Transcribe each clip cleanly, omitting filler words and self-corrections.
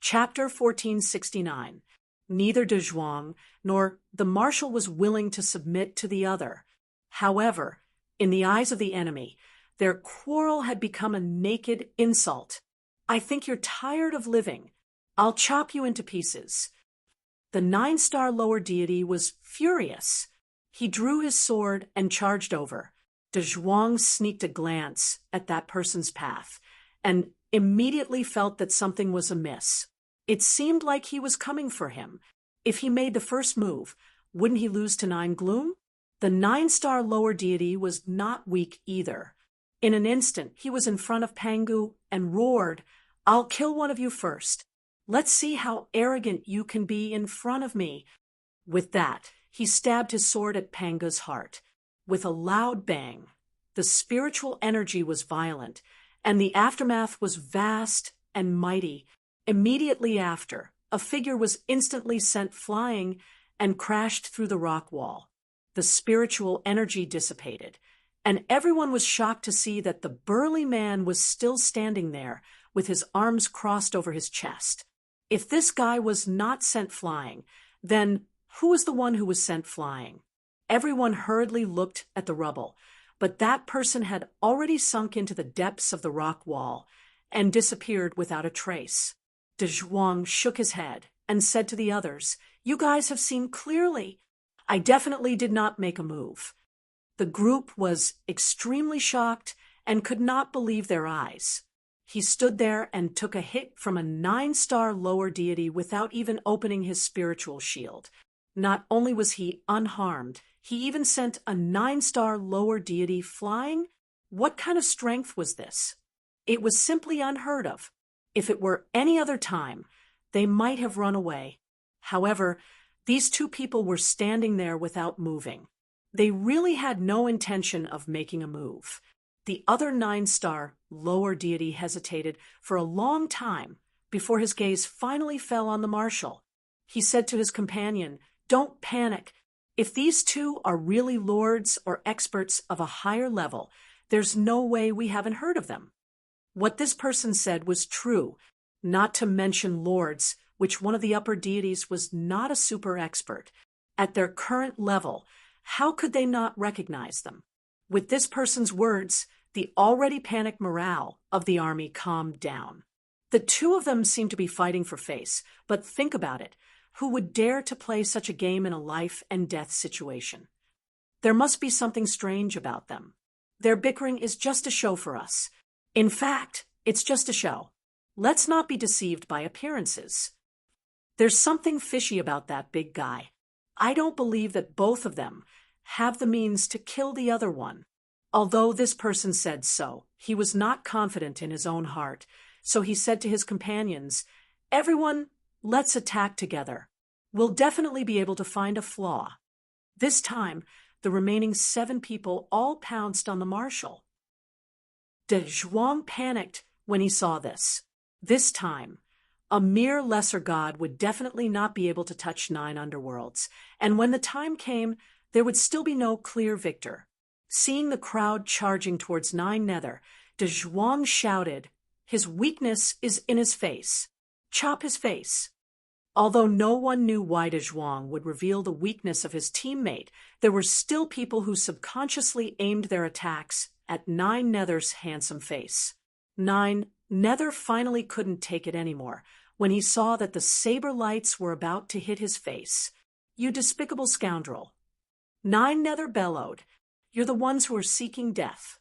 Chapter 1469. Neither De Zhuang nor the marshal was willing to submit to the other. However, in the eyes of the enemy, their quarrel had become a naked insult. "I think you're tired of living. I'll chop you into pieces." The 9-star lower deity was furious. He drew his sword and charged over. De Zhuang sneaked a glance at that person's path and immediately felt that something was amiss. It seemed like he was coming for him. If he made the first move, wouldn't he lose to 9 Gloom? The 9-star lower deity was not weak either. In an instant, he was in front of Pangu and roared, "I'll kill one of you first. Let's see how arrogant you can be in front of me." With that, he stabbed his sword at Pangu's heart. With a loud bang, the spiritual energy was violent, and the aftermath was vast and mighty. Immediately after, a figure was instantly sent flying and crashed through the rock wall. The spiritual energy dissipated, and everyone was shocked to see that the burly man was still standing there with his arms crossed over his chest. If this guy was not sent flying, then who was the one who was sent flying? Everyone hurriedly looked at the rubble, but that person had already sunk into the depths of the rock wall and disappeared without a trace. De Zhuang shook his head and said to the others, "You guys have seen clearly. I definitely did not make a move." The group was extremely shocked and could not believe their eyes. He stood there and took a hit from a 9-star lower deity without even opening his spiritual shield. Not only was he unharmed, he even sent a 9-star lower deity flying. What kind of strength was this? It was simply unheard of. If it were any other time, they might have run away. However, these two people were standing there without moving. They really had no intention of making a move. The other 9-star lower deity hesitated for a long time before his gaze finally fell on the marshal. He said to his companion, "Don't panic. If these two are really lords or experts of a higher level, there's no way we haven't heard of them." What this person said was true, not to mention lords, which one of the upper deities was not a super expert. At their current level, how could they not recognize them? With this person's words, the already panicked morale of the army calmed down. The two of them seemed to be fighting for face, but think about it. Who would dare to play such a game in a life and death situation? There must be something strange about them. Their bickering is just a show for us. In fact, it's just a show. Let's not be deceived by appearances. There's something fishy about that big guy. I don't believe that both of them have the means to kill the other one. Although this person said so, he was not confident in his own heart, so he said to his companions, "Everyone, let's attack together. We'll definitely be able to find a flaw." This time, the remaining 7 people all pounced on the marshal. De Zhuang panicked when he saw this. This time, a mere lesser god would definitely not be able to touch 9 underworlds, and when the time came, there would still be no clear victor. Seeing the crowd charging towards 9 Nether, De Zhuang shouted, "His weakness is in his face. Chop his face." Although no one knew why De Zhuang would reveal the weakness of his teammate, there were still people who subconsciously aimed their attacks at 9 Nether's handsome face. 9 Nether finally couldn't take it anymore when he saw that the saber lights were about to hit his face. "You despicable scoundrel." 9 Nether bellowed, "You're the ones who are seeking death."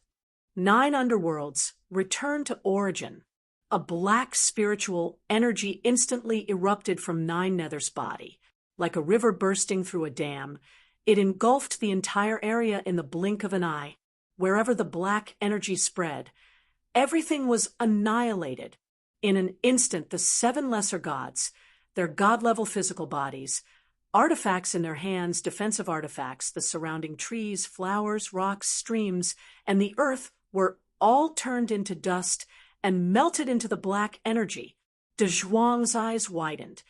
9 underworlds returned to origin. A black spiritual energy instantly erupted from 9 Nether's body. Like a river bursting through a dam, it engulfed the entire area in the blink of an eye. Wherever the black energy spread, everything was annihilated. In an instant, the 7 lesser gods, their god-level physical bodies, artifacts in their hands, defensive artifacts, the surrounding trees, flowers, rocks, streams, and the earth were all turned into dust and melted into the black energy. De Zhuang's eyes widened.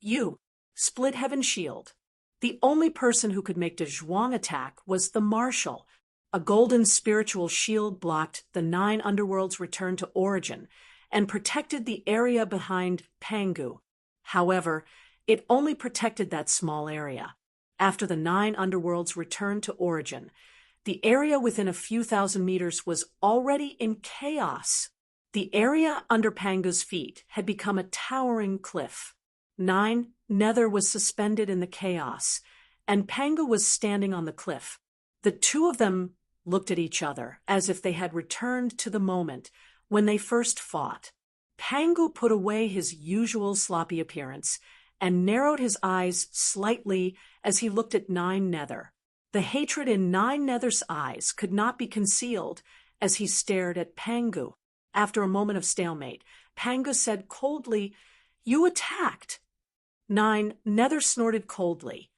"You, Split Heaven Shield." The only person who could make De Zhuang attack was the marshal. A golden spiritual shield blocked the 9 underworlds' return to origin, and protected the area behind Pangu. However, it only protected that small area. After the 9 underworlds returned to origin, the area within a few thousand meters was already in chaos. The area under Pangu's feet had become a towering cliff. 9 Nether was suspended in the chaos, and Pangu was standing on the cliff. The two of them looked at each other as if they had returned to the moment when they first fought. Pangu put away his usual sloppy appearance and narrowed his eyes slightly as he looked at 9 Nether. The hatred in 9 Nether's eyes could not be concealed as he stared at Pangu. After a moment of stalemate, Pangu said coldly, "You attacked." 9 Nether snorted coldly.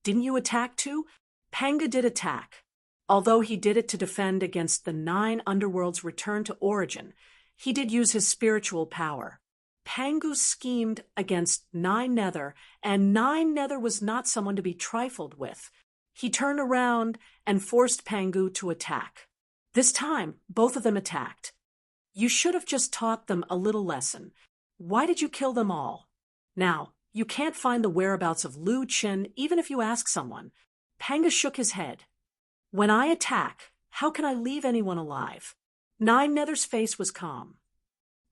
"Didn't you attack too?" Pangu did attack. Although he did it to defend against the 9 underworlds' return to origin, he did use his spiritual power. Pangu schemed against 9 Nether, and 9 Nether was not someone to be trifled with. He turned around and forced Pangu to attack. This time, both of them attacked. "You should have just taught them a little lesson. Why did you kill them all? Now, you can't find the whereabouts of Lu Qin even if you ask someone." Pangu shook his head. "When I attack, how can I leave anyone alive?" 9 Nether's face was calm.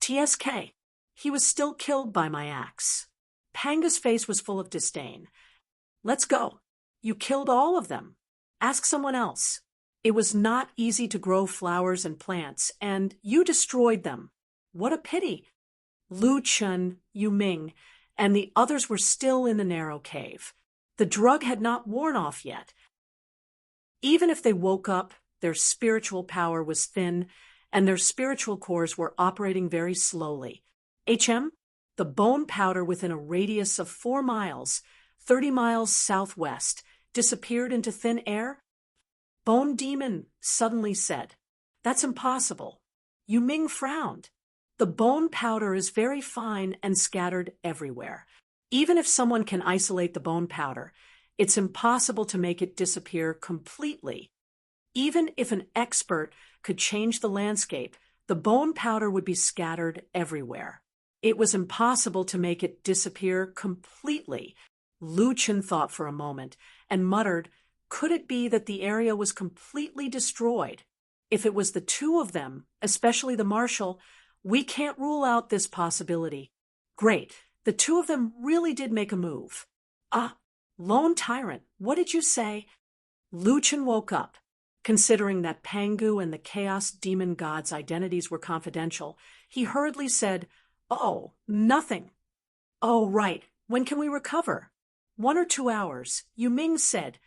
"TSK, he was still killed by my axe." Pangu's face was full of disdain. "Let's go. You killed all of them. Ask someone else. It was not easy to grow flowers and plants, and you destroyed them. What a pity." Lu Qin, Yu Ming, and the others were still in the narrow cave. The drug had not worn off yet. Even if they woke up, their spiritual power was thin, and their spiritual cores were operating very slowly. The bone powder within a radius of 4 miles, 30 miles southwest, disappeared into thin air. Bone Demon suddenly said, "That's impossible." Yu Ming frowned. "The bone powder is very fine and scattered everywhere. Even if someone can isolate the bone powder, it's impossible to make it disappear completely. Even if an expert could change the landscape, the bone powder would be scattered everywhere. It was impossible to make it disappear completely." Lu Qin thought for a moment and muttered, "Could it be that the area was completely destroyed? If it was the two of them, especially the marshal, we can't rule out this possibility." "Great. The two of them really did make a move." "Ah, Lone Tyrant, what did you say?" Lu Qin woke up. Considering that Pangu and the Chaos Demon God's identities were confidential, he hurriedly said, "Oh, nothing." "Oh, right. When can we recover?" 1 or 2 hours, Yu Ming said.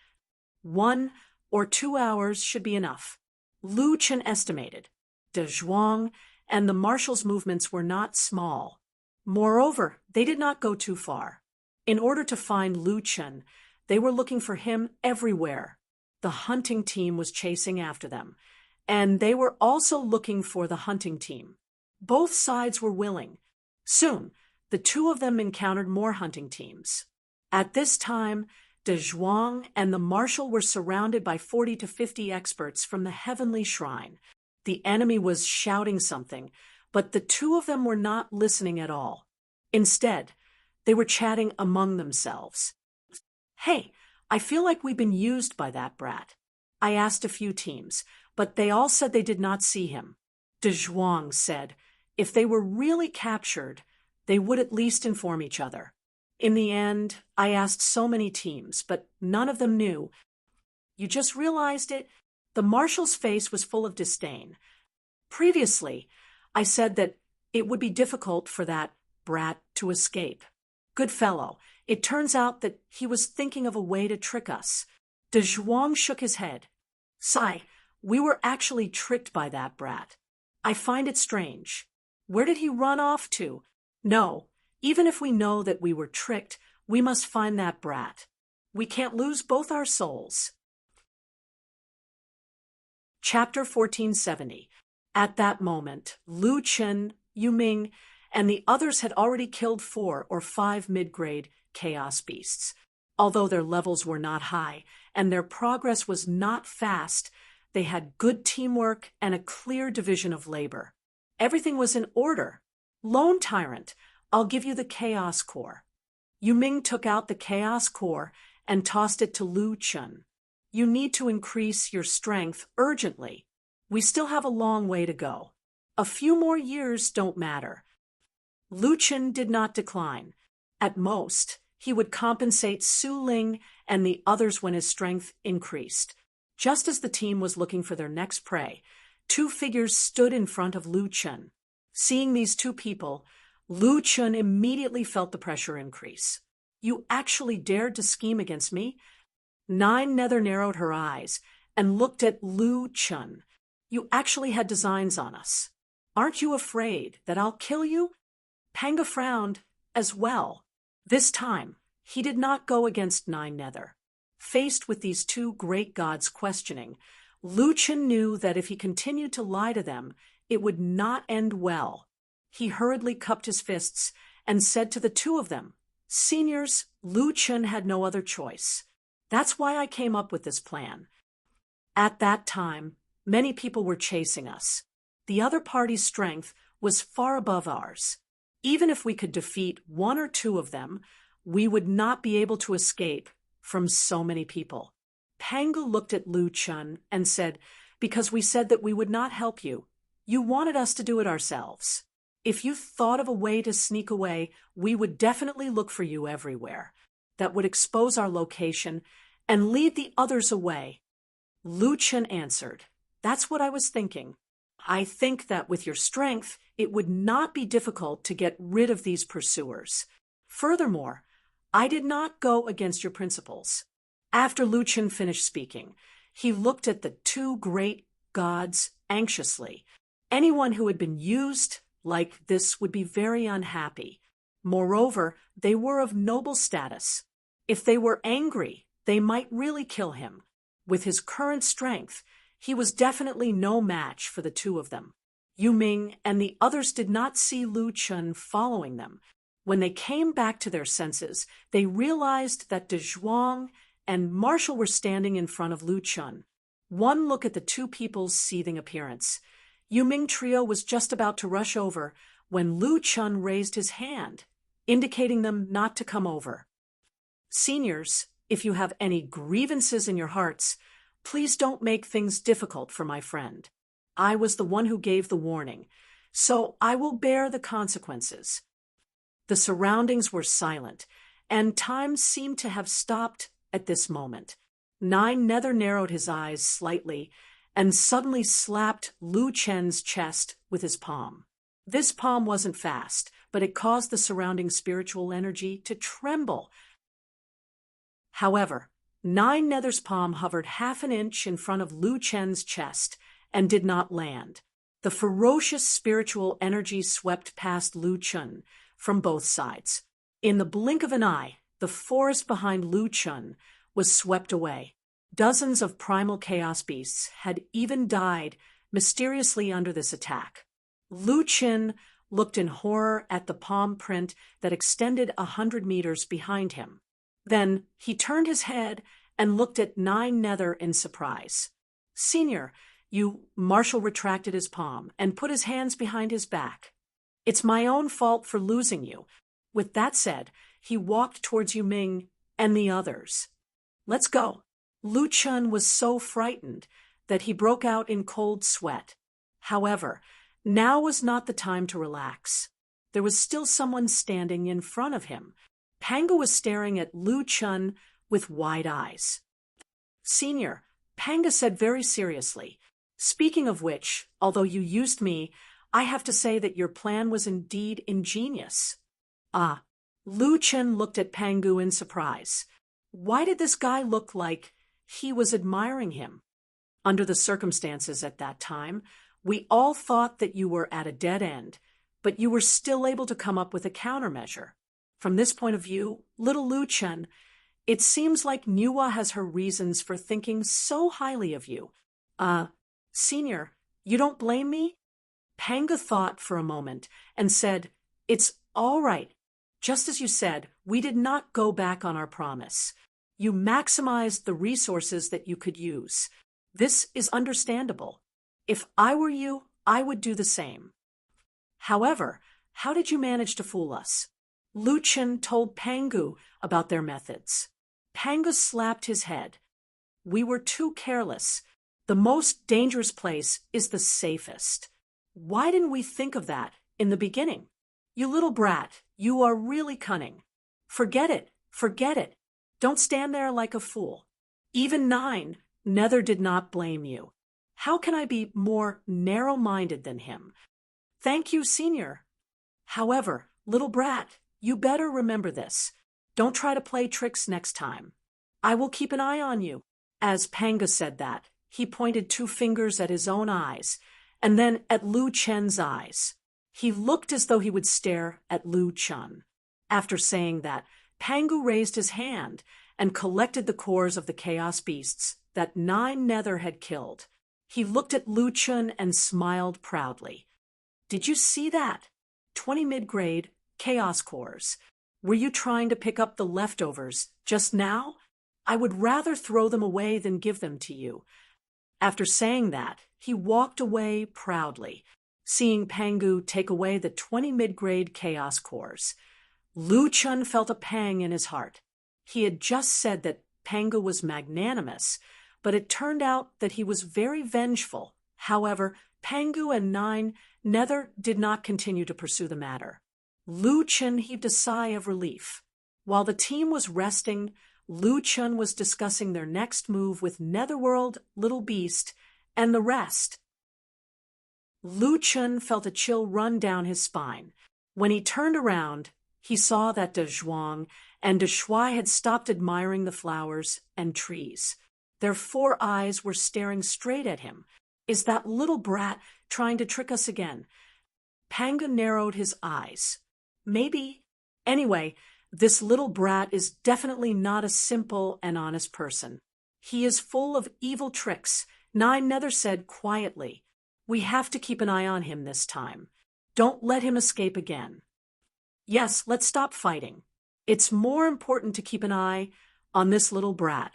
1 or 2 hours should be enough. Lu Qin estimated. De Zhuang and the marshal's movements were not small. Moreover, they did not go too far. In order to find Lu Qin, they were looking for him everywhere. The hunting team was chasing after them, and they were also looking for the hunting team. Both sides were willing. Soon, the two of them encountered more hunting teams. At this time, De Zhuang and the marshal were surrounded by 40 to 50 experts from the heavenly shrine. The enemy was shouting something, but the two of them were not listening at all. Instead, they were chatting among themselves. "Hey, I feel like we've been used by that brat." I asked a few teams, but they all said they did not see him. De Zhuang said if they were really captured, they would at least inform each other. In the end, I asked so many teams, but none of them knew. "You just realized it?" The marshal's face was full of disdain. "Previously, I said that it would be difficult for that brat to escape. Good fellow. It turns out that he was thinking of a way to trick us." De Zhuang shook his head. "Sai, we were actually tricked by that brat. I find it strange. Where did he run off to? No, even if we know that we were tricked, we must find that brat. We can't lose both our souls." Chapter 1470. At that moment, Lu Qin, Yu Ming, and the others had already killed 4 or 5 mid-grade chaos beasts. Although their levels were not high and their progress was not fast, they had good teamwork and a clear division of labor. Everything was in order. Lone Tyrant, I'll give you the Chaos Core. Yu Ming took out the Chaos Core and tossed it to Lu Chun. You need to increase your strength urgently. We still have a long way to go. A few more years don't matter. Lu Chun did not decline. At most, he would compensate Su Ling and the others when his strength increased. Just as the team was looking for their next prey, two figures stood in front of Lu Chun. Seeing these two people, Lu Chun immediately felt the pressure increase. You actually dared to scheme against me? Nine Nether narrowed her eyes and looked at Lu Chun. You actually had designs on us. Aren't you afraid that I'll kill you? Panga frowned as well. This time, he did not go against Nine Nether. Faced with these two great gods questioning, Lu Chun knew that if he continued to lie to them, it would not end well. He hurriedly cupped his fists and said to the two of them, "Seniors, Lu Chun had no other choice. That's why I came up with this plan." At that time, many people were chasing us. The other party's strength was far above ours. Even if we could defeat one or two of them, we would not be able to escape from so many people. Panga looked at Lu Chun and said, "Because we said that we would not help you. You wanted us to do it ourselves. If you thought of a way to sneak away, we would definitely look for you everywhere. That would expose our location and lead the others away." Lu Chun answered, "That's what I was thinking. I think that with your strength, it would not be difficult to get rid of these pursuers. Furthermore, I did not go against your principles." After Lu Chun finished speaking, he looked at the two great gods anxiously. Anyone who had been used like this would be very unhappy. Moreover, they were of noble status. If they were angry, they might really kill him. With his current strength, he was definitely no match for the two of them. Yu Ming and the others did not see Lu Chun following them. When they came back to their senses, they realized that De Zhuang and Marshall were standing in front of Lu Chun. One look at the two people's seething appearance. Yu Ming trio was just about to rush over when Lu Chun raised his hand, indicating them not to come over. "Seniors, if you have any grievances in your hearts, please don't make things difficult for my friend. I was the one who gave the warning, so I will bear the consequences." The surroundings were silent, and time seemed to have stopped at this moment. Nine Nether narrowed his eyes slightly and suddenly slapped Lu Chen's chest with his palm. This palm wasn't fast, but it caused the surrounding spiritual energy to tremble. However, Nine Nether's palm hovered half an inch in front of Lu Chen's chest and did not land. The ferocious spiritual energy swept past Lu Chun from both sides. In the blink of an eye, the forest behind Lu Chun was swept away. Dozens of primal chaos beasts had even died mysteriously under this attack. Lu Chun looked in horror at the palm print that extended 100 meters behind him. Then he turned his head and looked at Nine Nether in surprise. "Senior, Marshall retracted his palm and put his hands behind his back. "It's my own fault for losing you." With that said, he walked towards Yu Ming and the others. "Let's go." Lu Chun was so frightened that he broke out in cold sweat. However, now was not the time to relax. There was still someone standing in front of him. Panga was staring at Lu Chun with wide eyes. "Senior," Panga said very seriously, "speaking of which, although you used me, I have to say that your plan was indeed ingenious." "Ah." Lu Chun looked at Pangu in surprise. Why did this guy look like he was admiring him? Under the circumstances at that time, we all thought that you were at a dead end, but you were still able to come up with a countermeasure. From this point of view, little Lu Chun, it seems like Nuwa has her reasons for thinking so highly of you. Senior, you don't blame me?" Panga thought for a moment and said, "It's all right. Just as you said, we did not go back on our promise. You maximized the resources that you could use. This is understandable. If I were you, I would do the same. However, How did you manage to fool us? Lu Chen told Pangu about their methods. Pangu slapped his head. We were too careless. The most dangerous place is the safest. Why didn't we think of that in the beginning? You little brat, you are really cunning. Forget it, forget it. Don't stand there like a fool. Even Nine, Nether did not blame you. How can I be more narrow-minded than him? Thank you, Senior. However, little brat, you better remember this. Don't try to play tricks next time. I will keep an eye on you. As Panga said that, he pointed 2 fingers at his own eyes, and then at Lu Chen's eyes. He looked as though he would stare at Lu Chen. After saying that, Pangu raised his hand and collected the cores of the chaos beasts that 9 Nether had killed. He looked at Lu Chen and smiled proudly. Did you see that? 20 mid-grade chaos cores. Were you trying to pick up the leftovers just now? I would rather throw them away than give them to you. After saying that, he walked away proudly, seeing Pangu take away the 20 mid-grade chaos cores. Lu Chen felt a pang in his heart. He had just said that Pangu was magnanimous, but it turned out that he was very vengeful. However, Pangu and 9 Nether did not continue to pursue the matter. Lu Chen heaved a sigh of relief. While the team was resting, Lu Chen was discussing their next move with Netherworld, Little Beast, and the rest. Lu Chen felt a chill run down his spine. When he turned around, he saw that De Zhuang and De Shuai had stopped admiring the flowers and trees. Their 4 eyes were staring straight at him. Is that little brat trying to trick us again? Panga narrowed his eyes. Maybe. Anyway, this little brat is definitely not a simple and honest person. He is full of evil tricks, 9 Nether said quietly. We have to keep an eye on him this time. Don't let him escape again. Yes, let's stop fighting. It's more important to keep an eye on this little brat.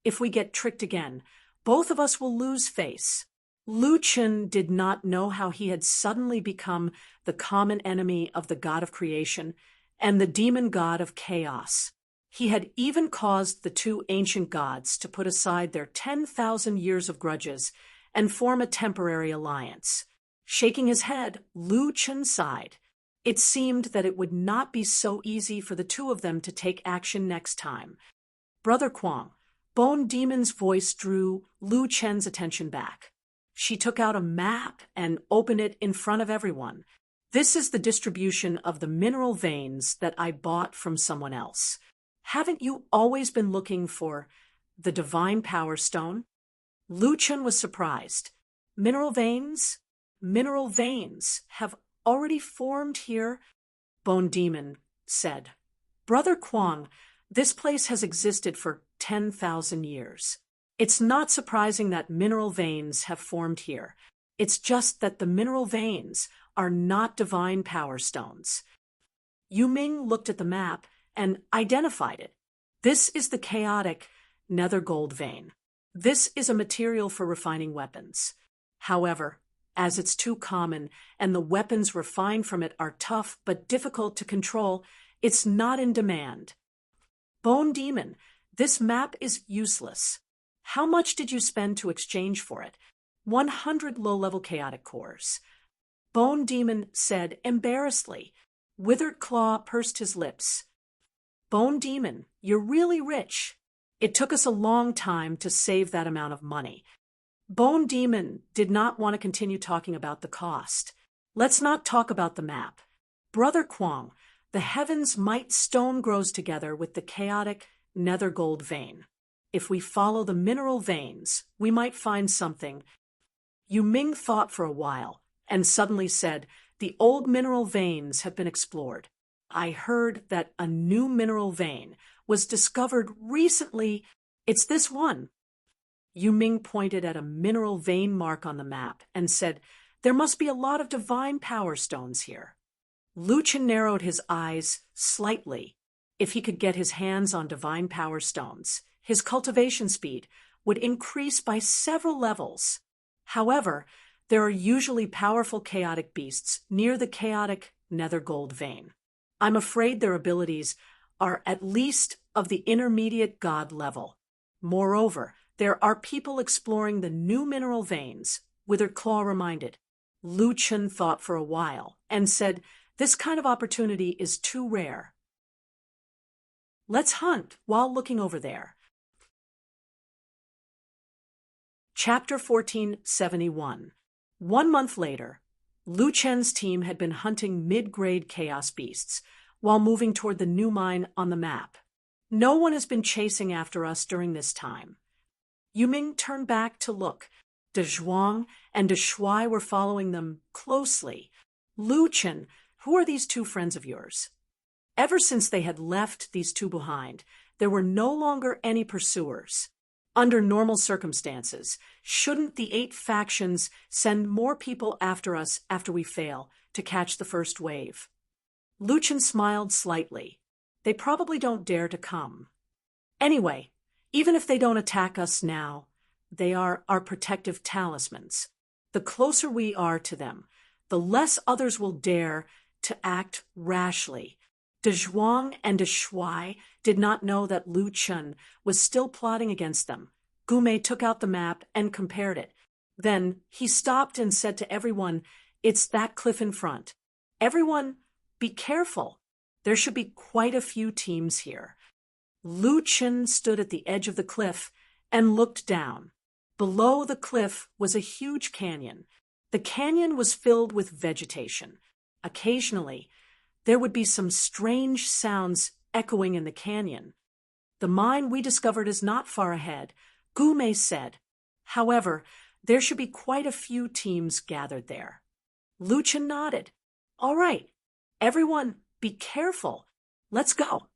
If we get tricked again, both of us will lose face. Lu Chen did not know how he had suddenly become the common enemy of the god of creation and the demon god of chaos. He had even caused the 2 ancient gods to put aside their 10,000 years of grudges and form a temporary alliance. Shaking his head, Lu Chen sighed. It seemed that it would not be so easy for the 2 of them to take action next time. Brother Kwang, Bone Demon's voice drew Lu Chen's attention back. She took out a map and opened it in front of everyone. This is the distribution of the mineral veins that I bought from someone else. Haven't you always been looking for the divine power stone? Lu Chen was surprised. Mineral veins? Mineral veins have already formed here, Bone Demon said. Brother Kwang, this place has existed for 10,000 years. It's not surprising that mineral veins have formed here. It's just that the mineral veins are not divine power stones. Yu Ming looked at the map and identified it. This is the chaotic nether gold vein. This is a material for refining weapons. However, as it's too common and the weapons refined from it are tough but difficult to control, it's not in demand. Bone Demon, this map is useless. How much did you spend to exchange for it? 100 low-level chaotic cores. Bone Demon said embarrassedly. Withered Claw pursed his lips. Bone Demon, you're really rich. It took us a long time to save that amount of money. Bone Demon did not want to continue talking about the cost. Let's not talk about the map. Brother Kwang, the heaven's might stone grows together with the chaotic nether gold vein. If we follow the mineral veins, we might find something. Yu Ming thought for a while and suddenly said, the old mineral veins have been explored. I heard that a new mineral vein was discovered recently. It's this one. Yu Ming pointed at a mineral vein mark on the map and said, there must be a lot of divine power stones here. Lu Chen narrowed his eyes slightly. If he could get his hands on divine power stones, his cultivation speed would increase by several levels. However, there are usually powerful chaotic beasts near the chaotic nether gold vein. I'm afraid their abilities are at least of the intermediate god level. Moreover, there are people exploring the new mineral veins, Withered Claw reminded. Lu Chen thought for a while and said, "This kind of opportunity is too rare. Let's hunt while looking over there." Chapter 1471. 1 month later, Lu Chen's team had been hunting mid-grade chaos beasts while moving toward the new mine on the map. "No one has been chasing after us during this time." Yuming turned back to look. De Zhuang and De Shuai were following them closely. "Lu Chen, who are these two friends of yours?" Ever since they had left these two behind, there were no longer any pursuers. Under normal circumstances, shouldn't the 8 factions send more people after us after we fail to catch the first wave? Lu Chen smiled slightly. "They probably don't dare to come. Anyway, even if they don't attack us now, they are our protective talismans. The closer we are to them, the less others will dare to act rashly." De Zhuang and De Shuai did not know that Lu Chen was still plotting against them. Gume took out the map and compared it. Then he stopped and said to everyone, "It's that cliff in front. Everyone, be careful. There should be quite a few teams here." Lu Chen stood at the edge of the cliff and looked down. Below the cliff was a huge canyon. The canyon was filled with vegetation. Occasionally, there would be some strange sounds echoing in the canyon. "The mine we discovered is not far ahead," Gume said. "However, there should be quite a few teams gathered there." Lu Chen nodded. "All right, everyone, be careful. Let's go."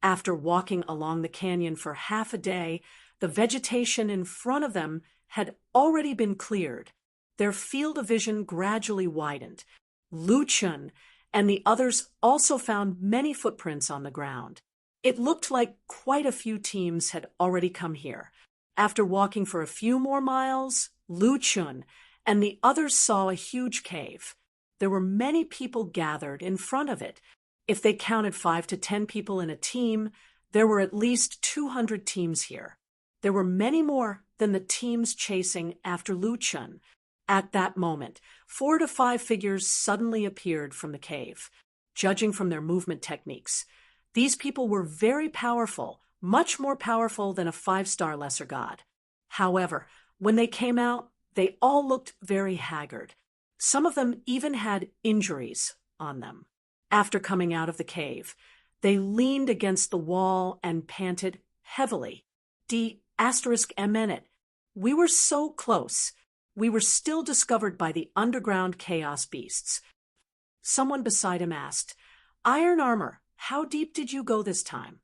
After walking along the canyon for half a day, the vegetation in front of them had already been cleared. Their field of vision gradually widened. Lu Chen and the others also found many footprints on the ground. It looked like quite a few teams had already come here. After walking for a few more miles, Lu Chen and the others saw a huge cave. There were many people gathered in front of it. If they counted 5 to 10 people in a team, there were at least 200 teams here. There were many more than the teams chasing after Lu Chen. At that moment, 4 to 5 figures suddenly appeared from the cave. Judging from their movement techniques, these people were very powerful, much more powerful than a 5-star lesser god. However, when they came out, they all looked very haggard. Some of them even had injuries on them. After coming out of the cave, they leaned against the wall and panted heavily. D*MN. We were so close. We were still discovered by the underground chaos beasts. Someone beside him asked, "Iron armor, how deep did you go this time?"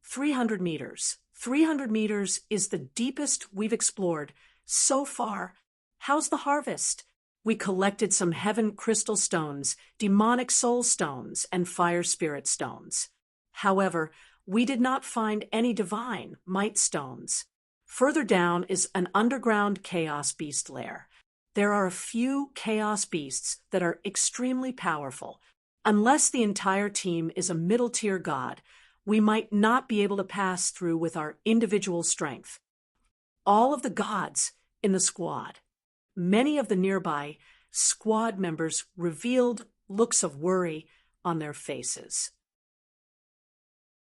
300 meters. 300 meters is the deepest we've explored so far. How's the harvest? We collected some heaven crystal stones, demonic soul stones, and fire spirit stones. However, we did not find any divine might stones. Further down is an underground chaos beast lair. There are a few chaos beasts that are extremely powerful. Unless the entire team is a middle-tier god, we might not be able to pass through with our individual strength. All of the gods in the squad. Many of the nearby squad members revealed looks of worry on their faces.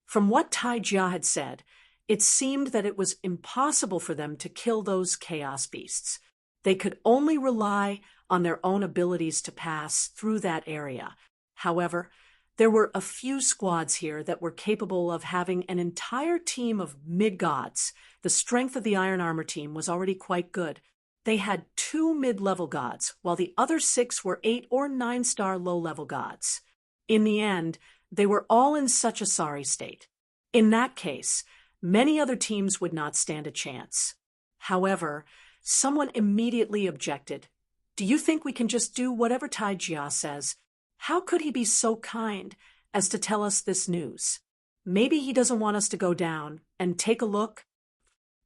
From what Tai Jia had said, it seemed that it was impossible for them to kill those chaos beasts. They could only rely on their own abilities to pass through that area. However, there were a few squads here that were capable of having an entire team of mid-gods. The strength of the Iron Armor team was already quite good. They had 2 mid-level gods, while the other 6 were 8 or 9-star low-level gods. In the end, they were all in such a sorry state. In that case, many other teams would not stand a chance. However, someone immediately objected. "Do you think we can just do whatever Tai Jia says? How could he be so kind as to tell us this news? Maybe he doesn't want us to go down and take a look?"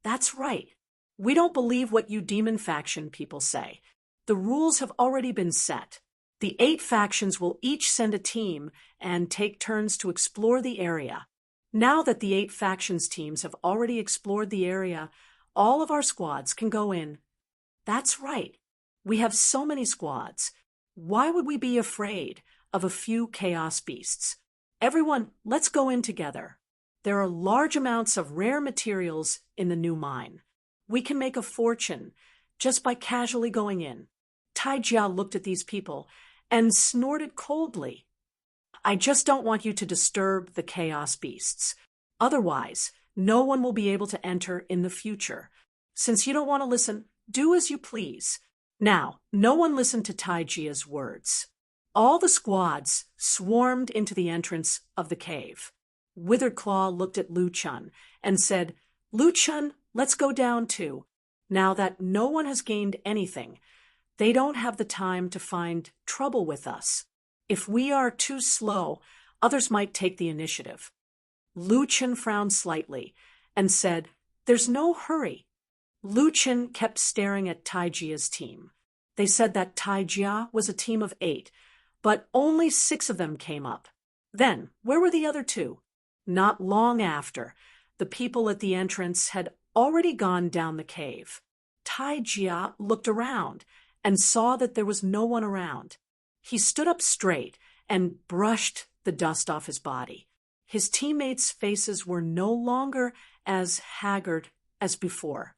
"That's right. We don't believe what you demon faction people say. The rules have already been set. The 8 factions will each send a team and take turns to explore the area. Now that the 8 factions teams have already explored the area, all of our squads can go in. That's right. We have so many squads. Why would we be afraid of a few chaos beasts? Everyone, let's go in together. There are large amounts of rare materials in the new mine. We can make a fortune just by casually going in. Tai Jia looked at these people and snorted coldly. I just don't want you to disturb the chaos beasts. Otherwise, no one will be able to enter in the future. Since you don't want to listen, do as you please. Now, no one listened to Tai Jia's words. All the squads swarmed into the entrance of the cave. Withered Claw looked at Lu Chun and said, Lu Chun, let's go down too. Now that no one has gained anything, they don't have the time to find trouble with us. If we are too slow, others might take the initiative. Lu Chun frowned slightly and said, There's no hurry. Lu Chun kept staring at Tai Jia's team. They said that Tai Jia was a team of 8, but only 6 of them came up. Then, where were the other 2? Not long after, the people at the entrance had already gone down the cave. Tai Jia looked around and saw that there was no one around. He stood up straight and brushed the dust off his body. His teammates' faces were no longer as haggard as before.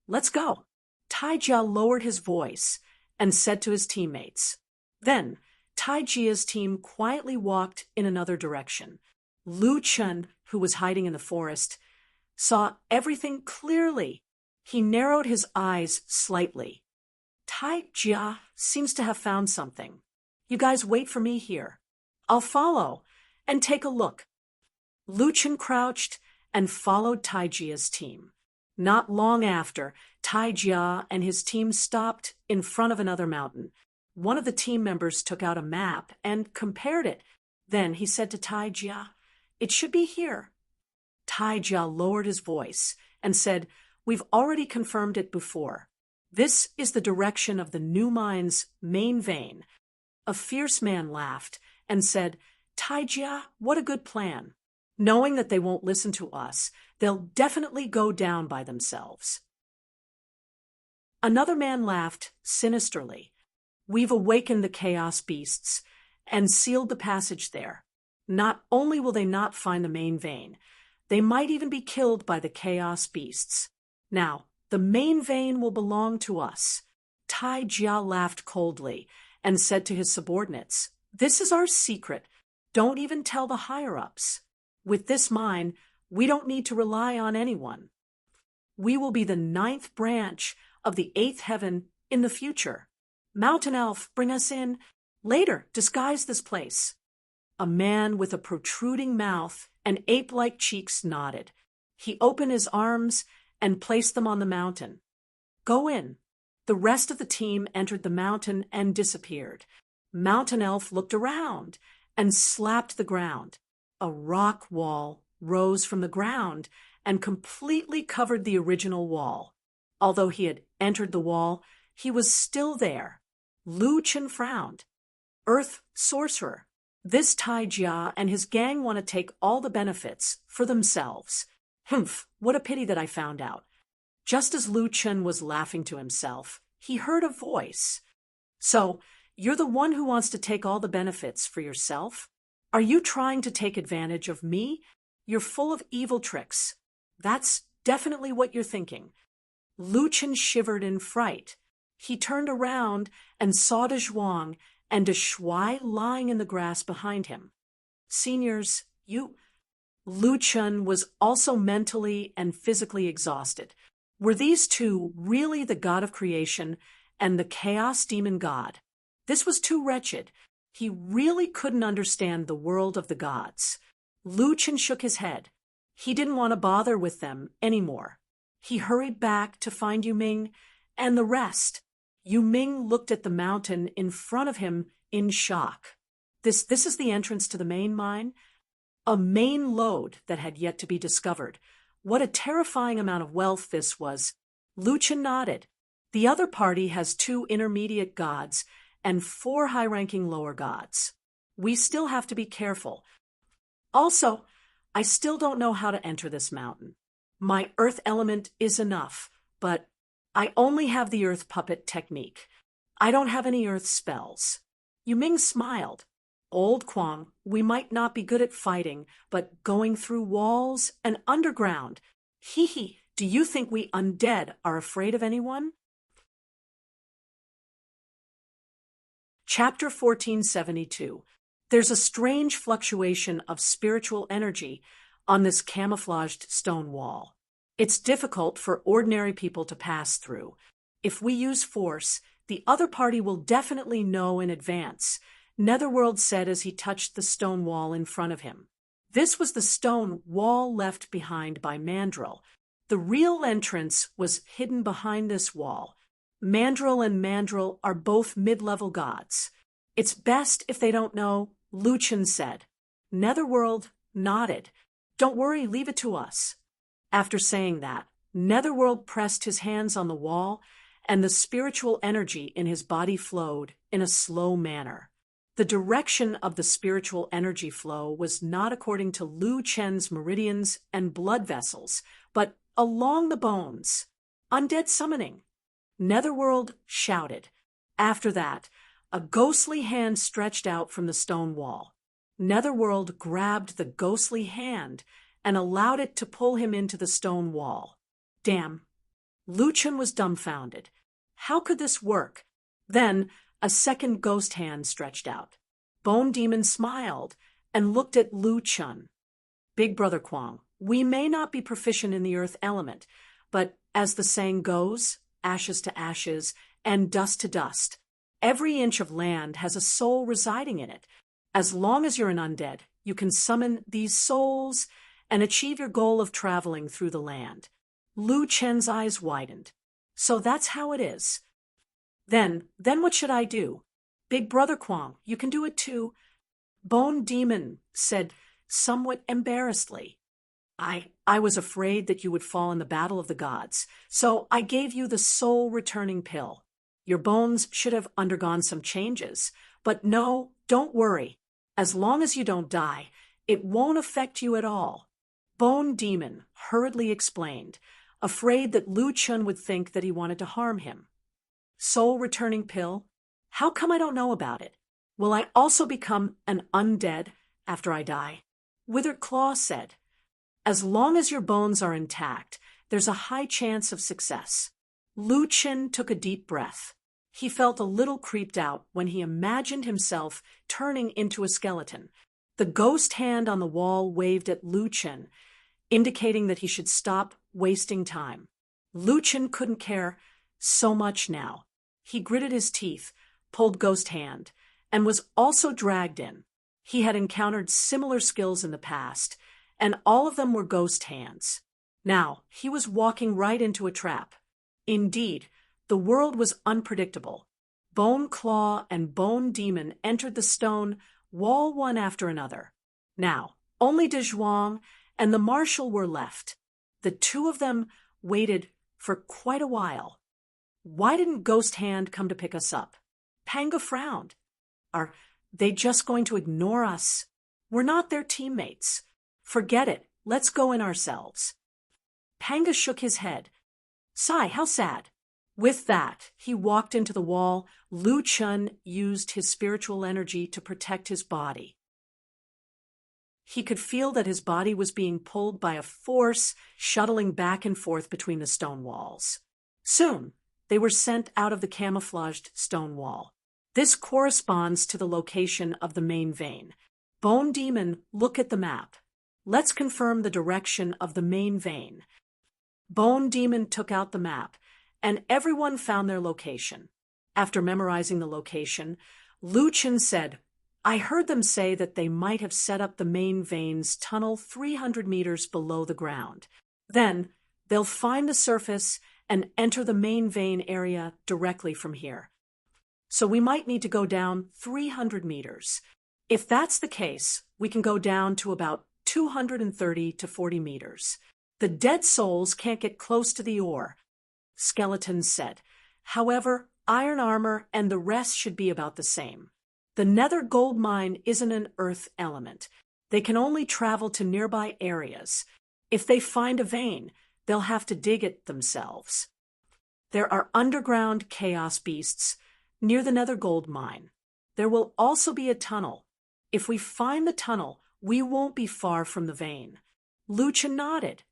Let's go. Tai Jia lowered his voice and said to his teammates. Then, Tai Jia's team quietly walked in another direction. Lu Chun, who was hiding in the forest, saw everything clearly. He narrowed his eyes slightly. Tai Jia seems to have found something. You guys wait for me here. I'll follow and take a look. Lu Chun crouched and followed Tai Jia's team. Not long after, Tai Jia and his team stopped in front of another mountain. One of the team members took out a map and compared it. Then he said to Tai Jia, It should be here. Tai Jia lowered his voice and said, We've already confirmed it before. This is the direction of the new mine's main vein. A fierce man laughed and said, Tai Jia, what a good plan. Knowing that they won't listen to us, they'll definitely go down by themselves. Another man laughed sinisterly. We've awakened the chaos beasts and sealed the passage there. Not only will they not find the main vein, they might even be killed by the chaos beasts. Now, the main vein will belong to us. Tai Jia laughed coldly and said to his subordinates, This is our secret. Don't even tell the higher-ups. With this mine, we don't need to rely on anyone. We will be the 9th branch of the 8th heaven in the future. Mountain Elf, bring us in. Later, disguise this place. A man with a protruding mouth and ape-like cheeks nodded. He opened his arms and placed them on the mountain. Go in. The rest of the team entered the mountain and disappeared. Mountain Elf looked around and slapped the ground. A rock wall rose from the ground and completely covered the original wall. Although he had entered the wall, he was still there. Lu Chun frowned. Earth Sorcerer. This Tai Jia and his gang want to take all the benefits for themselves. Humph, what a pity that I found out. Just as Lu Chun was laughing to himself, he heard a voice. So, you're the one who wants to take all the benefits for yourself? Are you trying to take advantage of me? You're full of evil tricks. That's definitely what you're thinking. Lu Chun shivered in fright. He turned around and saw De Zhuang and De Shuai lying in the grass behind him. Seniors, Lu Chun was also mentally and physically exhausted. Were these two really the god of creation and the chaos demon god? This was too wretched. He really couldn't understand the world of the gods. Lu Chun shook his head. He didn't want to bother with them anymore. He hurried back to find Yu Ming and the rest. Yu Ming looked at the mountain in front of him in shock. This is the entrance to the main mine? A main lode that had yet to be discovered. What a terrifying amount of wealth this was. Lu Chun nodded. The other party has 2 intermediate gods and 4 high-ranking lower gods. We still have to be careful. Also, I still don't know how to enter this mountain. My earth element is enough, but I only have the earth puppet technique. I don't have any earth spells. Yu Ming smiled. Old Kwang, we might not be good at fighting, but going through walls and underground. Hee hee, do you think we undead are afraid of anyone? Chapter 1472. There's a strange fluctuation of spiritual energy on this camouflaged stone wall. It's difficult for ordinary people to pass through. If we use force, the other party will definitely know in advance, Netherworld said as he touched the stone wall in front of him. This was the stone wall left behind by Mandrill. The real entrance was hidden behind this wall. Mandrill and Mandrill are both mid-level gods. It's best if they don't know, Luchan said. Netherworld nodded. Don't worry, leave it to us. After saying that, Netherworld pressed his hands on the wall, and the spiritual energy in his body flowed in a slow manner. The direction of the spiritual energy flow was not according to Lu Chen's meridians and blood vessels, but along the bones. Undead summoning. Netherworld shouted. After that, a ghostly hand stretched out from the stone wall. Netherworld grabbed the ghostly hand and allowed it to pull him into the stone wall. Damn. Luchan was dumbfounded. How could this work? Then, a second ghost hand stretched out. Bone Demon smiled and looked at Luchan. Big Brother Kwang, we may not be proficient in the earth element, but as the saying goes, ashes to ashes and dust to dust. Every inch of land has a soul residing in it. As long as you're an undead, you can summon these souls and achieve your goal of traveling through the land. Lu Chen's eyes widened. So that's how it is. Then what should I do? Big Brother Kwang, you can do it too. Bone Demon said somewhat embarrassedly. I was afraid that you would fall in the battle of the gods, so I gave you the soul returning pill. Your bones should have undergone some changes, but no, don't worry. As long as you don't die, it won't affect you at all. Bone Demon hurriedly explained, afraid that Lu Chun would think that he wanted to harm him. Soul returning pill? How come I don't know about it? Will I also become an undead after I die? Withered Claw said, as long as your bones are intact, there's a high chance of success. Lu Chin took a deep breath. He felt a little creeped out when he imagined himself turning into a skeleton. The ghost hand on the wall waved at Lu Chin, indicating that he should stop wasting time. Lu Chin couldn't care so much now. He gritted his teeth, pulled ghost hand, and was also dragged in. He had encountered similar skills in the past, and all of them were ghost hands. Now, he was walking right into a trap. Indeed, the world was unpredictable. Bone Claw and Bone Demon entered the stone wall one after another. Now, only De Zhuang and the Marshal were left. The two of them waited for quite a while. Why didn't Ghost Hand come to pick us up? Panga frowned. Are they just going to ignore us? We're not their teammates. Forget it. Let's go in ourselves. Panga shook his head. Sigh, how sad. With that, he walked into the wall. Lu Chun used his spiritual energy to protect his body. He could feel that his body was being pulled by a force shuttling back and forth between the stone walls. Soon, they were sent out of the camouflaged stone wall. This corresponds to the location of the main vein. Bone Demon, look at the map. Let's confirm the direction of the main vein. Bone Demon took out the map, and everyone found their location. After memorizing the location, Lu Chen said, I heard them say that they might have set up the main vein's tunnel 300 meters below the ground. Then, they'll find the surface and enter the main vein area directly from here. So we might need to go down 300 meters. If that's the case, we can go down to about 230 to 40 meters. The dead souls can't get close to the ore, Skeleton said. However, iron armor, and the rest should be about the same. The nether gold mine isn't an earth element. They can only travel to nearby areas. If they find a vein, they'll have to dig it themselves. There are underground chaos beasts near the nether gold mine. There will also be a tunnel. If we find the tunnel, we won't be far from the vein. Lucha nodded.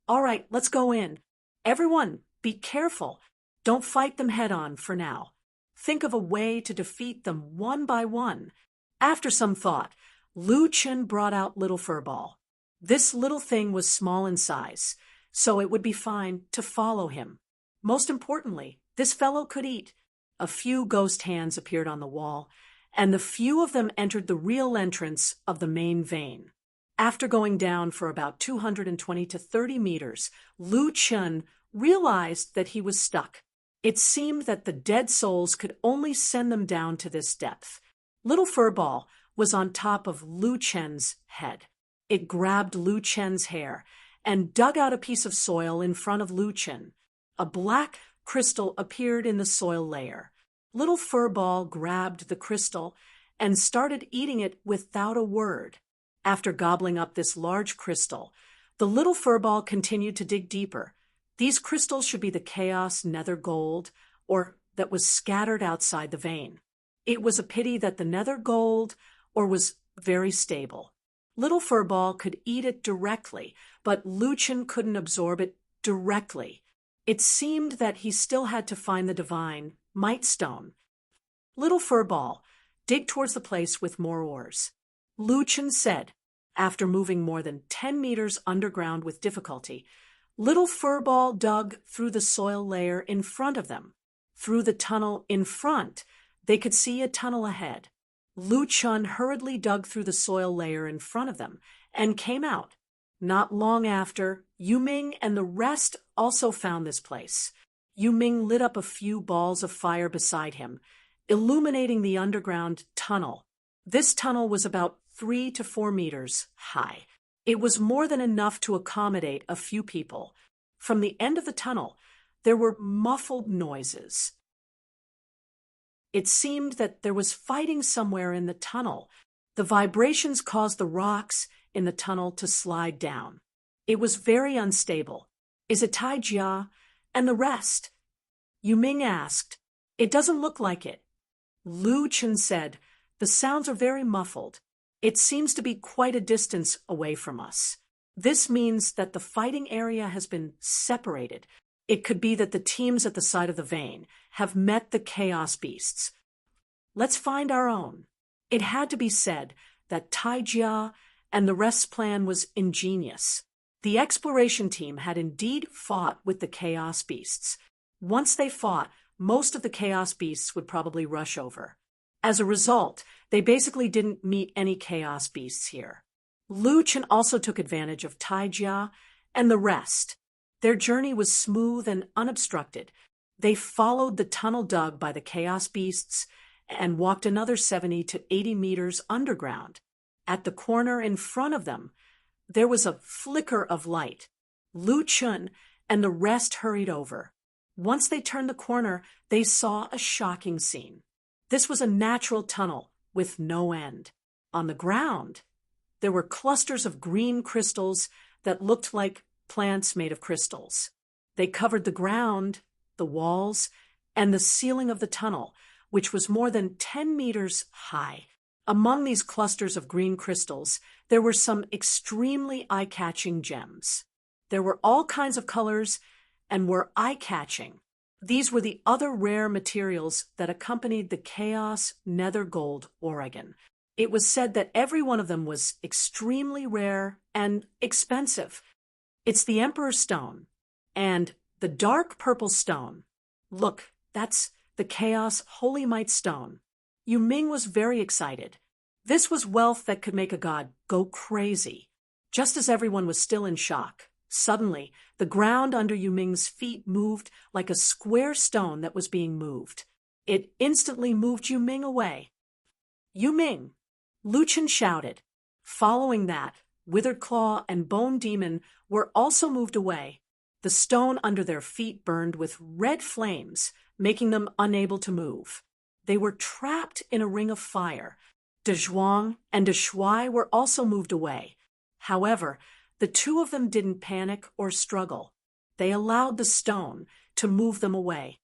All right, let's go in. Everyone, be careful. Don't fight them head-on for now. Think of a way to defeat them one by one. After some thought, Lu Chen brought out Little Furball. This little thing was small in size, so it would be fine to follow him. Most importantly, this fellow could eat. A few ghost hands appeared on the wall, and the few of them entered the real entrance of the main vein. After going down for about 220 to 30 meters, Lu Chen realized that he was stuck. It seemed that the dead souls could only send them down to this depth. Little Furball was on top of Lu Chen's head. It grabbed Lu Chen's hair and dug out a piece of soil in front of Lu Chen. A black crystal appeared in the soil layer. Little Furball grabbed the crystal and started eating it without a word. After gobbling up this large crystal, the Little Furball continued to dig deeper. These crystals should be the chaos nether gold, or that was scattered outside the vein. It was a pity that the nether gold, or was very stable. Little Furball could eat it directly, but Lu Chen couldn't absorb it directly. It seemed that he still had to find the divine Might Stone. Little Furball, dig towards the place with more ores. Lu Chen said, after moving more than 10 meters underground with difficulty. Little Furball dug through the soil layer in front of them. Through the tunnel in front, they could see a tunnel ahead. Lu Chen hurriedly dug through the soil layer in front of them and came out. Not long after, Yuming and the rest also found this place. Yuming lit up a few balls of fire beside him, illuminating the underground tunnel. This tunnel was about 3 to 4 meters high. It was more than enough to accommodate a few people. From the end of the tunnel, there were muffled noises. It seemed that there was fighting somewhere in the tunnel. The vibrations caused the rocks in the tunnel to slide down. It was very unstable. Is it Tai Jia and the rest? Yuming asked. It doesn't look like it. Lu Chen said, the sounds are very muffled. It seems to be quite a distance away from us. This means that the fighting area has been separated. It could be that the teams at the side of the vein have met the chaos beasts. Let's find our own. It had to be said that Tai Jia and the rest's plan was ingenious. The exploration team had indeed fought with the chaos beasts. Once they fought, most of the chaos beasts would probably rush over. As a result, they basically didn't meet any chaos beasts here. Lu Chen also took advantage of Tai Jia and the rest. Their journey was smooth and unobstructed. They followed the tunnel dug by the chaos beasts and walked another 70 to 80 meters underground. At the corner in front of them, there was a flicker of light. Lu Chen and the rest hurried over. Once they turned the corner, they saw a shocking scene. This was a natural tunnel with no end. On the ground, there were clusters of green crystals that looked like plants made of crystals. They covered the ground, the walls, and the ceiling of the tunnel, which was more than 10 meters high. Among these clusters of green crystals, there were some extremely eye-catching gems. There were all kinds of colors and were eye-catching. These were the other rare materials that accompanied the Chaos Nether Gold Oregon. It was said that every one of them was extremely rare and expensive. It's the Emperor's Stone and the dark purple stone. Look, that's the Chaos Holy Might Stone. Yuming was very excited. This was wealth that could make a god go crazy. Just as everyone was still in shock, suddenly, the ground under Yuming's feet moved like a square stone that was being moved. It instantly moved Yuming away. Yuming! Lu Chen shouted. Following that, Withered Claw and Bone Demon were also moved away. The stone under their feet burned with red flames, making them unable to move. They were trapped in a ring of fire. De Zhuang and de Shuai were also moved away. However, the two of them didn't panic or struggle. They allowed the stone to move them away.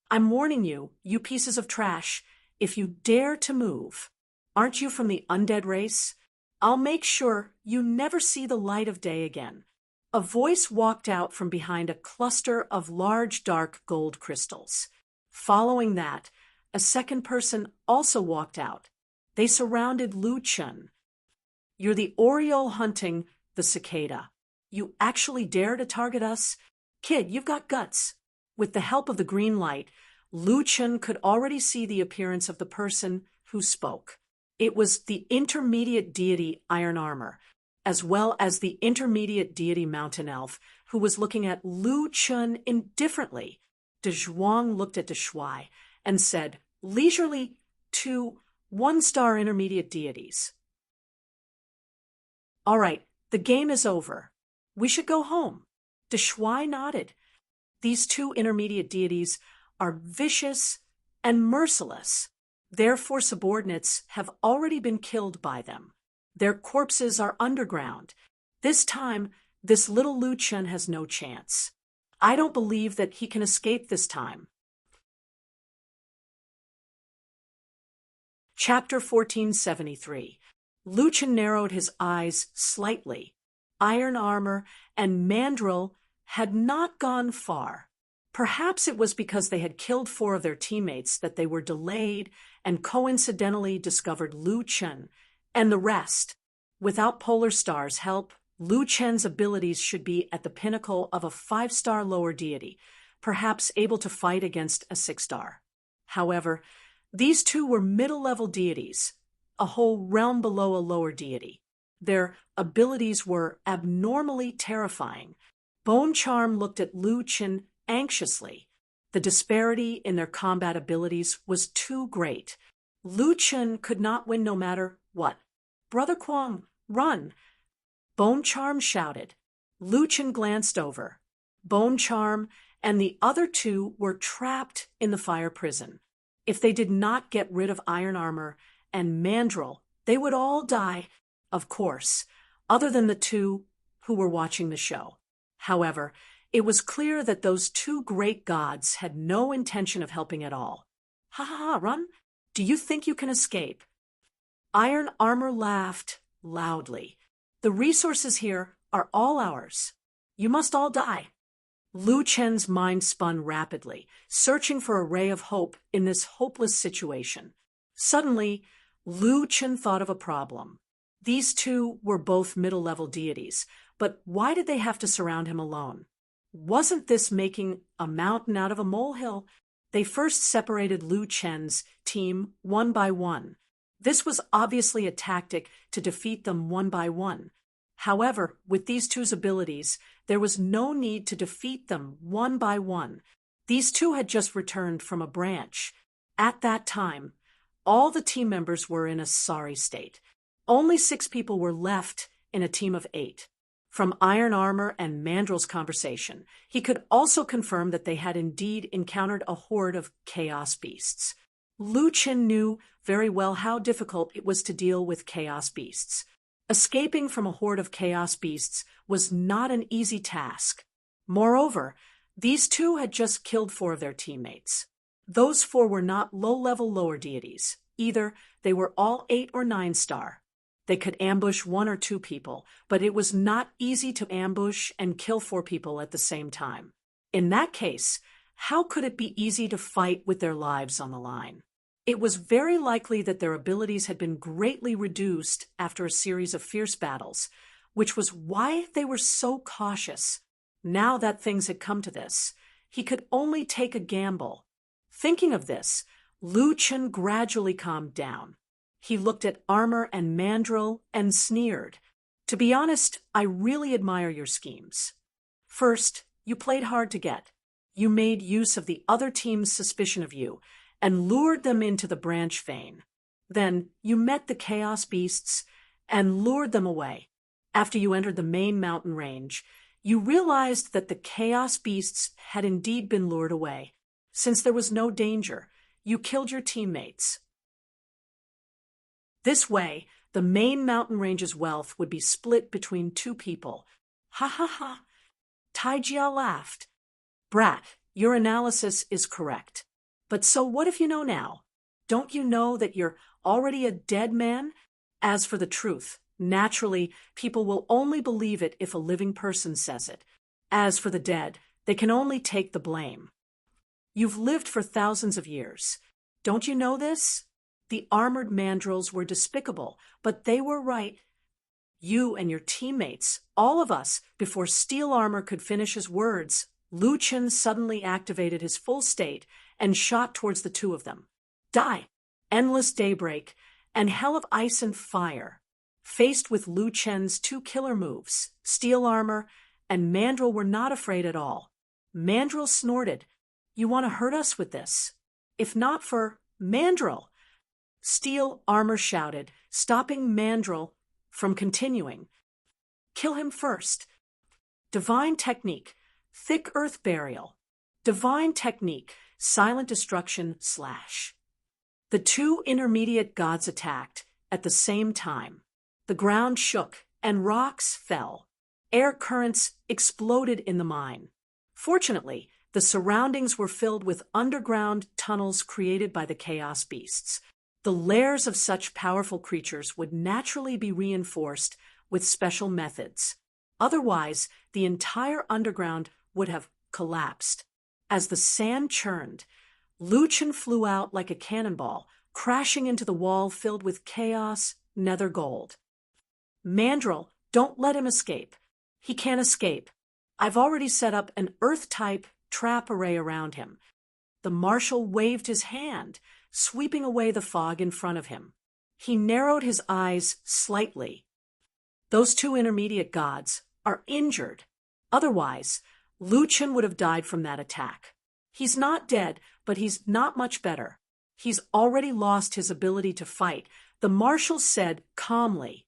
I'm warning you, you pieces of trash, if you dare to move. Aren't you from the undead race? I'll make sure you never see the light of day again. A voice walked out from behind a cluster of large dark gold crystals. Following that, a second person also walked out. They surrounded Lu Chun. You're the oriole hunting the cicada. You actually dare to target us? Kid, you've got guts. With the help of the green light, Lu Chun could already see the appearance of the person who spoke. It was the intermediate deity Iron Armor, as well as the intermediate deity Mountain Elf, who was looking at Lu Chun indifferently. De Zhuang looked at de Shuai and said leisurely to 1-star intermediate deities. All right, the game is over. We should go home. De Shuai nodded. These two intermediate deities are vicious and merciless. Therefore, subordinates have already been killed by them. Their corpses are underground. This time, this little Lu Chun has no chance. I don't believe that he can escape this time. Chapter 1473. Lu Chun narrowed his eyes slightly. Iron Armor and Mandrill had not gone far. Perhaps it was because they had killed 4 of their teammates that they were delayed and coincidentally discovered Lu Chun and the rest. Without Polar Star's help, Lu Chun's abilities should be at the pinnacle of a 5-star lower deity, perhaps able to fight against a 6-star. However, these two were middle-level deities, a whole realm below a lower deity. Their abilities were abnormally terrifying. Bone Charm looked at Lu Chun anxiously. The disparity in their combat abilities was too great. Lu Chun could not win no matter what. Brother Quang, run! Bone Charm shouted. Lu Chun glanced over. Bone Charm and the other two were trapped in the fire prison. If they did not get rid of Iron Armor and Mandrill, they would all die, of course, other than the two who were watching the show. However, it was clear that those two great gods had no intention of helping at all. Ha ha ha, run! Do you think you can escape? Iron Armor laughed loudly. The resources here are all ours. You must all die. Lu Chen's mind spun rapidly, searching for a ray of hope in this hopeless situation. Suddenly, Lu Chen thought of a problem. These two were both middle-level deities, but why did they have to surround him alone? Wasn't this making a mountain out of a molehill? They first separated Lu Chen's team one by one. This was obviously a tactic to defeat them one by one. However, with these two's abilities, there was no need to defeat them one by one. These two had just returned from a branch. At that time, all the team members were in a sorry state. Only 6 people were left in a team of 8. From Iron Armor and Mandrill's conversation, he could also confirm that they had indeed encountered a horde of chaos beasts. Lu Chen knew very well how difficult it was to deal with chaos beasts. Escaping from a horde of chaos beasts was not an easy task. Moreover, these two had just killed 4 of their teammates. Those 4 were not low-level lower deities. Either they were all 8 or 9-star. They could ambush 1 or 2 people, but it was not easy to ambush and kill 4 people at the same time. In that case, how could it be easy to fight with their lives on the line? It was very likely that their abilities had been greatly reduced after a series of fierce battles, which was why they were so cautious. Now that things had come to this, he could only take a gamble. Thinking of this, Lu Chen gradually calmed down. He looked at Armor and Mandrill and sneered. To be honest, I really admire your schemes. First, you played hard to get. You made use of the other team's suspicion of you and lured them into the branch vein. Then you met the chaos beasts and lured them away. After you entered the main mountain range, You realized that the chaos beasts had indeed been lured away. Since there was no danger, you killed your teammates. This way, the main mountain range's wealth would be split between two people. Ha ha ha. Taijia laughed. Brat, your analysis is correct. But so what if you know now? Don't you know that you're already a dead man? As for the truth, naturally, people will only believe it if a living person says it. As for the dead, they can only take the blame. You've lived for thousands of years. Don't you know this? The armored mandrills were despicable, but they were right. You and your teammates, all of us, before Steel Armor could finish his words, Lu Chen suddenly activated his full state and shot towards the two of them. Die! Endless daybreak and hell of ice and fire. Faced with Lu Chen's two killer moves, Steel Armor and Mandrill were not afraid at all. Mandrill snorted. You want to hurt us with this? If not for Mandrill! Steel Armor shouted, stopping Mandrill from continuing. Kill him first. Divine technique, thick earth burial. Divine technique, silent destruction / The two intermediate gods attacked at the same time. The ground shook and rocks fell. Air currents exploded in the mine. Fortunately, the surroundings were filled with underground tunnels created by the chaos beasts. The lairs of such powerful creatures would naturally be reinforced with special methods. Otherwise, the entire underground would have collapsed. As the sand churned, Lu Chen flew out like a cannonball, crashing into the wall filled with chaos, nether gold. Mandrill, don't let him escape. He can't escape. I've already set up an Earth-type trap array around him. The marshal waved his hand, sweeping away the fog in front of him. He narrowed his eyes slightly. Those two intermediate gods are injured. Otherwise, Lu Chen would have died from that attack. He's not dead, but he's not much better. He's already lost his ability to fight, the marshal said calmly.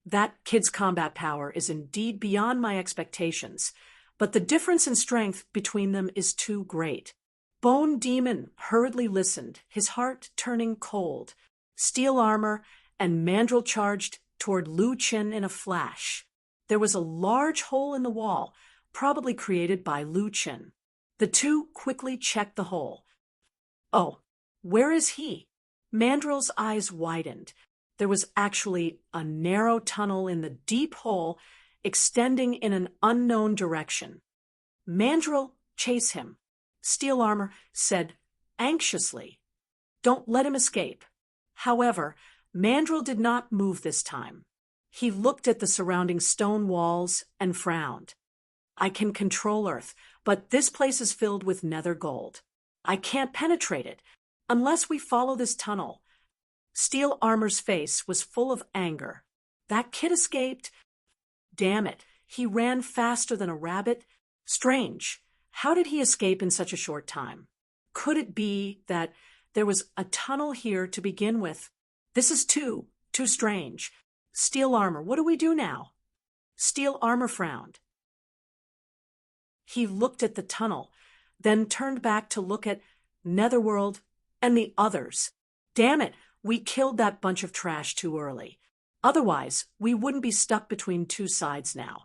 That kid's combat power is indeed beyond my expectations, but the difference in strength between them is too great. Bone Demon hurriedly listened, his heart turning cold. Steel Armor and Mandrill charged toward Lu Chen in a flash. There was a large hole in the wall, probably created by Lu Chen. The two quickly checked the hole. Oh, where is he? Mandrill's eyes widened. There was actually a narrow tunnel in the deep hole, extending in an unknown direction. Mandrill, chase him, Steel Armor said anxiously. Don't let him escape. However, Mandrill did not move this time. He looked at the surrounding stone walls and frowned. I can control Earth, but this place is filled with nether gold. I can't penetrate it unless we follow this tunnel. Steel Armor's face was full of anger. That kid escaped. Damn it, he ran faster than a rabbit. Strange. How did he escape in such a short time? Could it be that there was a tunnel here to begin with? This is too strange. Steel Armor, what do we do now? Steel Armor frowned. He looked at the tunnel, then turned back to look at Netherworld and the others. Damn it, we killed that bunch of trash too early. Otherwise, we wouldn't be stuck between two sides now.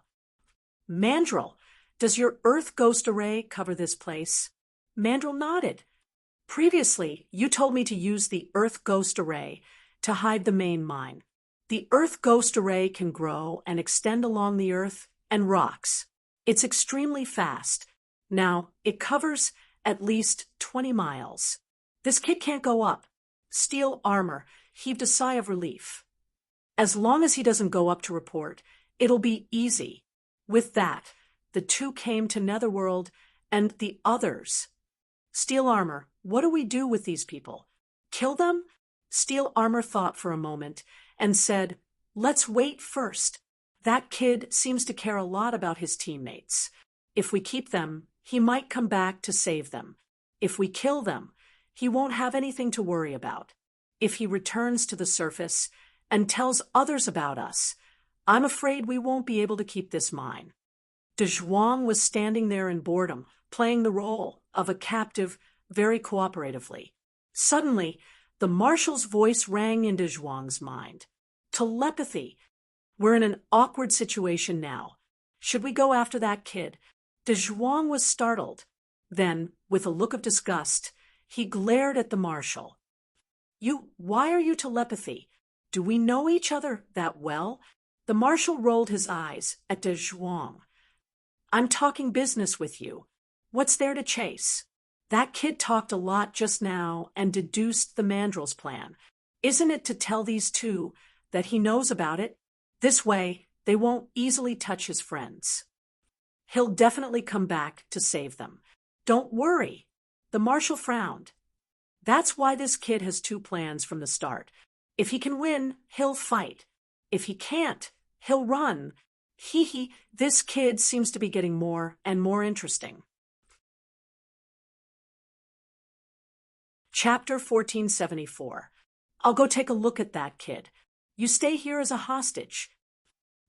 Mandrill, does your Earth Ghost Array cover this place? Mandrill nodded. Previously, you told me to use the Earth Ghost Array to hide the main mine. The Earth Ghost Array can grow and extend along the Earth and rocks. It's extremely fast. Now, it covers at least 20 miles. This kid can't go up. Steel Armor heaved a sigh of relief. As long as he doesn't go up to report, it'll be easy. With that, the two came to Netherworld and the others. Steel Armor, what do we do with these people? Kill them? Steel Armor thought for a moment and said, let's wait first. That kid seems to care a lot about his teammates. If we keep them, he might come back to save them. If we kill them, he won't have anything to worry about. If he returns to the surface and tells others about us, I'm afraid we won't be able to keep this mine. De Zhuang was standing there in boredom, playing the role of a captive very cooperatively. Suddenly, the marshal's voice rang in De Zhuang's mind. Telepathy. We're in an awkward situation now. Should we go after that kid? De Zhuang was startled. Then, with a look of disgust, he glared at the marshal. Why are you telepathy? Do we know each other that well? The marshal rolled his eyes at De Zhuang. I'm talking business with you. What's there to chase? That kid talked a lot just now and deduced the mandrel's plan. Isn't it to tell these two that he knows about it? This way, they won't easily touch his friends. He'll definitely come back to save them. Don't worry. The marshal frowned. That's why this kid has two plans from the start. If he can win, he'll fight. If he can't, he'll run. This kid seems to be getting more and more interesting. Chapter 1474. I'll go take a look at that kid. You stay here as a hostage.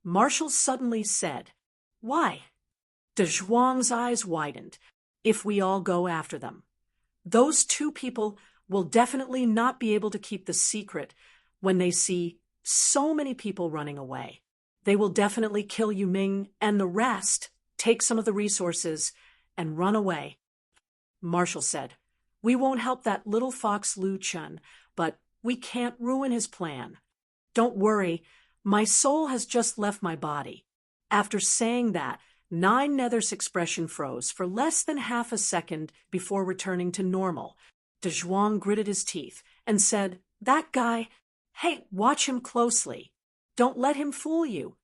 Marshal suddenly said. Why? De Zhuang's eyes widened. If we all go after them. Those two people will definitely not be able to keep the secret when they see so many people running away. They will definitely kill Yu Ming and the rest, take some of the resources, and run away. Marshal said, we won't help that little fox Lu Chun, but we can't ruin his plan. Don't worry, my soul has just left my body. After saying that, Nine Nether's expression froze for less than half a second before returning to normal. De Zhuang gritted his teeth and said, that guy, hey, watch him closely. Don't let him fool you.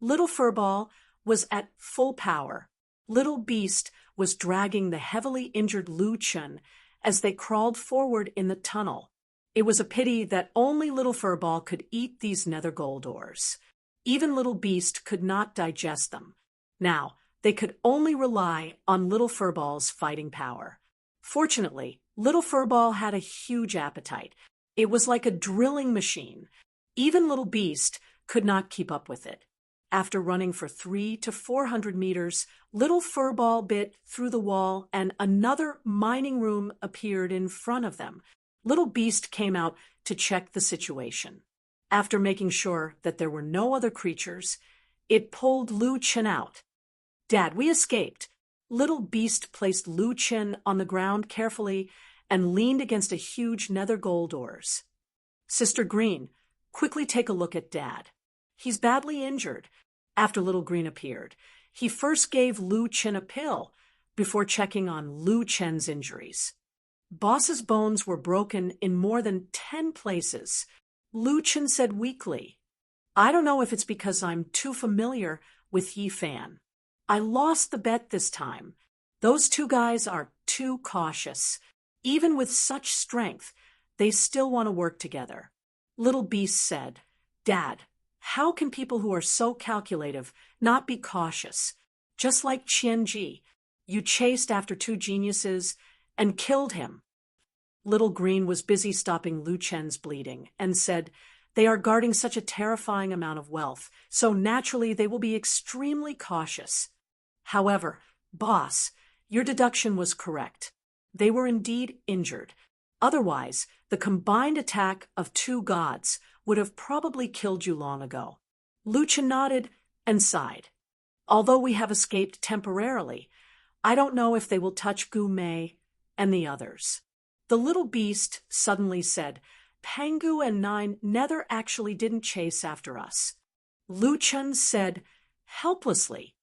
Little Furball was at full power. Little Beast was dragging the heavily injured Lu Chun as they crawled forward in the tunnel. It was a pity that only Little Furball could eat these nether gold ores. Even Little Beast could not digest them. Now, they could only rely on Little Furball's fighting power. Fortunately, Little Furball had a huge appetite. It was like a drilling machine. Even Little Beast could not keep up with it. After running for 300 to 400 meters, Little Furball bit through the wall and another mining room appeared in front of them. Little Beast came out to check the situation. After making sure that there were no other creatures, it pulled Lu Chun out. Dad, we escaped. Little Beast placed Lu Chun on the ground carefully and leaned against a huge nether gold ores. Sister Green, quickly take a look at Dad. He's badly injured. After Little Green appeared, he first gave Lu Chun a pill before checking on Lu Chun's injuries. Boss's bones were broken in more than 10 places. Lu Chun said weakly, I don't know if it's because I'm too familiar with Yi Fan. I lost the bet this time. Those two guys are too cautious. Even with such strength, they still want to work together. Little Beast said, Dad, how can people who are so calculative not be cautious? Just like Qianji, you chased after two geniuses and killed him. Little Green was busy stopping Lu Chen's bleeding and said, they are guarding such a terrifying amount of wealth, so naturally they will be extremely cautious. However, Boss, your deduction was correct. They were indeed injured. Otherwise, the combined attack of two gods would have probably killed you long ago. Lu Chen nodded and sighed. Although we have escaped temporarily, I don't know if they will touch Gu Mei and the others. The Little Beast suddenly said, Pangu and Nine Nether actually didn't chase after us. Lu Chen said, helplessly.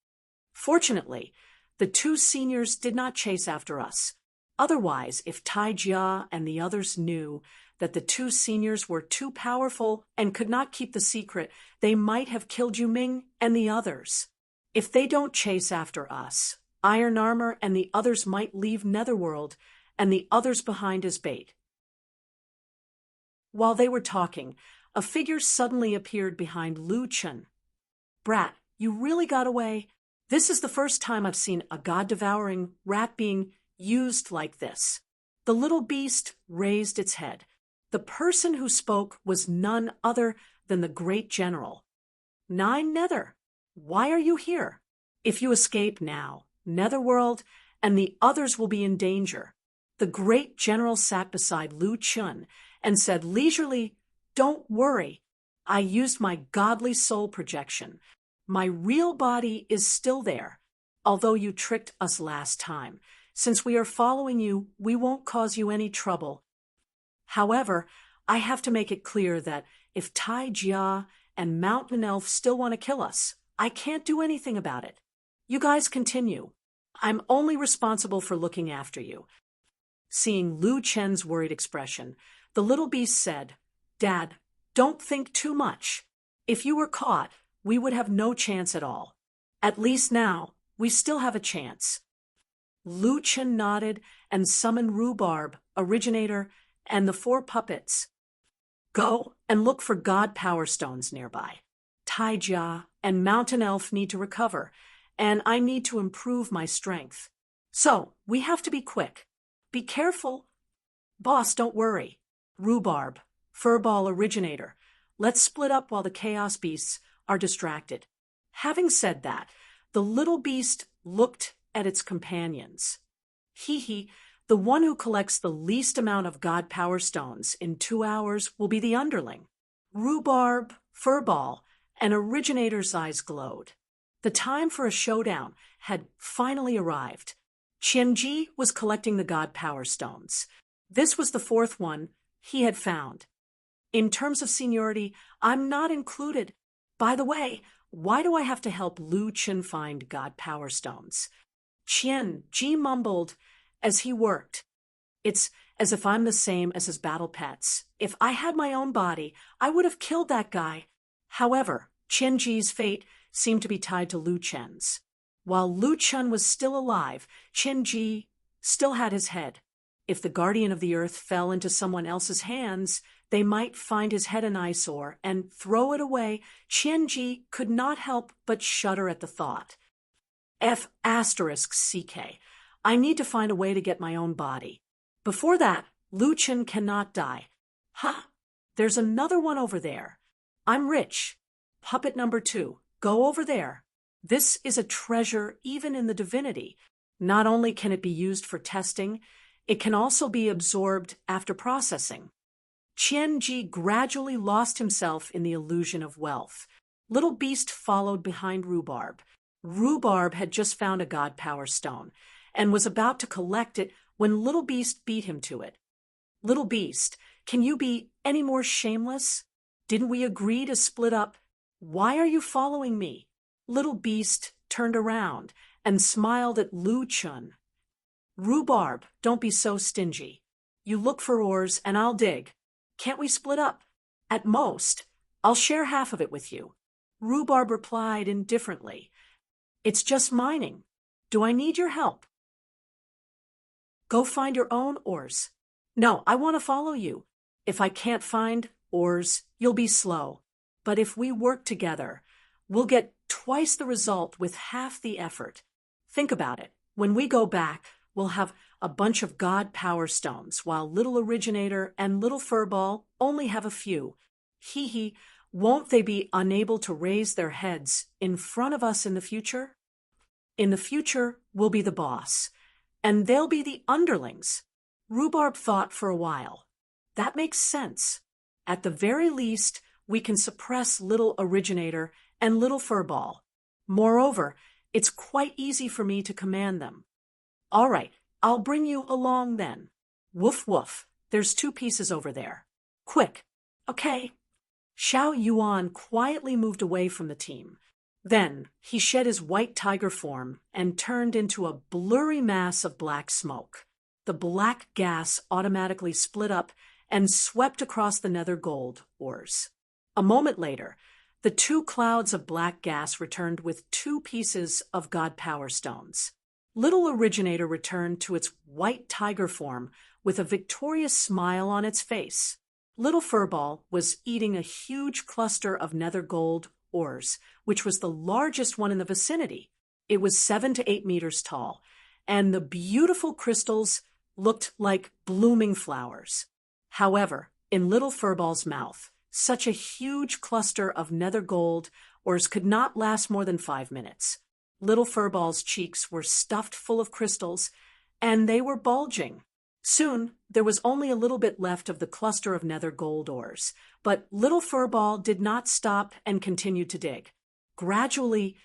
Fortunately, the two seniors did not chase after us. Otherwise, if Tai Jia and the others knew that the two seniors were too powerful and could not keep the secret, they might have killed Yu Ming and the others. If they don't chase after us, Iron Armor and the others might leave Netherworld and the others behind as bait. While they were talking, a figure suddenly appeared behind Lu Chen. Brat, you really got away? This is the first time I've seen a god-devouring rat being used like this. The Little Beast raised its head. The person who spoke was none other than the great general. Nine Nether, why are you here? If you escape now, Netherworld and the others will be in danger. The great general sat beside Lu Chun and said leisurely, "Don't worry. I used my godly soul projection. My real body is still there, although you tricked us last time. Since we are following you, we won't cause you any trouble. However, I have to make it clear that if Tai Jia and Mountain Elf still want to kill us, I can't do anything about it. You guys continue. I'm only responsible for looking after you." Seeing Lu Chen's worried expression, the little beast said, "Dad, don't think too much. If you were caught, we would have no chance at all. At least now, we still have a chance." Lu Chen nodded and summoned Rhubarb, Originator, and the 4 puppets. "Go and look for God Power Stones nearby. Tai Jia and Mountain Elf need to recover, and I need to improve my strength. So, we have to be quick. Be careful." "Boss, don't worry. Rhubarb, Furball, Originator, let's split up while the Chaos Beasts are distracted." Having said that, the little beast looked at its companions. "Hee, the one who collects the least amount of God Power Stones in 2 hours will be the underling." Rhubarb, Furball, and Originator's eyes glowed. The time for a showdown had finally arrived. Qianji was collecting the God Power Stones. This was the 4th one he had found. "In terms of seniority, I'm not included. By the way, why do I have to help Lu Chen find God Power Stones?" Qianji mumbled as he worked. "It's as if I'm the same as his battle pets. If I had my own body, I would have killed that guy." However, Qianji's fate seemed to be tied to Lu Chen's. While Lu Chen was still alive, Qianji still had his head. If the guardian of the earth fell into someone else's hands, they might find his head an eyesore and throw it away. Qianji could not help but shudder at the thought. F***CK. I need to find a way to get my own body. Before that, Lu Chen cannot die. Ha! There's another one over there. I'm rich. Puppet number 2, go over there. This is a treasure even in the divinity. Not only can it be used for testing, it can also be absorbed after processing. Qianji gradually lost himself in the illusion of wealth. Little Beast followed behind Rhubarb. Rhubarb had just found a God Power Stone and was about to collect it when Little Beast beat him to it. "Little Beast, can you be any more shameless? Didn't we agree to split up? Why are you following me?" Little Beast turned around and smiled at Lu Chun. "Rhubarb, don't be so stingy. You look for ores and I'll dig. Can't we split up? At most, I'll share half of it with you." Rhubarb replied indifferently, "It's just mining. Do I need your help?" "Go find your own ores." "No, I want to follow you. If I can't find ores, you'll be slow. But if we work together, we'll get twice the result with half the effort. Think about it. When we go back, we'll have a bunch of God Power Stones, while Little Originator and Little Furball only have a few. Hee, won't they be unable to raise their heads in front of us in the future? In the future, we'll be the boss, and they'll be the underlings." Rhubarb thought for a while. "That makes sense. At the very least, we can suppress Little Originator and Little Furball. Moreover, it's quite easy for me to command them." "All right, I'll bring you along then." "Woof woof, there's 2 pieces over there. Quick." "Okay." Xiao Yuan quietly moved away from the team. Then he shed his white tiger form and turned into a blurry mass of black smoke. The black gas automatically split up and swept across the nether gold ores. A moment later, the 2 clouds of black gas returned with 2 pieces of God Power Stones. Little Originator returned to its white tiger form with a victorious smile on its face. Little Furball was eating a huge cluster of nether gold ores, which was the largest one in the vicinity. It was 7 to 8 meters tall, and the beautiful crystals looked like blooming flowers. However, in Little Furball's mouth, such a huge cluster of nether gold ores could not last more than 5 minutes. Little Furball's cheeks were stuffed full of crystals, and they were bulging. Soon, there was only a little bit left of the cluster of nether gold ores, but Little Furball did not stop and continued to dig. Gradually,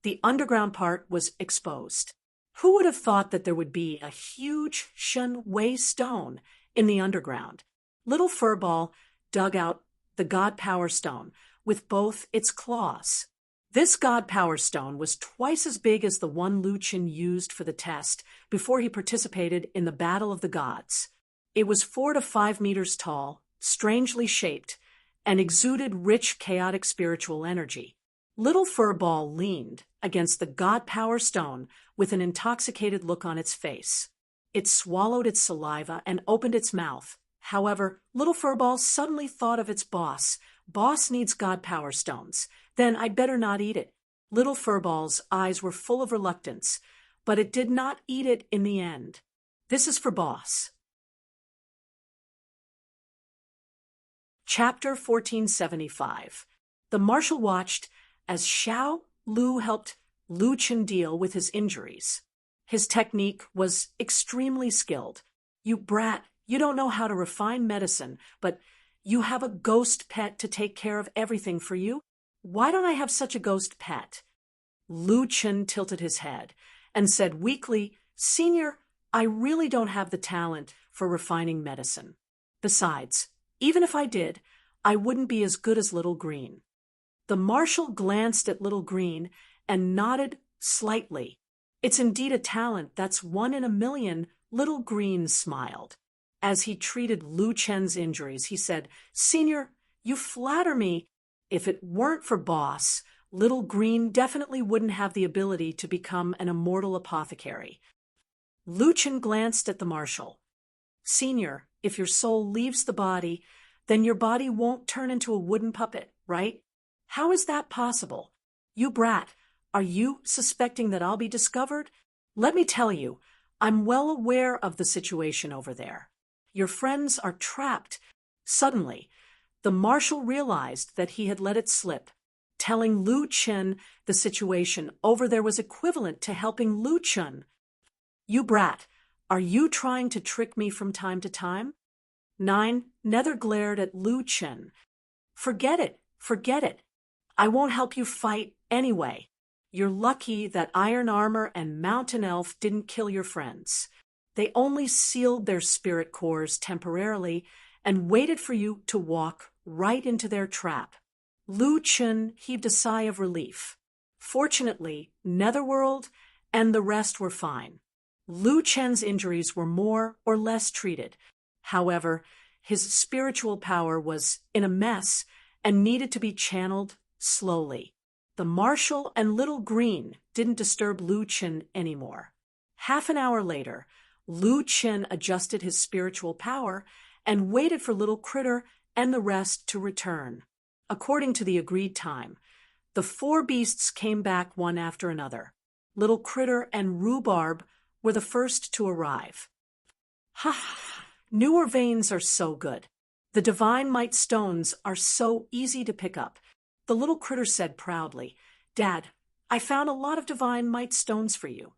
the underground part was exposed. Who would have thought that there would be a huge Shen Wei stone in the underground? Little Furball dug out the God Power Stone with both its claws. This God Power Stone was twice as big as the one Lu Qin used for the test before he participated in the Battle of the Gods. It was 4 to 5 meters tall, strangely shaped, and exuded rich, chaotic spiritual energy. Little Furball leaned against the God Power Stone with an intoxicated look on its face. It swallowed its saliva and opened its mouth. However, Little Furball suddenly thought of its boss. Boss needs God Power Stones. Then I'd better not eat it. Little Furball's eyes were full of reluctance, but it did not eat it in the end. This is for Boss. Chapter 1475. The marshal watched as Xiao Lu helped Lu Qin deal with his injuries. His technique was extremely skilled. You brat, you don't know how to refine medicine, but you have a ghost pet to take care of everything for you? Why don't I have such a ghost pet? Lu Qin tilted his head and said weakly, Senior, I really don't have the talent for refining medicine. Besides, even if I did, I wouldn't be as good as Little Green. The marshal glanced at Little Green and nodded slightly. It's indeed a talent that's 1 in a million, Little Green smiled. As he treated Lu Chen's injuries, he said, Senior, you flatter me. If it weren't for Boss, Little Green definitely wouldn't have the ability to become an immortal apothecary. Lu Chen glanced at the marshal. Senior, if your soul leaves the body, then your body won't turn into a wooden puppet, right? How is that possible? You brat, are you suspecting that I'll be discovered? Let me tell you, I'm well aware of the situation over there. Your friends are trapped. Suddenly, the marshal realized that he had let it slip. Telling Lu Chen the situation over there was equivalent to helping Lu Chen. You brat, are you trying to trick me from time to time? 9 Nether glared at Lu Chen. Forget it, forget it. I won't help you fight anyway. You're lucky that Iron Armor and Mountain Elf didn't kill your friends. They only sealed their spirit cores temporarily and waited for you to walk right into their trap. Lu Chen heaved a sigh of relief. Fortunately, Netherworld and the rest were fine. Lu Chen's injuries were more or less treated. However, his spiritual power was in a mess and needed to be channeled slowly. The marshal and Little Green didn't disturb Lu Chen anymore. Half an hour later, Lu Chen adjusted his spiritual power and waited for Little Critter and the rest to return. According to the agreed time, the 4 beasts came back one after another. Little Critter and Rhubarb were the first to arrive. Ha! Newer veins are so good. The divine might stones are so easy to pick up. The Little Critter said proudly, Dad, I found a lot of divine might stones for you.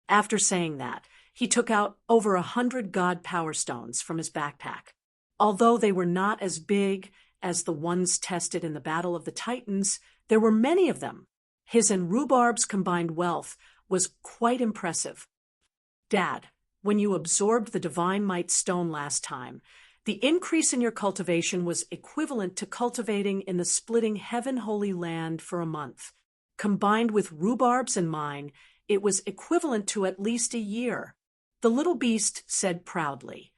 After saying that, he took out over 100 God Power Stones from his backpack. Although they were not as big as the ones tested in the Battle of the Titans, there were many of them. His and Rhubarb's combined wealth was quite impressive. Dad, when you absorbed the divine might stone last time, the increase in your cultivation was equivalent to cultivating in the splitting heaven holy land for a month. Combined with Rhubarb's and mine, it was equivalent to at least a year. The little beast said proudly,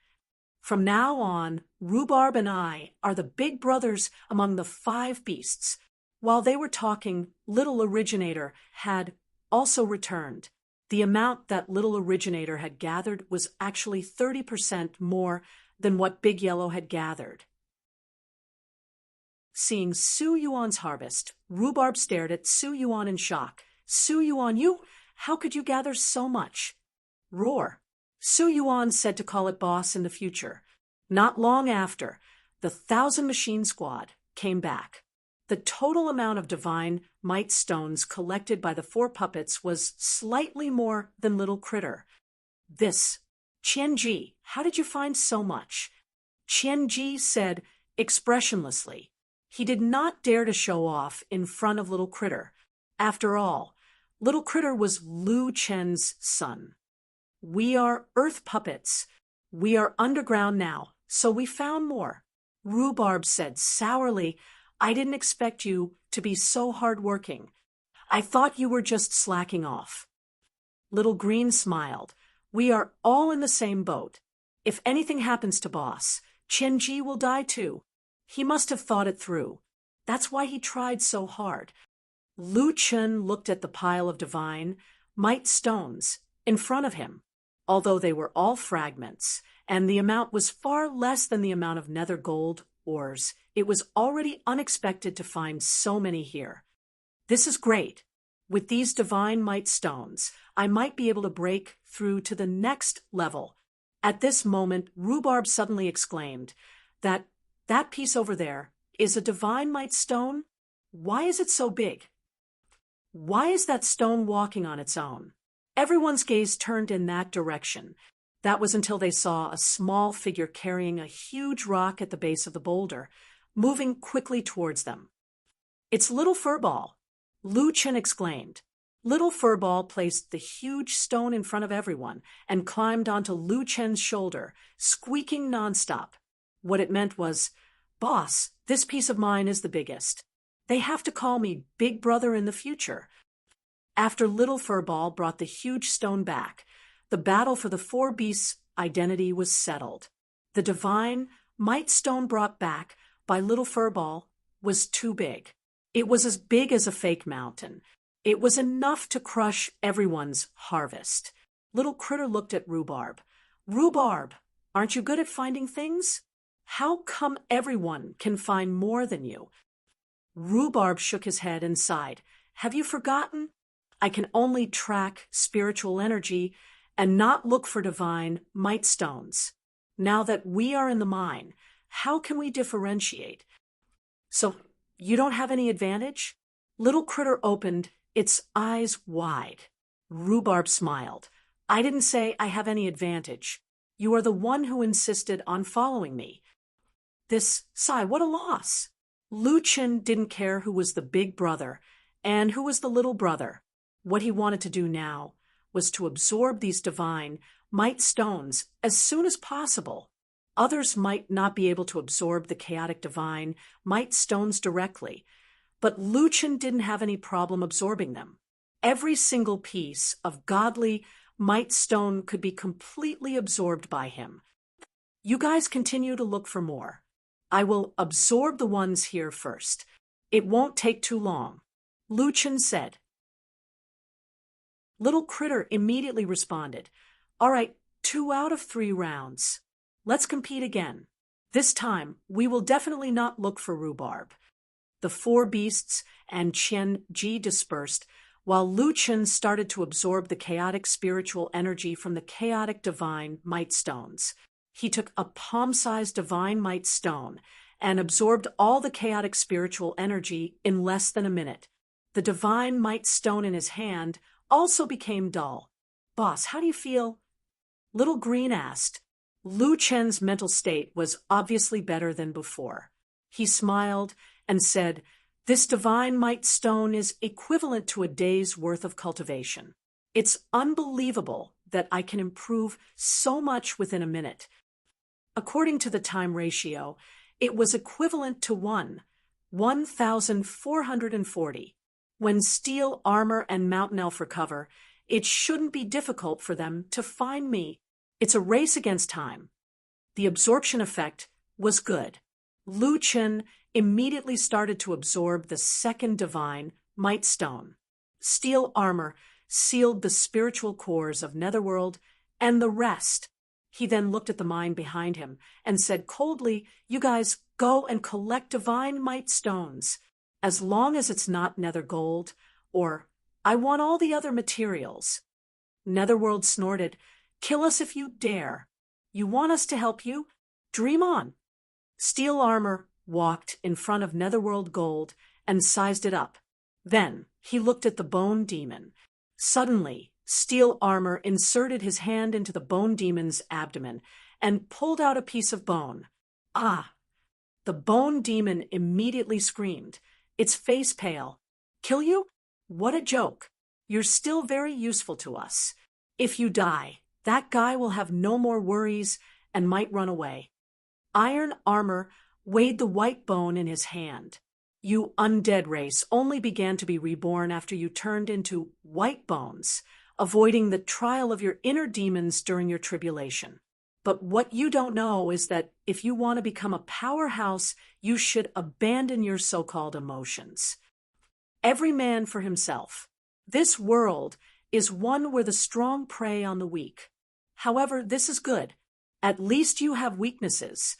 From now on, Rhubarb and I are the big brothers among the 5 beasts. While they were talking, Little Originator had also returned. The amount that Little Originator had gathered was actually 30% more than what Big Yellow had gathered. Seeing Su Yuan's harvest, Rhubarb stared at Su Yuan in shock. Su Yuan, how could you gather so much? Roar. Su Yuan said to call it boss in the future. Not long after, the 1,000 Machine Squad came back. The total amount of divine might stones collected by the 4 puppets was slightly more than Little Critter. This, Qianji, how did you find so much? Qianji said expressionlessly. He did not dare to show off in front of Little Critter. After all, Little Critter was Lu Chen's son. We are earth puppets. We are underground now, so we found more. Rhubarb said sourly, I didn't expect you to be so hard-working. I thought you were just slacking off. Little Green smiled. We are all in the same boat. If anything happens to Boss, Qianji will die too. He must have thought it through. That's why he tried so hard. Lu Chen looked at the pile of divine might stones in front of him. Although they were all fragments, and the amount was far less than the amount of nether gold ores, it was already unexpected to find so many here. This is great. With these divine might stones, I might be able to break through to the next level. At this moment, Rhubarb suddenly exclaimed, That piece over there is a divine might stone? Why is it so big? Why is that stone walking on its own? Everyone's gaze turned in that direction. That was until they saw a small figure carrying a huge rock at the base of the boulder, moving quickly towards them. It's Little Furball, Lu Chen exclaimed. Little Furball placed the huge stone in front of everyone and climbed onto Lu Chen's shoulder, squeaking nonstop. What it meant was, Boss, this piece of mine is the biggest. They have to call me Big Brother in the future. After Little Furball brought the huge stone back, the battle for the 4 beasts' identity was settled. The divine might stone brought back by Little Furball was too big. It was as big as a fake mountain. It was enough to crush everyone's harvest. Little Critter looked at Rhubarb. Rhubarb, aren't you good at finding things? How come everyone can find more than you? Rhubarb shook his head and sighed. Have you forgotten? I can only track spiritual energy and not look for divine might stones. Now that we are in the mine, how can we differentiate? So, you don't have any advantage? Little Critter opened its eyes wide. Rhubarb smiled. I didn't say I have any advantage. You are the one who insisted on following me. What a loss. Lu Chen didn't care who was the big brother and who was the little brother. What he wanted to do now was to absorb these divine might stones as soon as possible. Others might not be able to absorb the chaotic divine might stones directly, but Lu Chen didn't have any problem absorbing them. Every single piece of godly might stone could be completely absorbed by him. You guys continue to look for more. I will absorb the ones here first. It won't take too long, Lu Chen said. Little Critter immediately responded, All right, 2 out of 3 rounds. Let's compete again. This time, we will definitely not look for Rhubarb. The 4 beasts and Qianji dispersed, while Lu Chen started to absorb the chaotic spiritual energy from the chaotic divine might stones. He took a palm-sized divine might stone and absorbed all the chaotic spiritual energy in less than a minute. The divine might stone in his hand also became dull. Boss, how do you feel? Little Green asked. Lu Chen's mental state was obviously better than before. He smiled and said, This divine might stone is equivalent to a day's worth of cultivation. It's unbelievable that I can improve so much within a minute. According to the time ratio, it was equivalent to 1,440. When Steel Armor and Mountain Elf recover, it shouldn't be difficult for them to find me. It's a race against time. The absorption effect was good. Lu Chen immediately started to absorb the second divine might stone. Steel Armor sealed the spiritual cores of Netherworld and the rest. He then looked at the mine behind him and said coldly, You guys go and collect divine might stones. As long as it's not nether gold, or I want all the other materials. Netherworld snorted, Kill us if you dare. You want us to help you? Dream on. Steel Armor walked in front of Netherworld Gold and sized it up. Then he looked at the bone demon. Suddenly, Steel Armor inserted his hand into the bone demon's abdomen and pulled out a piece of bone. Ah! The bone demon immediately screamed, its face pale. Kill you? What a joke. You're still very useful to us. If you die, that guy will have no more worries and might run away. Iron Armor weighed the white bone in his hand. You undead race only began to be reborn after you turned into white bones, avoiding the trial of your inner demons during your tribulation. But what you don't know is that if you want to become a powerhouse, you should abandon your so-called emotions. Every man for himself. This world is one where the strong prey on the weak. However, this is good. At least you have weaknesses.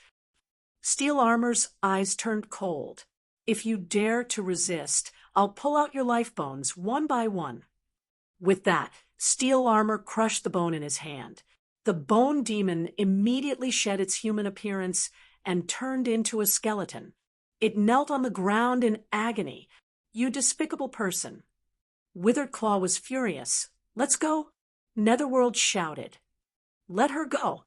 Steel Armor's eyes turned cold. If you dare to resist, I'll pull out your life bones one by one. With that, Steel Armor crushed the bone in his hand. The bone demon immediately shed its human appearance and turned into a skeleton. It knelt on the ground in agony. You despicable person. Withered Claw was furious. Let's go. Netherworld shouted. Let her go.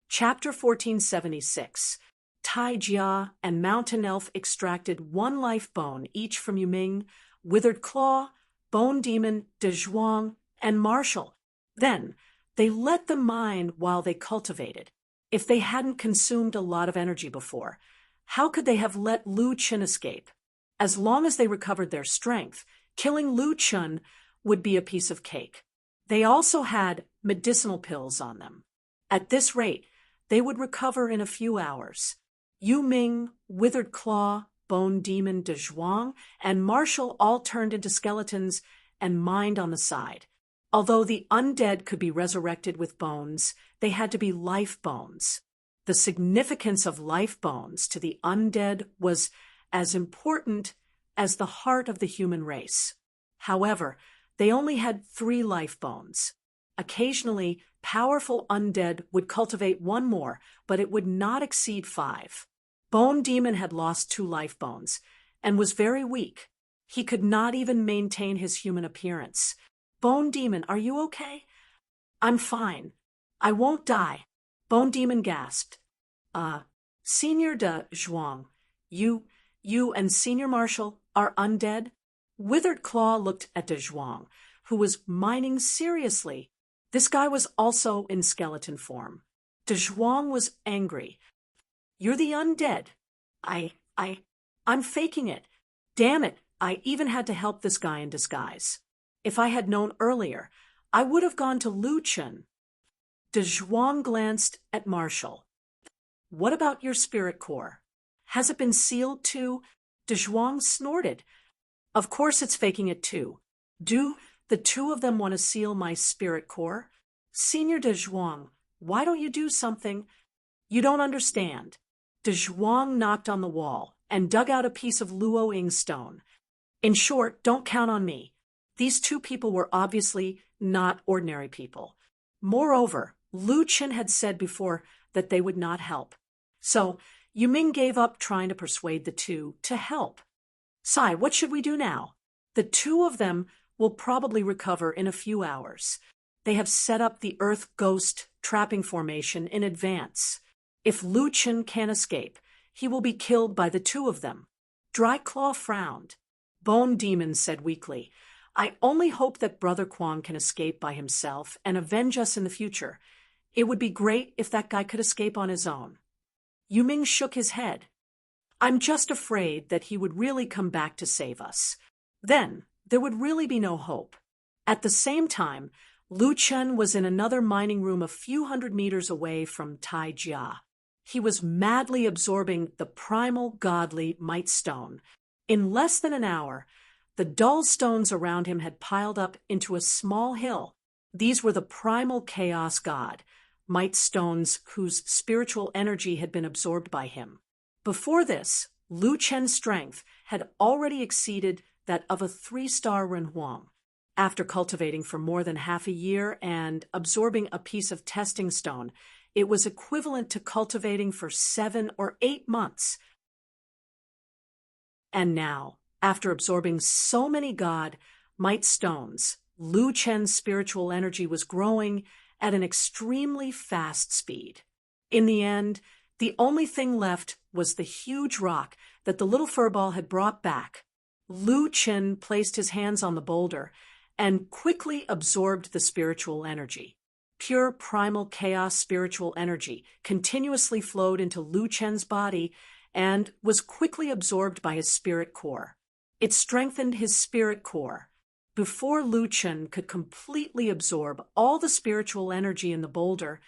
Chapter 1476. Tai Jia and Mountain Elf extracted one life bone each from Yuming, Withered Claw, Bone Demon, De Zhuang, and Marshall. Then, they let them mine while they cultivated. If they hadn't consumed a lot of energy before, how could they have let Lu Chun escape? As long as they recovered their strength, killing Lu Chun would be a piece of cake. They also had medicinal pills on them. At this rate, they would recover in a few hours. Yu Ming, Withered Claw, Bone Demon, De Zhuang, and Marshall all turned into skeletons and mined on the side. Although the undead could be resurrected with bones, they had to be life bones. The significance of life bones to the undead was as important as the heart of the human race. However, they only had 3 life bones. Occasionally, powerful undead would cultivate one more, but it would not exceed 5. Bone Demon had lost 2 life bones and was very weak. He could not even maintain his human appearance. Bone Demon, are you okay? I'm fine. I won't die. Bone Demon gasped. Senior De Zhuang, you and Senior Marshall are undead? Withered Claw looked at De Zhuang, who was mining seriously. This guy was also in skeleton form. De Zhuang was angry. You're the undead. I'm faking it. Damn it, I even had to help this guy in disguise. If I had known earlier, I would have gone to Lu Chun. De Zhuang glanced at Marshall. What about your spirit core? Has it been sealed too? De Zhuang snorted. Of course it's faking it too. Do the 2 of them want to seal my spirit core? Senior De Zhuang, why don't you do something? You don't understand. De Zhuang knocked on the wall and dug out a piece of Luo Ying stone. In short, don't count on me. These 2 people were obviously not ordinary people. Moreover, Lu Chun had said before that they would not help. So, Yuming gave up trying to persuade the 2 to help. Sai, what should we do now? The 2 of them will probably recover in a few hours. They have set up the Earth Ghost trapping formation in advance. If Lu Chun can't escape, he will be killed by the 2 of them. Dry Claw frowned. Bone Demon said weakly, I only hope that Brother Kwang can escape by himself and avenge us in the future. It would be great if that guy could escape on his own. Yuming shook his head. I'm just afraid that he would really come back to save us. Then there would really be no hope. At the same time, Lu Chun was in another mining room a few hundred meters away from Tai Jia. He was madly absorbing the primal godly might stone. In less than an hour, the dull stones around him had piled up into a small hill. These were the primal chaos god, might stones whose spiritual energy had been absorbed by him. Before this, Lu Chen's strength had already exceeded that of a 3-star Renhuang. After cultivating for more than half a year and absorbing a piece of testing stone, It was equivalent to cultivating for 7 or 8 months. And now, after absorbing so many God might stones, Lu Chen's spiritual energy was growing at an extremely fast speed. In the end, the only thing left was the huge rock that the little furball had brought back. Lu Chen placed his hands on the boulder and quickly absorbed the spiritual energy. Pure primal chaos spiritual energy continuously flowed into Lu Chen's body and was quickly absorbed by his spirit core. It strengthened his spirit core. Before Lu Chen could completely absorb all the spiritual energy in the boulder,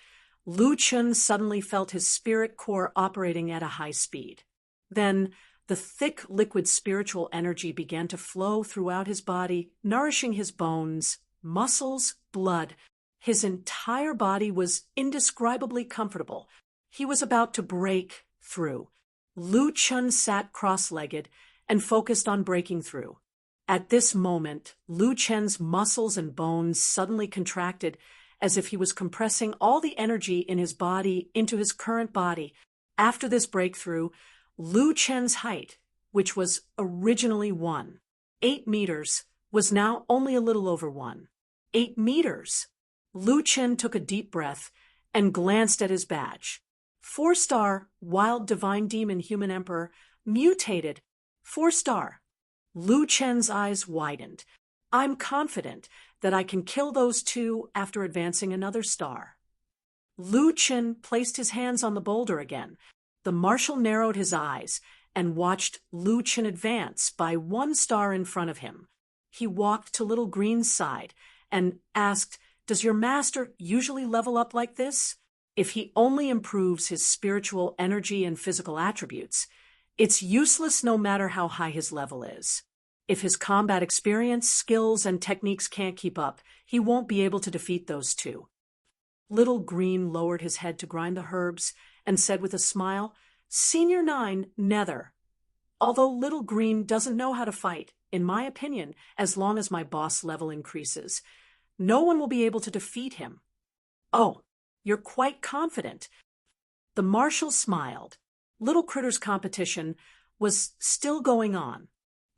Lu Chen suddenly felt his spirit core operating at a high speed. Then, the thick liquid spiritual energy began to flow throughout his body, nourishing his bones, muscles, blood. His entire body was indescribably comfortable. He was about to break through. Lu Chen sat cross-legged and focused on breaking through. At this moment, Lu Chen's muscles and bones suddenly contracted as if he was compressing all the energy in his body into his current body. After this breakthrough, Lu Chen's height, which was originally 8 meters, was now only a little over 8 meters. Lu Chen took a deep breath and glanced at his badge. 4-star, Wild Divine Demon Human Emperor, mutated, 4-star. Lu Chen's eyes widened. I'm confident that I can kill those two after advancing another star. Lu Chen placed his hands on the boulder again. The marshal narrowed his eyes and watched Lu Chen advance by 1 star in front of him. He walked to Little Green's side and asked, "Does your master usually level up like this? If he only improves his spiritual energy and physical attributes, it's useless no matter how high his level is. If his combat experience, skills, and techniques can't keep up, he won't be able to defeat those two." Little Green lowered his head to grind the herbs and said with a smile, "Senior 9, Nether. Although Little Green doesn't know how to fight, in my opinion, as long as my boss level increases, no one will be able to defeat him." "Oh, you're quite confident." The marshal smiled. Little Critter's competition was still going on.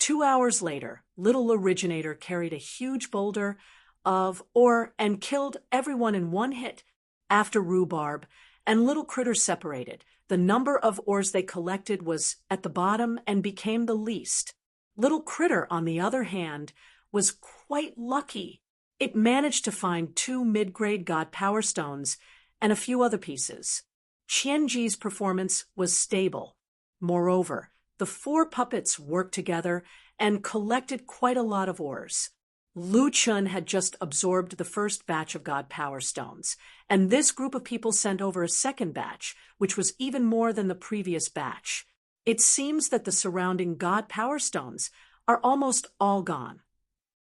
2 hours later, Little Originator carried a huge boulder of ore and killed everyone in 1 hit. After Rhubarb and Little Critter separated, the number of ores they collected was at the bottom and became the least. Little Critter, on the other hand, was quite lucky. It managed to find 2 mid-grade God Power Stones and a few other pieces. Qianji's performance was stable. Moreover, the 4 puppets worked together and collected quite a lot of ores. Lu Chen had just absorbed the first batch of God Power Stones, and this group of people sent over a second batch, which was even more than the previous batch. It seems that the surrounding God Power Stones are almost all gone.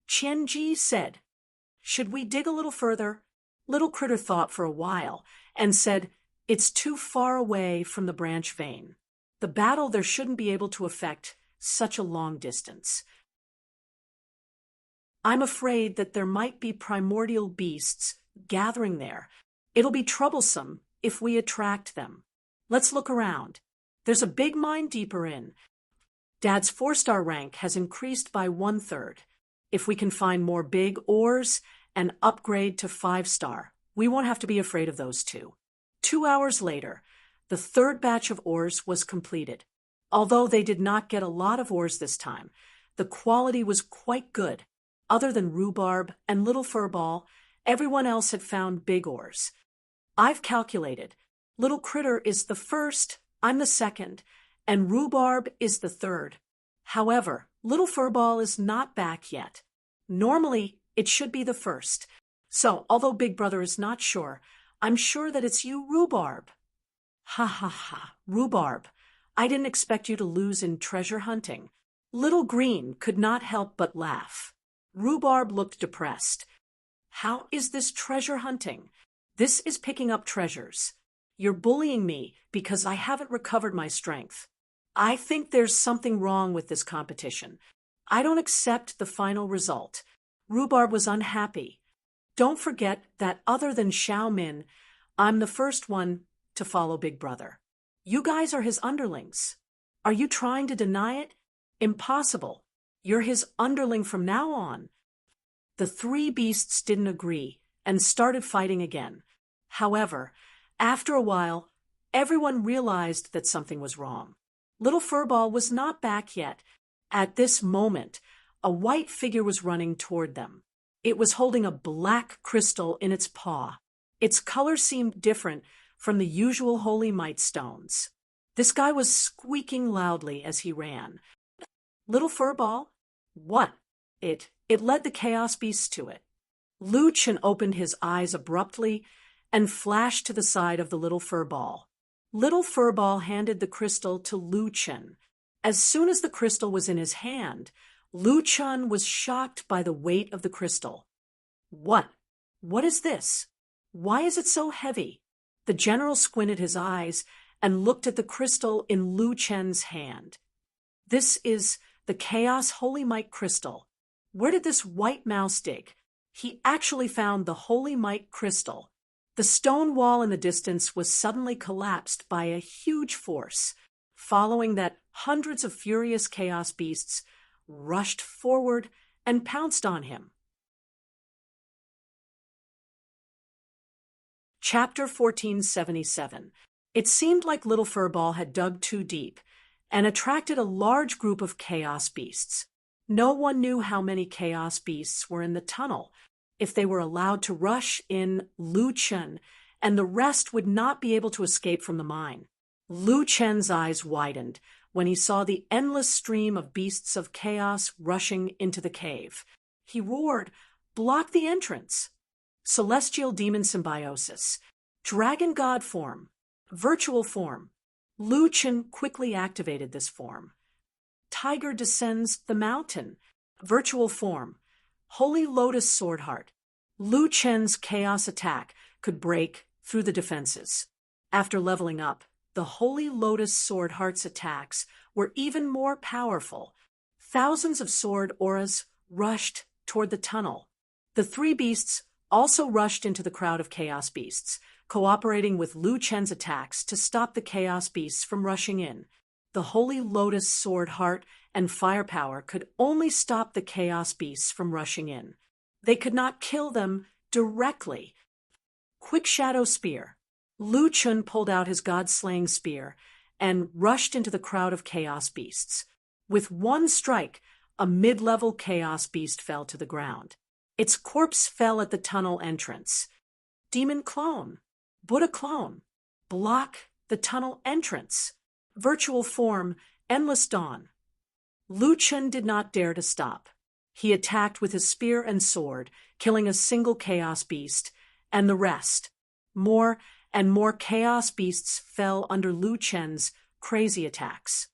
Qianji said, "Should we dig a little further?" Little Critter thought for a while and said, "It's too far away from the branch vein. The battle there shouldn't be able to affect such a long distance. I'm afraid that there might be primordial beasts gathering there. It'll be troublesome if we attract them. Let's look around. There's a big mine deeper in. Dad's 4-star rank has increased by 1/3. If we can find more big ores and upgrade to 5-star, we won't have to be afraid of those two." 2 hours later, the 3rd batch of ores was completed. Although they did not get a lot of ores this time, the quality was quite good. Other than Rhubarb and Little Furball, everyone else had found big ores. I've calculated. Little Critter is the 1st, I'm the 2nd, and Rhubarb is the 3rd. However, Little Furball is not back yet. Normally, it should be the 1st. So, although Big Brother is not sure, I'm sure that it's you, Rhubarb. Ha ha ha, Rhubarb. I didn't expect you to lose in treasure hunting. Little Green could not help but laugh. Rhubarb looked depressed. How is this treasure hunting? This is picking up treasures. You're bullying me because I haven't recovered my strength. I think there's something wrong with this competition. I don't accept the final result. Rhubarb was unhappy. Don't forget that other than Xiao Min, I'm the first one to follow Big Brother. You guys are his underlings. Are you trying to deny it? Impossible. You're his underling from now on. The three beasts didn't agree and started fighting again. However, after a while, everyone realized that something was wrong. Little Furball was not back yet. At this moment, a white figure was running toward them. It was holding a black crystal in its paw. Its color seemed different from the usual holy mite stones. This guy was squeaking loudly as he ran. Little Furball? What? It led the Chaos Beasts to it. Luchin opened his eyes abruptly and flashed to the side of the Little Furball. Little Furball handed the crystal to Luchin. As soon as the crystal was in his hand, Luchin was shocked by the weight of the crystal. What? What is this? Why is it so heavy? The general squinted his eyes and looked at the crystal in Luchin's hand. This is the Chaos Holy Mite crystal. Where did this white mouse dig? He actually found the Holy Mite crystal. The stone wall in the distance was suddenly collapsed by a huge force. Following that, hundreds of furious chaos beasts rushed forward and pounced on him. Chapter 1477. It seemed like Little Furball had dug too deep and attracted a large group of chaos beasts. No one knew how many chaos beasts were in the tunnel. If they were allowed to rush in, Luchin and the rest would not be able to escape from the mine. Luchin's eyes widened when he saw the endless stream of beasts of chaos rushing into the cave. He roared, "Block the entrance!" Celestial demon symbiosis, dragon god form, virtual form. Luchin quickly activated this form. Tiger descends the mountain, virtual form. Holy Lotus Sword Heart. Luchin's chaos attack could break through the defenses. After leveling up, the Holy Lotus Sword Heart's attacks were even more powerful. Thousands of sword auras rushed toward the tunnel. The three beasts also rushed into the crowd of chaos beasts, cooperating with Luchin's attacks to stop the chaos beasts from rushing in. The Holy Lotus Sword Heart and firepower could only stop the chaos beasts from rushing in. They could not kill them directly. Quick Shadow Spear. Luchin pulled out his god-slaying spear and rushed into the crowd of chaos beasts. With one strike, a mid-level chaos beast fell to the ground. Its corpse fell at the tunnel entrance. Demon Clone. Buddha Clone. Block the tunnel entrance. Virtual form, Endless Dawn. Luchin did not dare to stop. He attacked with his spear and sword, killing a single chaos beast, and the rest. More and more chaos beasts fell under Luchin's crazy attacks.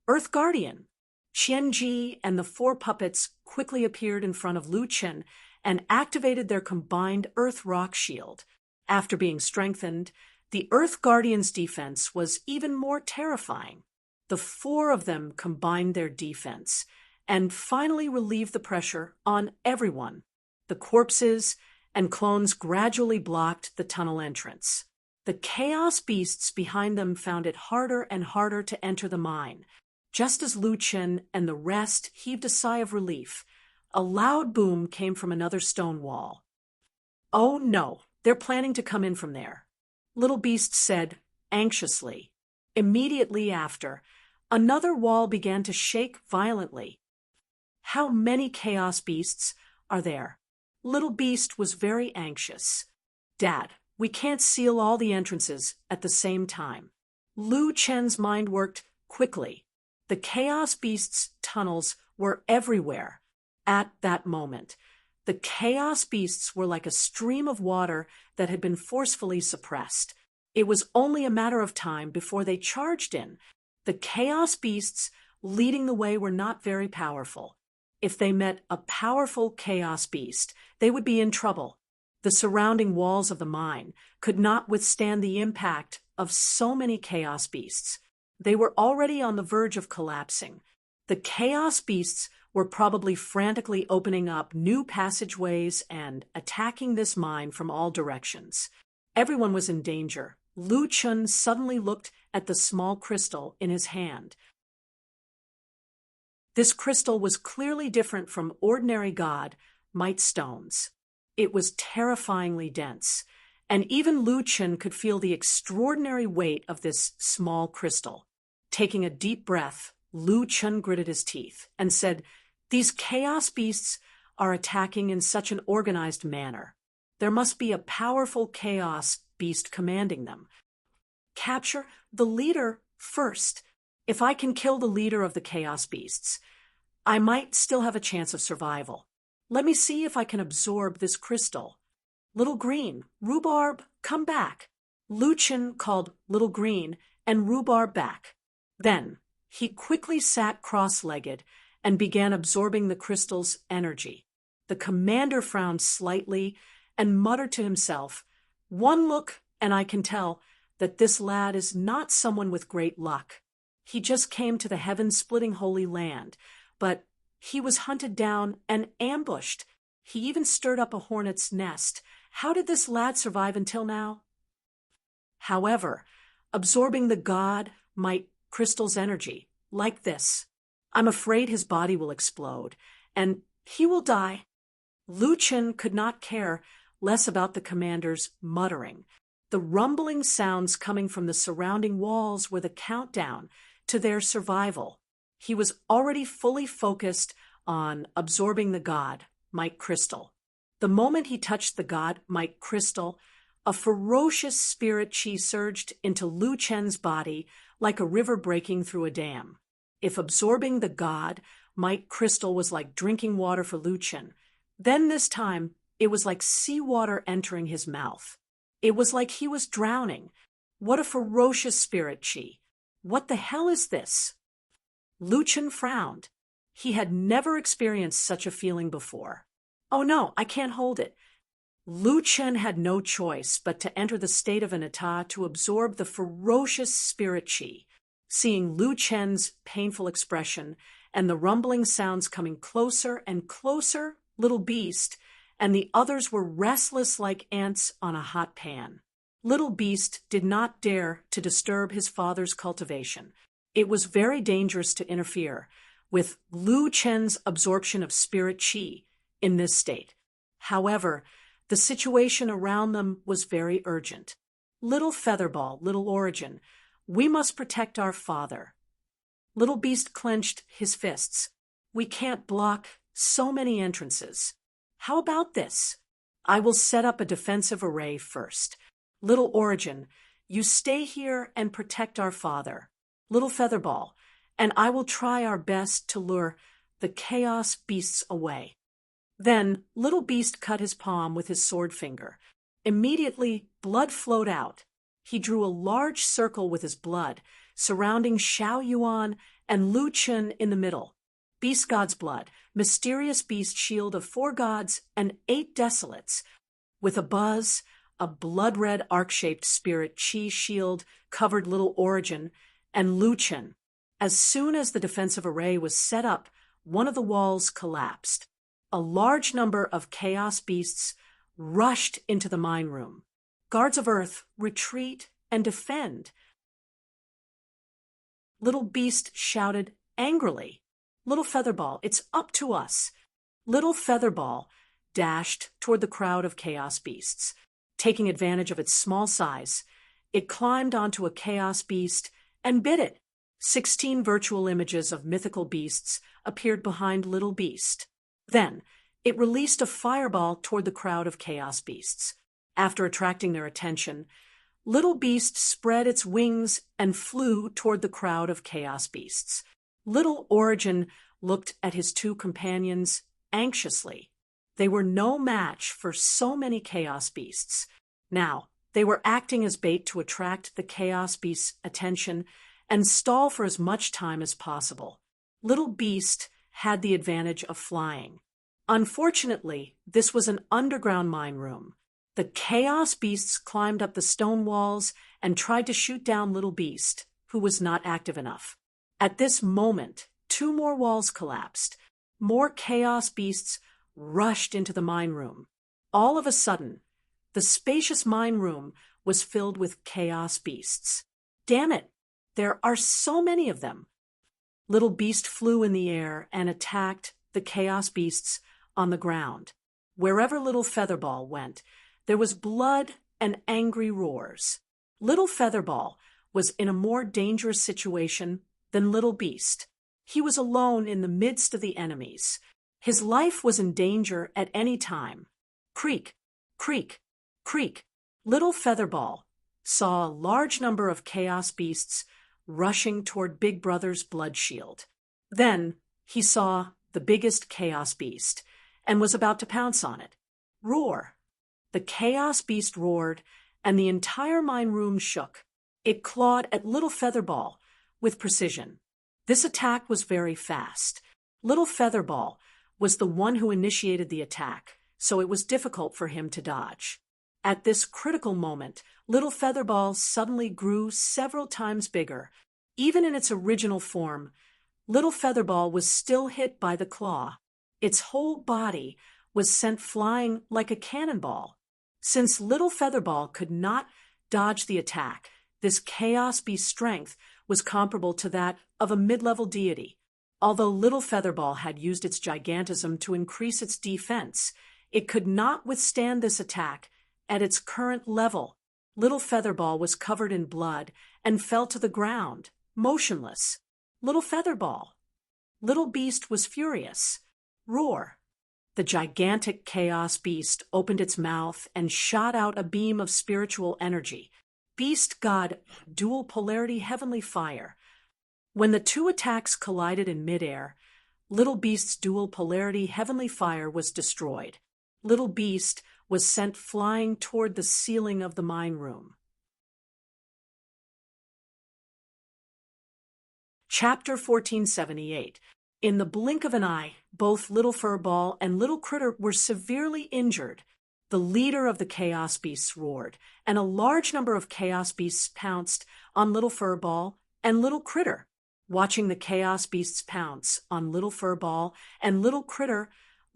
Earth Guardian. Qianji and the four puppets quickly appeared in front of Luchin and activated their combined Earth Rock Shield. After being strengthened, the Earth Guardian's defense was even more terrifying. The four of them combined their defense and finally relieved the pressure on everyone. The corpses and clones gradually blocked the tunnel entrance. The chaos beasts behind them found it harder and harder to enter the mine. Just as Luchin and the rest heaved a sigh of relief, a loud boom came from another stone wall. "Oh no, they're planning to come in from there," Little Beast said anxiously. Immediately after, another wall began to shake violently. "How many chaos beasts are there?" Little Beast was very anxious. "Dad, we can't seal all the entrances at the same time." Luchin's mind worked quickly. The chaos beasts' tunnels were everywhere. At that moment, the chaos beasts were like a stream of water that had been forcefully suppressed. It was only a matter of time before they charged in. The chaos beasts leading the way were not very powerful. If they met a powerful chaos beast, they would be in trouble. The surrounding walls of the mine could not withstand the impact of so many chaos beasts. They were already on the verge of collapsing. The chaos beasts were probably frantically opening up new passageways and attacking this mine from all directions. Everyone was in danger. Lu Chun suddenly looked at the small crystal in his hand. This crystal was clearly different from ordinary God might stones. It was terrifyingly dense, and even Lu Chun could feel the extraordinary weight of this small crystal. Taking a deep breath, Lu Chun gritted his teeth and said, "These chaos beasts are attacking in such an organized manner. There must be a powerful chaos beast commanding them. Capture the leader first. If I can kill the leader of the chaos beasts, I might still have a chance of survival. Let me see if I can absorb this crystal. Little Green, Rhubarb, come back." Lu Chun called Little Green and Rhubarb back. Then he quickly sat cross-legged and began absorbing the crystal's energy. The commander frowned slightly and muttered to himself, "One look and I can tell that this lad is not someone with great luck. He just came to the heaven-splitting Holy Land, but he was hunted down and ambushed. He even stirred up a hornet's nest. How did this lad survive until now?" However, absorbing the god might crystal's energy, like this, I'm afraid his body will explode, and he will die. Lu Chun could not care less about the commander's muttering. The rumbling sounds coming from the surrounding walls were the countdown to their survival. He was already fully focused on absorbing the god, Mike Crystal. The moment he touched the god, Mike Crystal, a ferocious spirit chi surged into Lu Chun's body like a river breaking through a dam. If absorbing the god, Mike Crystal was like drinking water for Lu Chun, then this time it was like seawater entering his mouth. It was like he was drowning. What a ferocious spirit chi. What the hell is this? Lu Chun frowned. He had never experienced such a feeling before. Oh no, I can't hold it. Lu Chun had no choice but to enter the state of an état to absorb the ferocious spirit chi. Seeing Lu Chun's painful expression and the rumbling sounds coming closer and closer, Little Beast and the others were restless like ants on a hot pan. Little Beast did not dare to disturb his father's cultivation. It was very dangerous to interfere with Lu Chun's absorption of spirit chi in this state. However, the situation around them was very urgent. Little Featherball, Little Origin, we must protect our father. Little Beast clenched his fists. We can't block so many entrances. How about this? I will set up a defensive array first. Little Origin, you stay here and protect our father. Little Featherball, and I will try our best to lure the chaos beasts away. Then Little Beast cut his palm with his sword finger. Immediately, blood flowed out. He drew a large circle with his blood, surrounding Xiao Yuan and Lu Chun in the middle. Beast God's blood, mysterious beast shield of 4 gods and 8 desolates. With a buzz, a blood-red arc-shaped spirit chi shield covered Little Origin and Lu Chun. As soon as the defensive array was set up, one of the walls collapsed. A large number of chaos beasts rushed into the mine room. Guards of Earth, retreat and defend. Little Beast shouted angrily. Little Featherball, it's up to us. Little Featherball dashed toward the crowd of chaos beasts. Taking advantage of its small size, it climbed onto a chaos beast and bit it. 16 virtual images of mythical beasts appeared behind Little Beast. Then, it released a fireball toward the crowd of chaos beasts. After attracting their attention, Little Beast spread its wings and flew toward the crowd of chaos beasts. Little Origin looked at his 2 companions anxiously. They were no match for so many chaos beasts. Now, they were acting as bait to attract the chaos beast's attention and stall for as much time as possible. Little Beast had the advantage of flying. Unfortunately, this was an underground mine room. The chaos beasts climbed up the stone walls and tried to shoot down Little Beast, who was not active enough. At this moment, 2 more walls collapsed. More chaos beasts rushed into the mine room. All of a sudden, The spacious mine room was filled with chaos beasts. Damn it! There are so many of them. Little Beast flew in the air and attacked the chaos beasts on the ground. Wherever Little Featherball went, there was blood and angry roars. Little Featherball was in a more dangerous situation than Little Beast. He was alone in the midst of the enemies. His life was in danger at any time. Creak, creak, creak. Little Featherball saw a large number of chaos beasts rushing toward Big Brother's blood shield. Then he saw the biggest chaos beast and was about to pounce on it. Roar! The chaos beast roared, and the entire mine room shook. It clawed at Little Featherball with precision. This attack was very fast. Little Featherball was the one who initiated the attack, so it was difficult for him to dodge. At this critical moment, Little Featherball suddenly grew several times bigger. Even in its original form, Little Featherball was still hit by the claw. Its whole body was sent flying like a cannonball. Since Little Featherball could not dodge the attack, this chaos beast strength was comparable to that of a mid-level deity. Although Little Featherball had used its gigantism to increase its defense, it could not withstand this attack at its current level. Little Featherball was covered in blood and fell to the ground, motionless. Little Featherball. Little Beast was furious. Roar! The gigantic chaos beast opened its mouth and shot out a beam of spiritual energy. Beast God, dual polarity heavenly fire. When the two attacks collided in midair, Little Beast's dual polarity heavenly fire was destroyed. Little Beast was sent flying toward the ceiling of the mine room. Chapter 1478. In the blink of an eye, both Little Furball and Little Critter were severely injured. The leader of the Chaos Beasts roared, and a large number of Chaos Beasts pounced on Little Furball and Little Critter. Watching the Chaos Beasts pounce on Little Furball and Little Critter,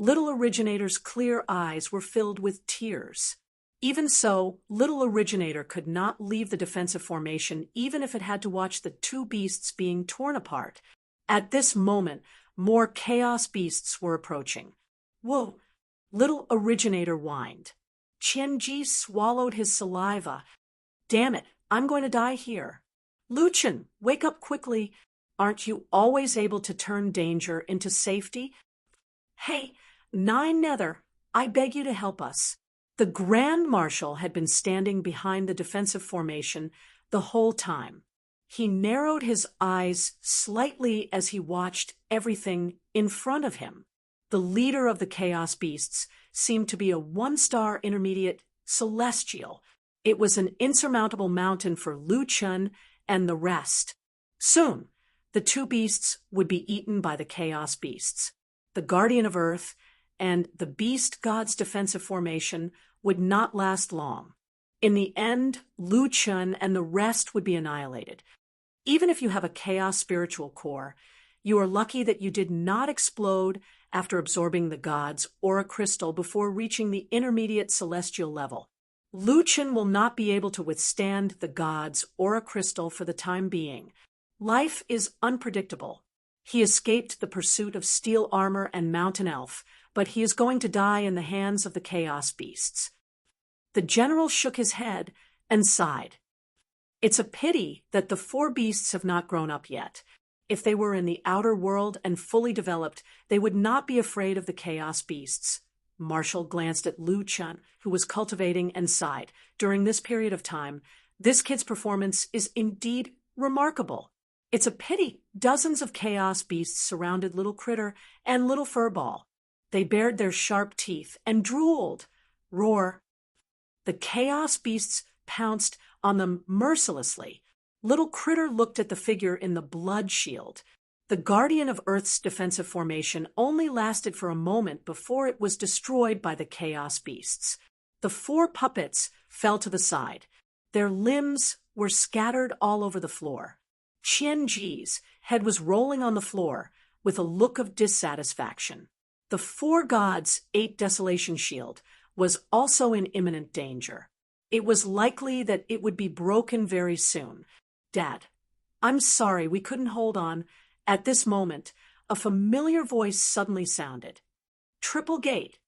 Little Originator's clear eyes were filled with tears. Even so, Little Originator could not leave the defensive formation even if it had to watch the two beasts being torn apart. At this moment, more Chaos Beasts were approaching. Whoa! Little Originator whined. Qianji swallowed his saliva. Damn it, I'm going to die here. Luchan, wake up quickly. Aren't you always able to turn danger into safety? Hey, Nine Nether, I beg you to help us. The Grand Marshal had been standing behind the defensive formation the whole time. He narrowed his eyes slightly as he watched everything in front of him. The leader of the Chaos Beasts seemed to be a one-star intermediate celestial. It was an insurmountable mountain for Lu Chun and the rest. Soon, the two beasts would be eaten by the Chaos Beasts. The Guardian of Earth and the Beast God's defensive formation would not last long. In the end, Lu Chun and the rest would be annihilated. Even if you have a Chaos spiritual core, you are lucky that you did not explode after absorbing the gods or a crystal before reaching the intermediate celestial level. Lu Chun will not be able to withstand the gods or a crystal for the time being. Life is unpredictable. He escaped the pursuit of steel armor and mountain elf, but he is going to die in the hands of the Chaos Beasts. The general shook his head and sighed. It's a pity that the four beasts have not grown up yet. If they were in the outer world and fully developed, they would not be afraid of the Chaos Beasts. Marshall glanced at Lu Chun, who was cultivating, and sighed. During this period of time, this kid's performance is indeed remarkable. It's a pity dozens of Chaos Beasts surrounded Little Critter and Little Furball. They bared their sharp teeth and drooled. Roar! The Chaos Beasts pounced on them mercilessly. Little Critter looked at the figure in the blood shield. The Guardian of Earth's defensive formation only lasted for a moment before it was destroyed by the Chaos Beasts. The four puppets fell to the side. Their limbs were scattered all over the floor. Qianji's head was rolling on the floor with a look of dissatisfaction. The four gods ate Desolation Shield, was also in imminent danger. It was likely that it would be broken very soon. "Dad, I'm sorry, we couldn't hold on." At this moment, a familiar voice suddenly sounded. "Triple Gate,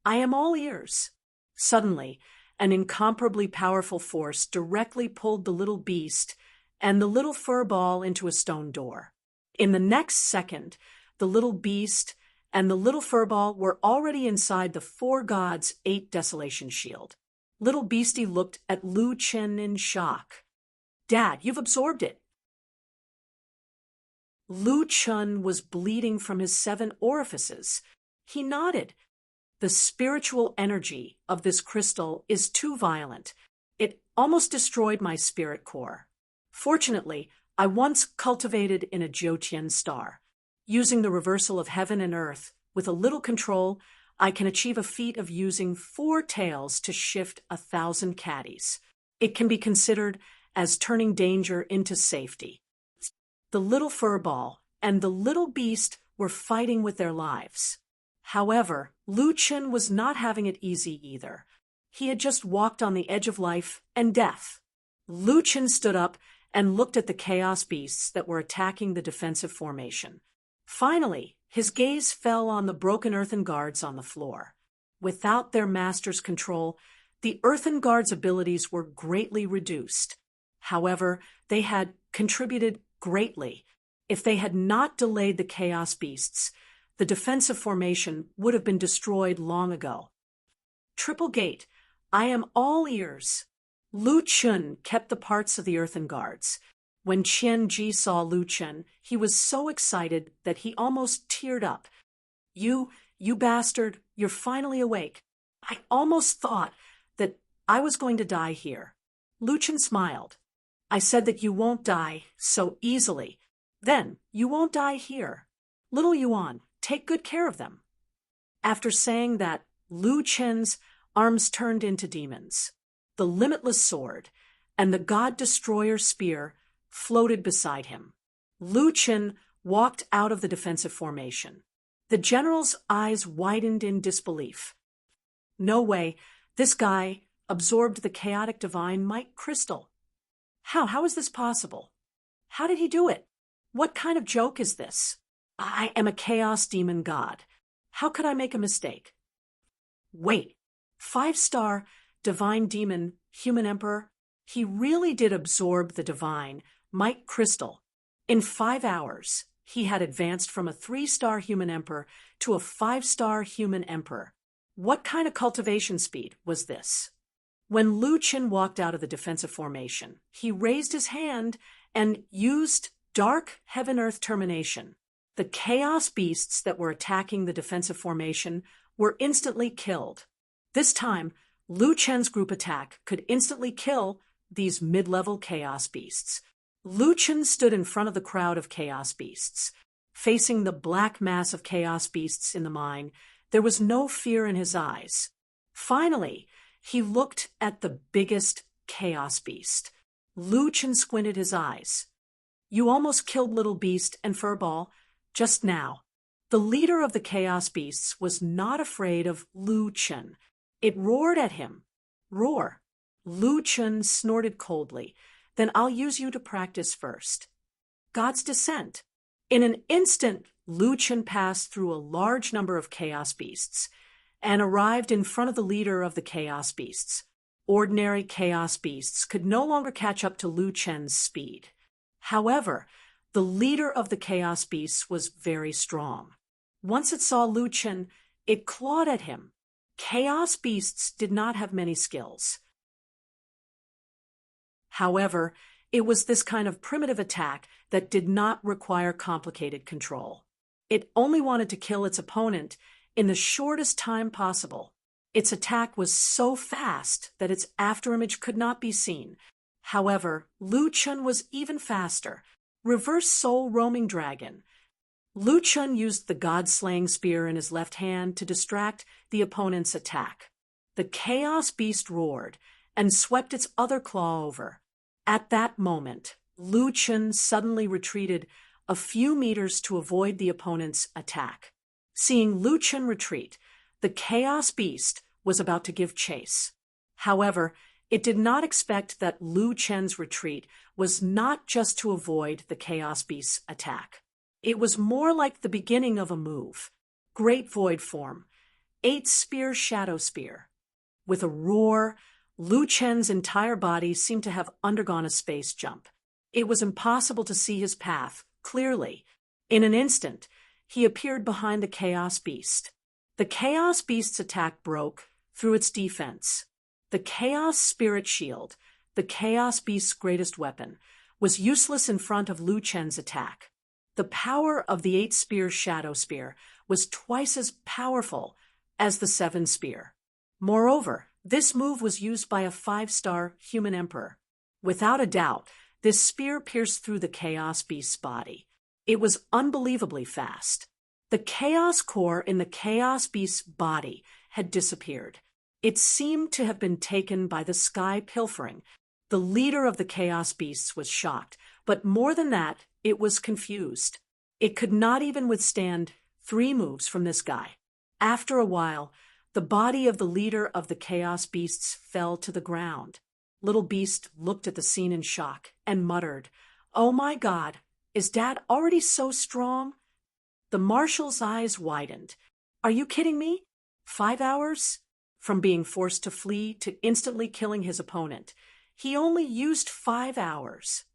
I am all ears." Suddenly, an incomparably powerful force directly pulled the little beast and the little fur ball into a stone door. In the next second, the little beast and the little fur ball were already inside the four gods' 8 desolation shield. Little Beastie looked at Lu Chen in shock. "Dad, you've absorbed it." Lu Chen was bleeding from his 7 orifices. He nodded. "The spiritual energy of this crystal is too violent. It almost destroyed my spirit core. Fortunately, I once cultivated in a Jiutian star. Using the reversal of heaven and earth, with a little control, I can achieve a feat of using 4 tails to shift 1,000 caddies. It can be considered as turning danger into safety." The little fur ball and the little beast were fighting with their lives. However, Lu Chen was not having it easy either. He had just walked on the edge of life and death. Lu Chen stood up and looked at the chaos beasts that were attacking the defensive formation. Finally, his gaze fell on the broken earthen guards on the floor. Without their master's control, the earthen guards' abilities were greatly reduced. However, they had contributed greatly. If they had not delayed the chaos beasts, the defensive formation would have been destroyed long ago. "Triple Gate, I am all ears." Lu Chen kept the parts of the earthen guards. When Qian Ji saw Lu Chen, he was so excited that he almost teared up. You bastard, you're finally awake. I almost thought that I was going to die here." Lu Chen smiled. "I said that you won't die so easily. Then you won't die here. Little Yuan, take good care of them." After saying that, Lu Chen's arms turned into demons. The limitless sword and the God-destroyer spear floated beside him. Lu Chen walked out of the defensive formation. The general's eyes widened in disbelief. No way, this guy absorbed the chaotic divine might crystal. How is this possible? How did he do it? What kind of joke is this? I am a chaos demon god. How could I make a mistake? Wait, 5-star divine demon, human emperor? He really did absorb the divine might crystal. In 5 hours, he had advanced from a 3-star human emperor to a 5-star human emperor. What kind of cultivation speed was this? When Lu Chen walked out of the defensive formation, he raised his hand and used dark heaven-earth termination. The chaos beasts that were attacking the defensive formation were instantly killed. This time, Lu Chen's group attack could instantly kill these mid-level chaos beasts. Lu Chen stood in front of the crowd of chaos beasts. Facing the black mass of chaos beasts in the mine, there was no fear in his eyes. Finally, he looked at the biggest chaos beast. Lu Chen squinted his eyes. "You almost killed Little Beast and Furball just now." The leader of the chaos beasts was not afraid of Lu Chen. It roared at him. "Roar." Lu Chen snorted coldly. "Then I'll use you to practice first." God's descent. In an instant, Lu Chen passed through a large number of chaos beasts and arrived in front of the leader of the chaos beasts. Ordinary chaos beasts could no longer catch up to Lu Chen's speed. However, the leader of the chaos beasts was very strong. Once it saw Lu Chen, it clawed at him. Chaos beasts did not have many skills. However, it was this kind of primitive attack that did not require complicated control. It only wanted to kill its opponent in the shortest time possible. Its attack was so fast that its afterimage could not be seen. However, Lu Chen was even faster. Reverse Soul Roaming Dragon. Lu Chen used the God-slaying spear in his left hand to distract the opponent's attack. The Chaos Beast roared and swept its other claw over. At that moment, Lu Chen suddenly retreated a few meters to avoid the opponent's attack. Seeing Lu Chen retreat, the Chaos Beast was about to give chase. However, it did not expect that Lu Chen's retreat was not just to avoid the Chaos Beast's attack. It was more like the beginning of a move. Great Void Form, 8-Spear Shadow Spear. With a roar, Lu Chen's entire body seemed to have undergone a space jump. It was impossible to see his path clearly. In an instant, he appeared behind the Chaos Beast. The Chaos Beast's attack broke through its defense. The Chaos Spirit Shield, the Chaos Beast's greatest weapon, was useless in front of Lu Chen's attack. The power of the 8-Spear Shadow Spear was twice as powerful as the 7-Spear. Moreover, this move was used by a 5-star human emperor. Without a doubt, this spear pierced through the Chaos Beast's body. It was unbelievably fast. The Chaos Core in the Chaos Beast's body had disappeared. It seemed to have been taken by the sky pilfering. The leader of the Chaos Beasts was shocked, but more than that, it was confused. It could not even withstand 3 moves from this guy. After a while, the body of the leader of the Chaos Beasts fell to the ground. Little Beast looked at the scene in shock and muttered, "Oh my God, is Dad already so strong?" The Marshal's eyes widened. "Are you kidding me? 5 hours?" From being forced to flee to instantly killing his opponent. He only used 5 hours.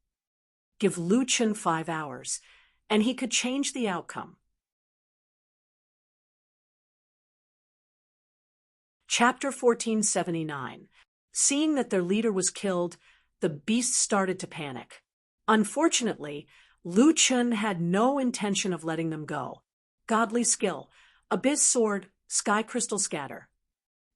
Give Lu Chen 5 hours, and he could change the outcome. Chapter 1479. Seeing that their leader was killed, the beasts started to panic. Unfortunately, Lu Chen had no intention of letting them go. Godly Skill, Abyss Sword, Sky Crystal Scatter.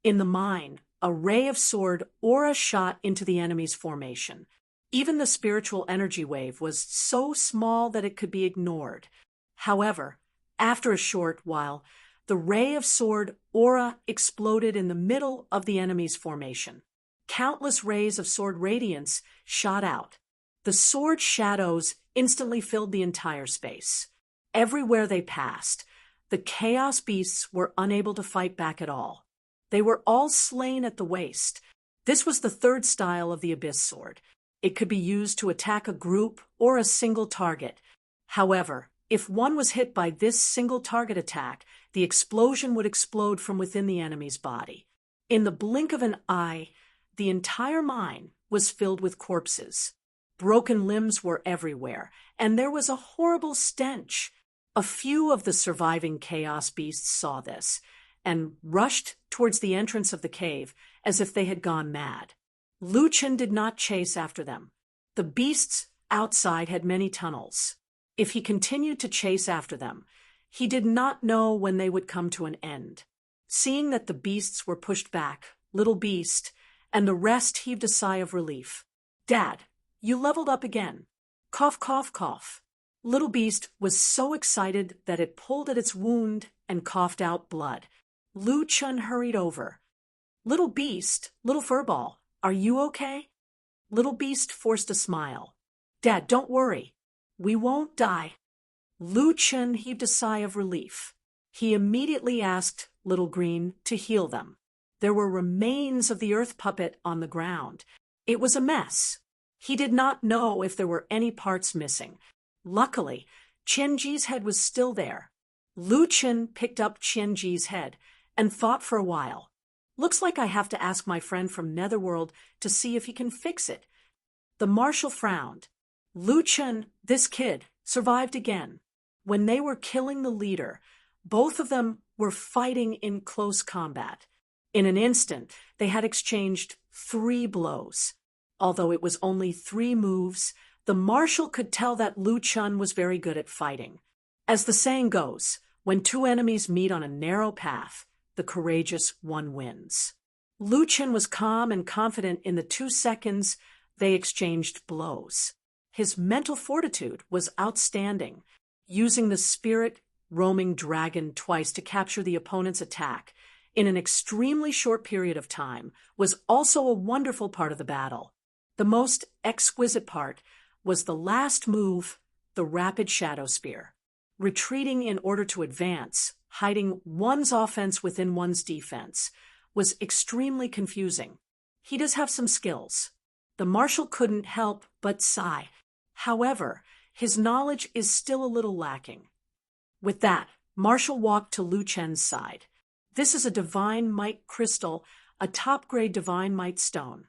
In the mine, a ray of sword aura shot into the enemy's formation. Even the spiritual energy wave was so small that it could be ignored. However, after a short while, the ray of sword aura exploded in the middle of the enemy's formation. Countless rays of sword radiance shot out. The sword shadows instantly filled the entire space. Everywhere they passed, the Chaos Beasts were unable to fight back at all. They were all slain at the waist. This was the 3rd style of the Abyss Sword. It could be used to attack a group or a single target. However, if one was hit by this single target attack, the explosion would explode from within the enemy's body. In the blink of an eye, the entire mine was filled with corpses. Broken limbs were everywhere, and there was a horrible stench. A few of the surviving Chaos Beasts saw this and rushed towards the entrance of the cave as if they had gone mad. Lu Chen did not chase after them. The beasts outside had many tunnels. If he continued to chase after them, he did not know when they would come to an end. Seeing that the beasts were pushed back, Little Beast and the rest heaved a sigh of relief. "Dad, you leveled up again." Cough, cough, cough. Little Beast was so excited that it pulled at its wound and coughed out blood. Lu Chen hurried over. "Little Beast, little furball, are you okay?" Little Beast forced a smile. "Dad, don't worry. We won't die." Lu Chen heaved a sigh of relief. He immediately asked Little Green to heal them. There were remains of the earth puppet on the ground. It was a mess. He did not know if there were any parts missing. Luckily, Qianji's head was still there. Lu Chen picked up Qianji's head and thought for a while. "Looks like I have to ask my friend from Netherworld to see if he can fix it." The Marshal frowned. Lu Chen, this kid, survived again. When they were killing the leader, both of them were fighting in close combat. In an instant, they had exchanged 3 blows. Although it was only 3 moves, the Marshal could tell that Lu Chen was very good at fighting. As the saying goes, when 2 enemies meet on a narrow path, the courageous one wins. Lu Chen was calm and confident in the 2 seconds they exchanged blows. His mental fortitude was outstanding. Using the spirit roaming dragon twice to capture the opponent's attack in an extremely short period of time was also a wonderful part of the battle. The most exquisite part was the last move, the rapid shadow spear. Retreating in order to advance, hiding one's offense within one's defense, was extremely confusing. He does have some skills. The marshal couldn't help but sigh. However, his knowledge is still a little lacking. With that, Marshal walked to Lu Chen's side. This is a divine might crystal, a top-grade divine might stone.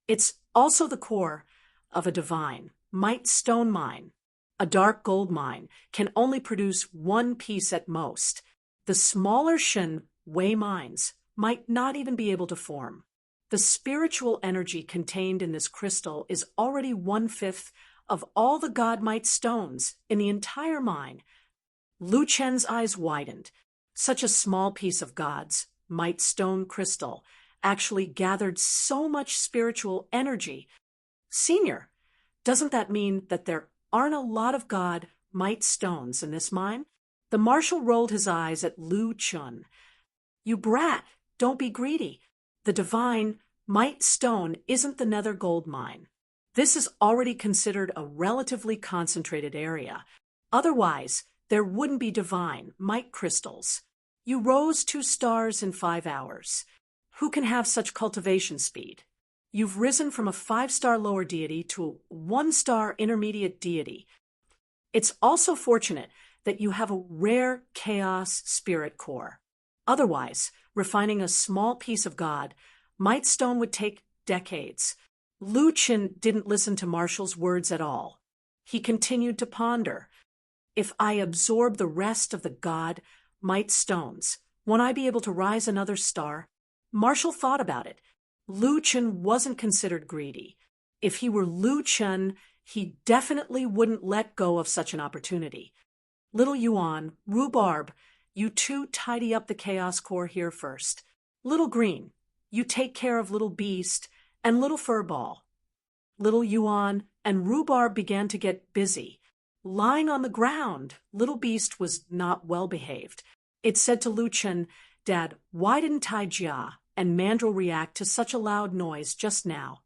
It's also the core of a divine might stone mine. A dark gold mine can only produce one piece at most. The smaller Shen Wei mines might not even be able to form. The spiritual energy contained in this crystal is already 1/5 of all the god might stones in the entire mine. Lu Chen's eyes widened. Such a small piece of God's might stone crystal actually gathered so much spiritual energy. Senior, doesn't that mean that there aren't a lot of God might stones in this mine? The marshal rolled his eyes at Lu Chun. You brat, don't be greedy. The divine might stone isn't the nether gold mine. This is already considered a relatively concentrated area. Otherwise, there wouldn't be divine might crystals. You rose 2 stars in 5 hours. Who can have such cultivation speed? You've risen from a 5-star lower deity to a 1-star intermediate deity. It's also fortunate that you have a rare chaos spirit core. Otherwise, refining a small piece of God might stone would take decades. Lu Chen didn't listen to Marshal's words at all. He continued to ponder. If I absorb the rest of the God might stones, won't I be able to rise another star? Marshal thought about it. Lu Chen wasn't considered greedy. If he were Lu Chen, he definitely wouldn't let go of such an opportunity. Little Yuan, Rhubarb, you two tidy up the chaos core here first. Little Green, you take care of Little Beast and Little Furball. Little Yuan and Rhubarb began to get busy. Lying on the ground, Little Beast was not well behaved. It said to Lu Chen, Dad, why didn't Tai Jia and Mandrill react to such a loud noise just now?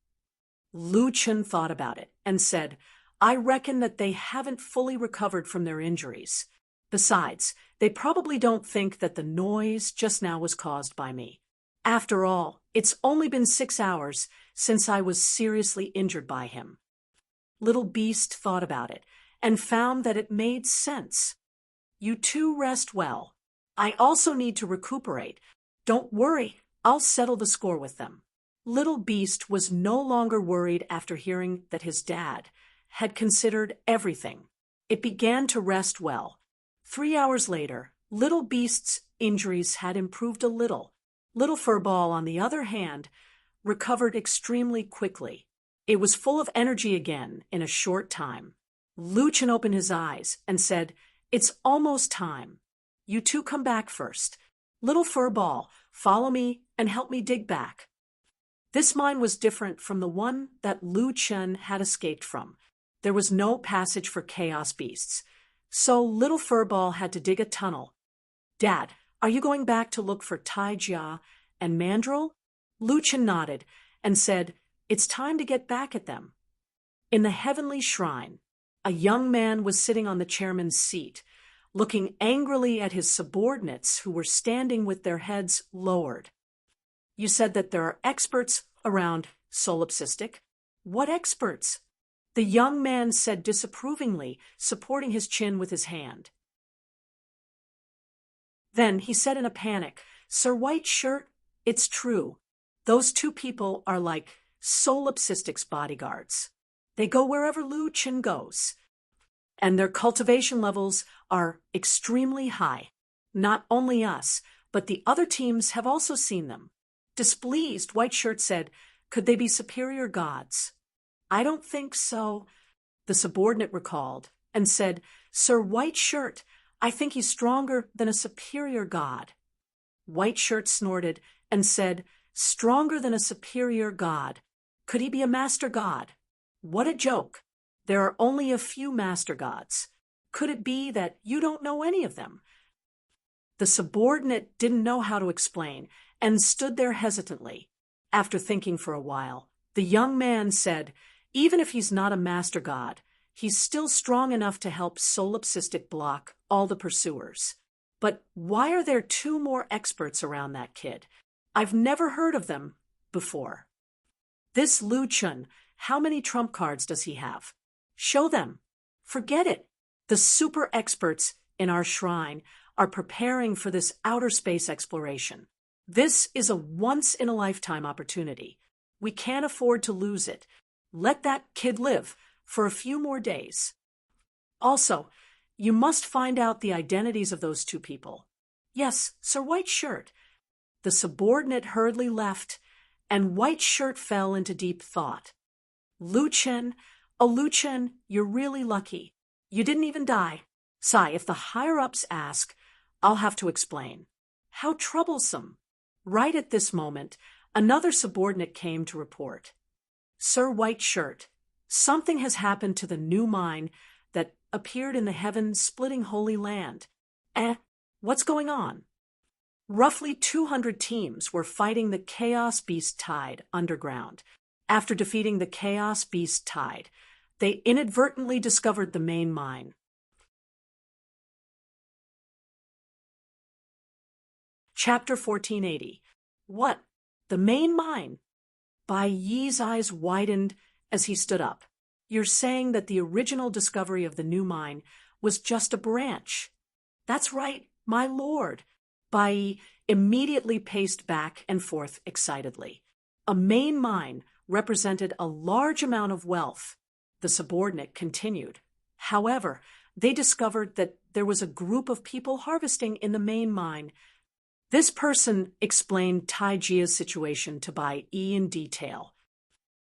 Lu Chen thought about it and said, I reckon that they haven't fully recovered from their injuries. Besides, they probably don't think that the noise just now was caused by me. After all, it's only been 6 hours since I was seriously injured by him. Little Beast thought about it and found that it made sense. You two rest well. I also need to recuperate. Don't worry, I'll settle the score with them. Little Beast was no longer worried after hearing that his dad had considered everything. It began to rest well. 3 hours later, Little Beast's injuries had improved a little. Little Furball, on the other hand, recovered extremely quickly. It was full of energy again in a short time. Lu Chen opened his eyes and said, It's almost time. You two come back first. Little Furball, follow me and help me dig back. This mine was different from the one that Lu Chen had escaped from. There was no passage for chaos beasts. So Little Furball had to dig a tunnel. Dad, are you going back to look for Tai Jia and Mandrill? Lu Chen nodded and said, It's time to get back at them. In the heavenly shrine, a young man was sitting on the chairman's seat, looking angrily at his subordinates who were standing with their heads lowered. You said that there are experts around solipsistic. What experts? The young man said disapprovingly, supporting his chin with his hand. Then he said in a panic, Sir White Shirt, it's true. Those 2 people are like solipsistic's bodyguards. They go wherever Lu Chen goes. And their cultivation levels are extremely high. Not only us, but the other teams have also seen them. Displeased, White Shirt said, Could they be superior gods? I don't think so, the subordinate recalled, and said, Sir White Shirt, I think he's stronger than a superior god. White Shirt snorted and said, Stronger than a superior god. Could he be a master god? What a joke. There are only a few master gods. Could it be that you don't know any of them? The subordinate didn't know how to explain and stood there hesitantly. After thinking for a while, the young man said, Even if he's not a master god, he's still strong enough to help solipsistic block all the pursuers. But why are there two more experts around that kid? I've never heard of them before. This Lu Chun, how many trump cards does he have? Show them. Forget it. The super experts in our shrine are preparing for this outer space exploration. This is a once-in-a-lifetime opportunity. We can't afford to lose it. Let that kid live for a few more days. Also, you must find out the identities of those two people. Yes, Sir White Shirt. The subordinate hurriedly left, and White Shirt fell into deep thought. Lu Chen, oh Lu Chen, you're really lucky. You didn't even die. Sigh, if the higher-ups ask, I'll have to explain. How troublesome. Right at this moment, another subordinate came to report. Sir White Shirt, something has happened to the new mine that appeared in the heaven-splitting Holy Land. What's going on? Roughly 200 teams were fighting the Chaos Beast Tide underground. After defeating the Chaos Beast Tide, they inadvertently discovered the main mine. Chapter 1480. What? The main mine? Bai Yi's eyes widened as he stood up. You're saying that the original discovery of the new mine was just a branch? That's right, my lord. Bai Yi immediately paced back and forth excitedly. A main mine represented a large amount of wealth. The subordinate continued. However, they discovered that there was a group of people harvesting in the main mine. This person explained Tai Jia's situation to Bai Yi in detail.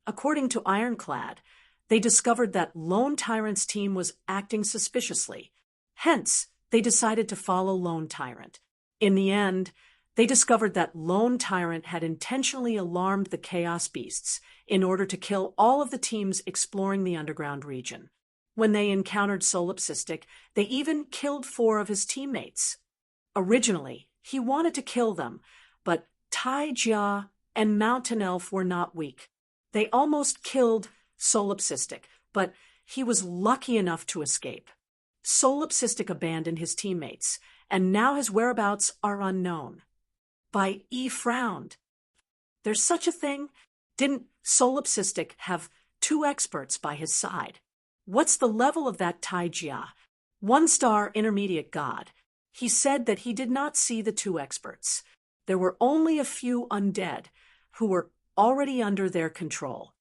According to Ironclad, they discovered that Lone Tyrant's team was acting suspiciously. Hence, they decided to follow Lone Tyrant. In the end, they discovered that Lone Tyrant had intentionally alarmed the Chaos Beasts in order to kill all of the teams exploring the underground region. When they encountered Solipsistic, they even killed 4 of his teammates. Originally, he wanted to kill them, but Tai Jia and Mountain Elf were not weak. They almost killed Solipsistic, but he was lucky enough to escape. Solipsistic abandoned his teammates, and now his whereabouts are unknown. Bai Yi frowned. There's such a thing? Didn't Solipsistic have 2 experts by his side? What's the level of that Tai Jia? 1-star intermediate god. He said that he did not see the 2 experts. There were only a few undead who were already under their control.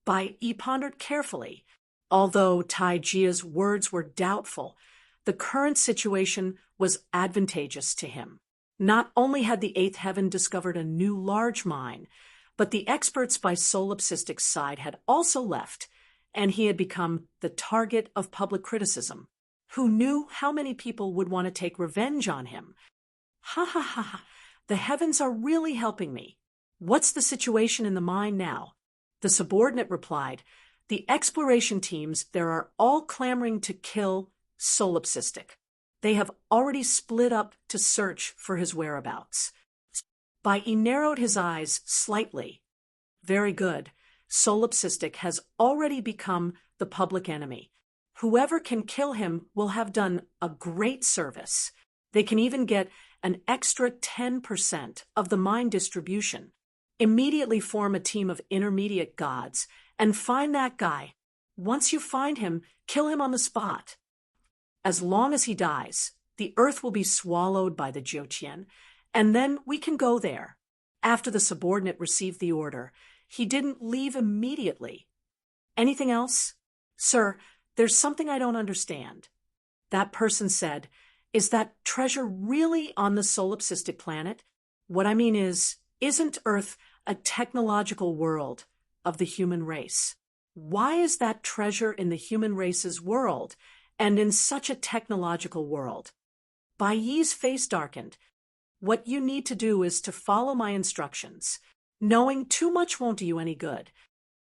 Bai Yi pondered carefully. Although Tai Jia's words were doubtful, the current situation was advantageous to him. Not only had the 8th Heaven discovered a new large mine, but the experts by Solipsistic's side had also left, and he had become the target of public criticism. Who knew how many people would want to take revenge on him? Ha ha ha ha, the heavens are really helping me. What's the situation in the mine now? The subordinate replied, the exploration teams there are all clamoring to kill Solipsistic. They have already split up to search for his whereabouts. Bai Yi narrowed his eyes slightly. Very good. Solipsistic has already become the public enemy. Whoever can kill him will have done a great service. They can even get an extra 10% of the mine distribution. Immediately form a team of intermediate gods and find that guy. Once you find him, kill him on the spot. As long as he dies, the earth will be swallowed by the Jiutian, and then we can go there. After the subordinate received the order, he didn't leave immediately. Anything else? Sir, there's something I don't understand. That person said, is that treasure really on the solipsistic planet? What I mean is, isn't Earth a technological world of the human race? Why is that treasure in the human race's world and in such a technological world? Bai Yi's face darkened. What you need to do is to follow my instructions. Knowing too much won't do you any good.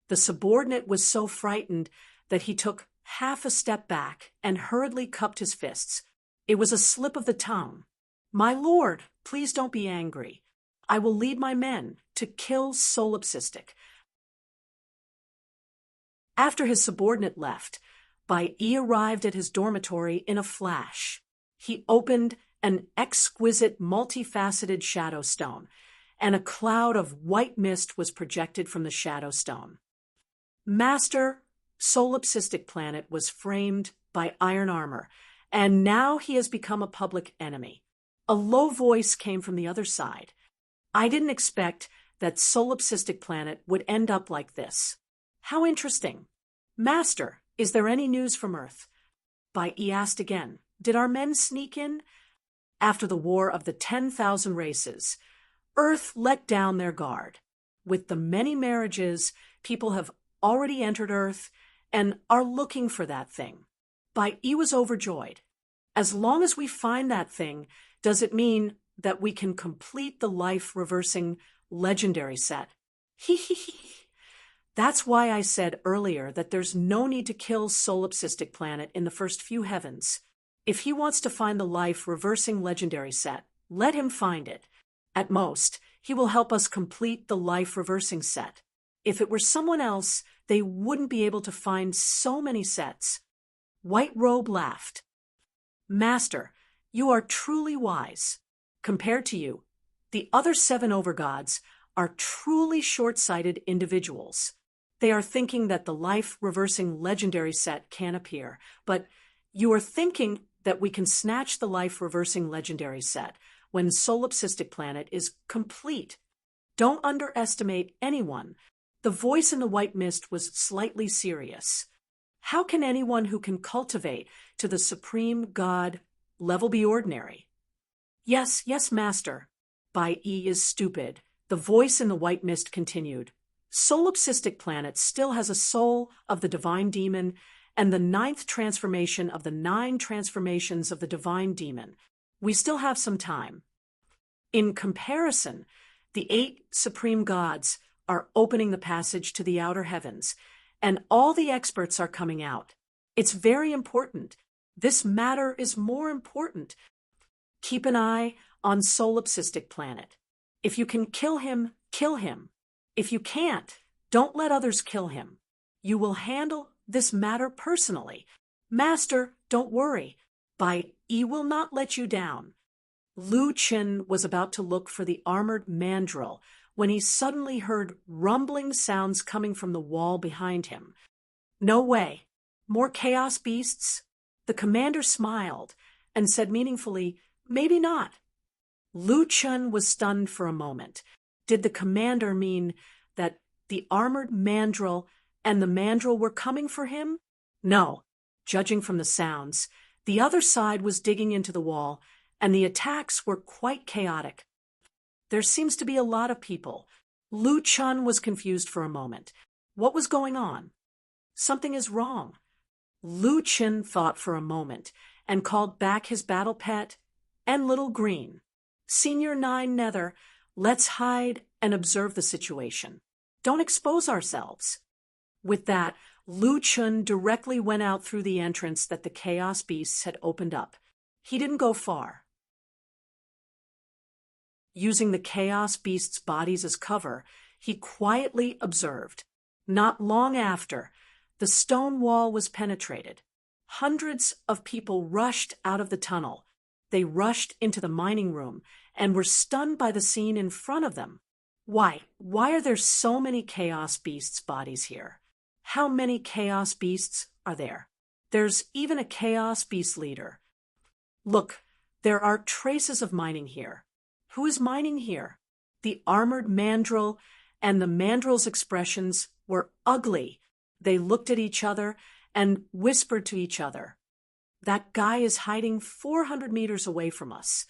The subordinate was so frightened that he took half a step back and hurriedly cupped his fists. It was a slip of the tongue. My lord, please don't be angry. I will lead my men to kill Solipsistic. After his subordinate left, Bai Yi arrived at his dormitory in a flash. He opened an exquisite multifaceted shadow stone, and a cloud of white mist was projected from the shadow stone. Master, solipsistic planet, was framed by iron armor, and now he has become a public enemy. A low voice came from the other side. I didn't expect that solipsistic planet would end up like this. How interesting. Master, is there any news from Earth? He asked again. Did our men sneak in? After the War of the 10,000 Races, Earth let down their guard. With the many marriages, people have already entered Earth and are looking for that thing. He was overjoyed. As long as we find that thing, does it mean that we can complete the life-reversing legendary set? That's why I said earlier that there's no need to kill solipsistic planet in the first few heavens. If he wants to find the life-reversing legendary set, let him find it. At most, he will help us complete the life-reversing set. If it were someone else, they wouldn't be able to find so many sets. White Robe laughed. Master, you are truly wise. Compared to you, the other 7 overgods are truly short-sighted individuals. They are thinking that the life-reversing legendary set can appear, but you are thinking that we can snatch the life-reversing legendary set when solipsistic planet is complete. Don't underestimate anyone. The voice in the white mist was slightly serious. How can anyone who can cultivate to the supreme God level be ordinary? Yes, Master. E is stupid. The voice in the white mist continued. Solipsistic planet still has a soul of the divine demon and the 9th transformation of the 9 transformations of the divine demon. We still have some time. In comparison, the 8 supreme gods are opening the passage to the outer heavens, and all the experts are coming out. It's very important. This matter is more important. Keep an eye on solipsistic planet. If you can kill him, kill him. If you can't, don't let others kill him. You will handle this matter personally. Master, don't worry. E will not let you down. Lu Qin was about to look for the armored mandrill when he suddenly heard rumbling sounds coming from the wall behind him. No way. More chaos beasts? The commander smiled and said meaningfully, maybe not. Lu Qin was stunned for a moment. Did the commander mean that the armored mandrill and the mandrill were coming for him? No. Judging from the sounds, the other side was digging into the wall, and the attacks were quite chaotic. There seems to be a lot of people. Lu Qin was confused for a moment. What was going on? Something is wrong. Lu Qin thought for a moment and called back his battle pet and Little Green. Senior 9 Nether, let's hide and observe the situation. Don't expose ourselves. With that, Lu Qin directly went out through the entrance that the Chaos Beasts had opened up. He didn't go far. Using the Chaos Beasts' bodies as cover, he quietly observed. Not long after, the stone wall was penetrated. Hundreds of people rushed out of the tunnel. They rushed into the mining room and were stunned by the scene in front of them. Why are there so many Chaos Beasts' bodies here? How many Chaos Beasts are there? There's even a Chaos Beast leader. Look, there are traces of mining here. Who is mining here? The armored mandrill and the mandrill's expressions were ugly. They looked at each other and whispered to each other. That guy is hiding 400 meters away from us.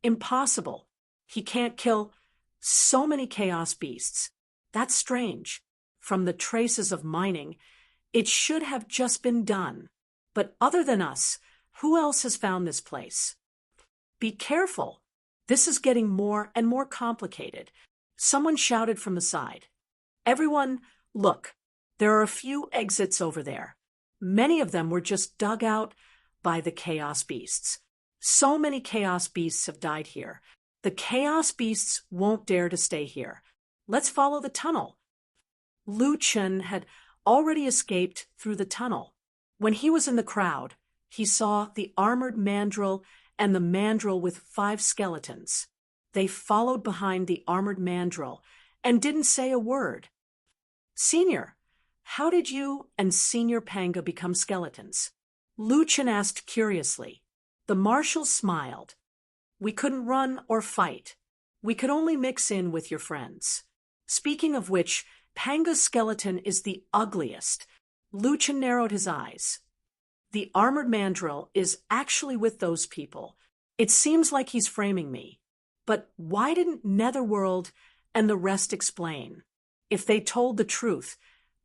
Impossible. He can't kill so many Chaos Beasts. That's strange. From the traces of mining, it should have just been done. But other than us, who else has found this place? Be careful. This is getting more and more complicated. Someone shouted from the side. Everyone, look. There are a few exits over there. Many of them were just dug out by the Chaos Beasts. So many Chaos Beasts have died here. The Chaos Beasts won't dare to stay here. Let's follow the tunnel. Lu Qin had already escaped through the tunnel. When he was in the crowd, he saw the armored mandrill and the mandrill with 5 skeletons. They followed behind the armored mandrill and didn't say a word. Senior, how did you and Senior Panga become skeletons? Luchin asked curiously. The marshal smiled. We couldn't run or fight. We could only mix in with your friends. Speaking of which, Panga's skeleton is the ugliest. Luchin narrowed his eyes. The armored mandrill is actually with those people. It seems like he's framing me. But why didn't Netherworld and the rest explain? If they told the truth,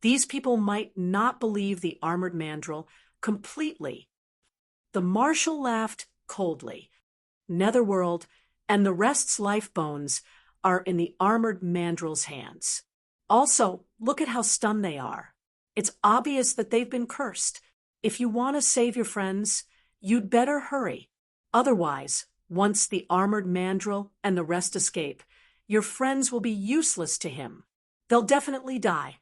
these people might not believe the armored mandrill completely. The marshal laughed coldly. Netherworld and the rest's life bones are in the armored mandrill's hands. Also, look at how stunned they are. It's obvious that they've been cursed. If you want to save your friends, you'd better hurry. Otherwise, once the armored mandrill and the rest escape, your friends will be useless to him. They'll definitely die.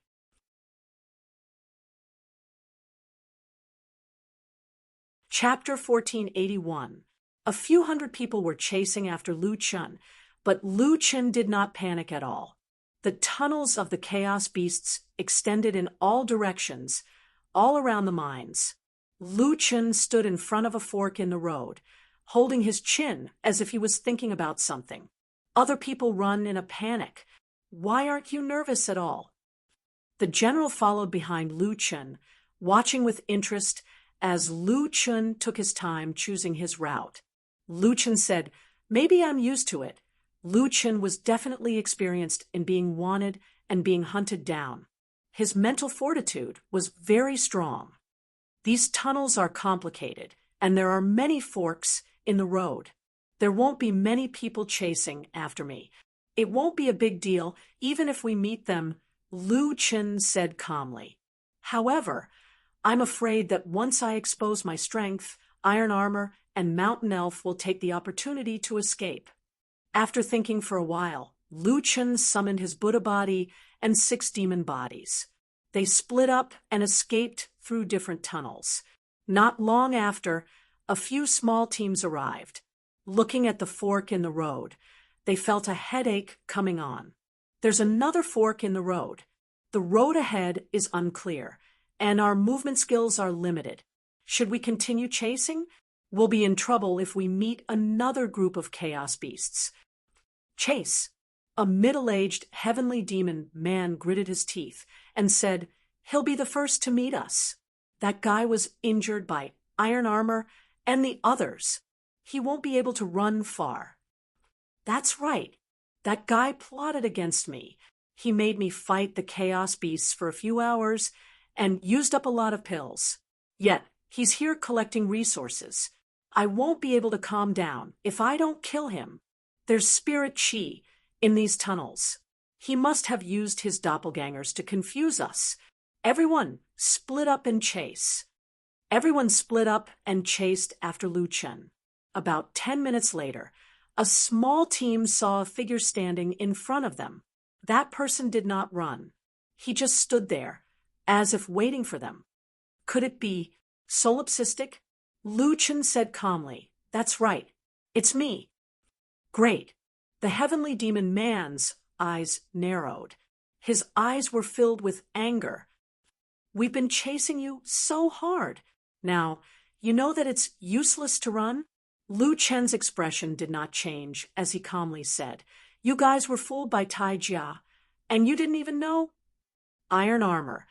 Chapter 1481. A few hundred people were chasing after Lu Chun, but Lu Chun did not panic at all. The tunnels of the Chaos Beasts extended in all directions, all around the mines. Lu Chun stood in front of a fork in the road, holding his chin as if he was thinking about something. Other people run in a panic. Why aren't you nervous at all? The general followed behind Lu Chun, watching with interest as Lu Chun took his time choosing his route. Lu Chun said, "Maybe I'm used to it." Lu Chun was definitely experienced in being wanted and being hunted down. His mental fortitude was very strong. These tunnels are complicated, and there are many forks in the road. There won't be many people chasing after me. It won't be a big deal, even if we meet them, Lu Chun said calmly. However, I'm afraid that once I expose my strength, iron armor, and mountain elf will take the opportunity to escape. After thinking for a while, Lu Chun summoned his Buddha body and 6 demon bodies. They split up and escaped through different tunnels. Not long after, a few small teams arrived. Looking at the fork in the road, they felt a headache coming on. There's another fork in the road. The road ahead is unclear, and our movement skills are limited. Should we continue chasing? We'll be in trouble if we meet another group of chaos beasts. Chase. A middle-aged heavenly demon man gritted his teeth and said, "He'll be the first to meet us. That guy was injured by iron armor and the others. He won't be able to run far." That's right. That guy plotted against me. He made me fight the chaos beasts for a few hours and used up a lot of pills. Yet, he's here collecting resources. I won't be able to calm down if I don't kill him. There's spirit chi in these tunnels. He must have used his doppelgangers to confuse us. Everyone split up and chase. Everyone split up and chased after Lu Chun. About 10 minutes later, a small team saw a figure standing in front of them. That person did not run. He just stood there, as if waiting for them. Could it be solipsistic? Lu Chun said calmly, "That's right. It's me." Great. The heavenly demon man's eyes narrowed. His eyes were filled with anger. "We've been chasing you so hard. Now, you know that it's useless to run?" Lu Chen's expression did not change as he calmly said, "You guys were fooled by Tai Jia, and you didn't even know?" Iron armor.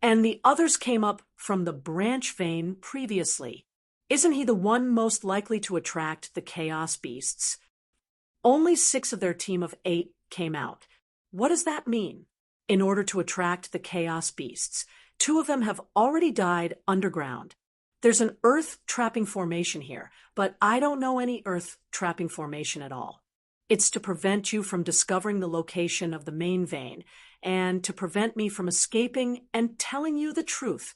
And the others came up from the branch vein previously. Isn't he the one most likely to attract the chaos beasts? Only 6 of their team of 8 came out. What does that mean? In order to attract the chaos beasts, 2 of them have already died underground. There's an earth-trapping formation here, but I don't know any earth-trapping formation at all. It's to prevent you from discovering the location of the main vein, and to prevent me from escaping and telling you the truth.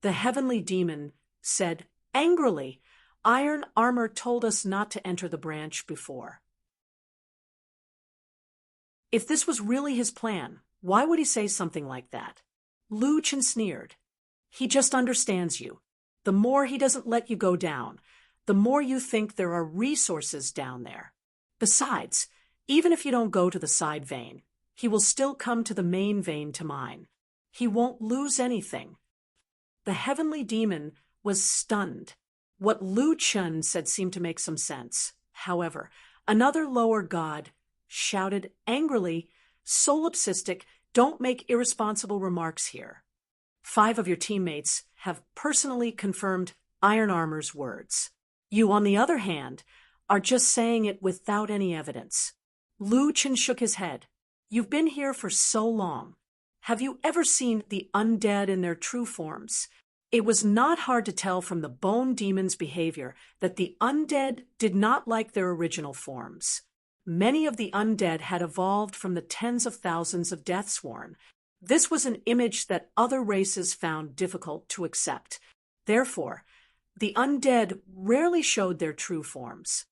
The heavenly demon said angrily, "Iron armor told us not to enter the branch before." If this was really his plan, why would he say something like that? Lu Chen sneered. "He just understands you. The more he doesn't let you go down, the more you think there are resources down there. Besides, even if you don't go to the side vein, he will still come to the main vein to mine. He won't lose anything. The heavenly demon was stunned. What Lu Chun said seemed to make some sense. However, another lower god shouted angrily, "Solipsistic, don't make irresponsible remarks here. 5 of your teammates have personally confirmed Iron Armor's words. You, on the other hand, are just saying it without any evidence." Lu Chen shook his head. "You've been here for so long. Have you ever seen the undead in their true forms?" It was not hard to tell from the bone demon's behavior that the undead did not like their original forms. Many of the undead had evolved from the tens of thousands of Deathsworn. This was an image that other races found difficult to accept. Therefore, the undead rarely showed their true forms.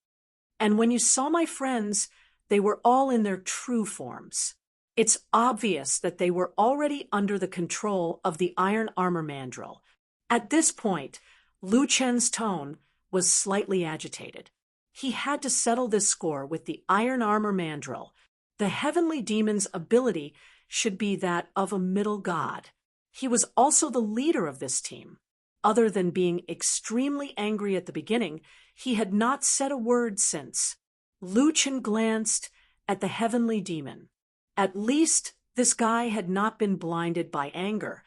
And when you saw my friends, they were all in their true forms. It's obvious that they were already under the control of the Iron Armor Mandrill. At this point, Lu Chen's tone was slightly agitated. He had to settle this score with the Iron Armor Mandrill. The heavenly demon's ability should be that of a middle god. He was also the leader of this team. Other than being extremely angry at the beginning, he had not said a word since. Lu Chen glanced at the heavenly demon. At least this guy had not been blinded by anger.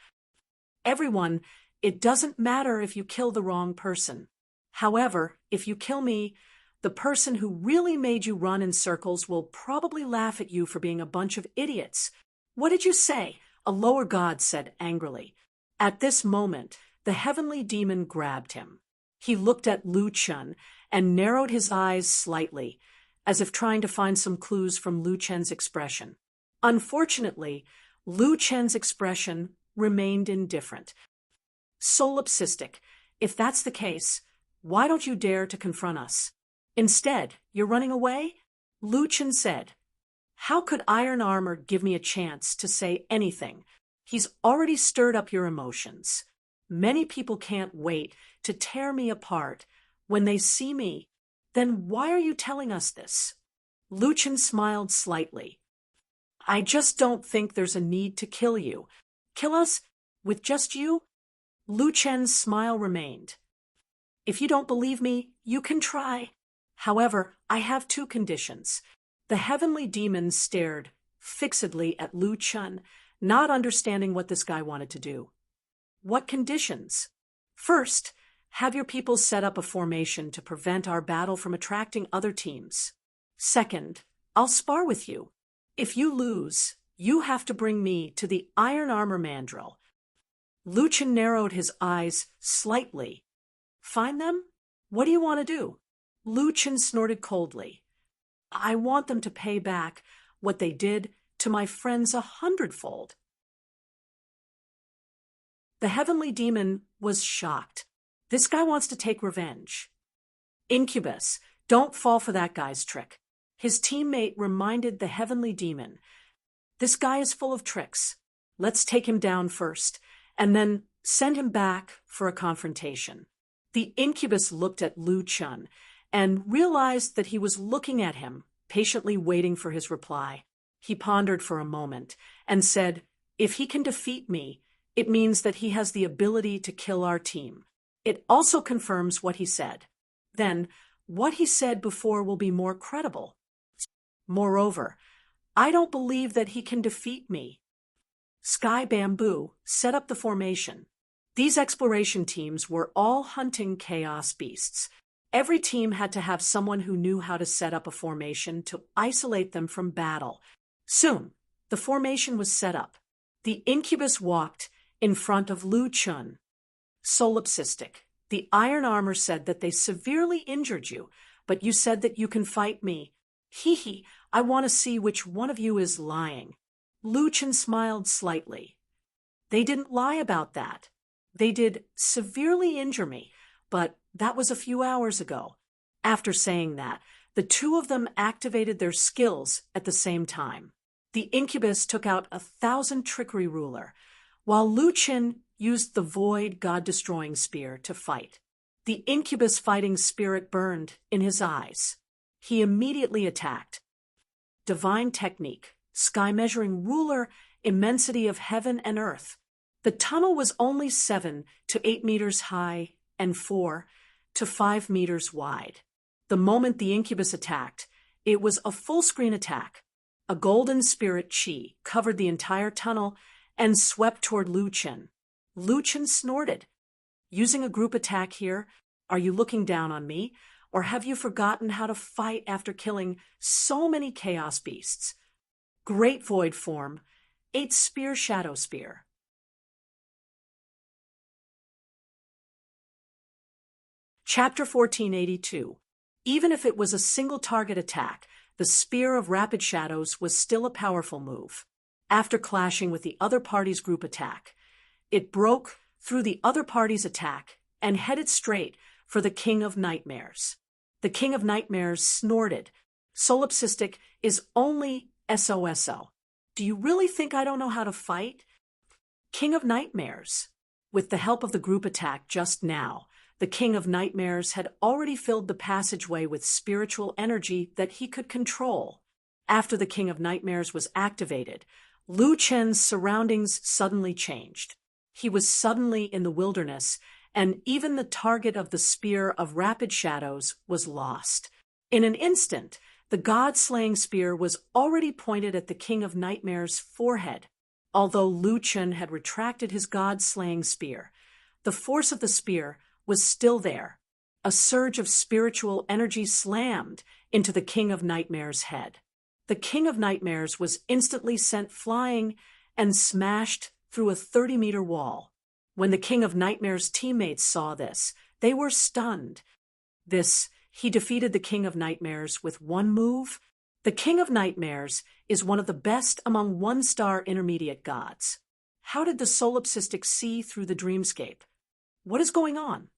"Everyone, it doesn't matter if you kill the wrong person. However, if you kill me, the person who really made you run in circles will probably laugh at you for being a bunch of idiots." "What did you say?" a lower god said angrily. At this moment, the heavenly demon grabbed him. He looked at Lu Chen and narrowed his eyes slightly, as if trying to find some clues from Lu Chen's expression. Unfortunately, Lu Chen's expression remained indifferent. "Solipsistic, if that's the case, why don't you dare to confront us? Instead, you're running away?" Lu Chen said. "How could Iron Armor give me a chance to say anything? He's already stirred up your emotions. Many people can't wait to tear me apart when they see me. Then why are you telling us this?" Lu Chen smiled slightly. "I just don't think there's a need to kill you." "Kill us? With just you?" Lu Chen's smile remained. "If you don't believe me, you can try. However, I have 2 conditions." The heavenly demon stared fixedly at Lu Chen, not understanding what this guy wanted to do. "What conditions?" "First, have your people set up a formation to prevent our battle from attracting other teams. Second, I'll spar with you. If you lose, you have to bring me to the Iron Armor Mandrill." Lu Chen narrowed his eyes slightly. "Find them? What do you want to do?" Lu Chen snorted coldly. "I want them to pay back what they did to my friends 100-fold. The heavenly demon was shocked. This guy wants to take revenge. "Incubus, don't fall for that guy's trick." His teammate reminded the heavenly demon. "This guy is full of tricks. Let's take him down first, and then send him back for a confrontation." The incubus looked at Lu Chen and realized that he was looking at him, patiently waiting for his reply. He pondered for a moment and said, "If he can defeat me, it means that he has the ability to kill our team. It also confirms what he said. Then, what he said before will be more credible. Moreover, I don't believe that he can defeat me." Sky Bamboo set up the formation. These exploration teams were all hunting chaos beasts. Every team had to have someone who knew how to set up a formation to isolate them from battle. Soon, the formation was set up. The incubus walked in front of Lu Chen. "Solipsistic, the Iron Armor said that they severely injured you, but you said that you can fight me. Hee, I want to see which one of you is lying." Lu Chen smiled slightly. "They didn't lie about that. They did severely injure me, but that was a few hours ago." After saying that, the 2 of them activated their skills at the same time. The incubus took out 1,000 trickery ruler, while Lu Chen used the void god-destroying spear to fight. The incubus fighting spirit burned in his eyes. He immediately attacked. Divine technique, sky measuring ruler, immensity of heaven and earth. The tunnel was only 7 to 8 meters high and 4 to 5 meters wide. The moment the incubus attacked, it was a full-screen attack. A golden spirit chi covered the entire tunnel and swept toward Lu Chen. Lu Chen snorted. Using a group attack here, are you looking down on me, or have you forgotten how to fight after killing so many chaos beasts? Great void form, 8 spear shadow spear. Chapter 1482. Even if it was a single target attack, the Spear of Rapid Shadows was still a powerful move. After clashing with the other party's group attack, it broke through the other party's attack and headed straight for the King of Nightmares. The King of Nightmares snorted. Solipsistic is only SOSO. Do you really think I don't know how to fight? King of Nightmares. With the help of the group attack just now, the King of Nightmares had already filled the passageway with spiritual energy that he could control. After the King of Nightmares was activated, Lu Chen's surroundings suddenly changed. He was suddenly in the wilderness, and even the target of the Spear of Rapid Shadows was lost. In an instant, the god-slaying spear was already pointed at the King of Nightmares' forehead. Although Lu Chen had retracted his god-slaying spear, the force of the spear was still there. A surge of spiritual energy slammed into the King of Nightmares' head. The King of Nightmares was instantly sent flying and smashed through a 30-meter wall. When the King of Nightmares' teammates saw this, they were stunned. He defeated the King of Nightmares with one move. The King of Nightmares is one of the best among one-star intermediate gods. How did the solipsistic see through the dreamscape? What is going on?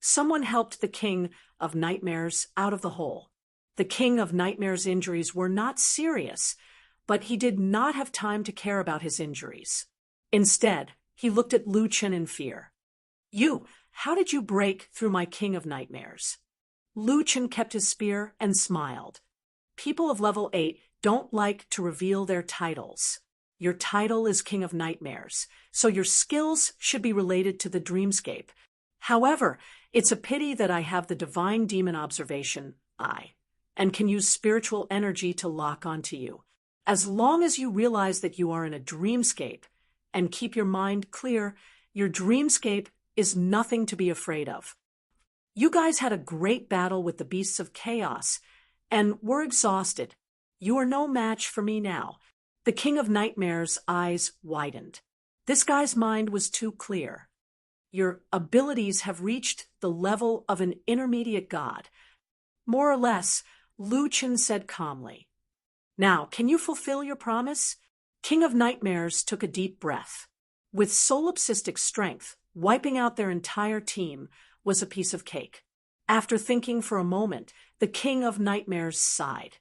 Someone helped the King of Nightmares out of the hole. The King of Nightmares' injuries were not serious, but he did not have time to care about his injuries. Instead, he looked at Lu Chen in fear. How did you break through my King of Nightmares? Lu Chen kept his spear and smiled. People of level 8 don't like to reveal their titles. Your title is King of Nightmares, so your skills should be related to the dreamscape. However, it's a pity that I have the divine demon observation eye, and can use spiritual energy to lock onto you. As long as you realize that you are in a dreamscape and keep your mind clear, your dreamscape is nothing to be afraid of. You guys had a great battle with the beasts of chaos, and were exhausted. You are no match for me now. The King of Nightmares' eyes widened. This guy's mind was too clear. Your abilities have reached the level of an intermediate god. More or less, Lu Chen said calmly. Now, can you fulfill your promise? King of Nightmares took a deep breath. With solipsistic strength, wiping out their entire team was a piece of cake. After thinking for a moment, the King of Nightmares sighed.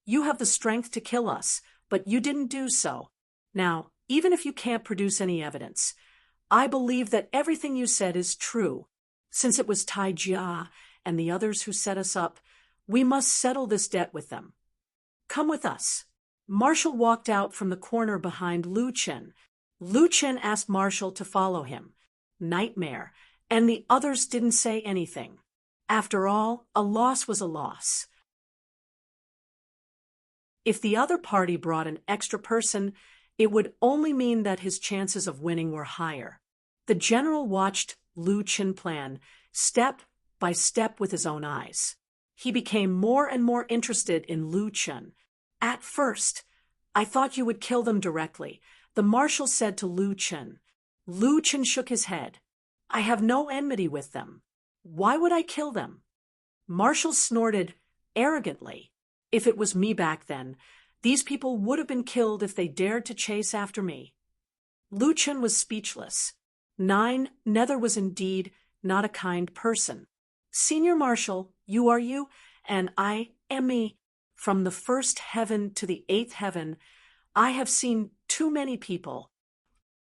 You have the strength to kill us, but you didn't do so. Now, even if you can't produce any evidence, I believe that everything you said is true. Since it was Tai Jia and the others who set us up, we must settle this debt with them. Come with us. Marshall walked out from the corner behind Lu Chen. Lu Chen asked Marshall to follow him. Nightmare, and the others didn't say anything. After all, a loss was a loss. If the other party brought an extra person, it would only mean that his chances of winning were higher. The general watched Lu Chen plan step by step with his own eyes. He became more and more interested in Lu Chen. At first, I thought you would kill them directly, the marshal said to Lu Chen. Lu Chen shook his head. I have no enmity with them. Why would I kill them? Marshall snorted arrogantly. If it was me back then, these people would have been killed if they dared to chase after me. Lu Chen was speechless. Nether was indeed not a kind person. Senior Marshal, you are you, and I am me. From the first heaven to the 8th heaven, I have seen too many people.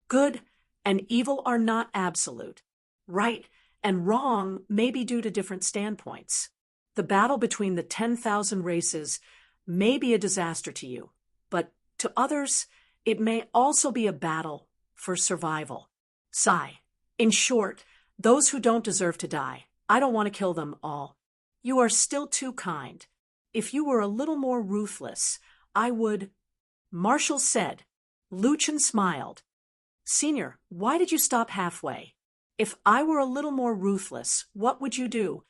Good and evil are not absolute. Right and wrong may be due to different standpoints. The battle between the 10,000 races may be a disaster to you, but to others, it may also be a battle for survival. Sigh. In short, those who don't deserve to die, I don't want to kill them all. You are still too kind. If you were a little more ruthless, I would. Marshall said. Lucien smiled. Senior, why did you stop halfway? If I were a little more ruthless, what would you do?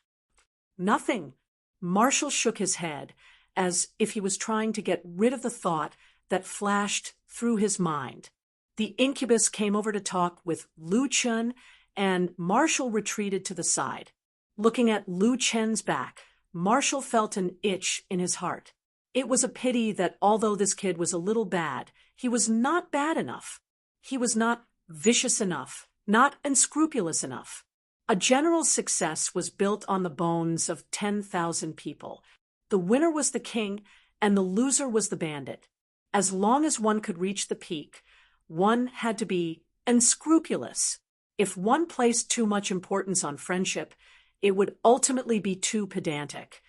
Nothing. Marshall shook his head, as if he was trying to get rid of the thought that flashed through his mind. The incubus came over to talk with Lucien, and Marshall retreated to the side. Looking at Lucien's back, Marshall felt an itch in his heart. It was a pity that although this kid was a little bad, he was not bad enough. He was not vicious enough, not unscrupulous enough. A general's success was built on the bones of 10,000 people. The winner was the king, and the loser was the bandit. As long as one could reach the peak, one had to be unscrupulous. If one placed too much importance on friendship, it would ultimately be too pedantic,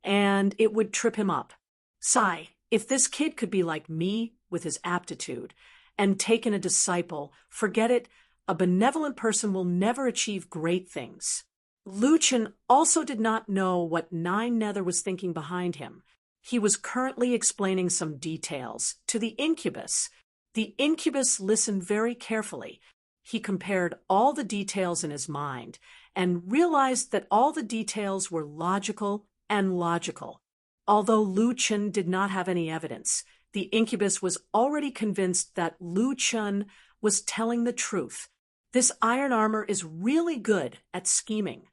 and it would trip him up. Sigh, if this kid could be like me with his aptitude and taken a disciple, forget it, a benevolent person will never achieve great things. Lucien also did not know what Nine Nether was thinking behind him. He was currently explaining some details to the incubus. The incubus listened very carefully. He compared all the details in his mind and realized that all the details were logical and logical. Although Lucien did not have any evidence, the incubus was already convinced that Lucien was telling the truth. This iron armor is really good at scheming.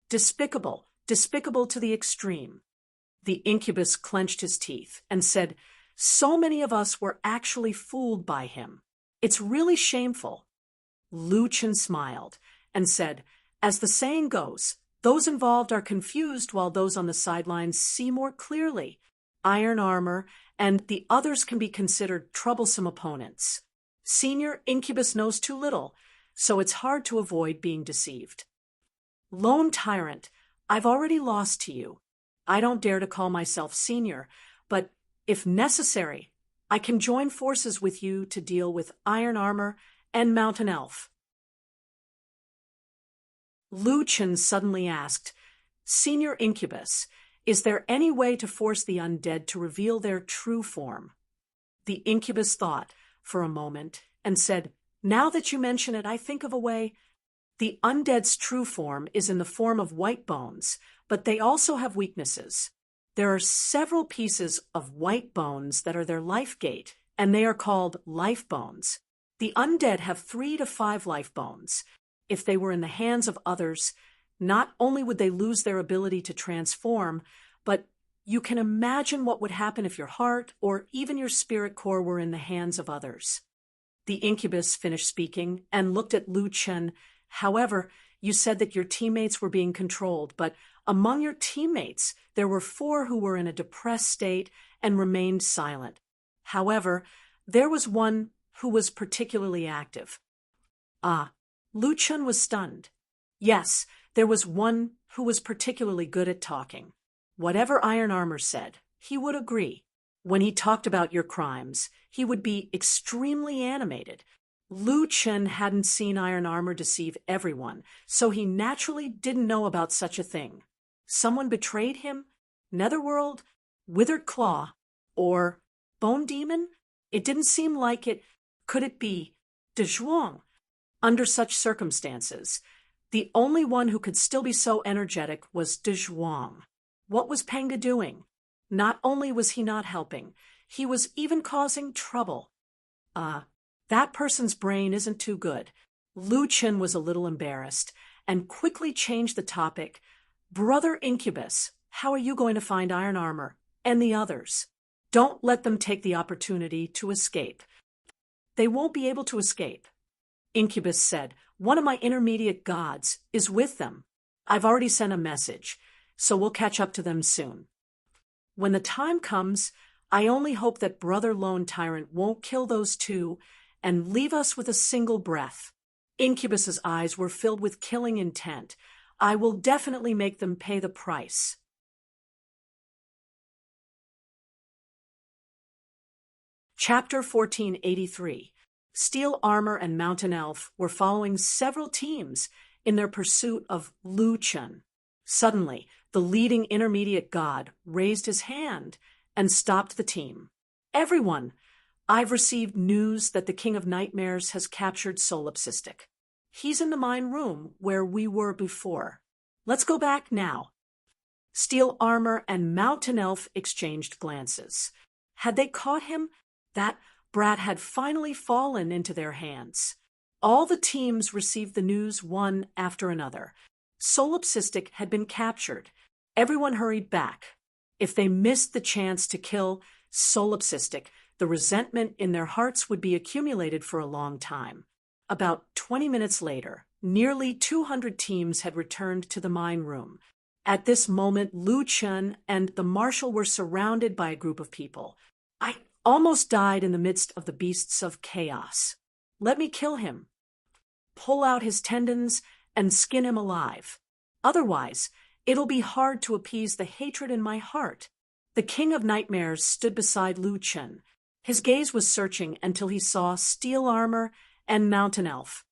Despicable to the extreme. The incubus clenched his teeth and said, so many of us were actually fooled by him. It's really shameful. Lucien smiled and said, as the saying goes, those involved are confused while those on the sidelines see more clearly. Iron armor and the others can be considered troublesome opponents. Senior incubus knows too little, so it's hard to avoid being deceived. Lone tyrant, I've already lost to you. I don't dare to call myself senior, but if necessary, I can join forces with you to deal with iron armor and mountain elf. Lucien suddenly asked, Senior Incubus, is there any way to force the undead to reveal their true form? The incubus thought for a moment and said, now that you mention it, I think of a way. The undead's true form is in the form of white bones, but they also have weaknesses. There are several pieces of white bones that are their life gate, and they are called life bones. The undead have 3 to 5 life bones. If they were in the hands of others, not only would they lose their ability to transform, but you can imagine what would happen if your heart or even your spirit core were in the hands of others. The incubus finished speaking and looked at Lucien. However, you said that your teammates were being controlled, but among your teammates, there were 4 who were in a depressed state and remained silent. However, there was one who was particularly active. Lucien was stunned. Yes, there was one who was particularly good at talking. Whatever Iron Armor said, he would agree. When he talked about your crimes, he would be extremely animated. Lucien hadn't seen Iron Armor deceive everyone, so he naturally didn't know about such a thing. Someone betrayed him? Netherworld? Withered Claw? Or Bone Demon? It didn't seem like it. Could it be De Zhuang? Under such circumstances, the only one who could still be so energetic was De Zhuang. What was Panga doing? Not only was he not helping, he was even causing trouble. That person's brain isn't too good. Lucien was a little embarrassed and quickly changed the topic. Brother Incubus, how are you going to find Iron Armor and the others? Don't let them take the opportunity to escape. They won't be able to escape. Incubus said, one of my intermediate gods is with them. I've already sent a message, so we'll catch up to them soon. When the time comes, I only hope that Brother Lone Tyrant won't kill those 2 and leave us with a single breath. Incubus's eyes were filled with killing intent. I will definitely make them pay the price. Chapter 1483. Steel Armor and Mountain Elf were following several teams in their pursuit of Lu Chen. Suddenly, the leading intermediate god raised his hand and stopped the team. Everyone, I've received news that the King of Nightmares has captured Solipsistic. He's in the mine room where we were before. Let's go back now. Steel Armor and Mountain Elf exchanged glances. Had they caught him? That brat had finally fallen into their hands. All the teams received the news one after another. Solipsistic had been captured. Everyone hurried back. If they missed the chance to kill Solipsistic, the resentment in their hearts would be accumulated for a long time. About 20 minutes later, nearly 200 teams had returned to the mine room. At this moment, Lu Chen and the marshal were surrounded by a group of people. I almost died in the midst of the beasts of chaos. Let me kill him. Pull out his tendons and skin him alive. Otherwise, it'll be hard to appease the hatred in my heart. The King of Nightmares stood beside Lu Chen. His gaze was searching until he saw Steel Armor and Mountain Elf.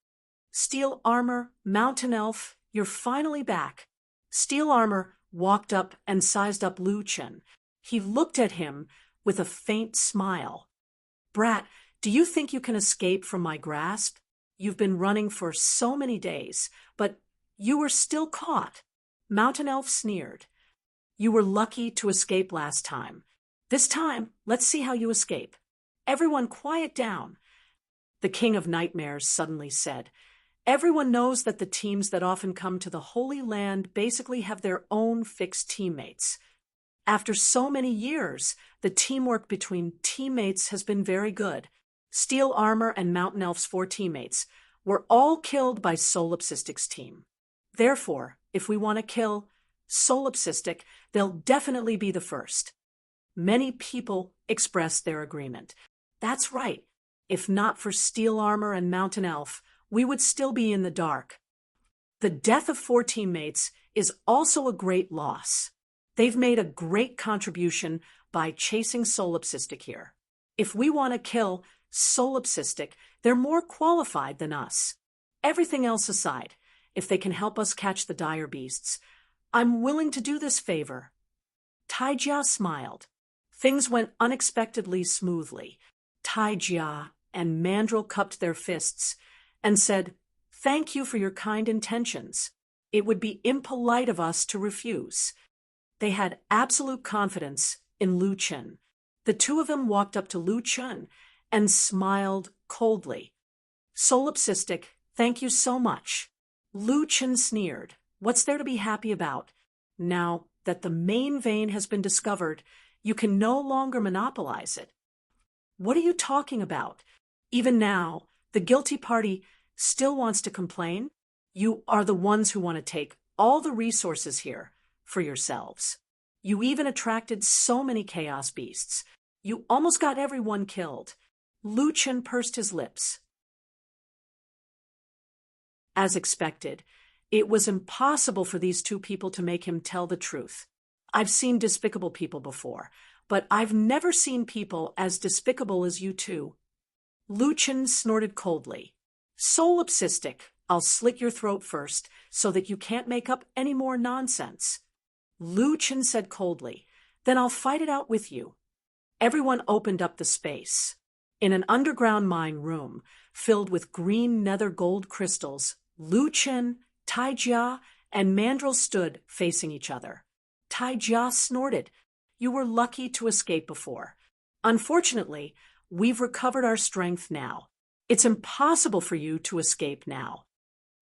Steel Armor, Mountain Elf, you're finally back. Steel Armor walked up and sized up Lu Chen. He looked at him with a faint smile. Brat, do you think you can escape from my grasp? You've been running for so many days, but you were still caught. Mountain Elf sneered. You were lucky to escape last time. This time, let's see how you escape. Everyone quiet down. The King of Nightmares suddenly said, everyone knows that the teams that often come to the Holy Land basically have their own fixed teammates. After so many years, the teamwork between teammates has been very good. Steel Armor and Mountain Elf's 4 teammates were all killed by Solipsistic's team. Therefore, if we want to kill Solipsistic, they'll definitely be the first. Many people expressed their agreement. That's right. If not for Steel Armor and Mountain Elf, we would still be in the dark. The death of 4 teammates is also a great loss. They've made a great contribution by chasing Solipsistic here. If we want to kill Solipsistic, they're more qualified than us. Everything else aside, if they can help us catch the dire beasts, I'm willing to do this favor. Taijia smiled. Things went unexpectedly smoothly. Taijia and Mandrill cupped their fists and said, thank you for your kind intentions. It would be impolite of us to refuse. They had absolute confidence in Lu Chen. The 2 of them walked up to Lu Chen and smiled coldly. Solipsistic, thank you so much. Lu Chen sneered. What's there to be happy about? Now that the main vein has been discovered, you can no longer monopolize it. What are you talking about? Even now, the guilty party still wants to complain? You are the ones who want to take all the resources here for yourselves. You even attracted so many chaos beasts. You almost got everyone killed. Lu Chen pursed his lips. As expected, it was impossible for these 2 people to make him tell the truth. I've seen despicable people before, but I've never seen people as despicable as you 2. Lu Chen snorted coldly. Solipsistic, I'll slit your throat first so that you can't make up any more nonsense. Lu Chen said coldly, then I'll fight it out with you. Everyone opened up the space. In an underground mine room filled with green nether gold crystals, Lu Chen, Taijia, and Mandrill stood facing each other. Taijia snorted. You were lucky to escape before. Unfortunately, we've recovered our strength now. It's impossible for you to escape now.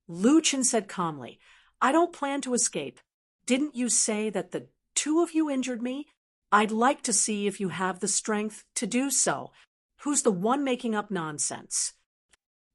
Lu Chen said calmly, I don't plan to escape. Didn't you say that the 2 of you injured me? I'd like to see if you have the strength to do so. Who's the one making up nonsense?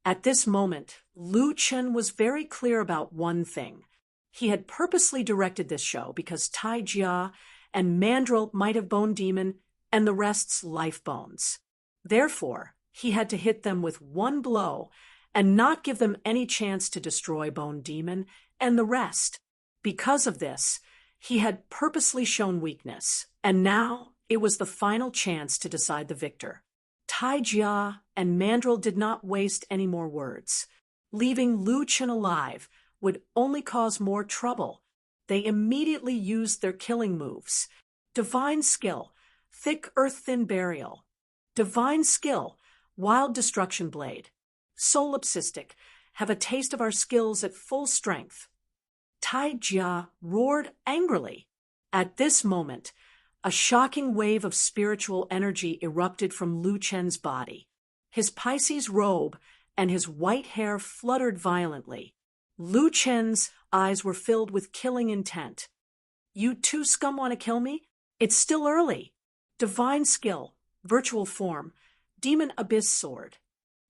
At this moment, Lu Chen was very clear about one thing. He had purposely directed this show because Taijia and Mandrill might have Bone Demon and the rest's life bones. Therefore, he had to hit them with one blow and not give them any chance to destroy Bone Demon and the rest. Because of this, he had purposely shown weakness, and now it was the final chance to decide the victor. Tai Jia and Mandrill did not waste any more words. Leaving Lu Chen alive would only cause more trouble. They immediately used their killing moves. Divine Skill, Thick Earth-Thin Burial. Divine Skill, Wild Destruction Blade. Solipsistic, have a taste of our skills at full strength. Tai Jia roared angrily. At this moment, a shocking wave of spiritual energy erupted from Lu Chen's body. His Pisces robe and his white hair fluttered violently. Lu Chen's eyes were filled with killing intent. You two scum want to kill me? It's still early. Divine Skill, Virtual Form, Demon Abyss Sword.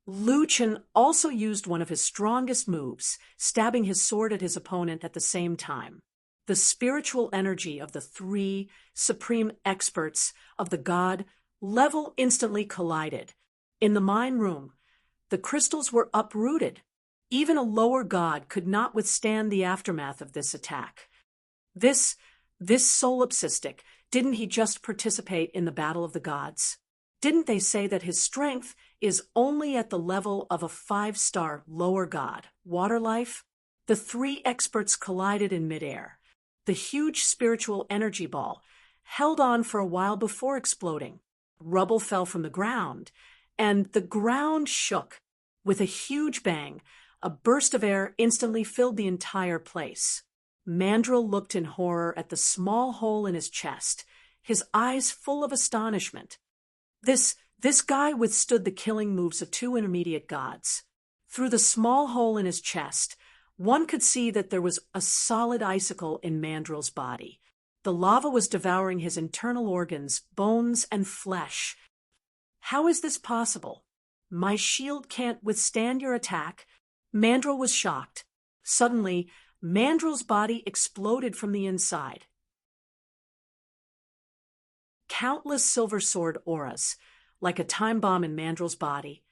Lu Chen also used one of his strongest moves, stabbing his sword at his opponent at the same time. The spiritual energy of the three supreme experts of the god level instantly collided. In the mine room, the crystals were uprooted. Even a lower god could not withstand the aftermath of this attack. This solipsistic, didn't he just participate in the battle of the gods? Didn't they say that his strength is only at the level of a 5-star lower god, water life? The three experts collided in midair. The huge spiritual energy ball held on for a while before exploding. Rubble fell from the ground, and the ground shook. With a huge bang, a burst of air instantly filled the entire place. Mandrill looked in horror at the small hole in his chest, his eyes full of astonishment. This guy withstood the killing moves of 2 intermediate gods. Through the small hole in his chest, one could see that there was a solid icicle in Mandrill's body. The lava was devouring his internal organs, bones, and flesh. How is this possible? My shield can't withstand your attack. Mandrill was shocked. Suddenly, Mandrill's body exploded from the inside. Countless silver sword auras, like a time bomb in Mandrill's body,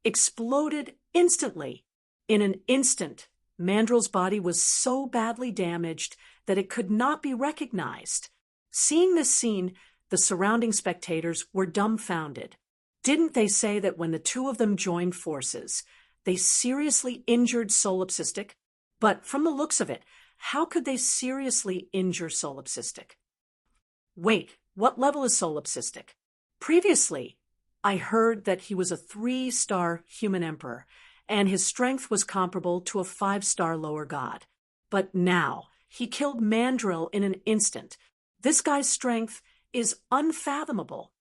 exploded instantly. In an instant, Mandrill's body was so badly damaged that it could not be recognized. Seeing this scene, the surrounding spectators were dumbfounded. Didn't they say that when the two of them joined forces, they seriously injured Solipsistic? But from the looks of it, how could they seriously injure Solipsistic? Wait, what level is Solipsistic? Previously, I heard that he was a 3-star human emperor, and his strength was comparable to a 5-star lower god. But now, he killed Mandrill in an instant. This guy's strength is unfathomable.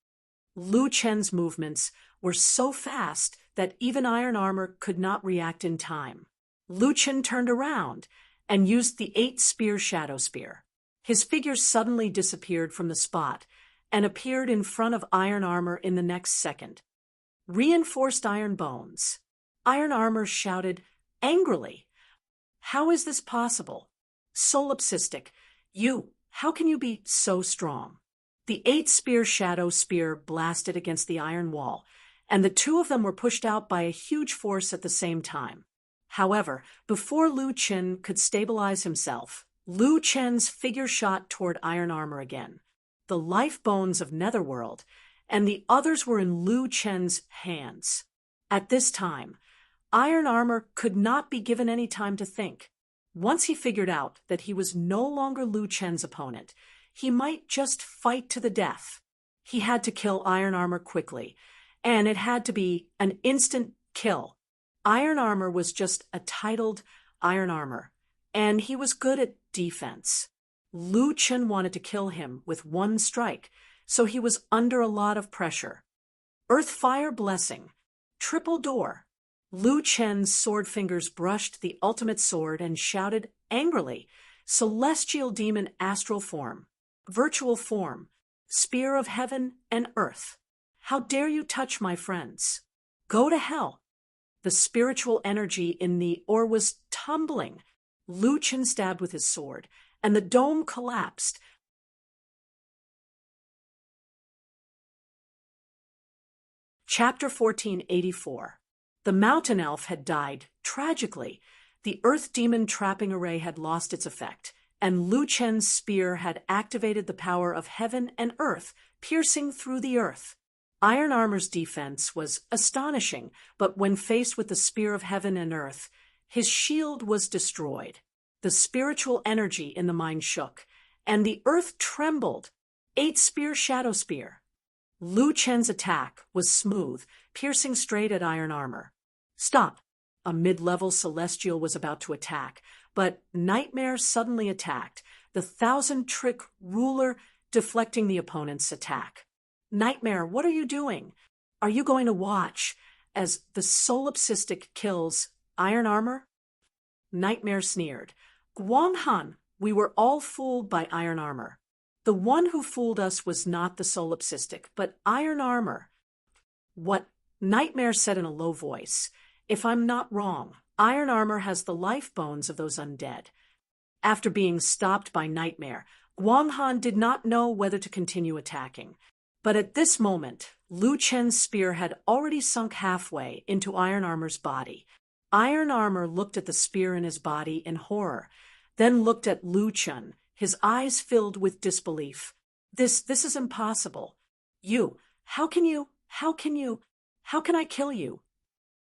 Lu Chen's movements were so fast that even iron armor could not react in time. Lu Chen turned around and used the 8-spear shadow spear. His figure suddenly disappeared from the spot and appeared in front of iron armor in the next second. Reinforced iron bones. Iron armor shouted angrily, "How is this possible? Solipsistic, how can you be so strong?" The 8-spear shadow spear blasted against the iron wall, and the two of them were pushed out by a huge force at the same time. However, before Lu Chen could stabilize himself, Lu Chen's figure shot toward iron armor again. The life bones of Netherworld, and the others were in Lu Chen's hands. At this time, iron armor could not be given any time to think. Once he figured out that he was no longer Lu Chen's opponent, he might just fight to the death. He had to kill iron armor quickly, and it had to be an instant kill. Iron armor was just a titled iron armor, and he was good at defense. Lu Chen wanted to kill him with one strike, so he was under a lot of pressure. Earth-Fire Blessing, Triple Door. Lu Chen's sword fingers brushed the ultimate sword and shouted angrily, "Celestial Demon Astral Form, Virtual Form, Spear of Heaven and Earth. How dare you touch my friends? Go to hell." The spiritual energy in the ore was tumbling. Lu Chen stabbed with his sword, and the dome collapsed. Chapter 1484. The mountain elf had died tragically. The earth demon trapping array had lost its effect, and Lu Chen's spear had activated the power of heaven and earth, piercing through the earth. Iron Armor's defense was astonishing, but when faced with the spear of heaven and earth, his shield was destroyed. The spiritual energy in the mine shook, and the earth trembled. 8-spear shadow spear. Lu Chen's attack was smooth, piercing straight at Iron Armor. Stop! A mid-level celestial was about to attack, but Nightmare suddenly attacked, the 1,000-trick ruler deflecting the opponent's attack. Nightmare, what are you doing? Are you going to watch as the solipsistic kills Iron Armor? Nightmare sneered. Guanghan, we were all fooled by Iron Armor. The one who fooled us was not the solipsistic, but Iron Armor. What? Nightmare said in a low voice. If I'm not wrong, Iron Armor has the life bones of those undead. After being stopped by Nightmare, Guanghan did not know whether to continue attacking. But at this moment, Lu Chen's spear had already sunk halfway into Iron Armor's body. Iron Armor looked at the spear in his body in horror, then looked at Lu Chen, his eyes filled with disbelief. This is impossible. How can I kill you?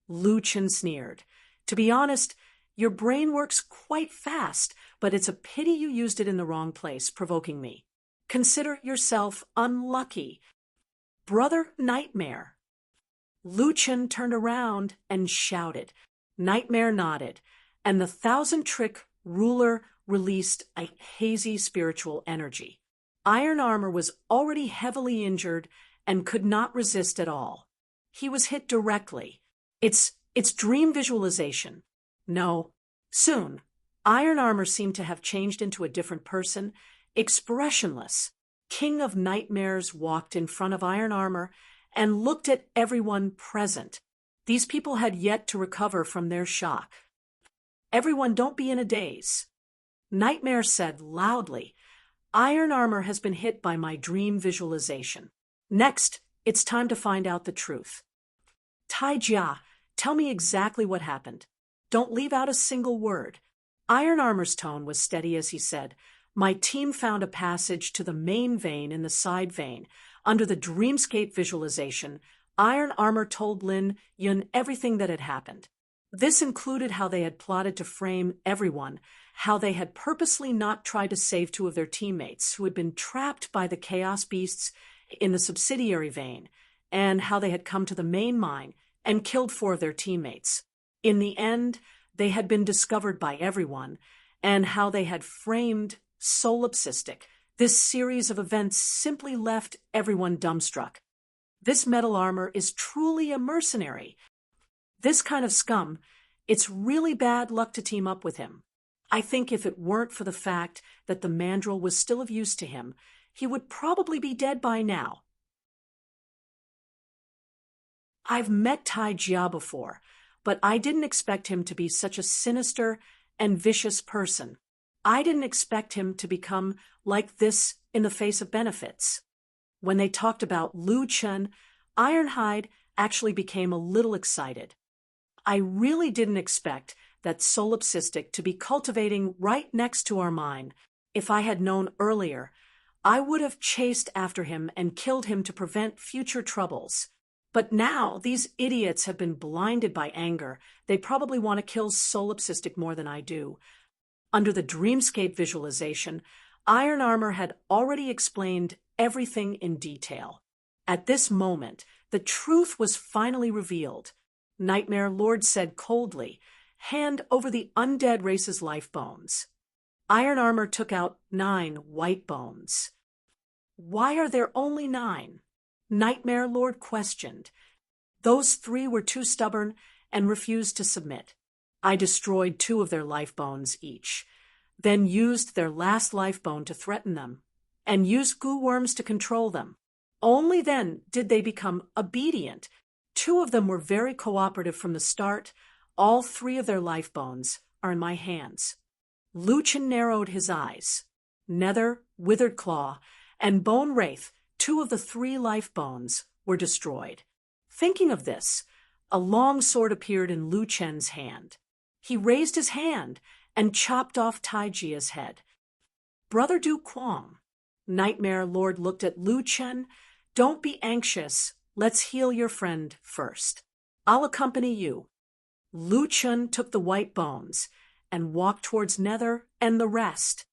Lu Chen sneered. To be honest, your brain works quite fast, but it's a pity you used it in the wrong place, provoking me. Consider yourself unlucky. Brother Nightmare. Lu Chen turned around and shouted. Nightmare nodded, and the 1,000-trick ruler released a hazy spiritual energy. Iron Armor was already heavily injured and could not resist at all. He was hit directly. It's dream visualization. No. Soon, Iron Armor seemed to have changed into a different person, expressionless. King of Nightmares walked in front of Iron Armor and looked at everyone present. These people had yet to recover from their shock. Everyone, don't be in a daze. Nightmare said loudly, Iron Armor has been hit by my dream visualization. Next, it's time to find out the truth. Tai Jia, tell me exactly what happened. Don't leave out a single word. Iron Armor's tone was steady as he said, my team found a passage to the main vein in the side vein. Under the dreamscape visualization, Iron Armor told Lin Yun everything that had happened. This included how they had plotted to frame everyone, how they had purposely not tried to save 2 of their teammates who had been trapped by the Chaos Beasts in the subsidiary vein, and how they had come to the main mine and killed 4 of their teammates. In the end, they had been discovered by everyone, and how they had framed Solipsistic. This series of events simply left everyone dumbstruck. This metal armor is truly a mercenary. This kind of scum, it's really bad luck to team up with him. I think if it weren't for the fact that the mandrill was still of use to him, he would probably be dead by now. I've met Tai Jia before, but I didn't expect him to be such a sinister and vicious person. I didn't expect him to become like this in the face of benefits. When they talked about Lu Chen, Ironhide actually became a little excited. I really didn't expect that Solipsistic to be cultivating right next to our mine. If I had known earlier, I would have chased after him and killed him to prevent future troubles. But now these idiots have been blinded by anger. They probably want to kill Solipsistic more than I do. Under the dreamscape visualization, Iron Armor had already explained everything in detail. At this moment, the truth was finally revealed. Nightmare Lord said coldly, hand over the undead race's life bones. Iron Armor took out 9 white bones. Why are there only 9? Nightmare Lord questioned. Those 3 were too stubborn and refused to submit. I destroyed 2 of their life bones each, then used their last life bone to threaten them, and used goo worms to control them. Only then did they become obedient. 2 of them were very cooperative from the start. All 3 of their life bones are in my hands. Lu Chen narrowed his eyes. Nether, Withered Claw, and Bone Wraith, 2 of the 3 life bones, were destroyed. Thinking of this, a long sword appeared in Lu Chen's hand. He raised his hand and chopped off Tai Jia's head. Brother Du Quang. Nightmare Lord looked at Lu Chen. Don't be anxious. Let's heal your friend first. I'll accompany you. Lu Chen took the white bones and walked towards Nether and the rest.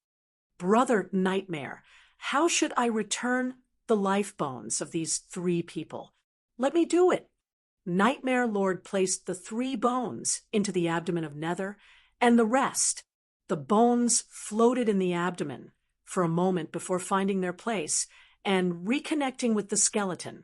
Brother Nightmare, how should I return the life bones of these 3 people? Let me do it. Nightmare Lord placed the 3 bones into the abdomen of Nether and the rest. The bones floated in the abdomen for a moment before finding their place and reconnecting with the skeleton.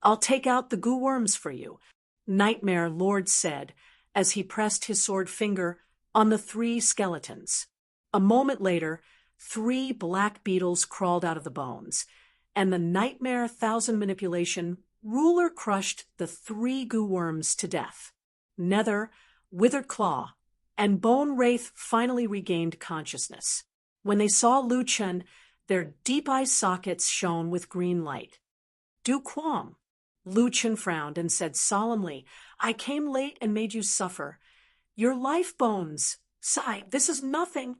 I'll take out the goo worms for you, Nightmare Lord said as he pressed his sword finger on the 3 skeletons. A moment later, 3 black beetles crawled out of the bones, and the Nightmare Thousand Manipulation ruler crushed the 3 goo worms to death. Nether, Withered Claw, and Bone Wraith finally regained consciousness. When they saw Lu Chen, their deep eye sockets shone with green light. Du Quang. Lu Chen frowned and said solemnly, I came late and made you suffer. Your life bones. Sigh, this is nothing.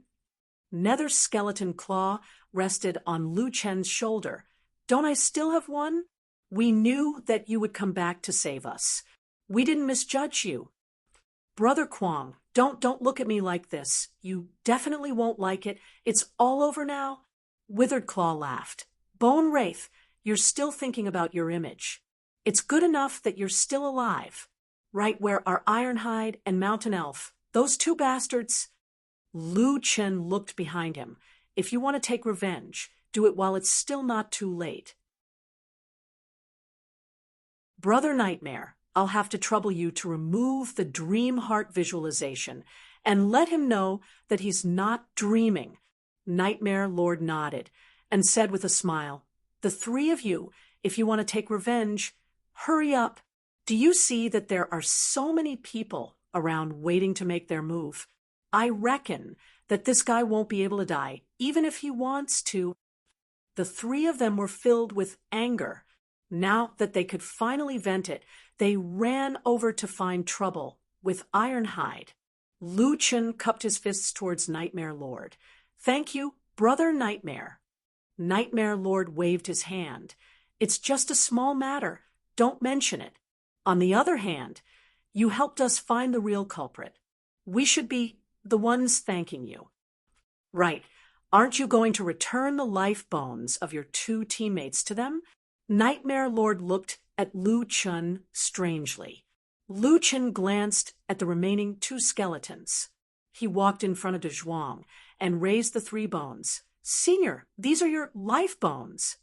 Nether's skeleton claw rested on Lu Chen's shoulder. Don't I still have one? We knew that you would come back to save us. We didn't misjudge you. Brother Quang, don't look at me like this. You definitely won't like it. It's all over now. Withered Claw laughed. Bone Wraith, you're still thinking about your image. It's good enough that you're still alive. Right where our Ironhide and Mountain Elf, those 2 bastards. Lu Chen looked behind him. If you want to take revenge, do it while it's still not too late. Brother Nightmare, I'll have to trouble you to remove the dream heart visualization and let him know that he's not dreaming. Nightmare Lord nodded and said with a smile, the 3 of you, if you want to take revenge, hurry up. Do you see that there are so many people around waiting to make their move? I reckon that this guy won't be able to die, even if he wants to. The 3 of them were filled with anger. Now that they could finally vent it, they ran over to find trouble with Ironhide. Lu Chen cupped his fists towards Nightmare Lord. Thank you, Brother Nightmare. Nightmare Lord waved his hand. It's just a small matter. Don't mention it. On the other hand, you helped us find the real culprit. We should be the ones thanking you. Right. Aren't you going to return the life bones of your 2 teammates to them? Nightmare Lord looked at Lu Chen strangely. Lu Chen glanced at the remaining 2 skeletons. He walked in front of De Zhuang and raised the 3 bones. Senior, these are your life bones.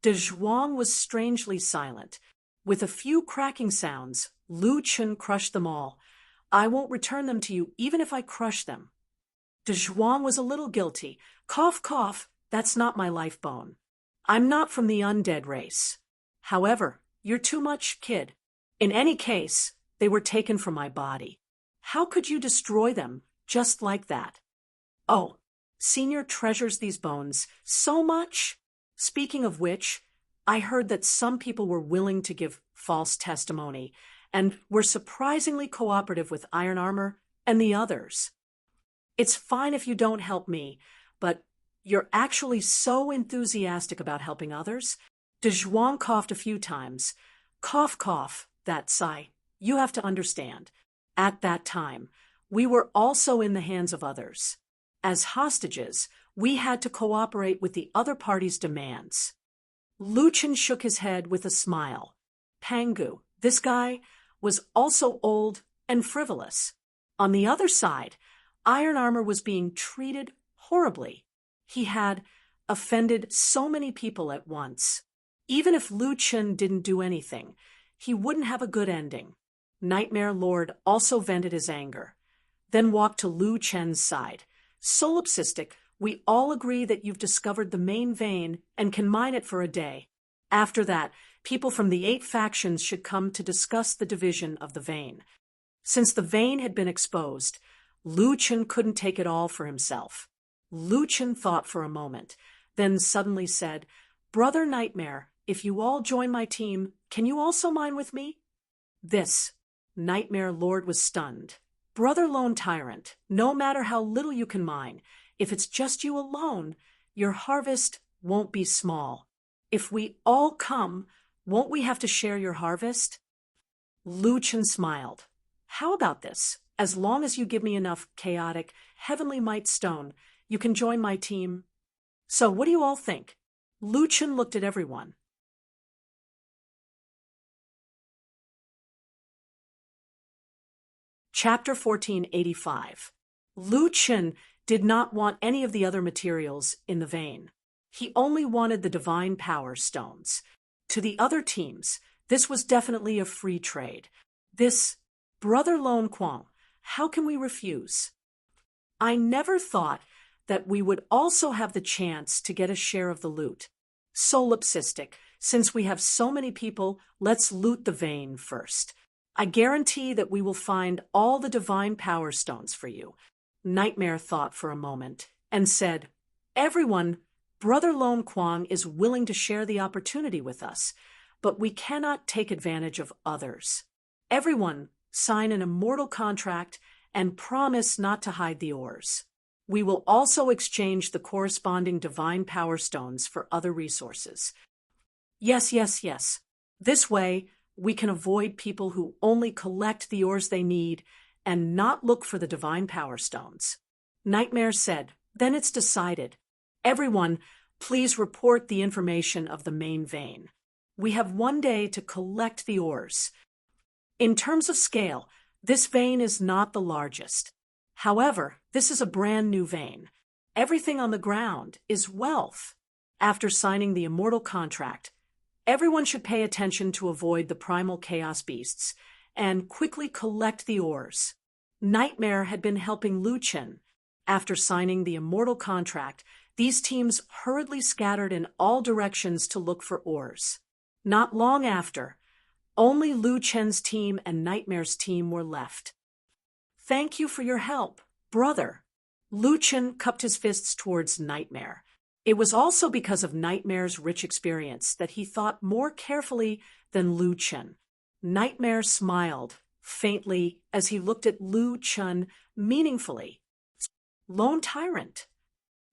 De Zhuang was strangely silent. With a few cracking sounds, Lu Chen crushed them all. I won't return them to you, even if I crush them. De Zhuang was a little guilty. Cough, cough, that's not my life bone. I'm not from the undead race. However, you're too much, kid. In any case, they were taken from my body. How could you destroy them just like that? Oh, Senior treasures these bones so much. Speaking of which, I heard that some people were willing to give false testimony and were surprisingly cooperative with Iron Armor and the others. It's fine if you don't help me, but you're actually so enthusiastic about helping others. De Zhuang coughed a few times. Cough, cough, that sigh. You have to understand. At that time, we were also in the hands of others. As hostages, we had to cooperate with the other party's demands. Lu Chen shook his head with a smile. Pangu, this guy, was also old and frivolous. On the other side, Iron Armor was being treated horribly. He had offended so many people at once. Even if Lu Chen didn't do anything, he wouldn't have a good ending. Nightmare Lord also vented his anger, then walked to Lu Chen's side. Solipsistic, we all agree that you've discovered the main vein and can mine it for a day. After that, people from the 8 factions should come to discuss the division of the vein. Since the vein had been exposed, Lu Chen couldn't take it all for himself. Lu Chen thought for a moment, then suddenly said, Brother Nightmare, if you all join my team, can you also mine with me? This Nightmare Lord was stunned. Brother Lone Tyrant, no matter how little you can mine, if it's just you alone, your harvest won't be small. If we all come, won't we have to share your harvest? Lu Chen smiled. How about this? As long as you give me enough chaotic, heavenly might stone, you can join my team. So what do you all think? Lu Chen looked at everyone. Chapter 1485. Lu Chen did not want any of the other materials in the vein. He only wanted the divine power stones. To the other teams, this was definitely a free trade. This, Brother Lone Quang, how can we refuse? I never thought that we would also have the chance to get a share of the loot. Solipsistic, since we have so many people, let's loot the vein first. I guarantee that we will find all the divine power stones for you. Nightmare thought for a moment and said, Everyone, Brother Lone Quang is willing to share the opportunity with us, but we cannot take advantage of others. Everyone, sign an immortal contract and promise not to hide the ores. We will also exchange the corresponding divine power stones for other resources. Yes, yes, yes. This way, we can avoid people who only collect the ores they need and not look for the divine power stones. Nightmare said, Then it's decided. Everyone, please report the information of the main vein. We have 1 day to collect the ores. In terms of scale, this vein is not the largest. However, this is a brand new vein. Everything on the ground is wealth. After signing the immortal contract, everyone should pay attention to avoid the primal chaos beasts and quickly collect the ores. Nightmare had been helping Lu Chen. After signing the immortal contract, these teams hurriedly scattered in all directions to look for ores. Not long after, only Lu Chen's team and Nightmare's team were left. Thank you for your help, brother. Lu Chen cupped his fists towards Nightmare. It was also because of Nightmare's rich experience that he thought more carefully than Lu Chen. Nightmare smiled faintly as he looked at Lu Chen meaningfully. Lone Tyrant.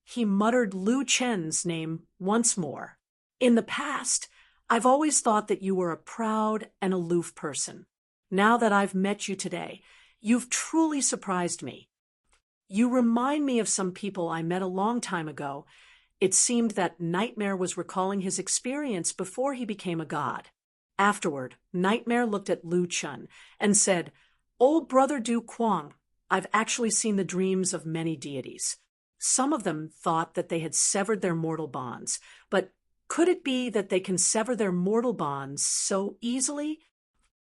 He muttered Lu Chen's name once more. In the past, I've always thought that you were a proud and aloof person. Now that I've met you today, you've truly surprised me. You remind me of some people I met a long time ago. It seemed that Nightmare was recalling his experience before he became a god. Afterward, Nightmare looked at Lu Chen and said, Old Brother Du Quang, I've actually seen the dreams of many deities. Some of them thought that they had severed their mortal bonds, but could it be that they can sever their mortal bonds so easily?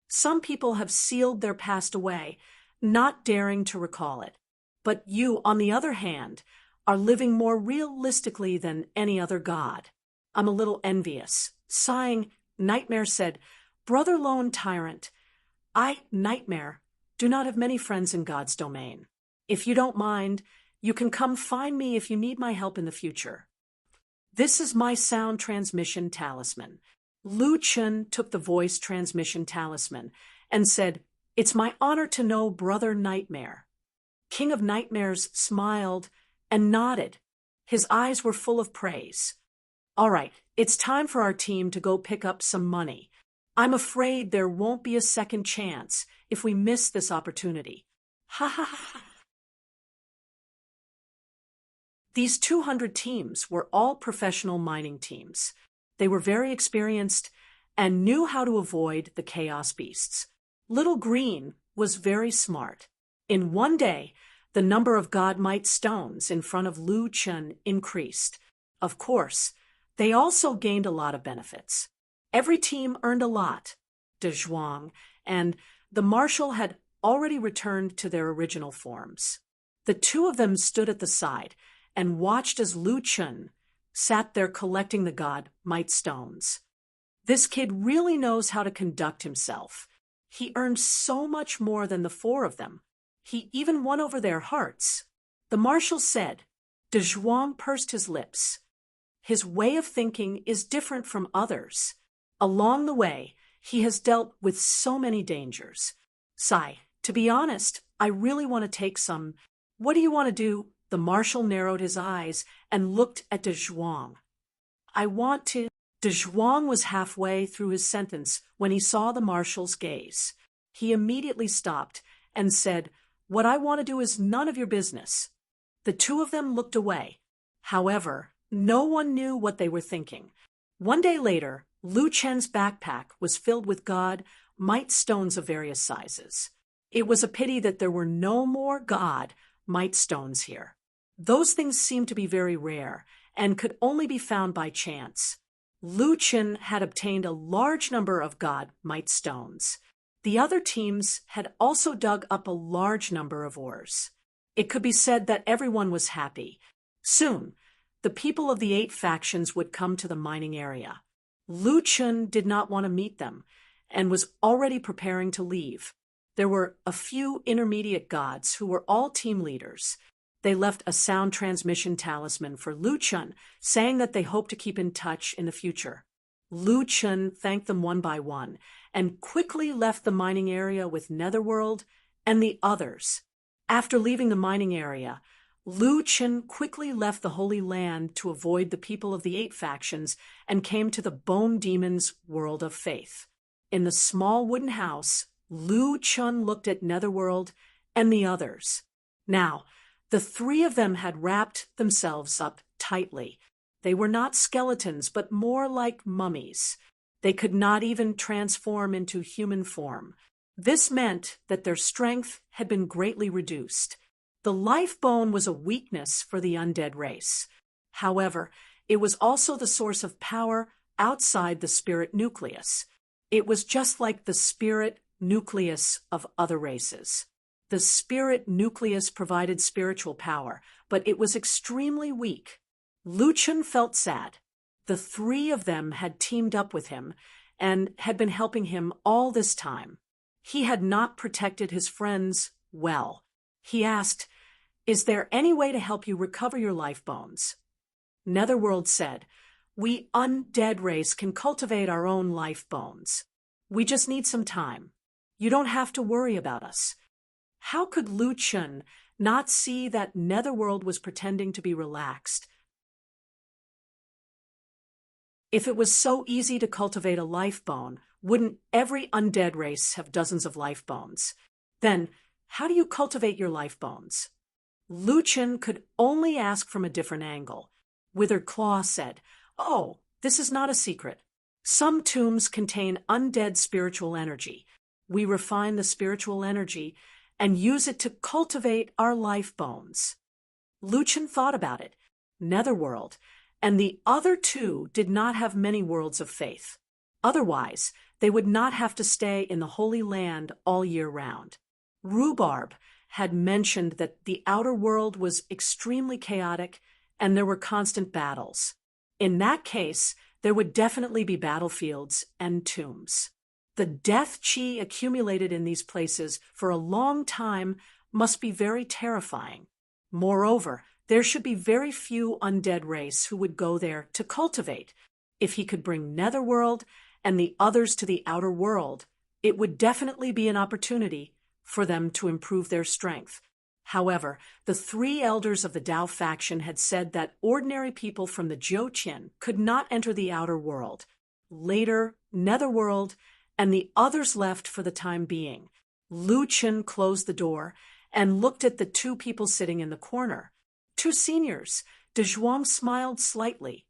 Some people have sealed their past away, not daring to recall it. But you, on the other hand, are living more realistically than any other god. I'm a little envious. Sighing, Nightmare said, Brother Lone Tyrant, I, Nightmare, do not have many friends in God's domain. If you don't mind, you can come find me if you need my help in the future. This is my sound transmission talisman. Lu Chen took the voice transmission talisman and said, It's my honor to know Brother Nightmare. King of Nightmares smiled and nodded. His eyes were full of praise. All right, it's time for our team to go pick up some money. I'm afraid there won't be a second chance if we miss this opportunity. Ha ha ha. These 200 teams were all professional mining teams. They were very experienced and knew how to avoid the chaos beasts. Little Green was very smart. In 1 day, the number of God Might stones in front of Lu Chen increased. Of course, they also gained a lot of benefits. Every team earned a lot. De Zhuang and the Marshal had already returned to their original forms. The two of them stood at the side and watched as Lu Chen sat there collecting the God Might stones. This kid really knows how to conduct himself. He earned so much more than the 4 of them. He even won over their hearts. The Marshal said. De Zhuang pursed his lips. His way of thinking is different from others. Along the way, he has dealt with so many dangers. Sai, to be honest, I really want to take some. What do you want to do? The marshal narrowed his eyes and looked at de Zhuang. I want to. De Zhuang was halfway through his sentence when he saw the marshal's gaze. He immediately stopped and said, "What I want to do is none of your business." The two of them looked away. However, no one knew what they were thinking. One day later, Lu Chen's backpack was filled with God mite stones of various sizes. It was a pity that there were no more God mite stones here. Those things seemed to be very rare and could only be found by chance. Lu Chen had obtained a large number of God mite stones. The other teams had also dug up a large number of ores. It could be said that everyone was happy. Soon, the people of the 8 factions would come to the mining area. Lu Chen did not want to meet them and was already preparing to leave. There were a few intermediate gods who were all team leaders. They left a sound transmission talisman for Lu Chen, saying that they hoped to keep in touch in the future. Lu Chen thanked them one by one and quickly left the mining area with Netherworld and the others. After leaving the mining area, Lu Chen quickly left the Holy Land to avoid the people of the 8 factions and came to the Bone Demon's world of faith. In the small wooden house, Lu Chen looked at Netherworld and the others. Now, the 3 of them had wrapped themselves up tightly. They were not skeletons, but more like mummies. They could not even transform into human form. This meant that their strength had been greatly reduced. The life bone was a weakness for the undead race. However, it was also the source of power outside the spirit nucleus. It was just like the spirit nucleus of other races. The spirit nucleus provided spiritual power, but it was extremely weak. Lu Chen felt sad. The 3 of them had teamed up with him and had been helping him all this time. He had not protected his friends well. He asked, "Is there any way to help you recover your life bones?" Netherworld said, "We undead race can cultivate our own life bones. We just need some time. You don't have to worry about us." How could Lu Chen not see that Netherworld was pretending to be relaxed? If it was so easy to cultivate a life bone, wouldn't every undead race have dozens of life bones? Then, how do you cultivate your life bones? Lu Chen could only ask from a different angle. Withered Claw said, "Oh, this is not a secret. Some tombs contain undead spiritual energy. We refine the spiritual energy and use it to cultivate our life bones." Lu Chen thought about it. Netherworld and the other 2 did not have many worlds of faith. Otherwise, they would not have to stay in the Holy Land all year round. Rhubarb had mentioned that the outer world was extremely chaotic and there were constant battles. In that case, there would definitely be battlefields and tombs. The death chi accumulated in these places for a long time must be very terrifying. Moreover, there should be very few undead race who would go there to cultivate. If he could bring Netherworld and the others to the outer world, it would definitely be an opportunity for them to improve their strength. However, the 3 elders of the Dao faction had said that ordinary people from the Zhouqian could not enter the outer world. Later, Netherworld and the others left for the time being. Lu Chen closed the door and looked at the 2 people sitting in the corner. 2 seniors. De Zhuang smiled slightly.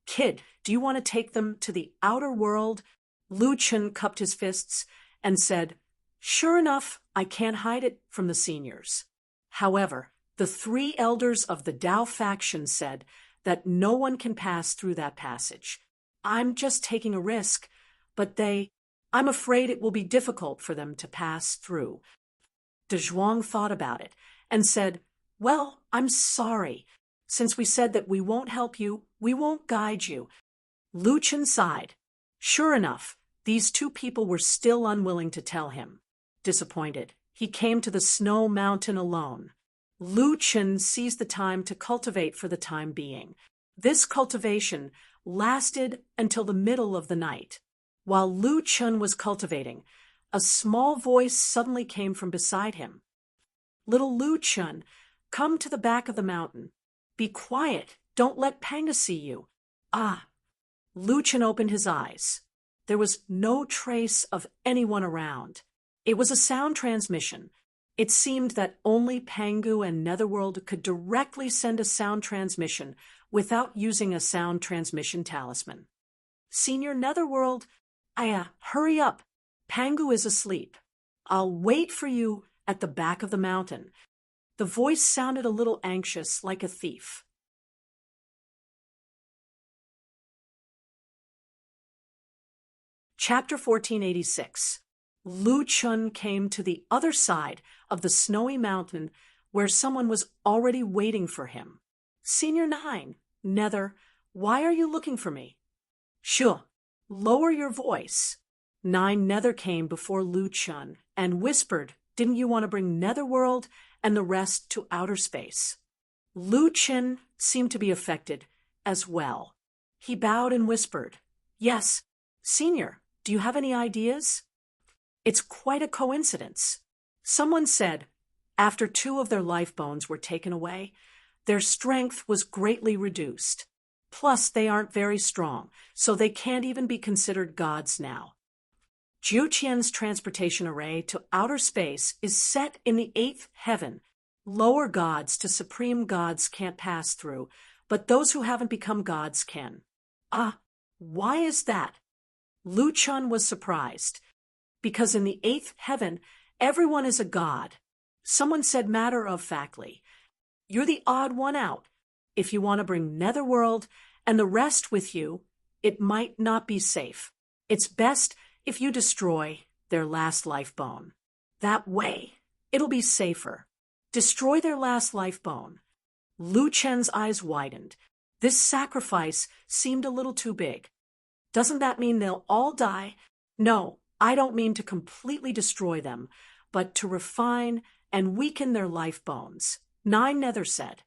"Kid, do you want to take them to the outer world?" Lu Chen cupped his fists and said, "Sure enough, I can't hide it from the seniors." However, the 3 elders of the Dao faction said that no one can pass through that passage. "I'm just taking a risk, but I'm afraid it will be difficult for them to pass through." De Zhuang thought about it and said, "Well, I'm sorry. Since we said that we won't help you, we won't guide you." Lu Chen sighed. Sure enough, these 2 people were still unwilling to tell him. Disappointed, he came to the snow mountain alone. Lu Chen seized the time to cultivate for the time being. This cultivation lasted until the middle of the night. While Lu Chen was cultivating, a small voice suddenly came from beside him. "Little Lu Chen, Come to the back of the mountain. Be quiet. Don't let Panga see you. Ah. Luchan opened his eyes. There was no trace of anyone around. It was a sound transmission. It seemed that only Pangu and Netherworld could directly send a sound transmission without using a sound transmission talisman. Senior Netherworld, hurry up. Pangu is asleep. I'll wait for you at the back of the mountain. The voice sounded a little anxious, like a thief. Chapter 1486. Lu Chun came to the other side of the snowy mountain where someone was already waiting for him. Senior 9, Nether, why are you looking for me? Sure, lower your voice. 9 Nether came before Lu Chun and whispered, didn't you want to bring Netherworld and the rest to outer space? Lu Chun seemed to be affected as well. He bowed and whispered, yes, Senior, do you have any ideas? It's quite a coincidence. Someone said, after 2 of their life bones were taken away, their strength was greatly reduced. Plus, they aren't very strong, so they can't even be considered gods now. Jiuqian's transportation array to outer space is set in the 8th heaven. Lower gods to supreme gods can't pass through, but those who haven't become gods can. Why is that? Lu Chun was surprised. Because in the 8th heaven, everyone is a god. Someone said matter-of-factly, you're the odd one out. If you want to bring Netherworld and the rest with you, it might not be safe. It's best if you destroy their last life bone. That way, it'll be safer. Destroy their last life bone. Lu Chen's eyes widened. This sacrifice seemed a little too big. Doesn't that mean they'll all die? No, I don't mean to completely destroy them, but to refine and weaken their life bones. 9 Nether said.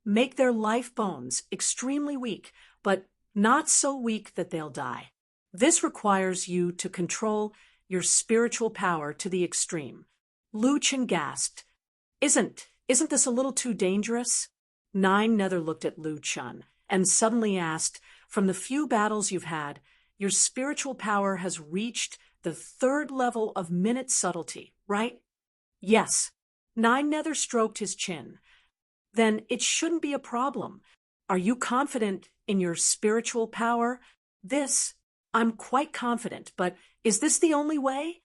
Make their life bones extremely weak, but not so weak that they'll die. This requires you to control your spiritual power to the extreme. Lu Chen gasped. Isn't this a little too dangerous? 9 Nether looked at Lu Chun and suddenly asked, from the few battles you've had, your spiritual power has reached the 3rd level of minute subtlety, right? Yes. 9 Nether stroked his chin. Then it shouldn't be a problem. Are you confident in your spiritual power? I'm quite confident, but is this the only way?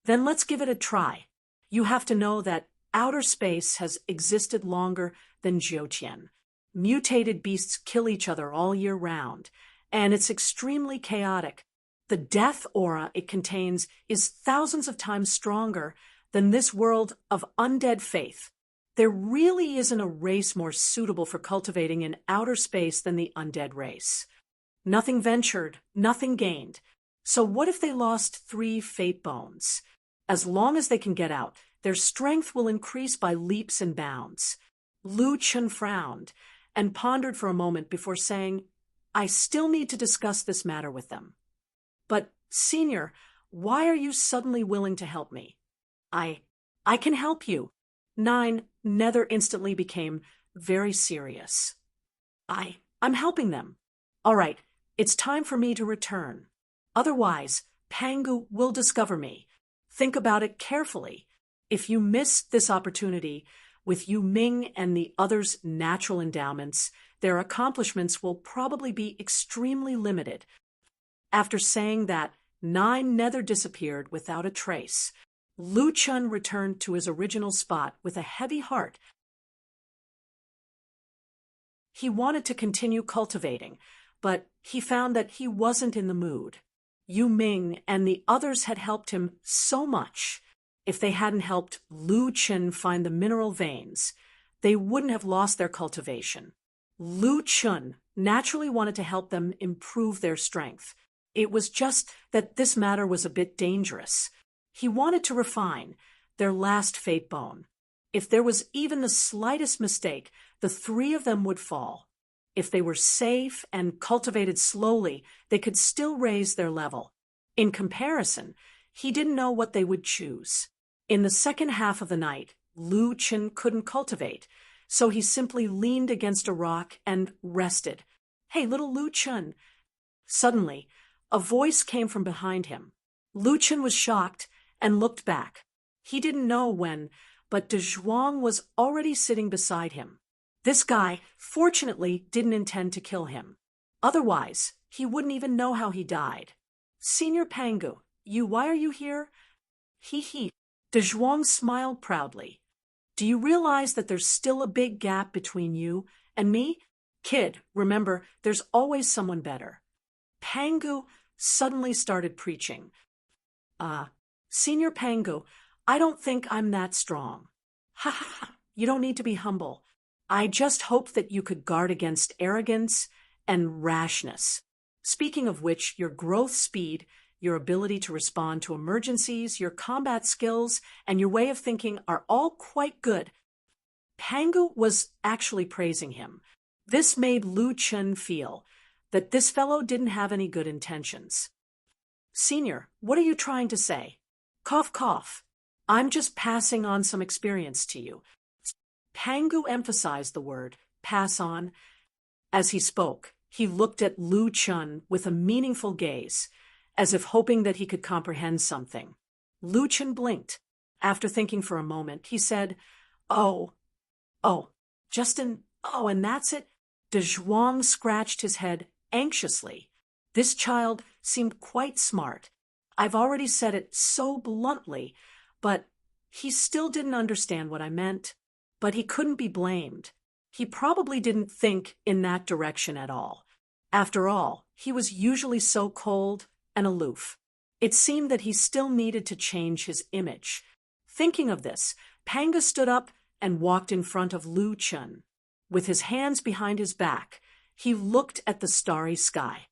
Then let's give it a try. You have to know that outer space has existed longer than Jiuqian. Mutated beasts kill each other all year round, and it's extremely chaotic. The death aura it contains is thousands of times stronger than this world of undead faith. There really isn't a race more suitable for cultivating in outer space than the undead race. Nothing ventured, nothing gained. So what if they lost 3 fate bones? As long as they can get out, their strength will increase by leaps and bounds. Lu Chun frowned and pondered for a moment before saying, I still need to discuss this matter with them. But, Senior, why are you suddenly willing to help me? I can help you. 9 Nether instantly became very serious. I'm helping them. All right, it's time for me to return. Otherwise, Pangu will discover me. Think about it carefully. If you miss this opportunity, with Yu Ming and the others' natural endowments, their accomplishments will probably be extremely limited. After saying that, 9 Nether disappeared without a trace. Lu Chun returned to his original spot with a heavy heart. He wanted to continue cultivating, but he found that he wasn't in the mood. Yu Ming and the others had helped him so much. If they hadn't helped Lu Chun find the mineral veins, they wouldn't have lost their cultivation. Lu Chun naturally wanted to help them improve their strength. It was just that this matter was a bit dangerous. He wanted to refine their last fate bone. If there was even the slightest mistake, the 3 of them would fall. If they were safe and cultivated slowly, they could still raise their level. In comparison, he didn't know what they would choose. In the second half of the night, Lu Chen couldn't cultivate, so he simply leaned against a rock and rested. "Hey, little Lu Chen." Suddenly, a voice came from behind him. Lu Chen was shocked and looked back. He didn't know when, but De Zhuang was already sitting beside him. This guy, fortunately, didn't intend to kill him. Otherwise, he wouldn't even know how he died. "Senior Pangu, why are you here?" He. De Zhuang smiled proudly. "Do you realize that there's still a big gap between you and me? Kid, remember, there's always someone better." Pangu suddenly started preaching. Senior Pangu, I don't think I'm that strong." "Ha ha ha, you don't need to be humble. I just hoped that you could guard against arrogance and rashness. Speaking of which, your growth speed, your ability to respond to emergencies, your combat skills, and your way of thinking are all quite good." Pangu was actually praising him. This made Lu Chen feel that this fellow didn't have any good intentions. "Senior, what are you trying to say?" "Cough, cough. I'm just passing on some experience to you." Pangu emphasized the word, pass on. As he spoke, he looked at Lu Chen with a meaningful gaze, as if hoping that he could comprehend something. Lu Chen blinked. After thinking for a moment, he said, Oh, Justin, and that's it?" De Zhuang scratched his head anxiously. This child seemed quite smart. I've already said it so bluntly, but he still didn't understand what I meant. But he couldn't be blamed. He probably didn't think in that direction at all. After all, he was usually so cold and aloof. It seemed that he still needed to change his image. Thinking of this, Panga stood up and walked in front of Lu Chen. With his hands behind his back, he looked at the starry sky.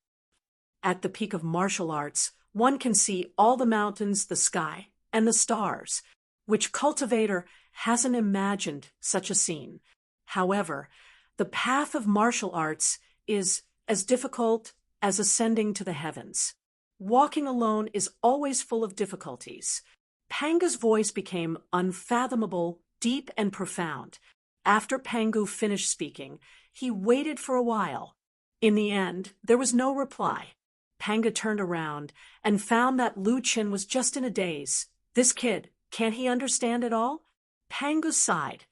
At the peak of martial arts, one can see all the mountains, the sky, and the stars. Which cultivator hasn't imagined such a scene? However, the path of martial arts is as difficult as ascending to the heavens. Walking alone is always full of difficulties. Panga's voice became unfathomable, deep, and profound. After Pangu finished speaking, he waited for a while. In the end, there was no reply. Panga turned around and found that Lu Chen was just in a daze. This kid, can't he understand it all? Pangu sighed.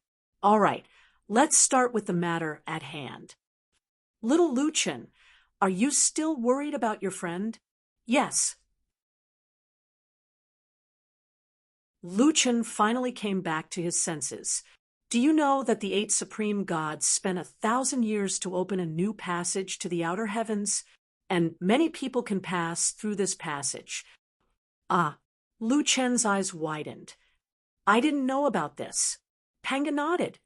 "All right, let's start with the matter at hand. Little Lu Chen, are you still worried about your friend?" "Yes." Lu Chen finally came back to his senses. "Do you know that the 8 supreme gods spent 1,000 years to open a new passage to the outer heavens? And many people can pass through this passage." Lu Chen's eyes widened. "I didn't know about this." Panga nodded.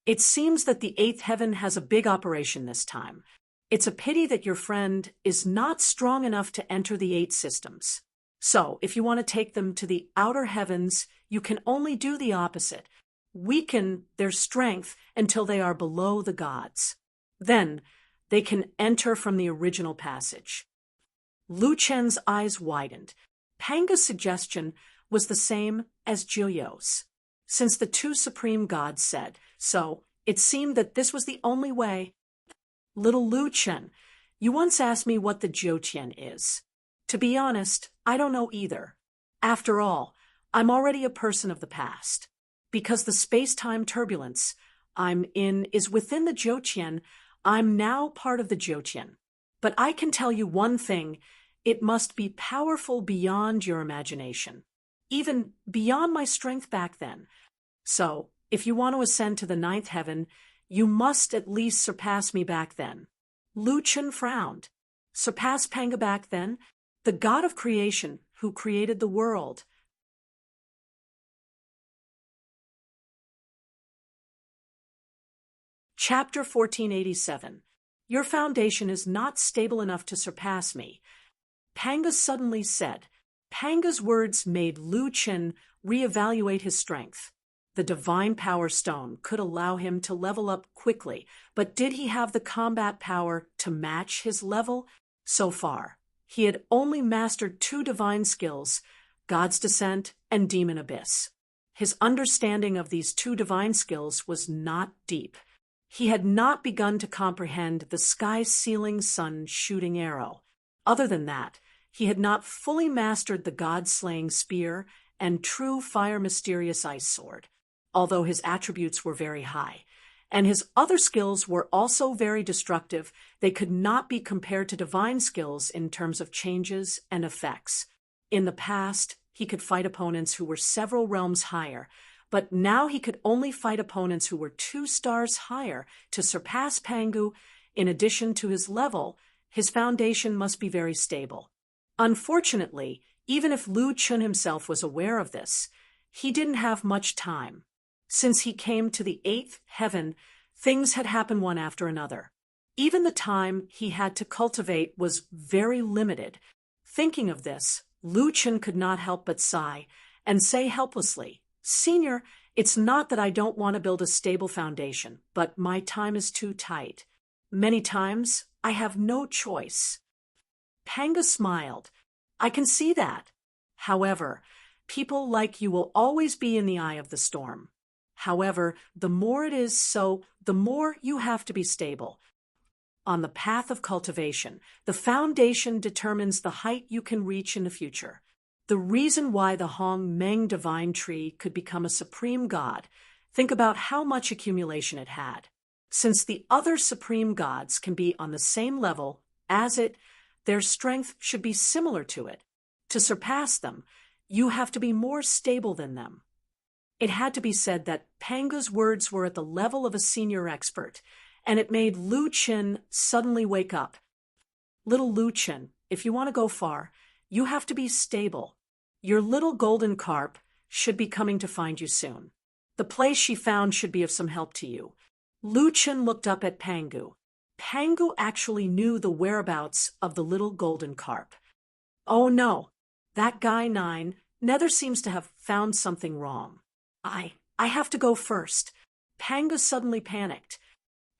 "It seems that the 8th heaven has a big operation this time. It's a pity that your friend is not strong enough to enter the 8 systems. So, if you want to take them to the outer heavens, you can only do the opposite. Weaken their strength until they are below the gods. Then, they can enter from the original passage." Lu Chen's eyes widened. Panga's suggestion was the same as Jiuyo's. Since the 2 supreme gods said so, it seemed that this was the only way. "Little Lu Chen, you once asked me what the Jiutian is. To be honest, I don't know either. After all, I'm already a person of the past. Because the space-time turbulence I'm in is within the Jiutian, I'm now part of the Jiutian. But I can tell you one thing, it must be powerful beyond your imagination. Even beyond my strength back then. So, if you want to ascend to the 9th heaven, you must at least surpass me back then." Lu Chen frowned. Surpass Panga back then? The god of creation who created the world. Chapter 1487. Your foundation is not stable enough to surpass me. Panga suddenly said. Panga's words made Lu Chen reevaluate his strength. The divine power stone could allow him to level up quickly, but did he have the combat power to match his level? So far, he had only mastered 2 divine skills, God's Descent and Demon Abyss. His understanding of these two divine skills was not deep. He had not begun to comprehend the sky-sealing sun-shooting arrow. Other than that, he had not fully mastered the god-slaying spear and true fire-mysterious ice sword, although his attributes were very high. And his other skills were also very destructive. They could not be compared to divine skills in terms of changes and effects. In the past, he could fight opponents who were several realms higher, but now he could only fight opponents who were 2 stars higher. To surpass Pangu, in addition to his level, his foundation must be very stable. Unfortunately, even if Lu Chun himself was aware of this, he didn't have much time. Since he came to the 8th heaven, things had happened one after another. Even the time he had to cultivate was very limited. Thinking of this, Lu Chun could not help but sigh and say helplessly, "Senior, it's not that I don't want to build a stable foundation, but my time is too tight. Many times, I have no choice." Panga smiled. "I can see that. However, people like you will always be in the eye of the storm. However, the more it is so, the more you have to be stable. On the path of cultivation, the foundation determines the height you can reach in the future. The reason why the Hong Meng divine tree could become a supreme god, think about how much accumulation it had. Since the other supreme gods can be on the same level as it, their strength should be similar to it. To surpass them, you have to be more stable than them." It had to be said that Panga's words were at the level of a senior expert, and it made Lu Chun suddenly wake up. "Little Lu Chun, if you want to go far, you have to be stable. Your little golden carp should be coming to find you soon. The place she found should be of some help to you." Lu Chun looked up at Pangu. Pangu actually knew the whereabouts of the little golden carp. "Oh no, that guy 9 Nether seems to have found something wrong. I have to go first." Pangu suddenly panicked.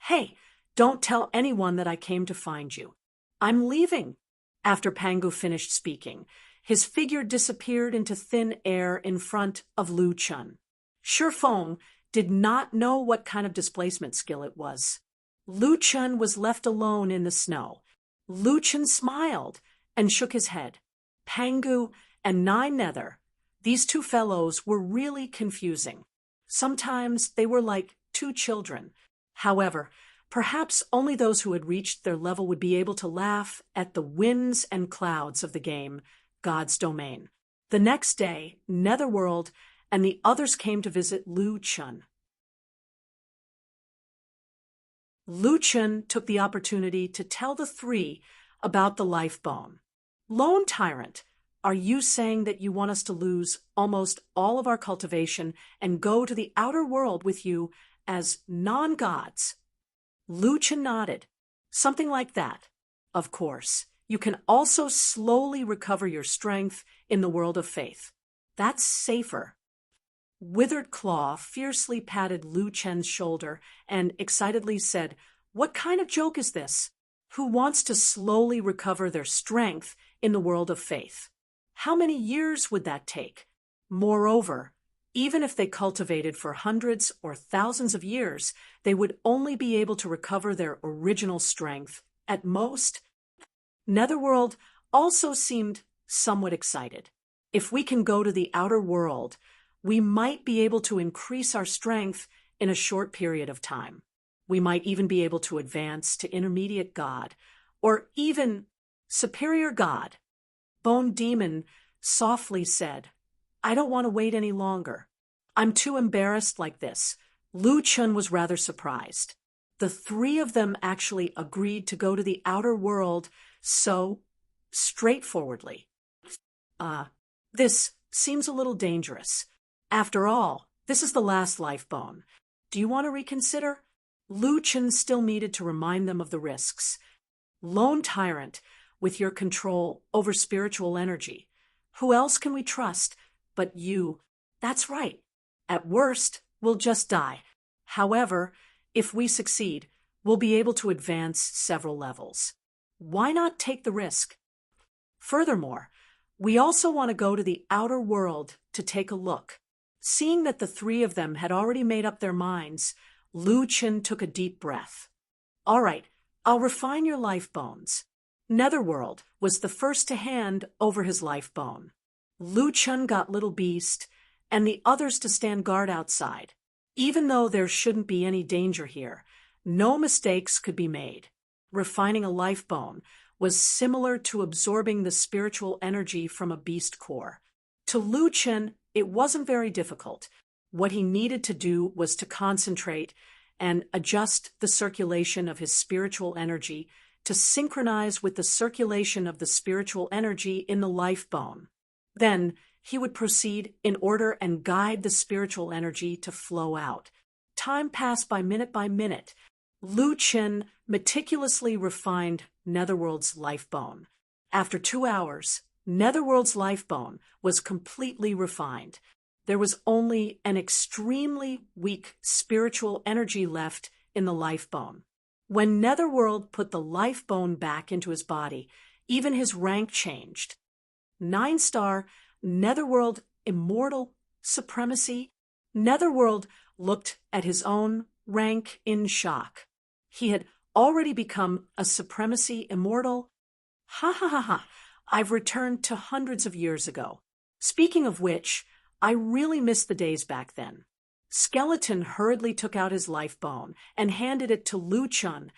"Hey, don't tell anyone that I came to find you. I'm leaving." After Pangu finished speaking, his figure disappeared into thin air in front of Lu Chun. Shifeng did not know what kind of displacement skill it was. Lu Chun was left alone in the snow. Lu Chun smiled and shook his head. Pangu and 9 Nether, these two fellows were really confusing. Sometimes they were like 2 children. However, perhaps only those who had reached their level would be able to laugh at the winds and clouds of the game, God's Domain. The next day, Netherworld and the others came to visit Lu Chun. Lu Chun took the opportunity to tell the 3 about the life bone. "Lone Tyrant, are you saying that you want us to lose almost all of our cultivation and go to the outer world with you as non-gods?" Lu Chun nodded. "Something like that. Of course, you can also slowly recover your strength in the world of faith. That's safer." Withered Claw fiercely patted Lu Chun's shoulder and excitedly said, "What kind of joke is this? Who wants to slowly recover their strength in the world of faith? How many years would that take? Moreover, even if they cultivated for hundreds or thousands of years, they would only be able to recover their original strength at most." Netherworld also seemed somewhat excited. "If we can go to the outer world, we might be able to increase our strength in a short period of time. We might even be able to advance to intermediate god, or even superior god." Bone Demon softly said, "I don't want to wait any longer. I'm too embarrassed like this." Lu Chun was rather surprised. The 3 of them actually agreed to go to the outer world so straightforwardly. This seems a little dangerous. After all, this is the last life bone. Do you want to reconsider?" Lu Chun still needed to remind them of the risks. "Lone Tyrant, with your control over spiritual energy. Who else can we trust but you? That's right. At worst, we'll just die. However, if we succeed, we'll be able to advance several levels. Why not take the risk? Furthermore, we also want to go to the outer world to take a look. Seeing that the three of them had already made up their minds, Lu Chen took a deep breath. All right, I'll refine your life bones. Netherworld was the first to hand over his life bone. Lu Chen got Little Beast and the others to stand guard outside. Even though there shouldn't be any danger here, no mistakes could be made. Refining a life bone was similar to absorbing the spiritual energy from a beast core. To Lu Chen, it wasn't very difficult. What he needed to do was to concentrate and adjust the circulation of his spiritual energy to synchronize with the circulation of the spiritual energy in the life bone. Then he would proceed in order and guide the spiritual energy to flow out. Time passed by minute. Lu Chen meticulously refined Netherworld's life bone. After 2 hours, Netherworld's life bone was completely refined. There was only an extremely weak spiritual energy left in the life bone. When Netherworld put the life bone back into his body, even his rank changed. 9-star, Netherworld Immortal Supremacy. Netherworld looked at his own rank in shock. He had already become a Supremacy Immortal. Ha. I've returned to hundreds of years ago. Speaking of which, I really miss the days back then. Skeleton hurriedly took out his life bone and handed it to Lu Chen.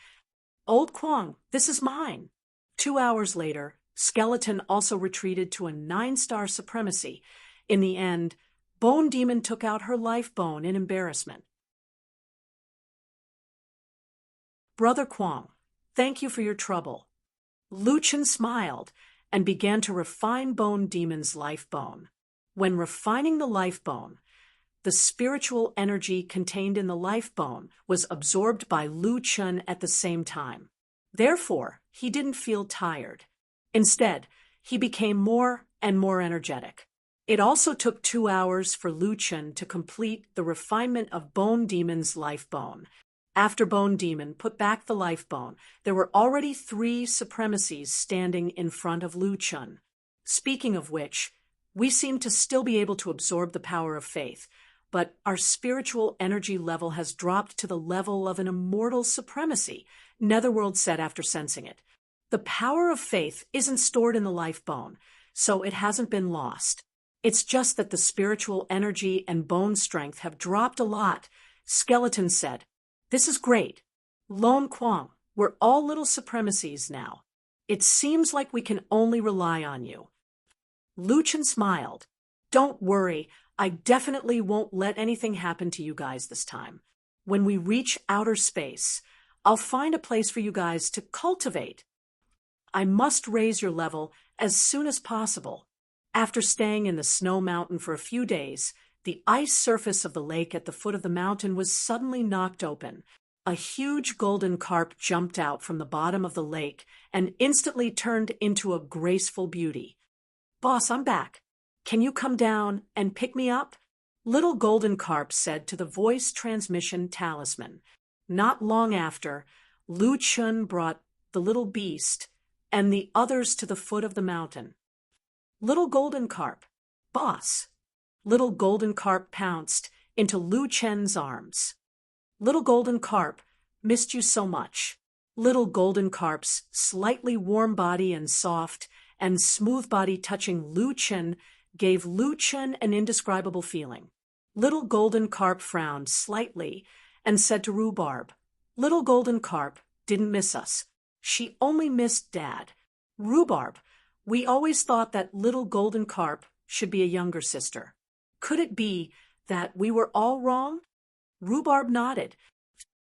Old Kwang, this is mine. 2 hours later, Skeleton also retreated to a 9-star supremacy. In the end, Bone Demon took out her life bone in embarrassment. Brother Kwang, thank you for your trouble. Lu Chen smiled and began to refine Bone Demon's life bone. When refining the life bone, the spiritual energy contained in the life bone was absorbed by Lu Chen at the same time. Therefore, he didn't feel tired. Instead, he became more and more energetic. It also took 2 hours for Lu Chen to complete the refinement of Bone Demon's life bone. After Bone Demon put back the life bone, there were already 3 supremacies standing in front of Lu Chen. Speaking of which, we seem to still be able to absorb the power of faith, but our spiritual energy level has dropped to the level of an immortal supremacy, Netherworld said after sensing it. The power of faith isn't stored in the life bone, so it hasn't been lost. It's just that the spiritual energy and bone strength have dropped a lot, Skeleton said. This is great. Lone Kwang, we're all little supremacies now. It seems like we can only rely on you. Lu Chen smiled. Don't worry, I definitely won't let anything happen to you guys this time. When we reach outer space, I'll find a place for you guys to cultivate. I must raise your level as soon as possible. After staying in the snow mountain for a few days, the ice surface of the lake at the foot of the mountain was suddenly knocked open. A huge golden carp jumped out from the bottom of the lake and instantly turned into a graceful beauty. Boss, I'm back. Can you come down and pick me up? Little Golden Carp said to the voice transmission talisman. Not long after, Lu Chen brought the little beast and the others to the foot of the mountain. Little Golden Carp, boss. Little Golden Carp pounced into Lu Chen's arms. Little Golden Carp, missed you so much. Little Golden Carp's slightly warm body and soft and smooth body touching Lu Chen gave Lu Chen an indescribable feeling. Little Golden Carp frowned slightly and said to Rhubarb, Little Golden Carp didn't miss us. She only missed Dad. Rhubarb, we always thought that Little Golden Carp should be a younger sister. Could it be that we were all wrong? Rhubarb nodded.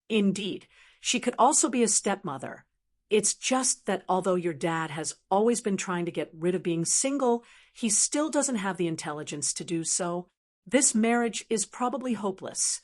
Indeed, she could also be a stepmother. It's just that although your dad has always been trying to get rid of being single, he still doesn't have the intelligence to do so. This marriage is probably hopeless.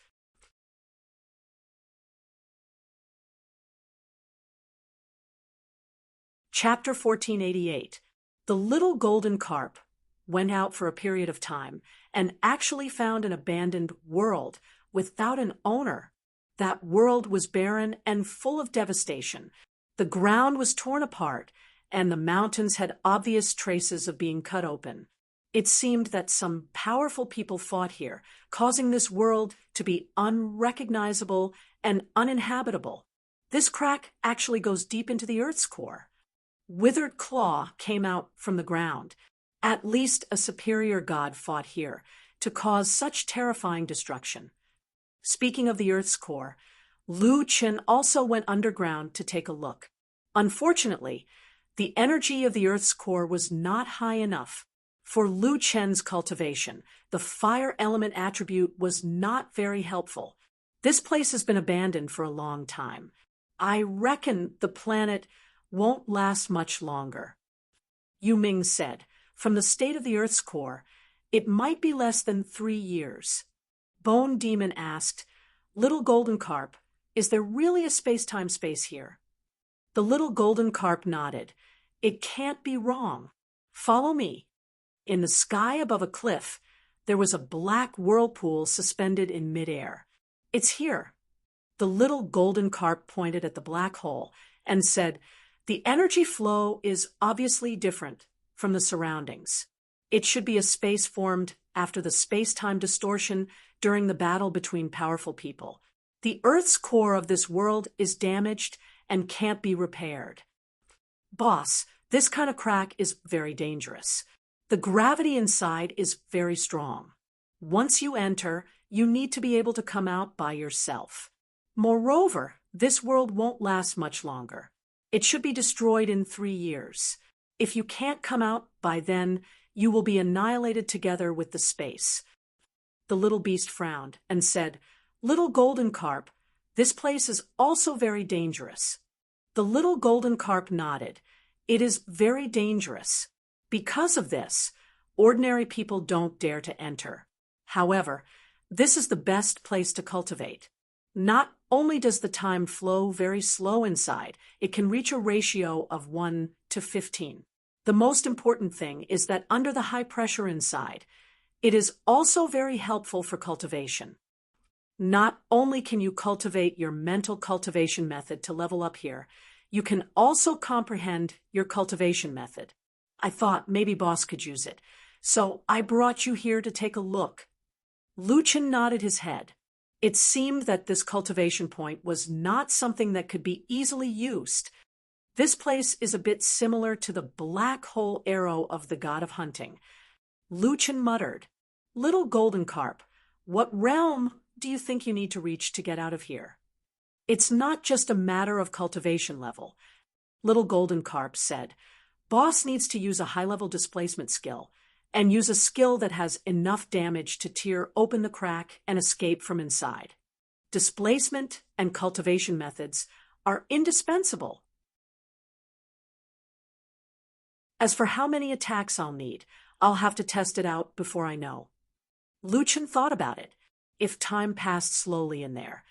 Chapter 1488. The Little Golden Carp went out for a period of time and actually found an abandoned world without an owner. That world was barren and full of devastation. The ground was torn apart, and the mountains had obvious traces of being cut open. It seemed that some powerful people fought here, causing this world to be unrecognizable and uninhabitable. This crack actually goes deep into the Earth's core. Withered claw came out from the ground. At least a superior god fought here to cause such terrifying destruction. Speaking of the Earth's core, Lu Qin also went underground to take a look. Unfortunately, the energy of the Earth's core was not high enough for Lu Chen's cultivation. The fire element attribute was not very helpful. This place has been abandoned for a long time. I reckon the planet won't last much longer. Yu Ming said, from the state of the Earth's core, it might be less than 3 years. Bone Demon asked, Little Golden Carp, is there really a space-time space here? The little golden carp nodded. It can't be wrong. Follow me. In the sky above a cliff, there was a black whirlpool suspended in midair. It's here. The little golden carp pointed at the black hole and said, the energy flow is obviously different from the surroundings. It should be a space formed after the space-time distortion during the battle between powerful people. The Earth's core of this world is damaged and can't be repaired. Boss, this kind of crack is very dangerous. The gravity inside is very strong. Once you enter, you need to be able to come out by yourself. Moreover, this world won't last much longer. It should be destroyed in 3 years. If you can't come out by then, you will be annihilated together with the space. The little beast frowned and said, Little Golden Carp, this place is also very dangerous. The little golden carp nodded. It is very dangerous. Because of this, ordinary people don't dare to enter. However, this is the best place to cultivate. Not only does the time flow very slow inside, it can reach a ratio of 1 to 15. The most important thing is that under the high pressure inside, it is also very helpful for cultivation. Not only can you cultivate your mental cultivation method to level up here, you can also comprehend your cultivation method. I thought maybe boss could use it, so I brought you here to take a look. Lu Chen nodded his head. It seemed that this cultivation point was not something that could be easily used. This place is a bit similar to the black hole arrow of the god of hunting. Lu Chen muttered, Little Golden Carp, what realm do you think you need to reach to get out of here? It's not just a matter of cultivation level. Little Golden Carp said, Boss needs to use a high-level displacement skill, and use a skill that has enough damage to tear open the crack and escape from inside. Displacement and cultivation methods are indispensable. As for how many attacks I'll need, I'll have to test it out before I know. Lu Chen thought about it. If time passed slowly in there,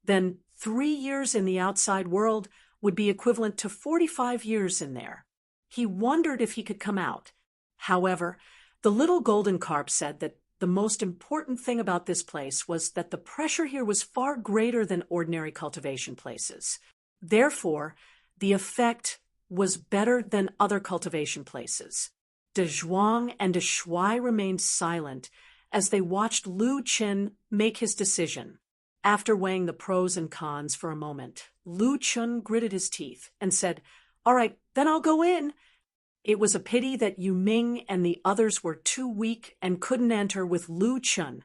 then 3 years in the outside world would be equivalent to 45 years in there. He wondered if he could come out. However, the little golden carp said that the most important thing about this place was that the pressure here was far greater than ordinary cultivation places. Therefore, the effect was better than other cultivation places. De Zhuang and De Shuai remained silent as they watched Lu Chen make his decision. After weighing the pros and cons for a moment, Lu Chen gritted his teeth and said, All right, then I'll go in. It was a pity that Yu Ming and the others were too weak and couldn't enter with Lu Chen.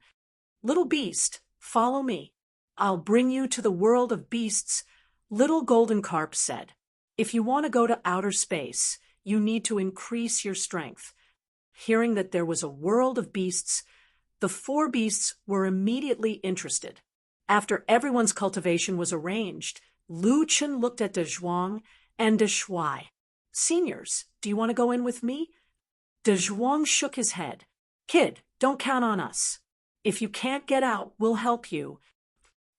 Little beast, follow me. I'll bring you to the world of beasts, Little Golden Carp said. If you want to go to outer space, you need to increase your strength. Hearing that there was a world of beasts, the 4 beasts were immediately interested. After everyone's cultivation was arranged, Lu Chen looked at De Zhuang and De Shuai. Seniors, do you want to go in with me? De Zhuang shook his head. Kid, don't count on us. If you can't get out, we'll help you.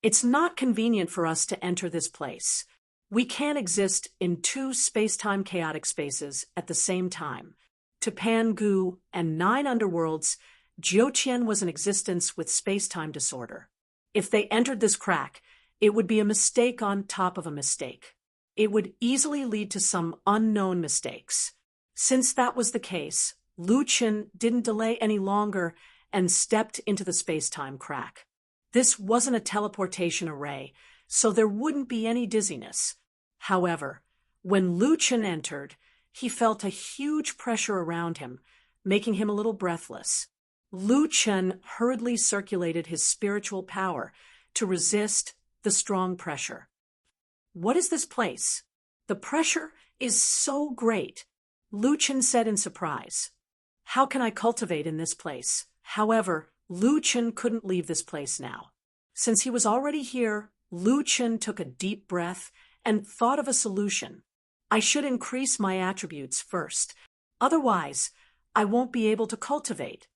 It's not convenient for us to enter this place. We can't exist in 2 space-time chaotic spaces at the same time. To Pan Gu and 9 underworlds, Jiuqian was in existence with space-time disorder. If they entered this crack, it would be a mistake on top of a mistake. It would easily lead to some unknown mistakes. Since that was the case, Lu Chen didn't delay any longer and stepped into the space-time crack. This wasn't a teleportation array, so there wouldn't be any dizziness. However, when Lu Chen entered, he felt a huge pressure around him, making him a little breathless. Lu Chen hurriedly circulated his spiritual power to resist the strong pressure. "What is this place? The pressure is so great," Lu Chen said in surprise. "How can I cultivate in this place?" However, Lu Chen couldn't leave this place now. Since he was already here, Lu Chen took a deep breath and thought of a solution. "I should increase my attributes first. Otherwise, I won't be able to cultivate."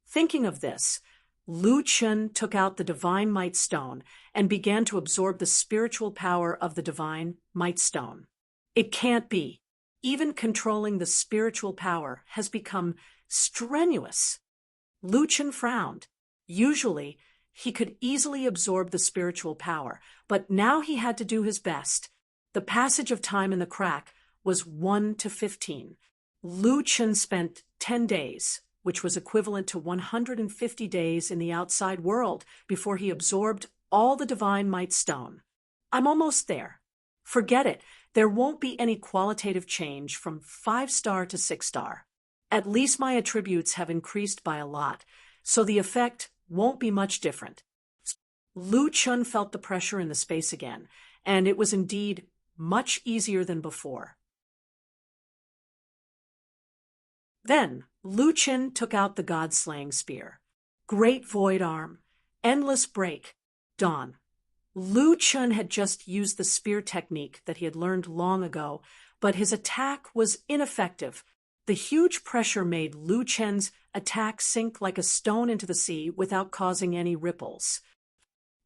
Thinking of this, Lu Chen took out the Divine Might Stone and began to absorb the spiritual power of the Divine Might Stone. It can't be. Even controlling the spiritual power has become strenuous. Lu Chen frowned. Usually, he could easily absorb the spiritual power, but now he had to do his best. The passage of time in the crack was 1 to 15. Lu Chen spent 10 days, which was equivalent to 150 days in the outside world, before he absorbed all the Divine Might Stone. "I'm almost there. Forget it. There won't be any qualitative change from 5-star to 6-star. At least my attributes have increased by a lot, so the effect won't be much different." Lu Chen felt the pressure in the space again, and it was indeed much easier than before. Then Lu Chen took out the god-slaying spear. Great void arm, endless break, dawn. Lu Chen had just used the spear technique that he had learned long ago, but his attack was ineffective. The huge pressure made Lu Chen's attack sink like a stone into the sea without causing any ripples.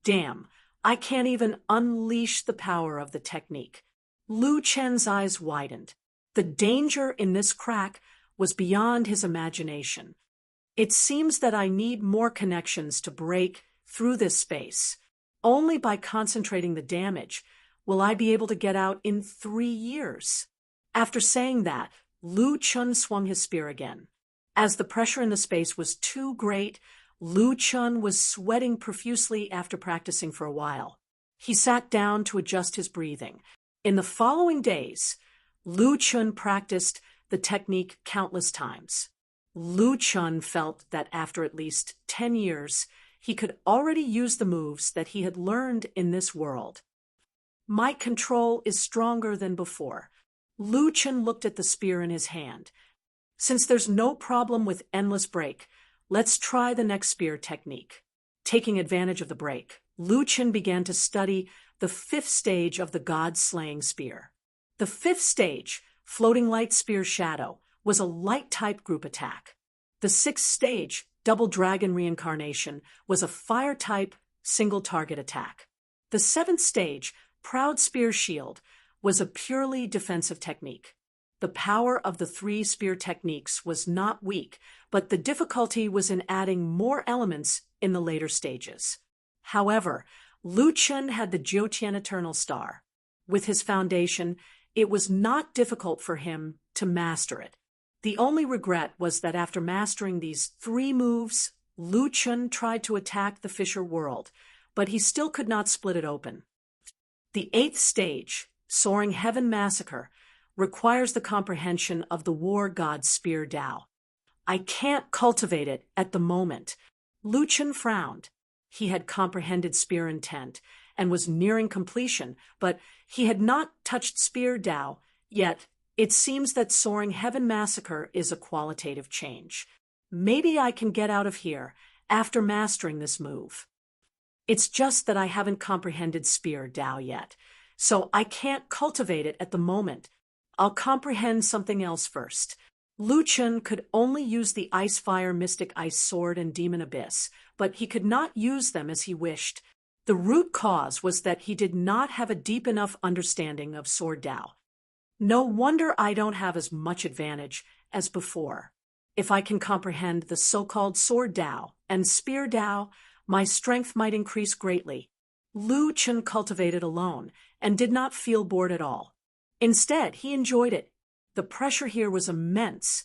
"Damn, I can't even unleash the power of the technique." Lu Chen's eyes widened. The danger in this crack was beyond his imagination. "It seems that I need more connections to break through this space. Only by concentrating the damage will I be able to get out in 3 years. After saying that, Lu Chen swung his spear again. As the pressure in the space was too great, Lu Chen was sweating profusely after practicing for a while. He sat down to adjust his breathing. In the following days, Lu Chen practiced the technique countless times. Lu Chen felt that after at least 10 years, he could already use the moves that he had learned in this world. Might control is stronger than before. Lu Chen looked at the spear in his hand. Since there's no problem with endless break, let's try the next spear technique. Taking advantage of the break, Lu Chen began to study the 5th stage of the god-slaying spear. The 5th stage, Floating Light Spear Shadow, was a light-type group attack. The 6th stage, Double Dragon Reincarnation, was a fire-type single-target attack. The 7th stage, Proud Spear Shield, was a purely defensive technique. The power of the 3 spear techniques was not weak, but the difficulty was in adding more elements in the later stages. However, Lu Chen had the Jiutian Eternal Star. With his foundation, it was not difficult for him to master it. The only regret was that after mastering these 3 moves, Lu Chen tried to attack the Fisher world, but he still could not split it open. The 8th stage, Soaring Heaven Massacre, requires the comprehension of the war god Spear Dao. I can't cultivate it at the moment. Lu Chen frowned. He had comprehended spear intent and was nearing completion, but he had not touched Spear Dao, yet it seems that Soaring Heaven Massacre is a qualitative change. Maybe I can get out of here after mastering this move. It's just that I haven't comprehended Spear Dao yet, so I can't cultivate it at the moment. I'll comprehend something else first. Lu Chen could only use the Ice Fire Mystic Ice Sword and Demon Abyss, but he could not use them as he wished. The root cause was that he did not have a deep enough understanding of Sword Dao. No wonder I don't have as much advantage as before. If I can comprehend the so-called Sword Dao and Spear Dao, my strength might increase greatly. Lu Chen cultivated alone and did not feel bored at all. Instead, he enjoyed it. The pressure here was immense,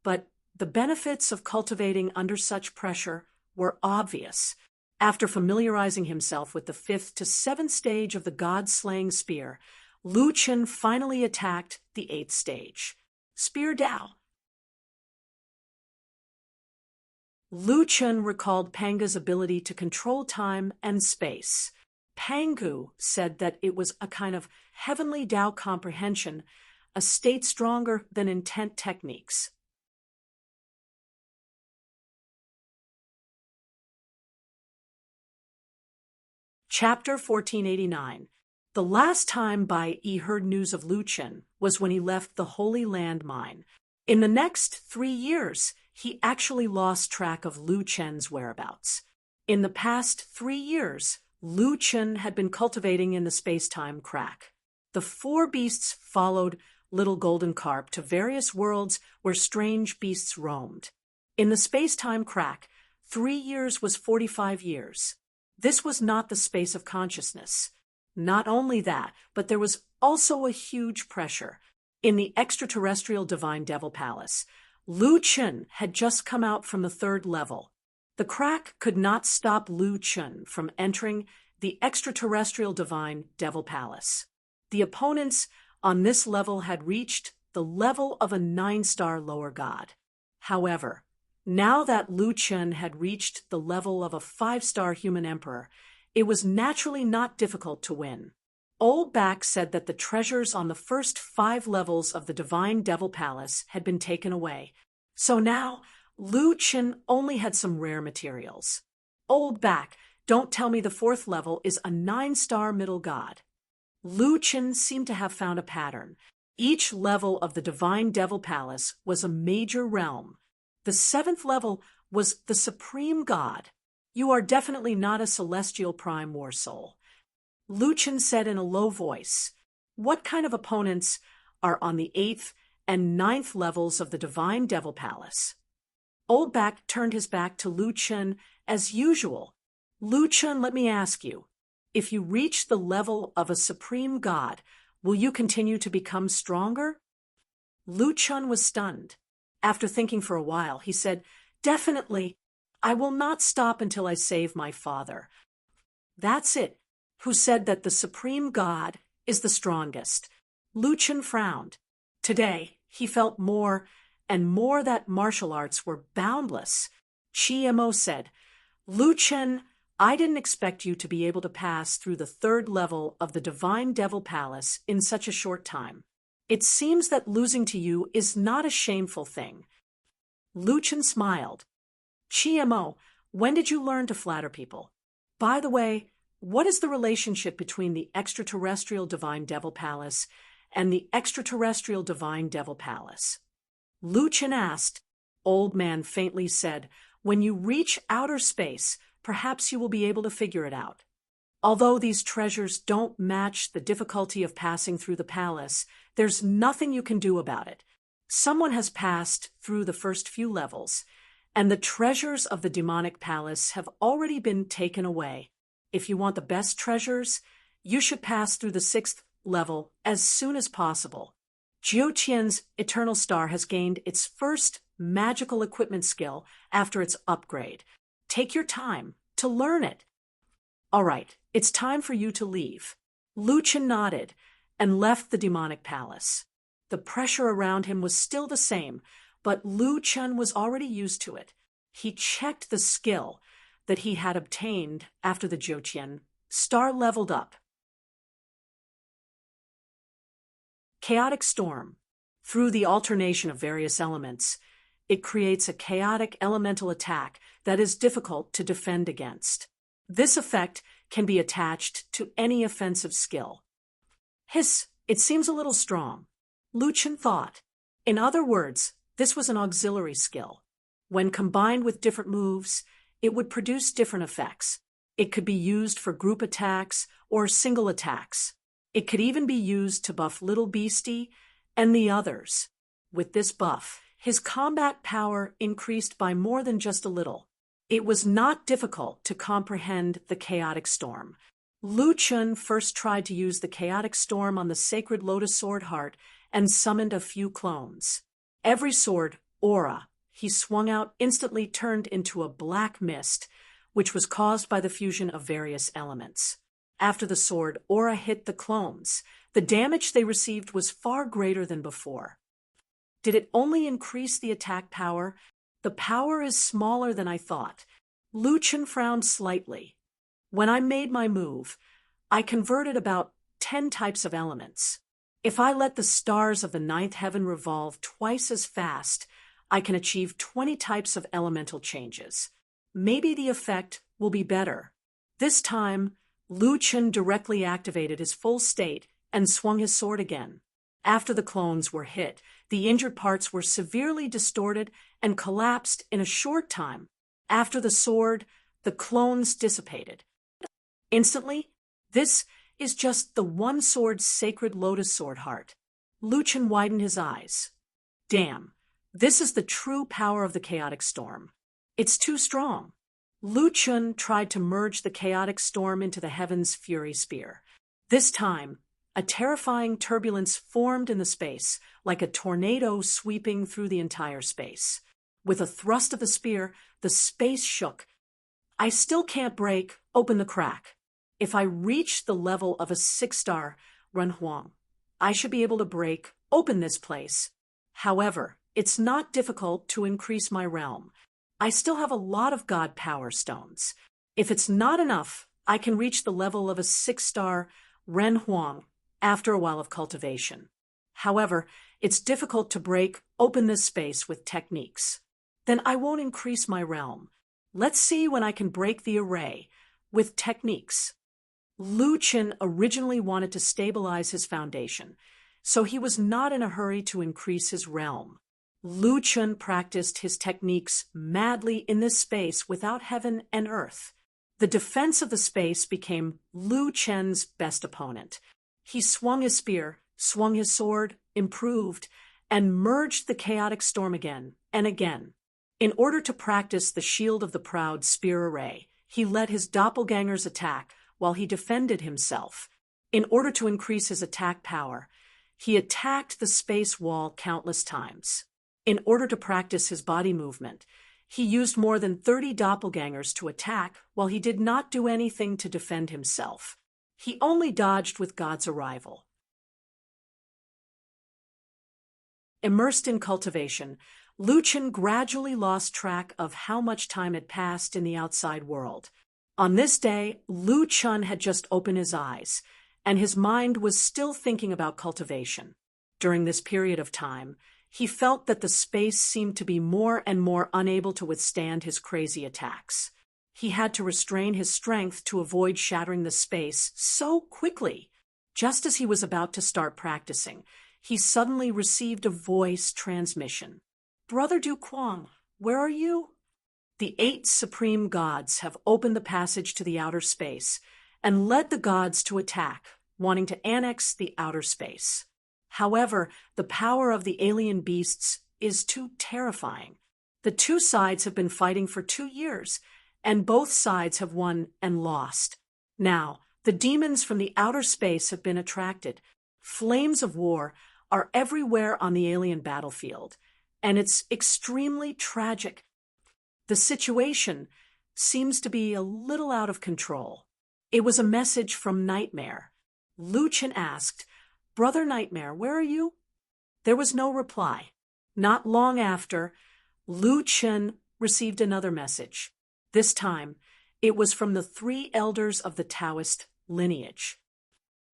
but The benefits of cultivating under such pressure were obvious. After familiarizing himself with the 5th to 7th stage of the god-slaying spear, Lu Chen finally attacked the 8th stage. Spear Dao. Lu Chen recalled Panga's ability to control time and space. Pangu said that it was a kind of heavenly Dao comprehension, a state stronger than intent techniques. Chapter 1489. The last time Bai Yi heard news of Lu Chen was when he left the Holy Land mine. In the next 3 years, he actually lost track of Lu Chen's whereabouts. In the past 3 years, Lu Chen had been cultivating in the space-time crack. The 4 beasts followed Little Golden Carp to various worlds where strange beasts roamed. In the space-time crack, 3 years was 45 years. This was not the space of consciousness. Not only that, but there was also a huge pressure. In the extraterrestrial Divine Devil Palace, Lu Chen had just come out from the 3rd level. The crack could not stop Lu Chen from entering the extraterrestrial Divine Devil Palace. The opponents on this level had reached the level of a 9-star lower god. However, now that Lu Chen had reached the level of a 5-star human emperor, it was naturally not difficult to win. Old Back said that the treasures on the first 5 levels of the Divine Devil Palace had been taken away, so now Lu Chen only had some rare materials. Old Back, don't tell me the 4th level is a 9-star middle god. Lu Chen seemed to have found a pattern. Each level of the Divine Devil Palace was a major realm. The 7th level was the Supreme God. You are definitely not a celestial prime war soul. Lu Chen said in a low voice. What kind of opponents are on the 8th and 9th levels of the Divine Devil Palace? Old Back turned his back to Lu Chen as usual. Lu Chen, let me ask you, if you reach the level of a supreme god, will you continue to become stronger? Lu Chen was stunned. After thinking for a while, he said, Definitely. I will not stop until I save my father. That's it. Who said that the supreme god is the strongest? Lu Chen frowned. Today, he felt more and more that martial arts were boundless. Chi Mo said, Lu Chen, I didn't expect you to be able to pass through the 3rd level of the Divine Devil Palace in such a short time. It seems that losing to you is not a shameful thing. Lu Chen smiled. Chi Mo, when did you learn to flatter people? By the way, what is the relationship between the extraterrestrial Divine Devil Palace and the extraterrestrial Divine Devil Palace? Lu Chen asked. Old Man faintly said, When you reach outer space, perhaps you will be able to figure it out. Although these treasures don't match the difficulty of passing through the palace, there's nothing you can do about it. Someone has passed through the first few levels, and the treasures of the demonic palace have already been taken away. If you want the best treasures, you should pass through the 6th level as soon as possible. Jiu Qian's Eternal Star has gained its first magical equipment skill after its upgrade. Take your time to learn it. All right, it's time for you to leave. Lu Chen nodded and left the demonic palace. The pressure around him was still the same, but Lu Chen was already used to it. He checked the skill that he had obtained after the Jiuqian star leveled up. Chaotic storm. Through the alternation of various elements, it creates a chaotic elemental attack that is difficult to defend against. This effect can be attached to any offensive skill. Hiss, it seems a little strong. Lu Chen thought. In other words, this was an auxiliary skill. When combined with different moves, it would produce different effects. It could be used for group attacks or single attacks. It could even be used to buff Little Beastie and the others. With this buff, his combat power increased by more than just a little. It was not difficult to comprehend the chaotic storm. Lu Chen first tried to use the chaotic storm on the sacred lotus sword heart and summoned a few clones. Every sword, aura, he swung out instantly turned into a black mist, which was caused by the fusion of various elements. After the sword aura hit the clones, the damage they received was far greater than before. Did it only increase the attack power? The power is smaller than I thought. Lu Chen frowned slightly. When I made my move, I converted about 10 types of elements. If I let the stars of the ninth heaven revolve twice as fast, I can achieve 20 types of elemental changes. Maybe the effect will be better. This time, Lu Chen directly activated his full state and swung his sword again. After the clones were hit, the injured parts were severely distorted and collapsed in a short time. After the sword, the clones dissipated. Instantly, this is just the one sword's sacred lotus sword heart. Lu Chen widened his eyes. Damn, this is the true power of the chaotic storm. It's too strong. Lu Chen tried to merge the chaotic storm into the heaven's fury spear. This time, a terrifying turbulence formed in the space, like a tornado sweeping through the entire space. With a thrust of the spear, the space shook. I still can't break open the crack. If I reach the level of a 6-star Ren Huang, I should be able to break open this place. However, it's not difficult to increase my realm. I still have a lot of God power stones. If it's not enough, I can reach the level of a 6-star Ren Huang after a while of cultivation. However, it's difficult to break open this space with techniques. Then I won't increase my realm. Let's see when I can break the array with techniques. Lu Chen originally wanted to stabilize his foundation, so he was not in a hurry to increase his realm. Lu Chen practiced his techniques madly in this space without heaven and earth. The defense of the space became Lu Chen's best opponent. He swung his spear, swung his sword, improved, and merged the chaotic storm again and again. In order to practice the Shield of the Proud spear array, he let his doppelgangers attack while he defended himself. In order to increase his attack power, he attacked the space wall countless times. In order to practice his body movement, he used more than 30 doppelgangers to attack while he did not do anything to defend himself. He only dodged with God's arrival. Immersed in cultivation, Lu Chen gradually lost track of how much time had passed in the outside world. On this day, Lu Chen had just opened his eyes, and his mind was still thinking about cultivation. During this period of time, he felt that the space seemed to be more and more unable to withstand his crazy attacks. He had to restrain his strength to avoid shattering the space so quickly. Just as he was about to start practicing, he suddenly received a voice transmission. "Brother Du Quang, where are you?" The 8 supreme gods have opened the passage to the outer space and led the gods to attack, wanting to annex the outer space. However, the power of the alien beasts is too terrifying. The two sides have been fighting for 2 years, and both sides have won and lost. Now, the demons from the outer space have been attracted. Flames of war are everywhere on the alien battlefield, and it's extremely tragic. The situation seems to be a little out of control. It was a message from Nightmare. Lu Chen asked, "Brother Nightmare, where are you?" There was no reply. Not long after, Lu Chen received another message. This time, it was from the 3 elders of the Taoist lineage.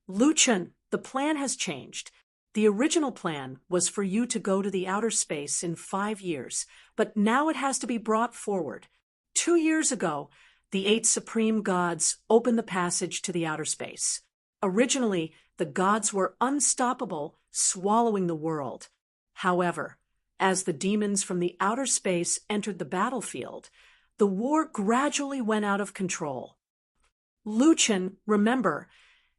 "Lu Chen, the plan has changed. The original plan was for you to go to the outer space in 5 years, but now it has to be brought forward. 2 years ago, the 8 supreme gods opened the passage to the outer space. Originally, the gods were unstoppable, swallowing the world. However, as the demons from the outer space entered the battlefield, the war gradually went out of control. Lu Chen, remember,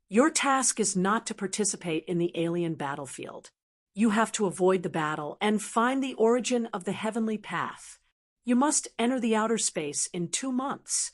your task is not to participate in the alien battlefield. You have to avoid the battle and find the origin of the heavenly path. You must enter the outer space in 2 months."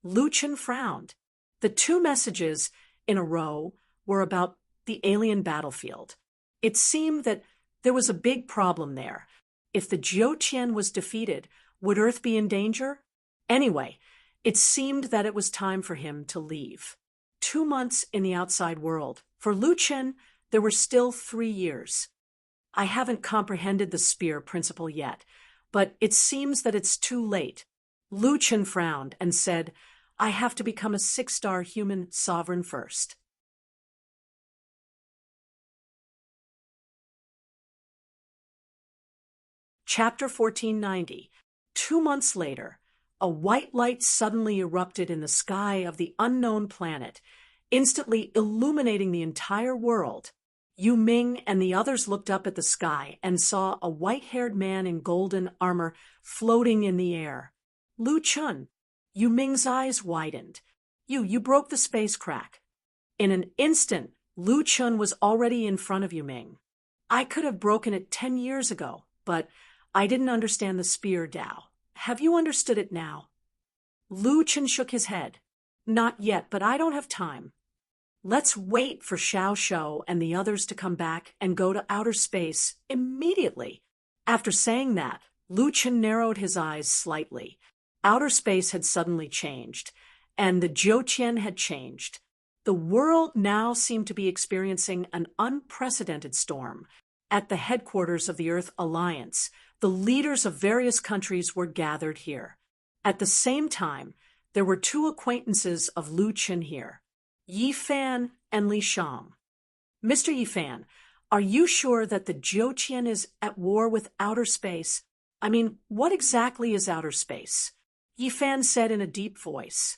Lu Chen frowned. The 2 messages in a row were about the alien battlefield. It seemed that there was a big problem there. If the Jiutian was defeated, would Earth be in danger? Anyway, it seemed that it was time for him to leave. 2 months in the outside world. For Lu Chen, there were still 3 years. I haven't comprehended the spear principle yet, but it seems that it's too late. Lu Chen frowned and said, I have to become a 6-star human sovereign first. Chapter 1490. 2 months later, a white light suddenly erupted in the sky of the unknown planet, instantly illuminating the entire world. Yu Ming and the others looked up at the sky and saw a white-haired man in golden armor floating in the air. Lu Chun. Yu Ming's eyes widened. You broke the space crack. In an instant, Lu Chun was already in front of Yu Ming. I could have broken it 10 years ago, but I didn't understand the spear, Dao. Have you understood it now? Lu Chun shook his head. Not yet, but I don't have time. Let's wait for Xiao Shou and the others to come back and go to outer space immediately. After saying that, Lu Chun narrowed his eyes slightly. Outer space had suddenly changed, and the Jiutian had changed. The world now seemed to be experiencing an unprecedented storm. At the headquarters of the Earth Alliance, the leaders of various countries were gathered here. At the same time, there were 2 acquaintances of Lu Chen here, Yi Fan and Li Shang. Mr. Yi Fan, are you sure that the Jiutian is at war with outer space? I mean, what exactly is outer space? Yi Fan said in a deep voice.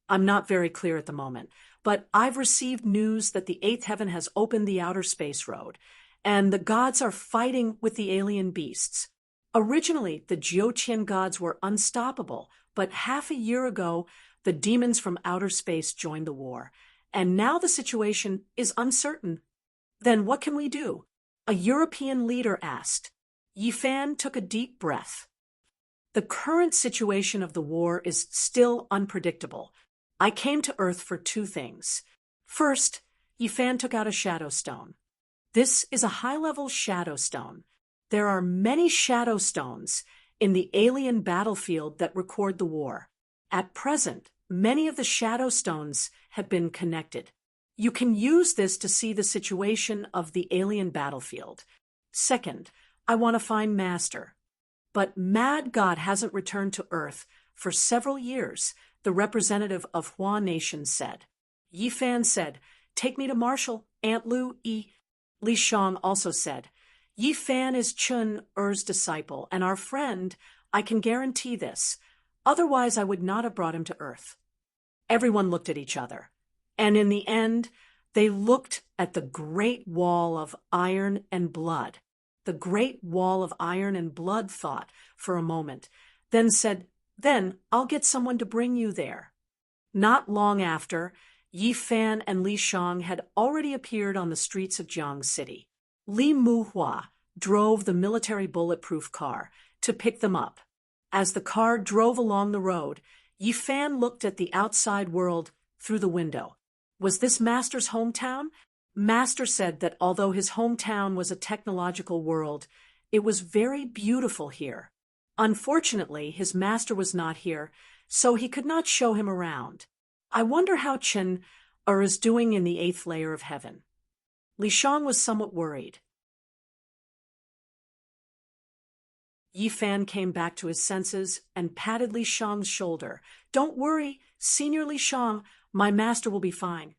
I'm not very clear at the moment, but I've received news that the 8th heaven has opened the outer space road, and the gods are fighting with the alien beasts. Originally, the Jiutian gods were unstoppable, but half a year ago, the demons from outer space joined the war, and now the situation is uncertain. Then what can we do? A European leader asked. Yi Fan took a deep breath. The current situation of the war is still unpredictable. I came to Earth for 2 things. First, Yi Fan took out a shadow stone. This is a high-level shadow stone. There are many shadow stones in the alien battlefield that record the war. At present, many of the shadow stones have been connected. You can use this to see the situation of the alien battlefield. Second, I want to find Master. But Mad God hasn't returned to Earth for several years, the representative of Hua Nation said. Yi Fan said, Take me to Marshal, Aunt Lu. Li Shang also said, Yi Fan is Chun Er's disciple and our friend. I can guarantee this. Otherwise, I would not have brought him to Earth. Everyone looked at each other, and in the end, they looked at the Great Wall of Iron and Blood. The Great Wall of Iron and Blood thought for a moment, then said, Then I'll get someone to bring you there. Not long after, Yi Fan and Li Shang had already appeared on the streets of Jiang City. Li Muhua drove the military bulletproof car to pick them up. As the car drove along the road, Yi Fan looked at the outside world through the window. Was this Master's hometown? Master said that although his hometown was a technological world, it was very beautiful here. Unfortunately, his master was not here, so he could not show him around. I wonder how Chen is doing in the 8th layer of heaven. Li Shang was somewhat worried. Yi Fan came back to his senses and patted Li Shang's shoulder. Don't worry, Senior Li Shang, my master will be fine.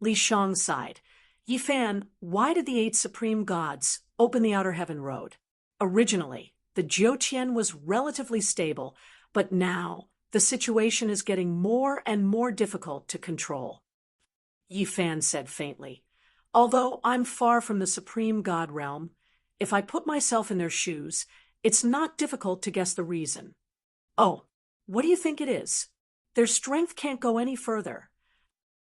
Li Shang sighed. Yi Fan, why did the 8 supreme gods open the outer heaven road? Originally, the Jiutian was relatively stable, but now the situation is getting more and more difficult to control. Yi Fan said faintly. Although I'm far from the supreme god realm, if I put myself in their shoes, it's not difficult to guess the reason. Oh, what do you think it is? Their strength can't go any further.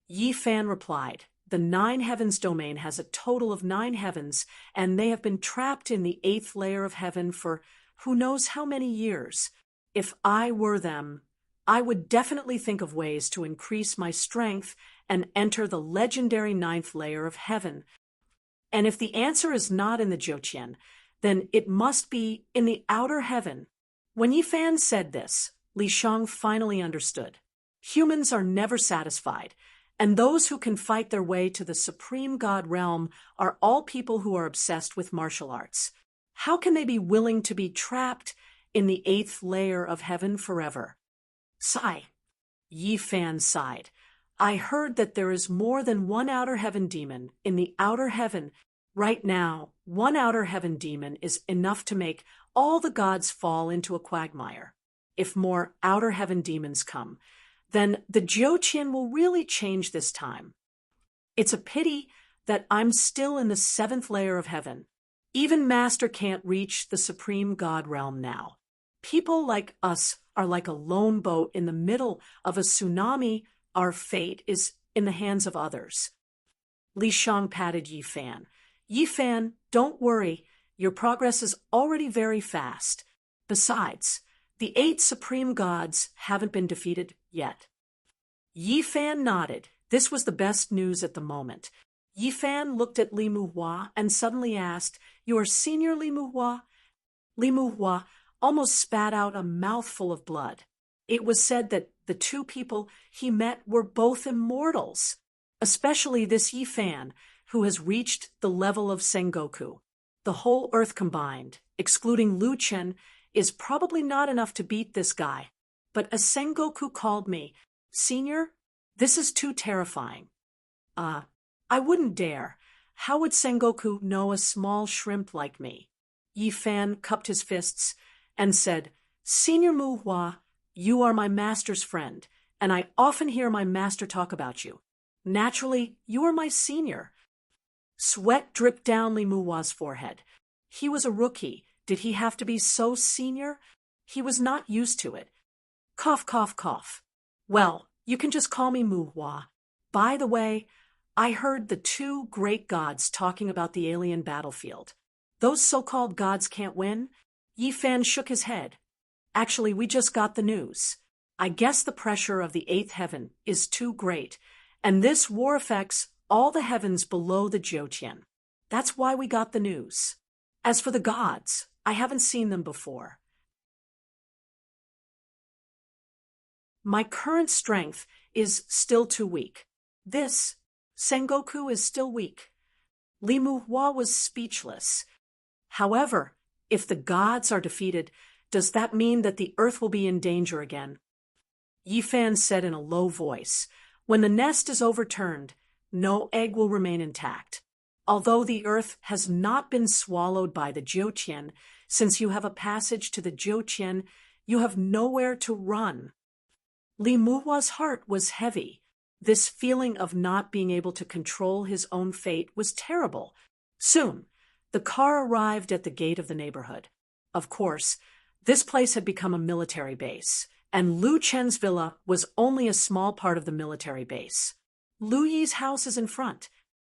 Yi Fan replied, The 9 heavens domain has a total of 9 heavens, and they have been trapped in the 8th layer of heaven for who knows how many years. If I were them, I would definitely think of ways to increase my strength and enter the legendary 9th layer of heaven. And if the answer is not in the Jiutian, then it must be in the outer heaven. When Yi Fan said this, Li Shang finally understood. Humans are never satisfied, and those who can fight their way to the supreme god realm are all people who are obsessed with martial arts. How can they be willing to be trapped in the 8th layer of heaven forever? Sigh. Yi Fan sighed. I heard that there is more than one outer heaven demon in the outer heaven. Right now, one outer heaven demon is enough to make all the gods fall into a quagmire. If more outer heaven demons come, then the Jiuqian will really change this time. It's a pity that I'm still in the 7th layer of heaven. Even Master can't reach the supreme god realm now. People like us are like a lone boat in the middle of a tsunami. Our fate is in the hands of others. Li Shang patted Yi Fan. Yi Fan, don't worry. Your progress is already very fast. Besides, the 8 supreme gods haven't been defeated yet. Yi Fan nodded. This was the best news at the moment. Yi Fan looked at Li Muhua and suddenly asked, "You are Senior Li Muhua?" Li Muhua almost spat out a mouthful of blood. It was said that the 2 people he met were both immortals, especially this Yi Fan, who has reached the level of Sengoku. The whole Earth combined, excluding Lu Chen, is probably not enough to beat this guy. But a Sengoku called me, "Senior, this is too terrifying." I wouldn't dare. How would Sengoku know a small shrimp like me? Yi Fan cupped his fists and said, "Senior Muhua, you are my master's friend, and I often hear my master talk about you. Naturally, you are my senior." Sweat dripped down Li Muhua's forehead. He was a rookie. Did he have to be so senior? He was not used to it. Cough, cough, cough. "Well, you can just call me Muhua. By the way, I heard the 2 great gods talking about the alien battlefield. Those so-called gods can't win?" Yi Fan shook his head. "Actually, we just got the news. I guess the pressure of the 8th heaven is too great, and this war affects all the heavens below the Jiuqian. That's why we got the news. As for the gods, I haven't seen them before. My current strength is still too weak. This Sengoku is still weak." Li Muhua was speechless. However, if the gods are defeated, does that mean that the Earth will be in danger again? Yi Fan said in a low voice, "When the nest is overturned, no egg will remain intact. Although the Earth has not been swallowed by the Jiuqian, since you have a passage to the Jiuqian, you have nowhere to run." Li Muhua's heart was heavy. This feeling of not being able to control his own fate was terrible. Soon, the car arrived at the gate of the neighborhood. Of course, this place had become a military base, and Lu Chen's villa was only a small part of the military base. Lu Yi's house is in front.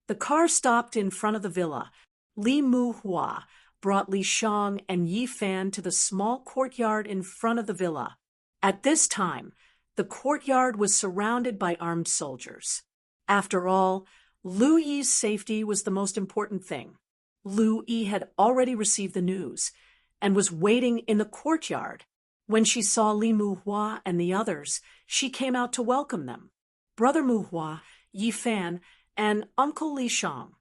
The car stopped in front of the villa. Li Muhua brought Li Shang and Yi Fan to the small courtyard in front of the villa. At this time, the courtyard was surrounded by armed soldiers. After all, Lu Yi's safety was the most important thing. Lu Yi had already received the news and was waiting in the courtyard. When she saw Li Muhua and the others, she came out to welcome them. Brother Muhua, Yi Fan, and Uncle Li Shang.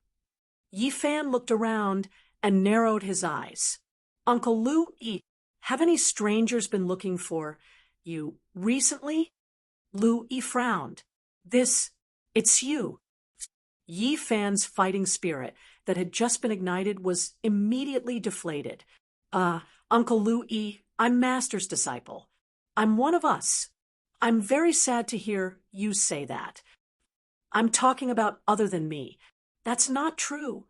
Yi Fan looked around and narrowed his eyes. "Uncle Lu Yi, have any strangers been looking for you recently?" Lu Yi frowned. It's you." Yi Fan's fighting spirit that had just been ignited was immediately deflated. Uncle Lu Yi, I'm Master's disciple. I'm one of us. I'm very sad to hear you say that. I'm talking about other than me. That's not true."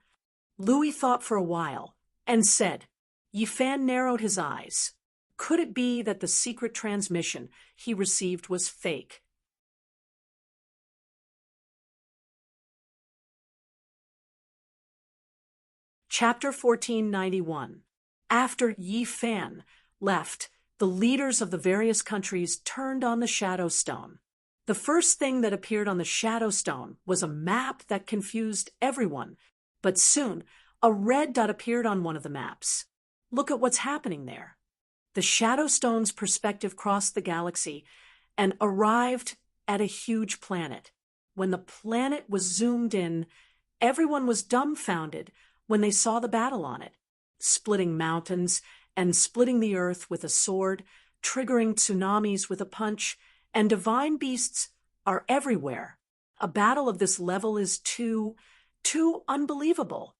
Lu Yi thought for a while and said. Yi Fan narrowed his eyes. Could it be that the secret transmission he received was fake? Chapter 1491. After Yi Fan left, the leaders of the various countries turned on the Shadow Stone. The first thing that appeared on the Shadow Stone was a map that confused everyone, but soon A red dot appeared on one of the maps. Look at what's happening there. The Shadowstone's perspective crossed the galaxy and arrived at a huge planet. When the planet was zoomed in, everyone was dumbfounded when they saw the battle on it, splitting mountains and splitting the earth with a sword, triggering tsunamis with a punch, and divine beasts are everywhere. A battle of this level is too unbelievable.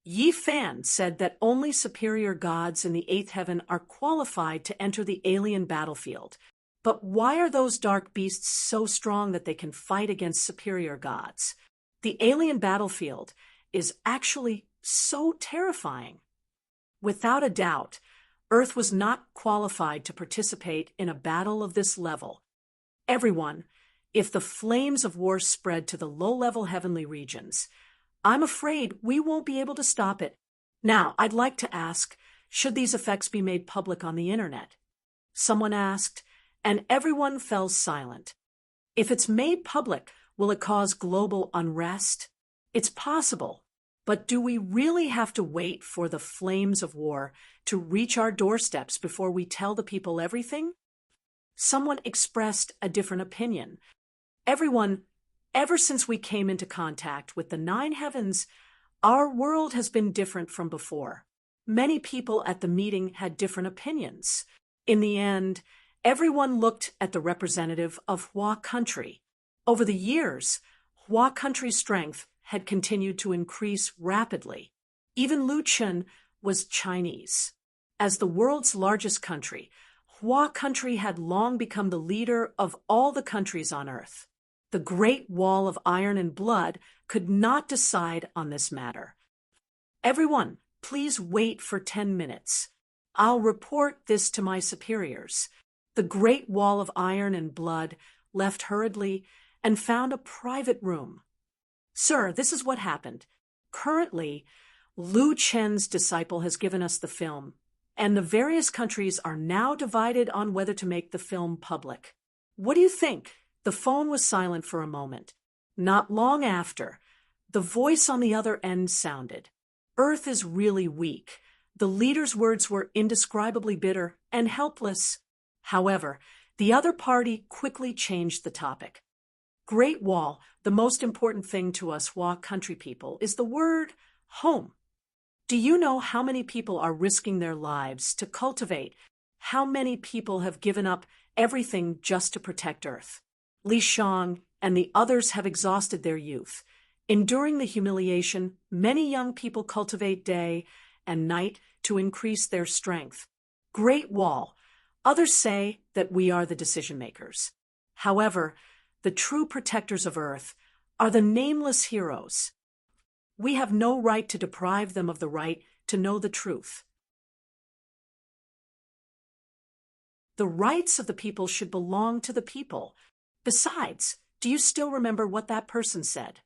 Yi Fan said that only superior gods in the eighth heaven are qualified to enter the alien battlefield. But why are those dark beasts so strong that they can fight against superior gods? The alien battlefield is actually so terrifying. Without a doubt, Earth was not qualified to participate in a battle of this level. Everyone, if the flames of war spread to the low-level heavenly regions, I'm afraid we won't be able to stop it. Now, I'd like to ask, should these effects be made public on the internet? Someone asked, and everyone fell silent. If it's made public, will it cause global unrest? It's possible, but do we really have to wait for the flames of war to reach our doorsteps before we tell the people everything? Someone expressed a different opinion. Everyone, ever since we came into contact with the nine heavens, our world has been different from before. Many people at the meeting had different opinions. In the end, everyone looked at the representative of Hua country. Over the years, Hua country's strength had continued to increase rapidly. Even Lu Chen was Chinese. As the world's largest country, Hua country had long become the leader of all the countries on Earth. The Great Wall of Iron and Blood could not decide on this matter. Everyone, please wait for 10 minutes. I'll report this to my superiors. The Great Wall of Iron and Blood left hurriedly and found a private room. Sir, this is what happened. Currently, Lu Chen's disciple has given us the film, and the various countries are now divided on whether to make the film public. What do you think? The phone was silent for a moment. Not long after, the voice on the other end sounded. Earth is really weak. The leader's words were indescribably bitter and helpless. However, the other party quickly changed the topic. Great Wall, the most important thing to us Hua country people is the word home. Do you know how many people are risking their lives to cultivate? How many people have given up everything just to protect Earth? Li Shang and the others have exhausted their youth. Enduring the humiliation, many young people cultivate day and night to increase their strength. Great Wall. Others say that we are the decision makers. However, the true protectors of Earth are the nameless heroes. We have no right to deprive them of the right to know the truth. The rights of the people should belong to the people. Besides, do you still remember what that person said?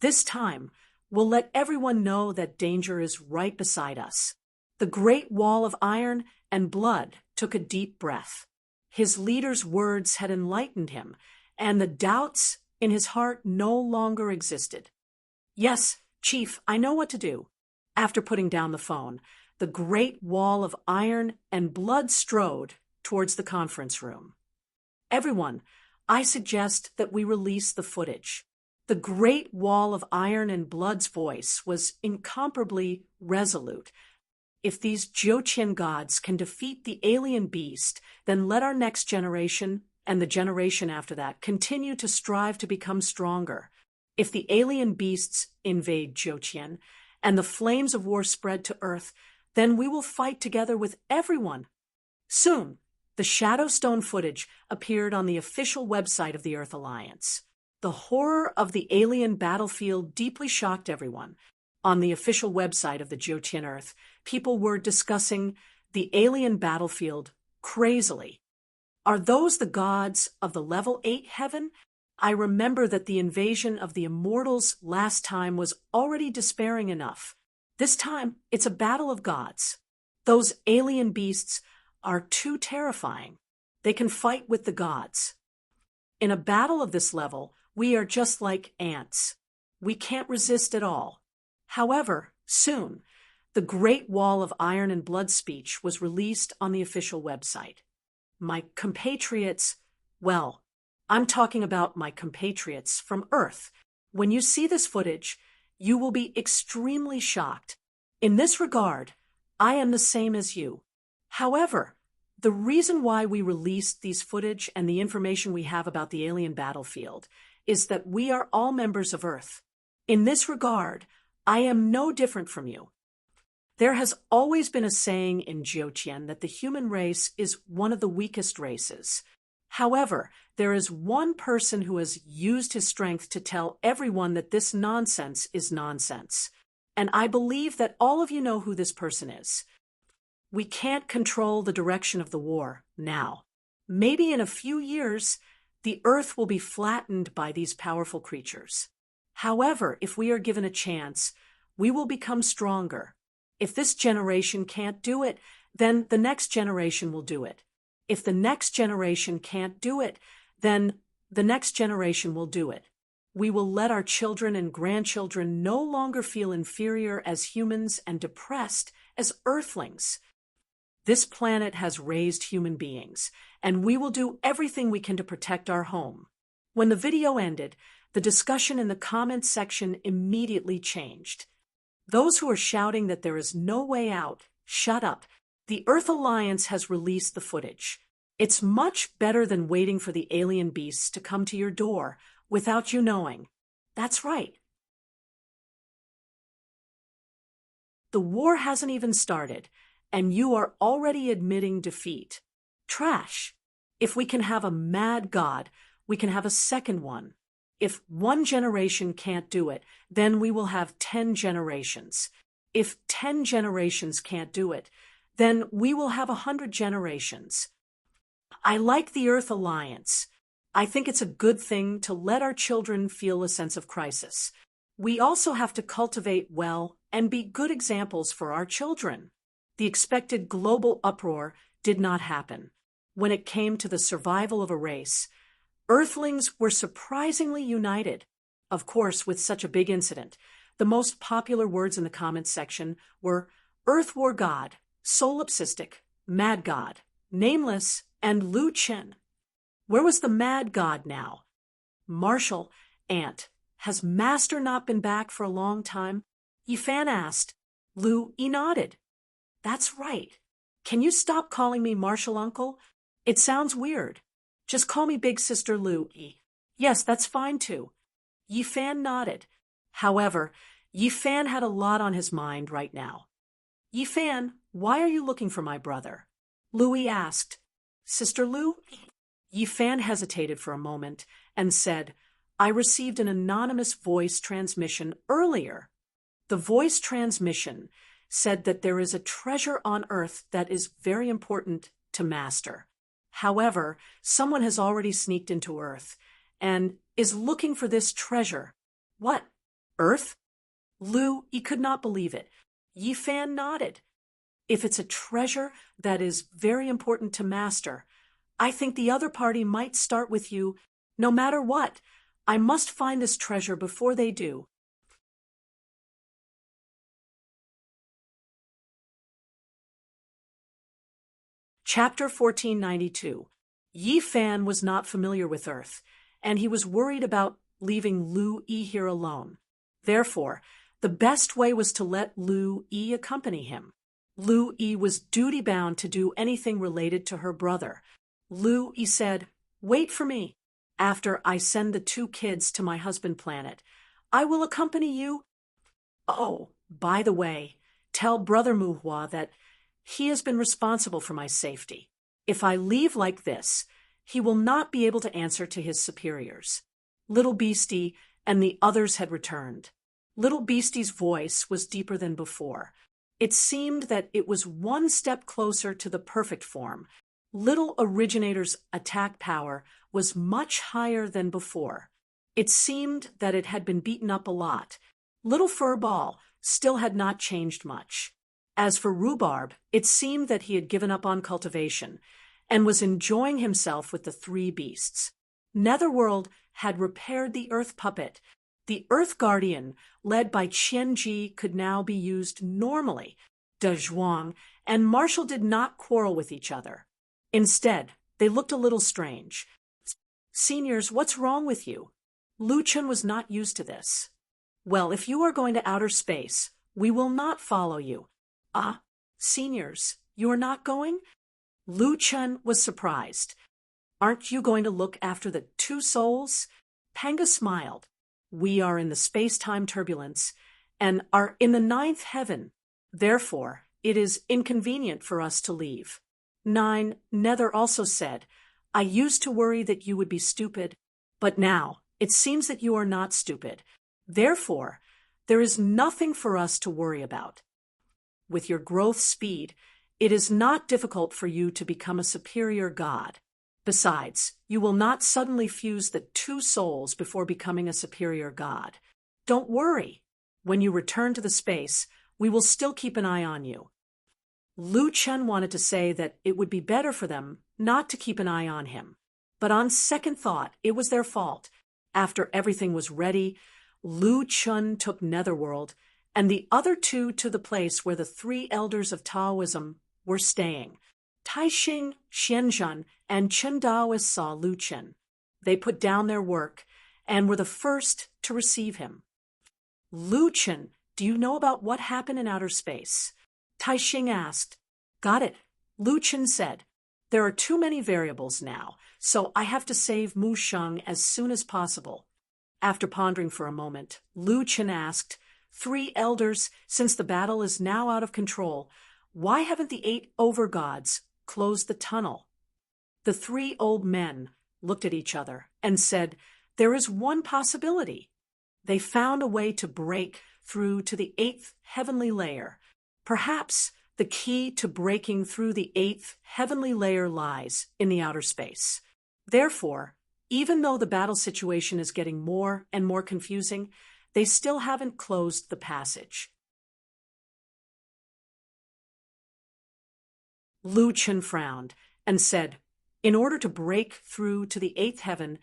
This time, we'll let everyone know that danger is right beside us. The Great Wall of Iron and Blood took a deep breath. His leader's words had enlightened him, and the doubts in his heart no longer existed. Yes, Chief, I know what to do. After putting down the phone, the Great Wall of Iron and Blood strode towards the conference room. Everyone, I suggest that we release the footage. The Great Wall of Iron and Blood's voice was incomparably resolute. If these Jiuqian gods can defeat the alien beast, then let our next generation and the generation after that continue to strive to become stronger. If the alien beasts invade Jiuqian and the flames of war spread to Earth, then we will fight together with everyone. Soon, the Shadowstone footage appeared on the official website of the Earth Alliance. The horror of the alien battlefield deeply shocked everyone. On the official website of the Jiuqian Earth, people were discussing the alien battlefield crazily. Are those the gods of the level 8 heaven? I remember that the invasion of the immortals last time was already despairing enough. This time, it's a battle of gods. Those alien beasts are too terrifying. They can fight with the gods. In a battle of this level, we are just like ants. We can't resist at all. However, Soon, the Great Wall of Iron and Blood speech was released on the official website. My compatriots, well, I'm talking about my compatriots from Earth. When you see this footage, you will be extremely shocked. In this regard, I am the same as you. However, the reason why we released these footage and the information we have about the alien battlefield is that we are all members of Earth. In this regard, I am no different from you. There has always been a saying in Jiutian that the human race is one of the weakest races. However, there is one person who has used his strength to tell everyone that this nonsense is nonsense. And I believe that all of you know who this person is. We can't control the direction of the war now. Maybe in a few years, the Earth will be flattened by these powerful creatures. However, if we are given a chance, we will become stronger. If this generation can't do it, then the next generation will do it. If the next generation can't do it, then the next generation will do it. We will let our children and grandchildren no longer feel inferior as humans and depressed as earthlings. This planet has raised human beings, and we will do everything we can to protect our home. When the video ended, the discussion in the comments section immediately changed. Those who are shouting that there is no way out, shut up. The Earth Alliance has released the footage. It's much better than waiting for the alien beasts to come to your door without you knowing. That's right. The war hasn't even started, and you are already admitting defeat. Trash. If we can have a mad god, we can have a second one. If one generation can't do it, then we will have 10 generations. If 10 generations can't do it, then we will have 100 generations. I like the Earth Alliance. I think it's a good thing to let our children feel a sense of crisis. We also have to cultivate well and be good examples for our children. The expected global uproar did not happen. When it came to the survival of a race, Earthlings were surprisingly united. Of course, with such a big incident, the most popular words in the comments section were Earth War God, Solipsistic, Mad God, Nameless, and Lu Chen. Where was the Mad God now? Marshall, Aunt, has Master not been back for a long time? Yifan asked. Lu nodded. That's right. Can you stop calling me Marshall Uncle? It sounds weird. Just call me Big Sister Lu. Yes, that's fine too. Yifan nodded. However, Yifan had a lot on his mind right now. Yifan, why are you looking for my brother? Louis asked. Sister Lu? Yifan hesitated for a moment and said, I received an anonymous voice transmission earlier. The voice transmission said that there is a treasure on Earth that is very important to Master. However, someone has already sneaked into Earth and is looking for this treasure. What? Earth? Lu, he could not believe it. Yifan nodded. If it's a treasure that is very important to Master, I think the other party might start with you. No matter what, I must find this treasure before they do. Chapter 1492. Yifan was not familiar with Earth, and he was worried about leaving Lu Yi here alone. Therefore, the best way was to let Lu Yi accompany him. Lu Yi was duty-bound to do anything related to her brother. Lu Yi said, Wait for me. After I send the 2 kids to my husband planet, I will accompany you. Oh, by the way, tell Brother Muhua that he has been responsible for my safety. If I leave like this, he will not be able to answer to his superiors. Little Beastie and the others had returned. Little Beastie's voice was deeper than before. It seemed that it was one step closer to the perfect form. Little Originator's attack power was much higher than before. It seemed that it had been beaten up a lot. Little Furball still had not changed much. As for Rhubarb, it seemed that he had given up on cultivation and was enjoying himself with the 3 beasts. Netherworld had repaired the earth puppet, The Earth Guardian, led by Qianji, could now be used normally. De Zhuang and Marshall did not quarrel with each other. Instead, they looked a little strange. Seniors, what's wrong with you? Lu Chen was not used to this. Well, if you are going to outer space, we will not follow you. Ah, seniors, you are not going? Lu Chen was surprised. Aren't you going to look after the two souls? Panga smiled. We are in the space-time turbulence and are in the ninth heaven. Therefore, it is inconvenient for us to leave. 9. Nether also said, I used to worry that you would be stupid, but now it seems that you are not stupid. Therefore, there is nothing for us to worry about. With your growth speed, it is not difficult for you to become a superior god. Besides, you will not suddenly fuse the two souls before becoming a superior god. Don't worry. When you return to the space, we will still keep an eye on you. Lu Chen wanted to say that it would be better for them not to keep an eye on him. But on second thought, it was their fault. After everything was ready, Lu Chen took Netherworld and the other two to the place where the 3 elders of Taoism were staying. Taixing, Xianzhen, and Chen Daoist saw Lu Chen. They put down their work and were the first to receive him. Lu Chen, do you know about what happened in outer space? Taixing asked. Got it. Lu Chen said. There are too many variables now, so I have to save Mu Sheng as soon as possible. After pondering for a moment, Lu Chen asked, 3 elders, since the battle is now out of control, why haven't the 8 overgods closed the tunnel? The 3 old men looked at each other and said, there is one possibility. They found a way to break through to the 8th heavenly layer. Perhaps the key to breaking through the 8th heavenly layer lies in the outer space. Therefore, even though the battle situation is getting more and more confusing, they still haven't closed the passage. Lu Chen frowned and said, in order to break through to the 8th heaven,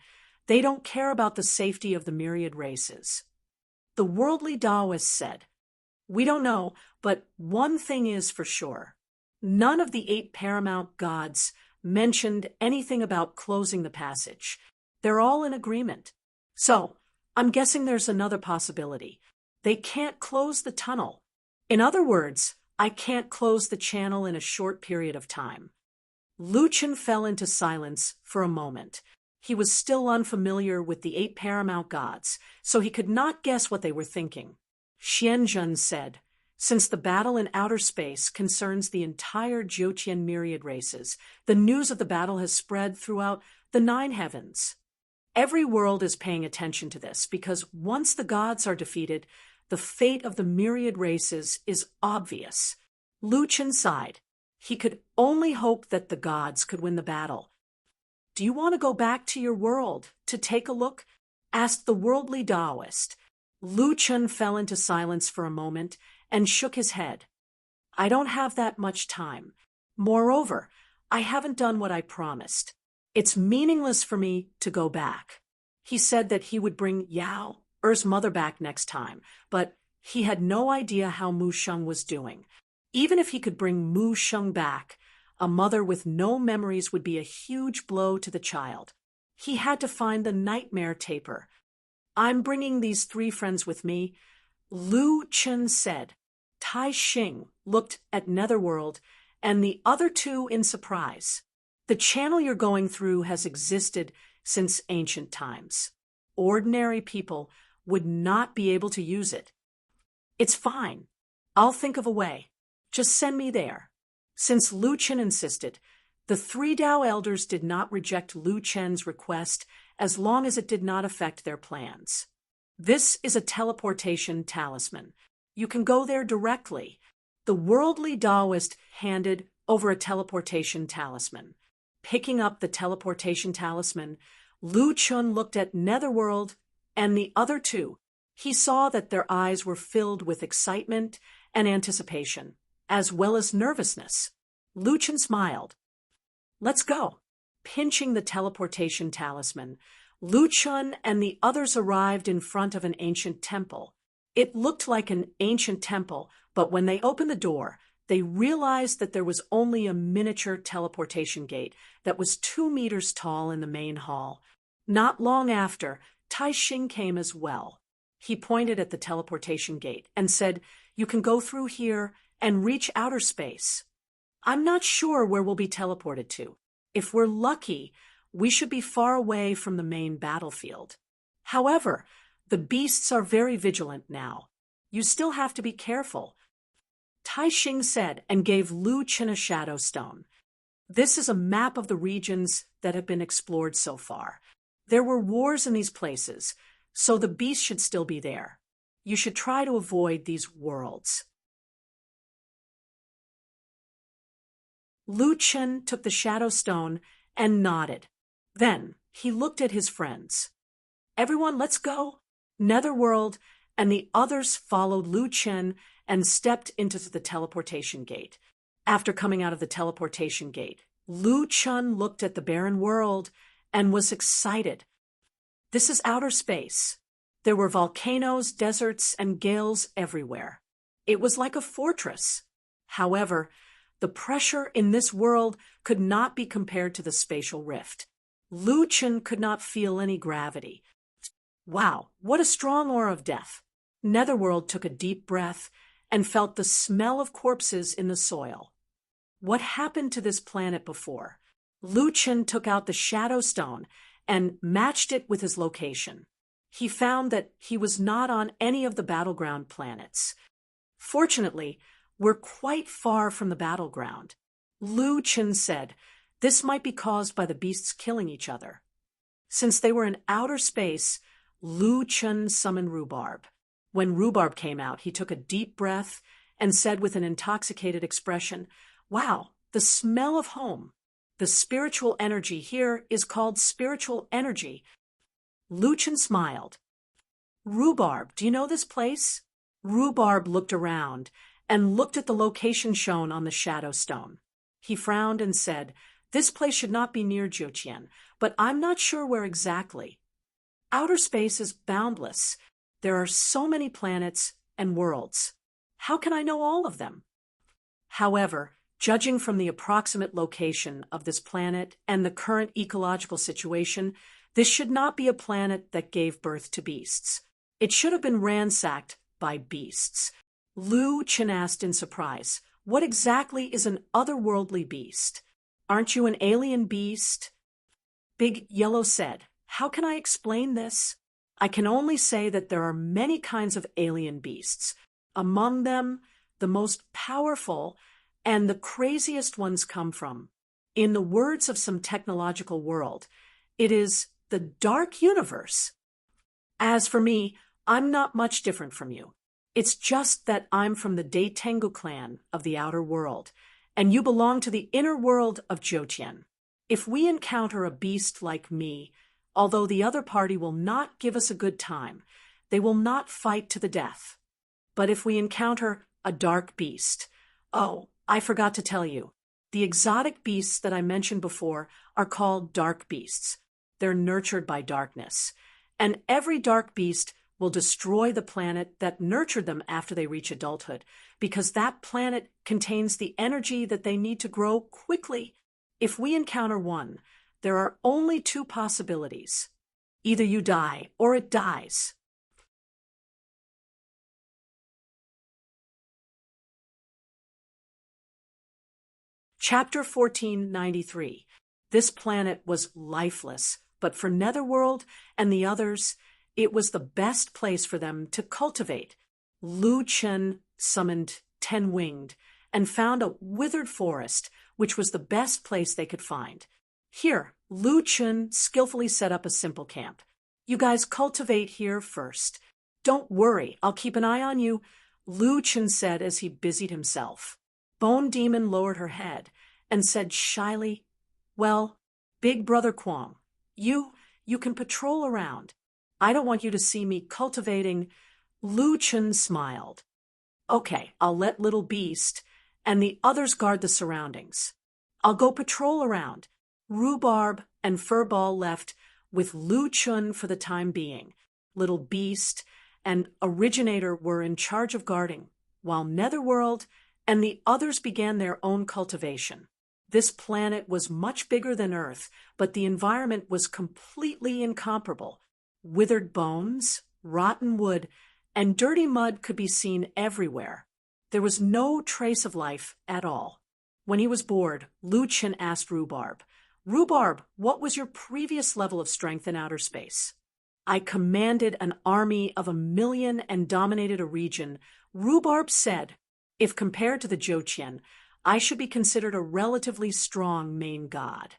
they don't care about the safety of the myriad races. The worldly Taoists said, we don't know, but one thing is for sure. None of the 8 paramount gods mentioned anything about closing the passage. They're all in agreement. So, I'm guessing there's another possibility. They can't close the tunnel. In other words, I can't close the channel in a short period of time. Lu Chen fell into silence for a moment. He was still unfamiliar with the 8 paramount gods, so he could not guess what they were thinking. Xianzhen said, since the battle in outer space concerns the entire Jiutian myriad races, the news of the battle has spread throughout the 9 heavens. Every world is paying attention to this because once the gods are defeated, the fate of the myriad races is obvious. Lu Chen sighed. He could only hope that the gods could win the battle. Do you want to go back to your world to take a look? Asked the worldly Taoist. Lu Chen fell into silence for a moment and shook his head. I don't have that much time. Moreover, I haven't done what I promised. It's meaningless for me to go back. He said that he would bring Yao, Er's mother, back next time, but he had no idea how Mu Sheng was doing. Even if he could bring Mu Sheng back, a mother with no memories would be a huge blow to the child. He had to find the nightmare taper. I'm bringing these 3 friends with me, Lu Chen said. Tai Xing looked at Netherworld and the other 2 in surprise. The channel you're going through has existed since ancient times. Ordinary people would not be able to use it. It's fine. I'll think of a way. Just send me there. Since Lu Chen insisted, the 3 Dao elders did not reject Lu Chen's request as long as it did not affect their plans. This is a teleportation talisman. You can go there directly. The worldly Taoist handed over a teleportation talisman. Picking up the teleportation talisman, Lu Chen looked at Netherworld and the other 2. He saw that their eyes were filled with excitement and anticipation, as well as nervousness. Lu Chen smiled. Let's go. Pinching the teleportation talisman, Lu Chun and the others arrived in front of an ancient temple. It looked like an ancient temple, but when they opened the door, they realized that there was only a miniature teleportation gate that was 2 meters tall in the main hall. Not long after, Tai Xing came as well. He pointed at the teleportation gate and said, "You can go through here and reach outer space. I'm not sure where we'll be teleported to. If we're lucky, we should be far away from the main battlefield. However, the beasts are very vigilant now. You still have to be careful." Tai Xing said and gave Lu Qin a shadow stone. This is a map of the regions that have been explored so far. There were wars in these places, so the beasts should still be there. You should try to avoid these worlds. Lu Qin took the shadow stone and nodded. Then he looked at his friends. "Everyone, let's go." Netherworld and the others followed Lu Qin and stepped into the teleportation gate. After coming out of the teleportation gate, Lu Qin looked at the barren world and was excited. This is outer space. There were volcanoes, deserts, and gales everywhere. It was like a fortress. However, the pressure in this world could not be compared to the spatial rift. Lu Qin could not feel any gravity. Wow, what a strong aura of death. Netherworld took a deep breath and felt the smell of corpses in the soil. What happened to this planet before? Lu Qin took out the shadow stone and matched it with his location. He found that he was not on any of the battleground planets. Fortunately, we're quite far from the battleground. Lu Qin said, "This might be caused by the beasts killing each other." Since they were in outer space, Lu Qin summoned Rhubarb. When Rhubarb came out, he took a deep breath and said with an intoxicated expression, "Wow, the smell of home. The spiritual energy here is called spiritual energy." Lu Qin smiled. "Rhubarb, do you know this place?" Rhubarb looked around and looked at the location shown on the shadow stone. He frowned and said, "This place should not be near Jiutian, but I'm not sure where exactly. Outer space is boundless. There are so many planets and worlds. How can I know all of them?" However, judging from the approximate location of this planet and the current ecological situation, this should not be a planet that gave birth to beasts. It should have been ransacked by beasts. Lu Qin asked in surprise, "What exactly is an otherworldly beast? Aren't you an alien beast?" Big Yellow said, "How can I explain this? I can only say that there are many kinds of alien beasts. Among them, the most powerful and the craziest ones come from, in the words of some technological world, it is the dark universe. As for me, I'm not much different from you. It's just that I'm from the Daitengu clan of the outer world, and you belong to the inner world of Jiutian. If we encounter a beast like me, although the other party will not give us a good time, they will not fight to the death. But if we encounter a dark beast, oh, I forgot to tell you, the exotic beasts that I mentioned before are called dark beasts. They're nurtured by darkness, and every dark beast will destroy the planet that nurtured them after they reach adulthood, because that planet contains the energy that they need to grow quickly. If we encounter one, there are only two possibilities. Either you die or it dies. Chapter 1493. This planet was lifeless, but for Netherworld and the others, it was the best place for them to cultivate. Lu Qin summoned Ten-Winged and found a withered forest, which was the best place they could find. Here, Lu Qin skillfully set up a simple camp. "You guys cultivate here first. Don't worry, I'll keep an eye on you," Lu Qin said as he busied himself. Bone Demon lowered her head and said shyly, "Well, Big Brother Kwong, you can patrol around. I don't want you to see me cultivating." Lu Qin smiled. "Okay, I'll let Little Beast and the others guard the surroundings. I'll go patrol around." Rhubarb and Furball left with Lu Chun for the time being. Little Beast and Originator were in charge of guarding, while Netherworld and the others began their own cultivation. This planet was much bigger than Earth, but the environment was completely incomparable. Withered bones, rotten wood, and dirty mud could be seen everywhere. There was no trace of life at all. When he was bored, Lu Chen asked Rhubarb, "Rhubarb, what was your previous level of strength in outer space?" "I commanded an army of 1,000,000 and dominated a region," Rhubarb said. "If compared to the Jochen, I should be considered a relatively strong main god."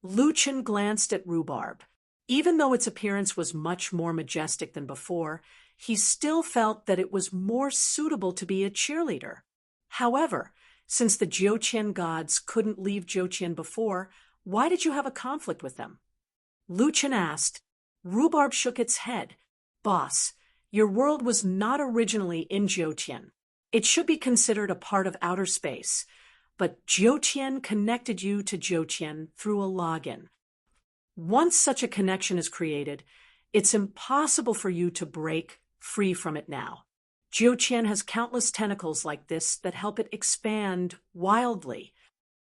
Lu Chen glanced at Rhubarb. Even though its appearance was much more majestic than before, he still felt that it was more suitable to be a cheerleader. However, since the Jochen gods couldn't leave Jochen before, why did you have a conflict with them? Lu Chen asked. Rhubarb shook its head. "Boss, your world was not originally in Jochen. It should be considered a part of outer space, but Jochen connected you to Jochen through a login. Once such a connection is created, it's impossible for you to break free from it now. Jochen has countless tentacles like this that help it expand wildly.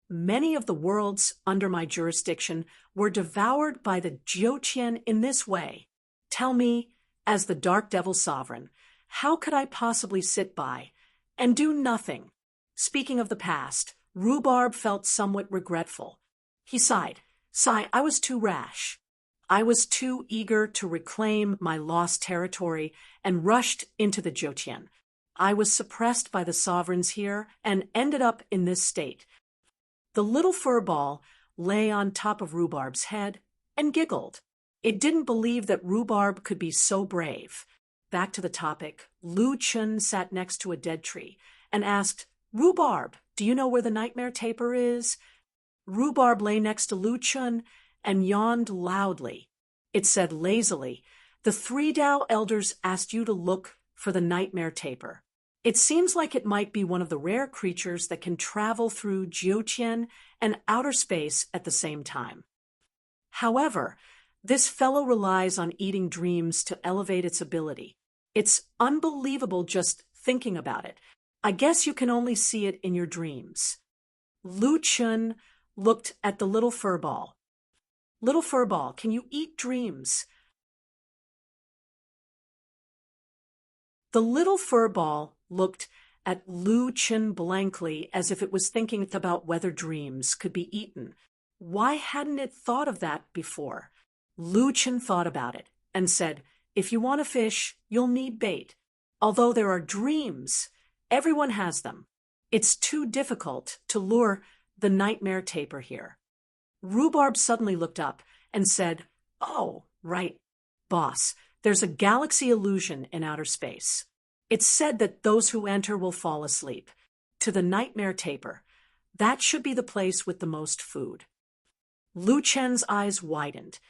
Many of the worlds under my jurisdiction were devoured by the Jochen in this way. Tell me, as the Dark Devil Sovereign, how could I possibly sit by and do nothing?" Speaking of the past, Rhubarb felt somewhat regretful. He sighed. "I was too rash. I was too eager to reclaim my lost territory and rushed into the Jochen. I was suppressed by the sovereigns here and ended up in this state." The little fur ball lay on top of Rhubarb's head and giggled. It didn't believe that Rhubarb could be so brave. Back to the topic, Lu Chun sat next to a dead tree and asked, "Rhubarb, do you know where the nightmare taper is?" Rhubarb lay next to Lu Chun and yawned loudly. It said lazily, "The 3 Tao elders asked you to look for the nightmare taper. It seems like it might be one of the rare creatures that can travel through Jochen and outer space at the same time. However, this fellow relies on eating dreams to elevate its ability. It's unbelievable just thinking about it. I guess you can only see it in your dreams." Lu Chun looked at the little fur ball. "Little fur ball, can you eat dreams?" The little fur ball looked at Lu Chun blankly as if it was thinking about whether dreams could be eaten. Why hadn't it thought of that before? Lu Chun thought about it and said, "If you want to fish, you'll need bait. Although there are dreams, everyone has them. It's too difficult to lure the nightmare taper here." Rhubarb suddenly looked up and said, "Oh, right, boss, there's a galaxy illusion in outer space. It's said that those who enter will fall asleep. To the nightmare taper, that should be the place with the most food." Lu Chen's eyes widened.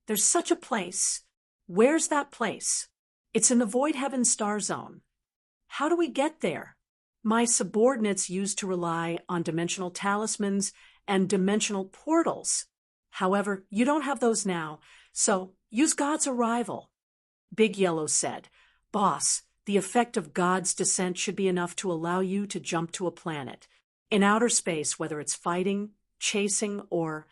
"There's such a place. Where's that place?" "It's in the Void Heaven star zone." "How do we get there?" "My subordinates used to rely on dimensional talismans and dimensional portals. However, you don't have those now, so use God's arrival." Big Yellow said, "Boss, the effect of God's descent should be enough to allow you to jump to a planet. In outer space, whether it's fighting, chasing, or,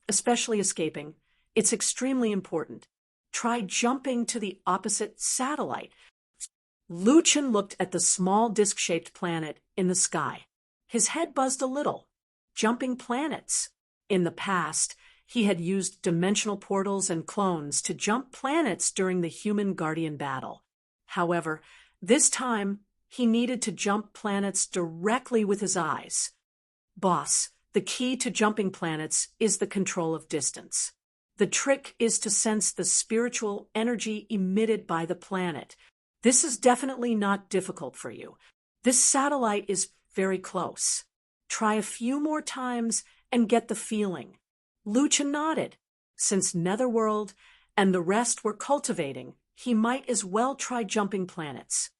especially escaping, it's extremely important. Try jumping to the opposite satellite." Lu Chen looked at the small disc-shaped planet in the sky. His head buzzed a little. Jumping planets. In the past, he had used dimensional portals and clones to jump planets during the human guardian battle. However, this time, he needed to jump planets directly with his eyes. "Boss, the key to jumping planets is the control of distance. The trick is to sense the spiritual energy emitted by the planet. This is definitely not difficult for you. This satellite is very close. Try a few more times and get the feeling." Lu Chen nodded. Since Netherworld and the rest were cultivating, he might as well try jumping planets.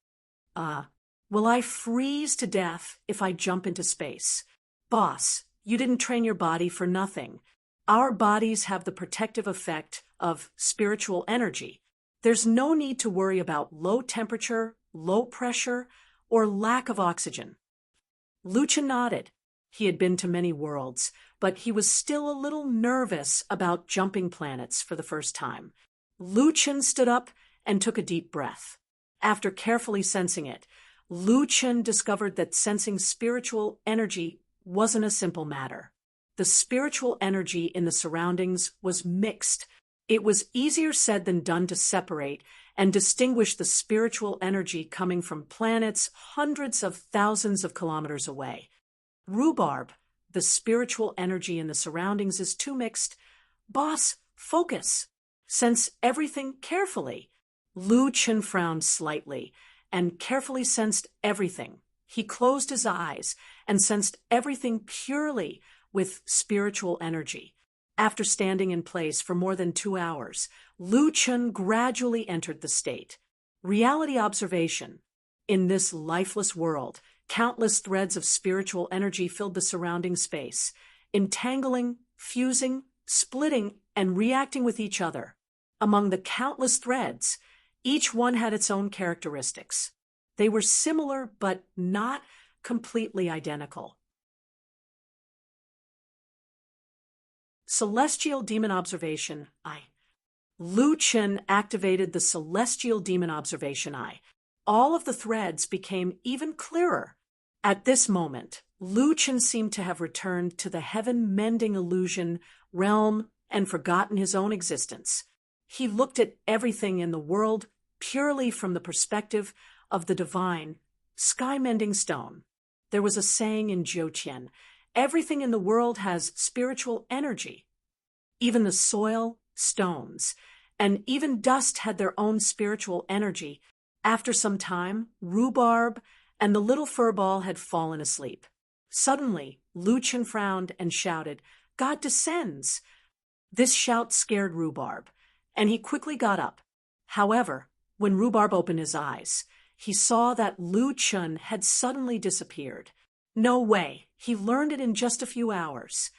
Will I freeze to death if I jump into space?" "Boss, you didn't train your body for nothing. Our bodies have the protective effect of spiritual energy. There's no need to worry about low temperature, low pressure, or lack of oxygen. Lucian nodded. He had been to many worlds, but he was still a little nervous about jumping planets for the first time. Lucian stood up and took a deep breath. After carefully sensing it, Lucian discovered that sensing spiritual energy wasn't a simple matter. The spiritual energy in the surroundings was mixed. It was easier said than done to separate and distinguish the spiritual energy coming from planets hundreds of thousands of kilometers away. Rhubarb, the spiritual energy in the surroundings is too mixed. Boss, focus. Sense everything carefully. Lucian frowned slightly and carefully sensed everything. He closed his eyes and sensed everything purely with spiritual energy. After standing in place for more than 2 hours, Lucian gradually entered the state. Reality observation. In this lifeless world, countless threads of spiritual energy filled the surrounding space, entangling, fusing, splitting, and reacting with each other. Among the countless threads, each one had its own characteristics. They were similar but not completely identical. Celestial Demon Observation Eye. Lucian activated the Celestial Demon Observation Eye. All of the threads became even clearer. At this moment, Lucian seemed to have returned to the heaven-mending illusion realm and forgotten his own existence. He looked at everything in the world purely from the perspective of the divine, sky-mending stone. There was a saying in Jiutian, everything in the world has spiritual energy. Even the soil, stones, and even dust had their own spiritual energy. After some time, Rhubarb and the little furball had fallen asleep. Suddenly, Lucian frowned and shouted, "God descends!" This shout scared Rhubarb, and he quickly got up. However, when Rhubarb opened his eyes, he saw that Lucian had suddenly disappeared. No way, he learned it in just a few hours.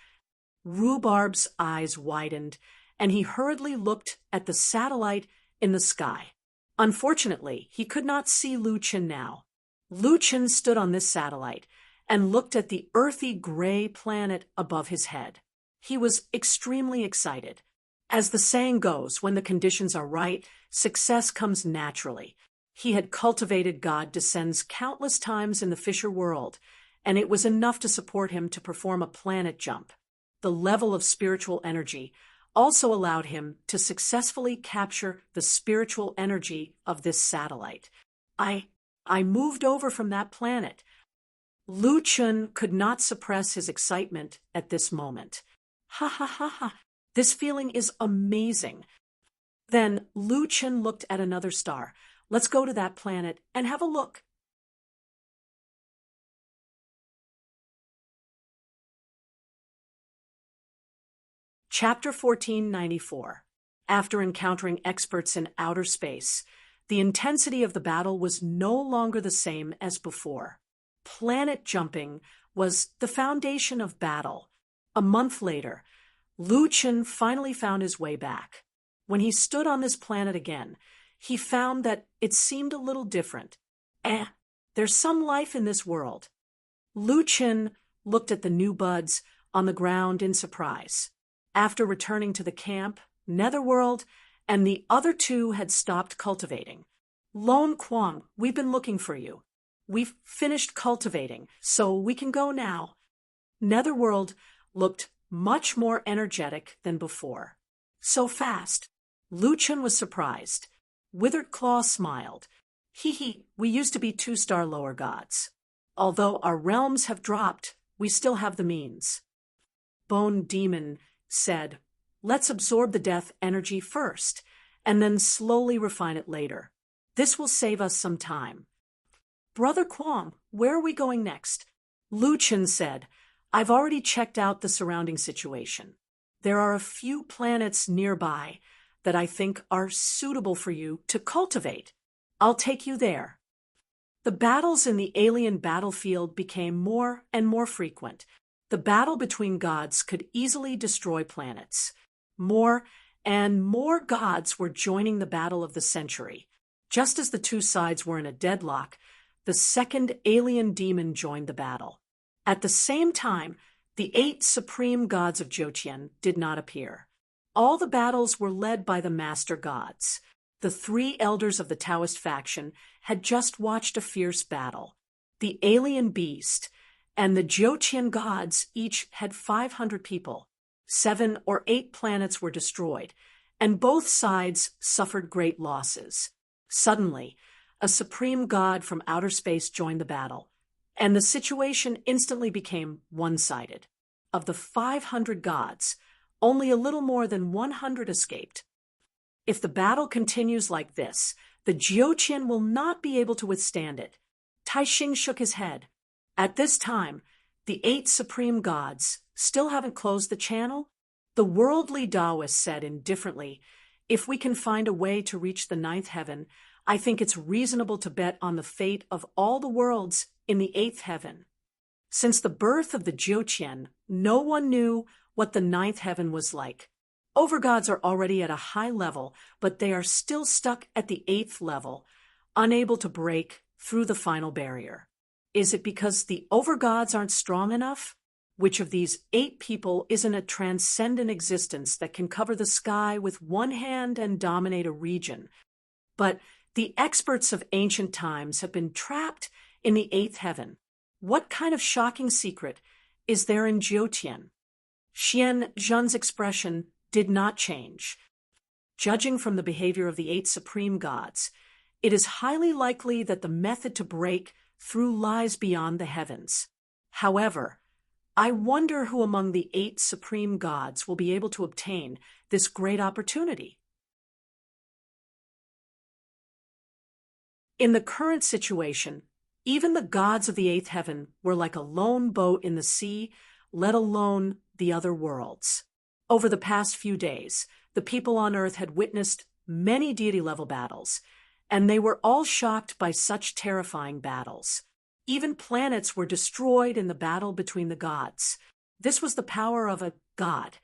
Rhubarb's eyes widened, and he hurriedly looked at the satellite in the sky. Unfortunately, he could not see Lucian now. Lucian stood on this satellite and looked at the earthy gray planet above his head. He was extremely excited. As the saying goes, when the conditions are right, success comes naturally. He had cultivated God descends countless times in the Fisher world, and it was enough to support him to perform a planet jump. The level of spiritual energy also allowed him to successfully capture the spiritual energy of this satellite. I moved over from that planet. Lucian could not suppress his excitement at this moment. Ha ha ha ha, this feeling is amazing. Then Lucian looked at another star. Let's go to that planet and have a look. Chapter 1494. After encountering experts in outer space, the intensity of the battle was no longer the same as before. Planet jumping was the foundation of battle. A month later, Lucian finally found his way back. When he stood on this planet again, he found that it seemed a little different. There's some life in this world. Lucian looked at the new buds on the ground in surprise. After returning to the camp, Netherworld and the other two had stopped cultivating. Lone Kwang, we've been looking for you. We've finished cultivating, so we can go now. Netherworld looked much more energetic than before. So fast. Lucian was surprised. Withered Claw smiled. Hee, we used to be 2-star lower gods. Although our realms have dropped, we still have the means. Bone Demon said, let's absorb the death energy first, and then slowly refine it later. This will save us some time. Brother Kwang, where are we going next? Lucian said, I've already checked out the surrounding situation. There are a few planets nearby that I think are suitable for you to cultivate. I'll take you there. The battles in the alien battlefield became more and more frequent. The battle between gods could easily destroy planets. More and more gods were joining the battle of the century. Just as the two sides were in a deadlock, the second alien demon joined the battle. At the same time, the 8 supreme gods of Jochian did not appear. All the battles were led by the master gods. The 3 elders of the Taoist faction had just watched a fierce battle. The alien beast and the Jochian gods each had 500 people. 7 or 8 planets were destroyed, and both sides suffered great losses. Suddenly, a supreme god from outer space joined the battle, and the situation instantly became one-sided. Of the 500 gods, only a little more than 100 escaped. If the battle continues like this, the Jochian will not be able to withstand it. Taixing shook his head. At this time, the 8 supreme gods still haven't closed the channel? The worldly Taoist said indifferently, "If we can find a way to reach the 9th heaven, I think it's reasonable to bet on the fate of all the worlds in the 8th heaven." Since the birth of the Jochian, no one knew what the 9th heaven was like. Overgods are already at a high level, but they are still stuck at the 8th level, unable to break through the final barrier. Is it because the overgods aren't strong enough? Which of these 8 people isn't a transcendent existence that can cover the sky with one hand and dominate a region? But the experts of ancient times have been trapped in the 8th heaven. What kind of shocking secret is there in Jochian? Xian Zhen's expression did not change. Judging from the behavior of the 8 supreme gods, it is highly likely that the method to break through lies beyond the heavens. However, I wonder who among the 8 supreme gods will be able to obtain this great opportunity. In the current situation, even the gods of the 8th heaven were like a lone boat in the sea, let alone the other worlds. Over the past few days, the people on Earth had witnessed many deity-level battles, and they were all shocked by such terrifying battles. Even planets were destroyed in the battle between the gods. This was the power of a god.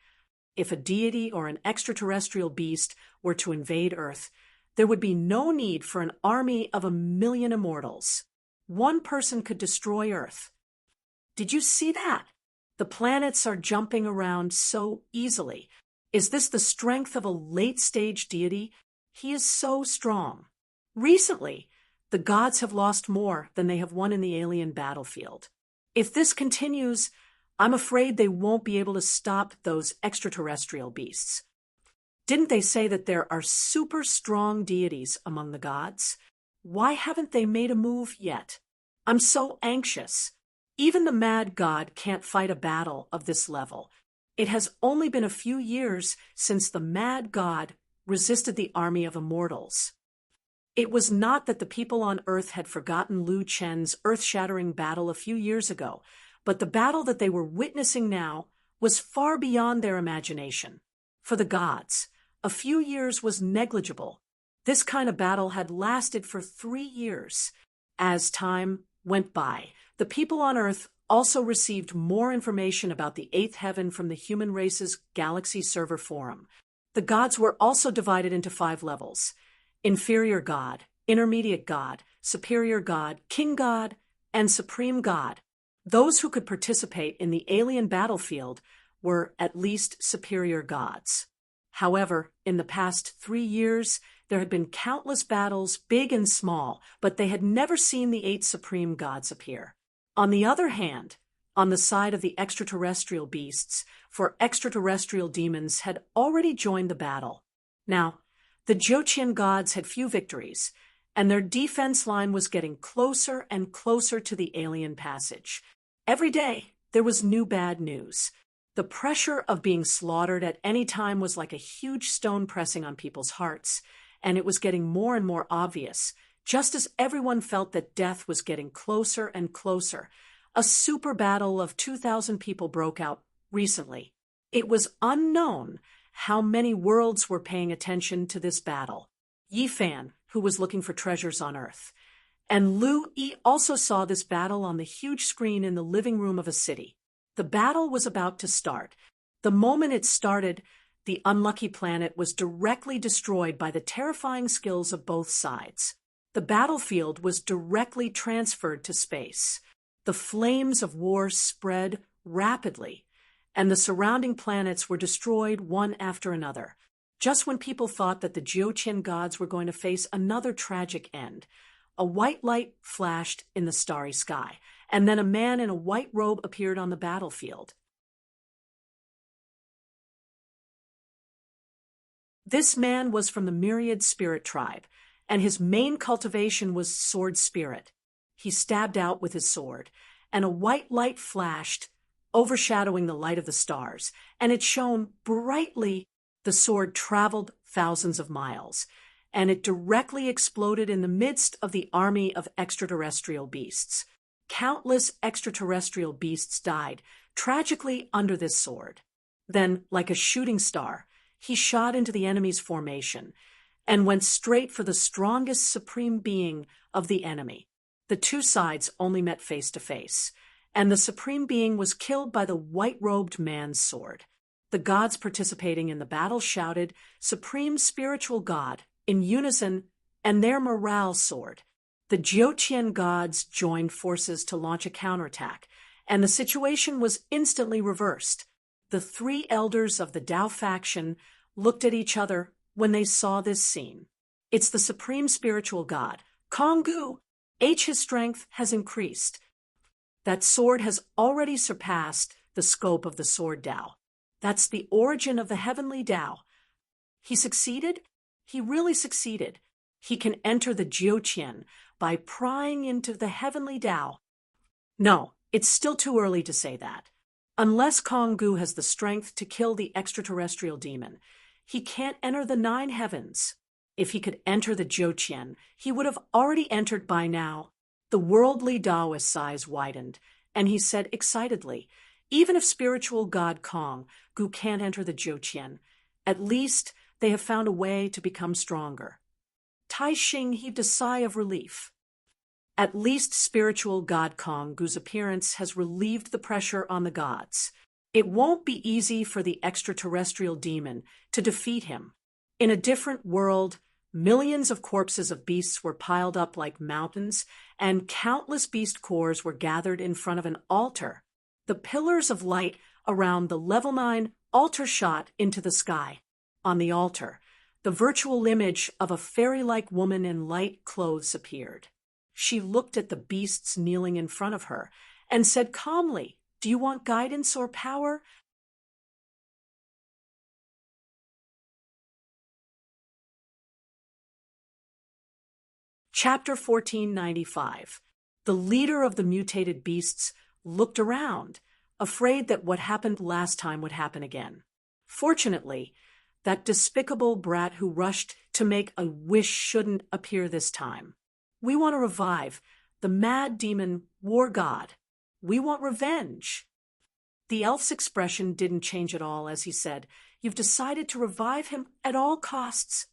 If a deity or an extraterrestrial beast were to invade Earth, there would be no need for an army of 1,000,000 immortals. One person could destroy Earth. Did you see that? The planets are jumping around so easily. Is this the strength of a late-stage deity? He is so strong. Recently, the gods have lost more than they have won in the alien battlefield. If this continues, I'm afraid they won't be able to stop those extraterrestrial beasts. Didn't they say that there are super strong deities among the gods? Why haven't they made a move yet? I'm so anxious. Even the mad god can't fight a battle of this level. It has only been a few years since the mad god resisted the army of immortals. It was not that the people on Earth had forgotten Lu Chen's earth-shattering battle a few years ago, but the battle that they were witnessing now was far beyond their imagination. For the gods, a few years was negligible. This kind of battle had lasted for 3 years. As time went by, the people on Earth also received more information about the 8th heaven from the human race's Galaxy Server Forum. The gods were also divided into 5 levels: inferior god, intermediate god, superior god, king god, and supreme god. Those who could participate in the alien battlefield were at least superior gods. However, in the past 3 years, there had been countless battles, big and small, but they had never seen the 8 supreme gods appear. On the other hand, on the side of the extraterrestrial beasts, for extraterrestrial demons had already joined the battle. Now, the Jochian gods had few victories, and their defense line was getting closer and closer to the alien passage. Every day, there was new bad news. The pressure of being slaughtered at any time was like a huge stone pressing on people's hearts, and it was getting more and more obvious. Just as everyone felt that death was getting closer and closer, a super battle of 2,000 people broke out recently. It was unknown how many worlds were paying attention to this battle. Yifan, who was looking for treasures on Earth, and Lu Yi also saw this battle on the huge screen in the living room of a city. The battle was about to start. The moment it started, the unlucky planet was directly destroyed by the terrifying skills of both sides. The battlefield was directly transferred to space. The flames of war spread rapidly, and the surrounding planets were destroyed one after another. Just when people thought that the Jiuqian gods were going to face another tragic end, a white light flashed in the starry sky, and then a man in a white robe appeared on the battlefield. This man was from the Myriad Spirit tribe, and his main cultivation was sword spirit. He stabbed out with his sword, and a white light flashed, overshadowing the light of the stars, and it shone brightly. The sword traveled thousands of miles, and it directly exploded in the midst of the army of extraterrestrial beasts. Countless extraterrestrial beasts died, tragically under this sword. Then, like a shooting star, he shot into the enemy's formation and went straight for the strongest supreme being of the enemy. The two sides only met face to face, and the supreme being was killed by the white-robed man's sword. The gods participating in the battle shouted, "Supreme Spiritual God," in unison, and their morale soared. The Jiuqian gods joined forces to launch a counterattack, and the situation was instantly reversed. The three elders of the Dao faction looked at each other when they saw this scene. It's the Supreme Spiritual God, Konggu. His strength has increased. That sword has already surpassed the scope of the sword Dao. That's the origin of the heavenly Dao. He succeeded? He really succeeded. He can enter the Jiuqian by prying into the heavenly Dao. No, it's still too early to say that. Unless Konggu has the strength to kill the extraterrestrial demon, he can't enter the 9 heavens. If he could enter the Jiuqian, he would have already entered by now. The worldly Taoist's eyes widened, and he said excitedly, "Even if spiritual God Konggu can't enter the Jiuqian, at least they have found a way to become stronger." Tai Xing heaved a sigh of relief. At least spiritual God Konggu's appearance has relieved the pressure on the gods. It won't be easy for the extraterrestrial demon to defeat him. In a different world, millions of corpses of beasts were piled up like mountains, and countless beast cores were gathered in front of an altar. The pillars of light around the level 9 altar shot into the sky. On the altar, the virtual image of a fairy-like woman in light clothes appeared. She looked at the beasts kneeling in front of her and said calmly, "Do you want guidance or power?" Chapter 1495. The leader of the mutated beasts looked around, afraid that what happened last time would happen again. Fortunately, that despicable brat who rushed to make a wish shouldn't appear this time. We want to revive the mad demon war god. We want revenge. The elf's expression didn't change at all as he said, "You've decided to revive him at all costs?"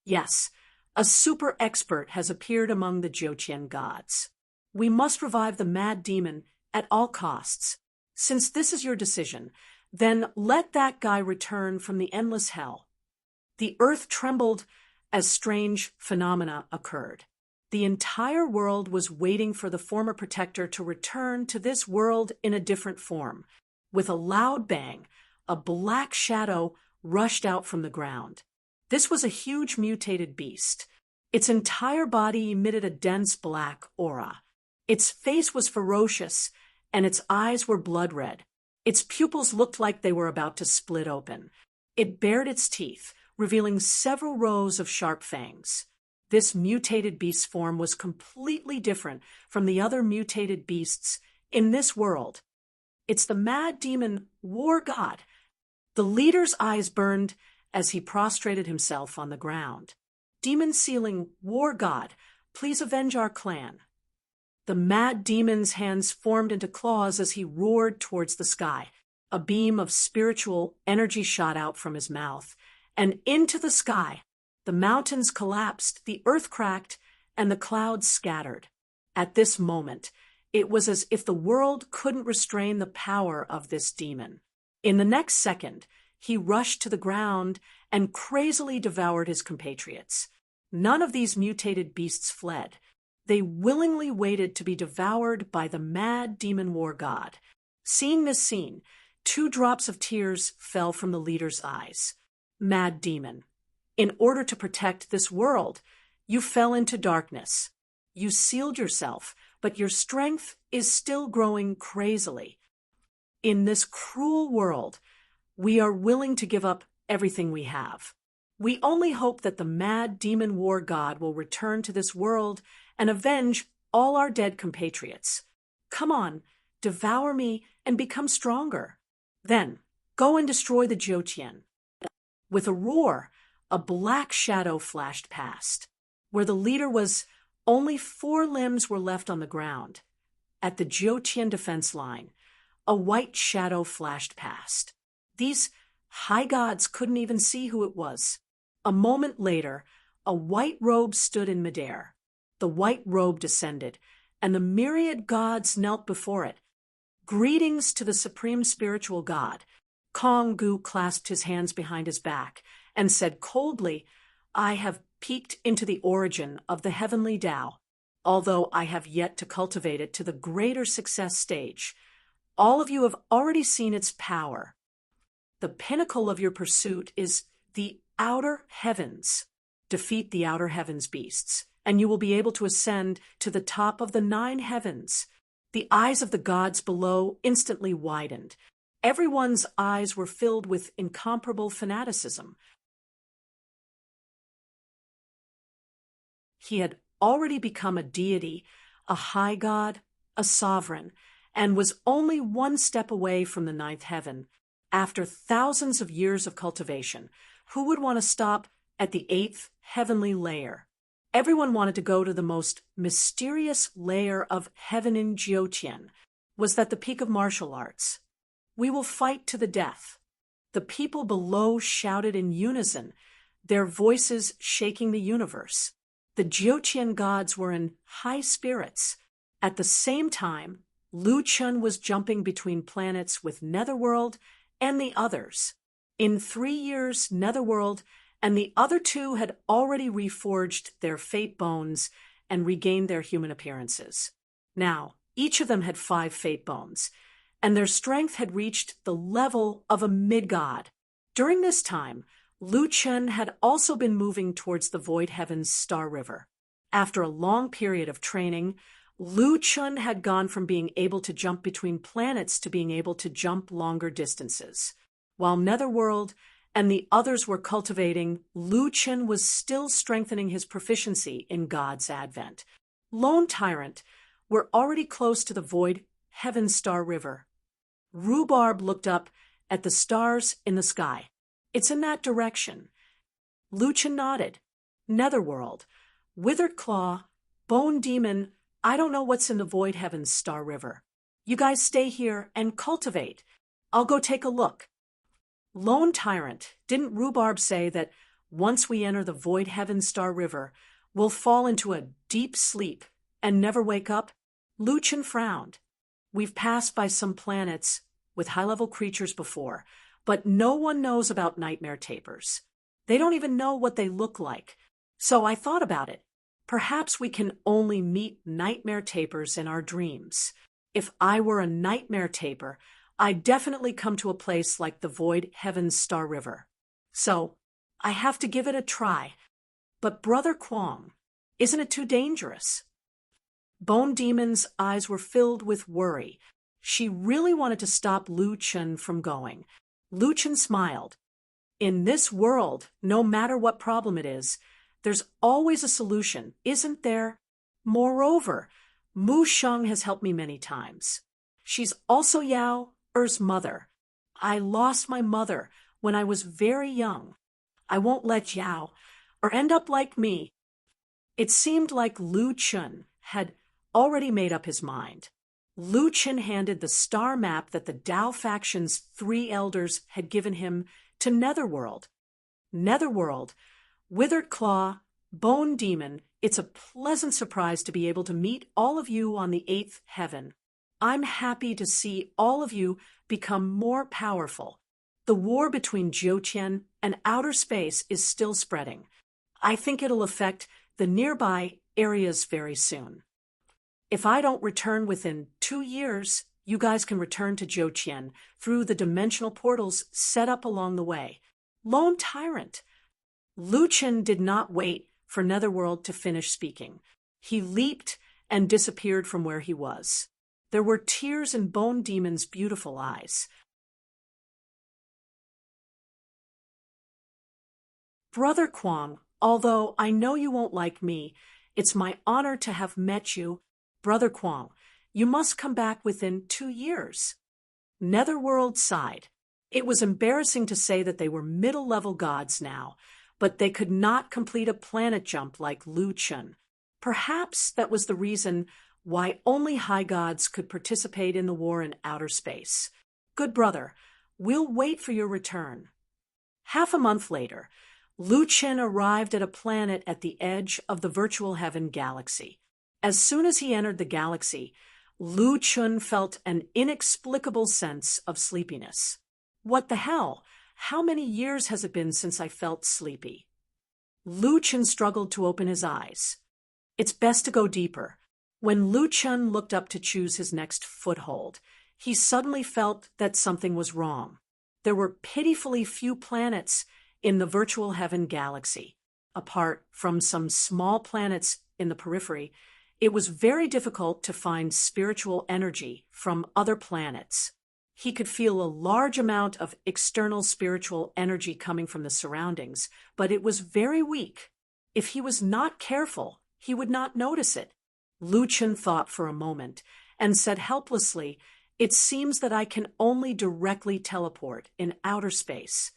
"Yes, a super expert has appeared among the Jiuqian gods. We must revive the mad demon at all costs. Since this is your decision, then let that guy return from the endless hell." The earth trembled as strange phenomena occurred. The entire world was waiting for the former protector to return to this world in a different form. With a loud bang, a black shadow rushed out from the ground. This was a huge mutated beast. Its entire body emitted a dense black aura. Its face was ferocious, and its eyes were blood red. Its pupils looked like they were about to split open. It bared its teeth, revealing several rows of sharp fangs. This mutated beast form was completely different from the other mutated beasts in this world. It's the mad demon war god. The leader's eyes burned as he prostrated himself on the ground. "Demon Sealing war god, please avenge our clan." The mad demon's hands formed into claws as he roared towards the sky. A beam of spiritual energy shot out from his mouth, and into the sky. The mountains collapsed, the earth cracked, and the clouds scattered. At this moment, It was as if the world couldn't restrain the power of this demon. In the next second, he rushed to the ground and crazily devoured his compatriots. None of these mutated beasts fled. They willingly waited to be devoured by the mad demon war god. Seeing this scene, 2 drops of tears fell from the leader's eyes. Mad demon, in order to protect this world, you fell into darkness. You sealed yourself, but your strength is still growing crazily. In this cruel world, we are willing to give up everything we have. We only hope that the mad demon war god will return to this world and avenge all our dead compatriots. Come on, devour me and become stronger. Then, go and destroy the Jiutian. With a roar, a black shadow flashed past. Where the leader was, only 4 limbs were left on the ground. At the Jiutian defense line, a white shadow flashed past. These high gods couldn't even see who it was. A moment later, a white robe stood in midair. The white robe descended, and the myriad gods knelt before it. Greetings to the supreme spiritual god. Kong Gu clasped his hands behind his back and said coldly, I have peeked into the origin of the heavenly Tao, although I have yet to cultivate it to the greater success stage. All of you have already seen its power. The pinnacle of your pursuit is the outer heavens. Defeat the outer heavens beasts, and you will be able to ascend to the top of the 9 heavens. The eyes of the gods below instantly widened. Everyone's eyes were filled with incomparable fanaticism. He had already become a deity, a high god, a sovereign, and was only 1 step away from the 9th heaven. After thousands of years of cultivation, who would want to stop at the 8th heavenly layer? Everyone wanted to go to the most mysterious layer of heaven in Jiutian. Was that the peak of martial arts? We will fight to the death. The people below shouted in unison, their voices shaking the universe. The Jiutian gods were in high spirits. At the same time, Lu Chun was jumping between planets with Netherworld and the others. In 3 years, Netherworld and the other 2 had already reforged their fate bones and regained their human appearances. Now, each of them had 5 fate bones, and their strength had reached the level of a mid-god. During this time, Lu Chun had also been moving towards the Void Heaven's Star River. After a long period of training, Lu Chun had gone from being able to jump between planets to being able to jump longer distances. While Netherworld and the others were cultivating, Lu Chun was still strengthening his proficiency in God's advent. Lone Tyrant were already close to the Void Heaven's Star River. Rhubarb looked up at the stars in the sky. It's in that direction. Lu Chun nodded. Netherworld, Withered Claw, Bone Demon, I don't know what's in the Void Heaven's Star River. You guys stay here and cultivate. I'll go take a look. Lone Tyrant, didn't Rhubarb say that once we enter the Void Heaven's Star River, we'll fall into a deep sleep and never wake up? Lu Chun frowned. We've passed by some planets with high-level creatures before, but no one knows about nightmare tapers. They don't even know what they look like. So I thought about it. Perhaps we can only meet nightmare tapers in our dreams. If I were a nightmare taper, I'd definitely come to a place like the Void Heaven's Star River. So I have to give it a try. But Brother Kwong, isn't it too dangerous? Bone Demon's eyes were filled with worry. She really wanted to stop Lu Chun from going. Lu Chun smiled. In this world, no matter what problem it is, there's always a solution, isn't there? Moreover, Mu Sheng has helped me many times. She's also Yao Er's mother. I lost my mother when I was very young. I won't let Yao Er end up like me. It seemed like Lu Chun had already made up his mind. Lu Chun handed the star map that the Dao faction's 3 elders had given him to Netherworld. Netherworld, Withered Claw, Bone Demon, It's a pleasant surprise to be able to meet all of you on the eighth heaven. I'm happy to see all of you become more powerful. The war between Jiutian and outer space is still spreading. I think it'll affect the nearby areas very soon. If I don't return within 2 years, you guys can return to Jiutian through the dimensional portals set up along the way. Lone Tyrant. Lu Chen did not wait for Netherworld to finish speaking. He leaped and disappeared from where he was. There were tears in Bone Demon's beautiful eyes. Brother Kwang, although I know you won't like me, it's my honor to have met you. Brother Kwang, you must come back within 2 years. Netherworld sighed. It was embarrassing to say that they were middle-level gods now, but they could not complete a planet jump like Lu Chen. Perhaps that was the reason why only high gods could participate in the war in outer space. Good brother, we'll wait for your return. Half a month later, Lu Chen arrived at a planet at the edge of the virtual heaven galaxy. As soon as he entered the galaxy, Lu Chen felt an inexplicable sense of sleepiness. What the hell? How many years has it been since I felt sleepy? Lu Chen struggled to open his eyes. It's best to go deeper. When Lu Chen looked up to choose his next foothold, he suddenly felt that something was wrong. There were pitifully few planets in the virtual heaven galaxy. Apart from some small planets in the periphery, it was very difficult to find spiritual energy from other planets. He could feel a large amount of external spiritual energy coming from the surroundings, but it was very weak. If he was not careful, he would not notice it. Lu Chen thought for a moment and said helplessly, "It seems that I can only directly teleport in outer space."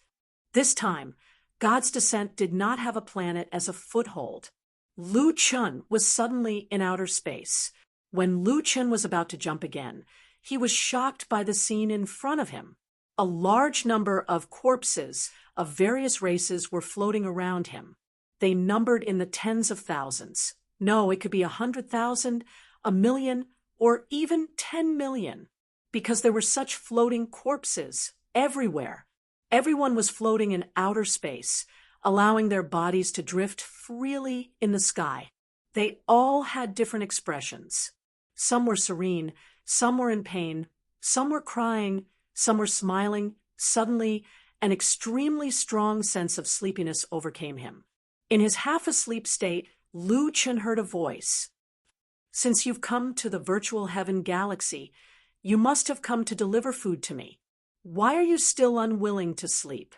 This time, God's descent did not have a planet as a foothold. Lu Chen was suddenly in outer space. When Lu Chen was about to jump again, he was shocked by the scene in front of him. A large number of corpses of various races were floating around him. They numbered in the tens of thousands. No, it could be 100,000, 1,000,000, or even 10 million, because there were such floating corpses everywhere. Everyone was floating in outer space, allowing their bodies to drift freely in the sky. They all had different expressions. Some were serene, some were in pain, some were crying, some were smiling. Suddenly, an extremely strong sense of sleepiness overcame him. In his half-asleep state, Lu Chen heard a voice. "Since you've come to the virtual heaven galaxy, you must have come to deliver food to me. Why are you still unwilling to sleep?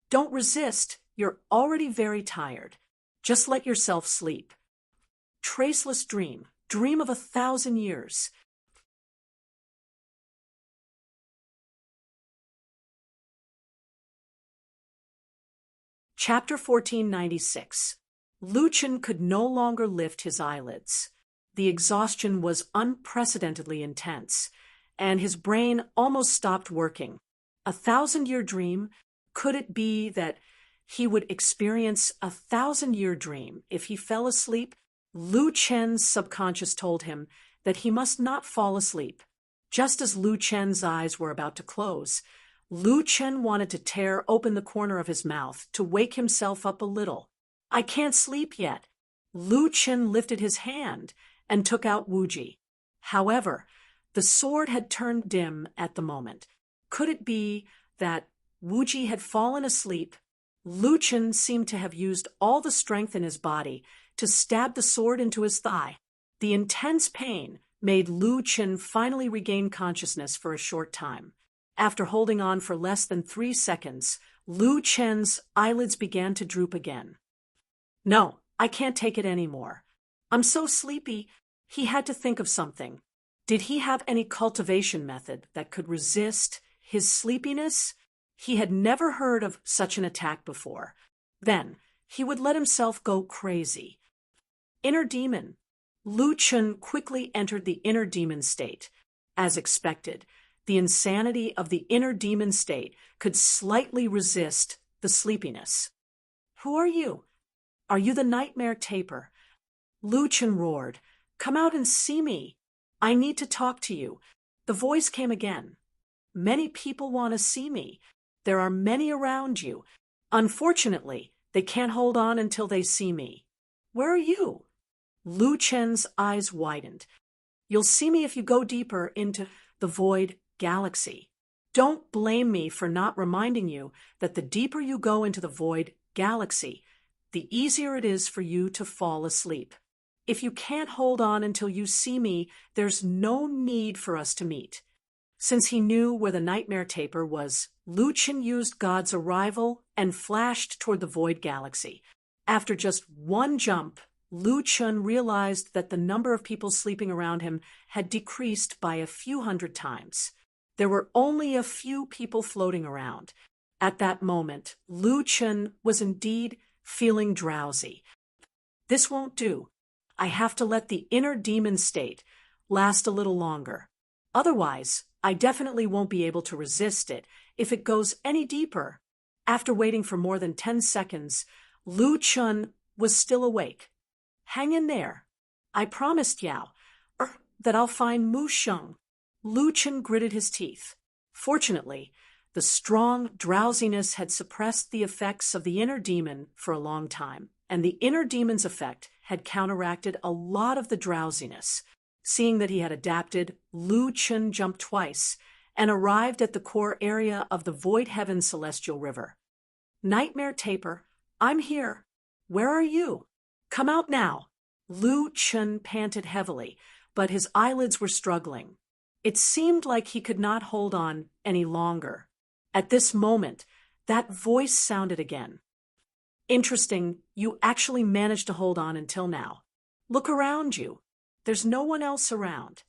Don't resist, you're already very tired. Just let yourself sleep. Traceless dream, dream of 1,000 years. Chapter 1496. Lu Chen could no longer lift his eyelids. The exhaustion was unprecedentedly intense, and his brain almost stopped working. 1,000-year dream? Could it be that he would experience a 1,000-year dream if he fell asleep? Lu Chen's subconscious told him that he must not fall asleep. Just as Lu Chen's eyes were about to close, Lu Chen wanted to tear open the corner of his mouth to wake himself up a little. "I can't sleep yet." Lu Chen lifted his hand and took out Wuji. However, the sword had turned dim at the moment. Could it be that Wuji had fallen asleep? Lu Chen seemed to have used all the strength in his body to stab the sword into his thigh. The intense pain made Lu Chen finally regain consciousness for a short time. After holding on for less than 3 seconds, Lu Chen's eyelids began to droop again. "No, I can't take it anymore. I'm so sleepy." He had to think of something. Did he have any cultivation method that could resist his sleepiness? He had never heard of such an attack before. Then he would let himself go crazy. Inner demon. Lu Chen quickly entered the inner demon state. As expected, the insanity of the inner demon state could slightly resist the sleepiness. "Who are you?" "Are you the nightmare taper?" Lu Chen roared. Come out and see me. I need to talk to you. The voice came again. Many people want to see me. There are many around you. Unfortunately, they can't hold on until they see me. Where are you? Lu Chen's eyes widened. You'll see me if you go deeper into the void galaxy. Don't blame me for not reminding you that the deeper you go into the void galaxy, the easier it is for you to fall asleep. If you can't hold on until you see me, there's no need for us to meet. Since he knew where the nightmare taper was, Lu Chen used God's arrival and flashed toward the void galaxy. After just one jump, Lu Chen realized that the number of people sleeping around him had decreased by a few hundred times. There were only a few people floating around. At that moment, Lu Chen was indeed feeling drowsy. This won't do. I have to let the inner demon state last a little longer. Otherwise, I definitely won't be able to resist it if it goes any deeper. After waiting for more than 10 seconds, Lu Chen was still awake. Hang in there. I promised Yao that I'll find Mu Sheng. Lu Chen gritted his teeth. Fortunately, the strong drowsiness had suppressed the effects of the inner demon for a long time, and the inner demon's effect had counteracted a lot of the drowsiness. Seeing that he had adapted, Lu Chen jumped twice and arrived at the core area of the Void Heaven Celestial River. Nightmare Taper, I'm here. Where are you? Come out now. Lu Chen panted heavily, but his eyelids were struggling. It seemed like he could not hold on any longer. At this moment, that voice sounded again. Interesting, you actually managed to hold on until now. Look around you. There's no one else around.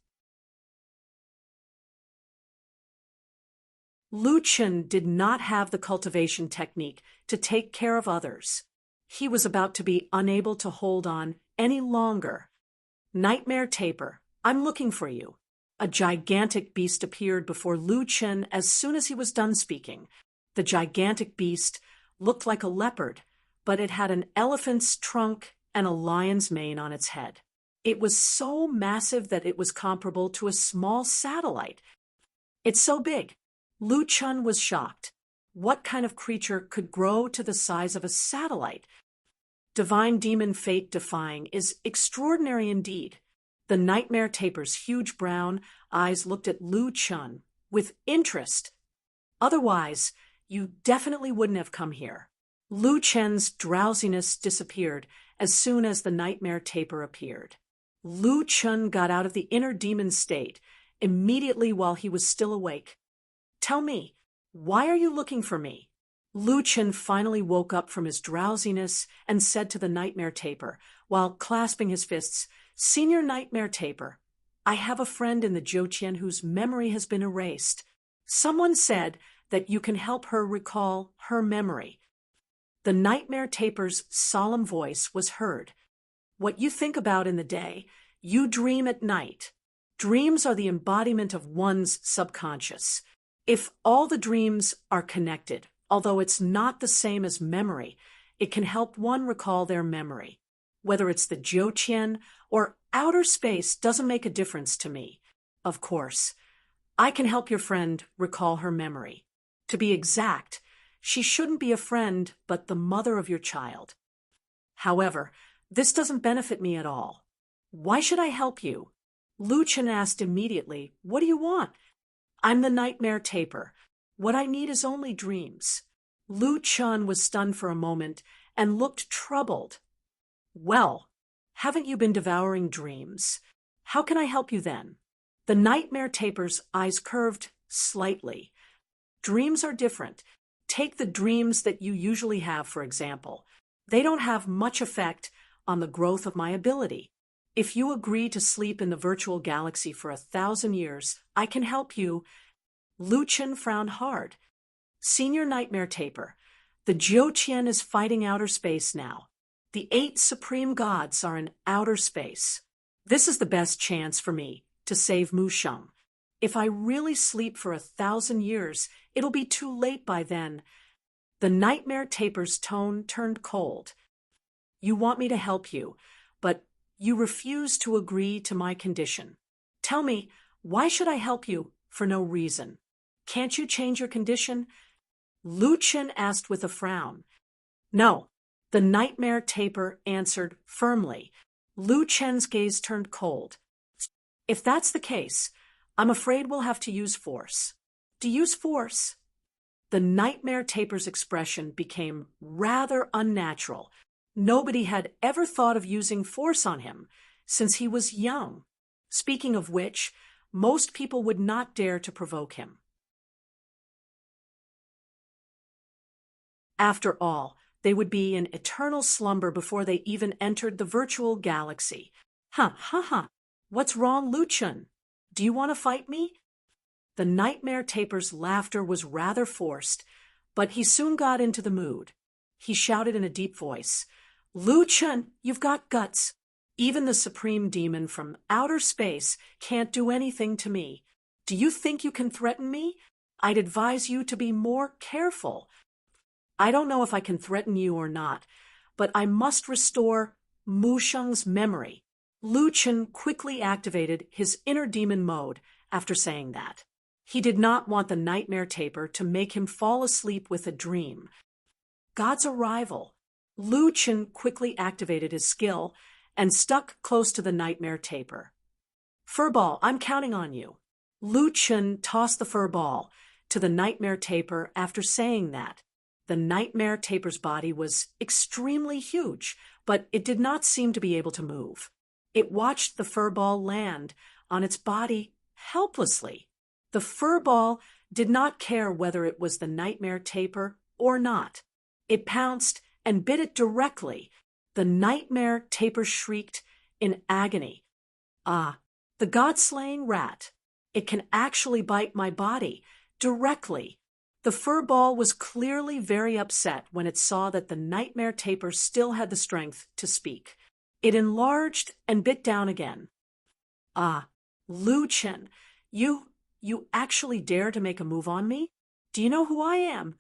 Lu Chen did not have the cultivation technique to take care of others. He was about to be unable to hold on any longer. Nightmare Taper, I'm looking for you. A gigantic beast appeared before Lu Chen as soon as he was done speaking. The gigantic beast looked like a leopard, but it had an elephant's trunk and a lion's mane on its head. It was so massive that it was comparable to a small satellite. It's so big. Lu Chen was shocked. What kind of creature could grow to the size of a satellite? Divine demon fate defying is extraordinary indeed. The Nightmare Taper's huge brown eyes looked at Lu Chen with interest. Otherwise, you definitely wouldn't have come here. Lu Chen's drowsiness disappeared as soon as the Nightmare Taper appeared. Lu Chen got out of the inner demon state immediately while he was still awake. Tell me, why are you looking for me? Lu Chen finally woke up from his drowsiness and said to the Nightmare Taper, while clasping his fists, Senior Nightmare Taper, I have a friend in the Zhouqian whose memory has been erased. Someone said that you can help her recall her memory. The Nightmare Taper's solemn voice was heard. What you think about in the day, you dream at night. Dreams are the embodiment of one's subconscious. If all the dreams are connected, although it's not the same as memory, it can help one recall their memory. Whether it's the Zhouqian or outer space doesn't make a difference to me. Of course, I can help your friend recall her memory. To be exact, she shouldn't be a friend, but the mother of your child. However, this doesn't benefit me at all. Why should I help you? Lu Chen asked immediately, What do you want? I'm the Nightmare Taper. What I need is only dreams. Lu Chen was stunned for a moment and looked troubled. Well, haven't you been devouring dreams? How can I help you then? The Nightmare Taper's eyes curved slightly. Dreams are different. Take the dreams that you usually have, for example. They don't have much effect on the growth of my ability. If you agree to sleep in the virtual galaxy for 1,000 years, I can help you. Lu Chen frowned hard. Senior Nightmare Taper, the Zhouqian is fighting outer space now. The 8 supreme gods are in outer space. This is the best chance for me to save Mu Sheng. If I really sleep for 1,000 years, it'll be too late by then. The Nightmare Taper's tone turned cold. You want me to help you, but you refuse to agree to my condition. Tell me, why should I help you for no reason? Can't you change your condition? Lu Chen asked with a frown. No, the nightmare taper answered firmly. Lu Chen's gaze turned cold. If that's the case, I'm afraid we'll have to use force. To use force? The nightmare taper's expression became rather unnatural. Nobody had ever thought of using force on him since he was young. Speaking of which, most people would not dare to provoke him. After all, they would be in eternal slumber before they even entered the virtual galaxy. What's wrong, Lu Chen? Do you want to fight me? The nightmare taper's laughter was rather forced, but he soon got into the mood. He shouted in a deep voice, Lu Chen, you've got guts. Even the supreme demon from outer space can't do anything to me. Do you think you can threaten me? I'd advise you to be more careful. I don't know if I can threaten you or not, but I must restore Mu Sheng's memory. Lu Chen quickly activated his inner demon mode after saying that. He did not want the nightmare taper to make him fall asleep with a dream. God's arrival. Lu Chen quickly activated his skill and stuck close to the nightmare taper. Furball, I'm counting on you. Lu Chen tossed the furball to the nightmare taper after saying that. The nightmare taper's body was extremely huge, but it did not seem to be able to move. It watched the furball land on its body helplessly. The furball did not care whether it was the nightmare taper or not. It pounced and bit it directly. The nightmare taper shrieked in agony. Ah, the god-slaying rat. It can actually bite my body directly. The furball was clearly very upset when it saw that the nightmare taper still had the strength to speak. It enlarged and bit down again. Ah, Lu Chen, you actually dare to make a move on me? Do you know who I am?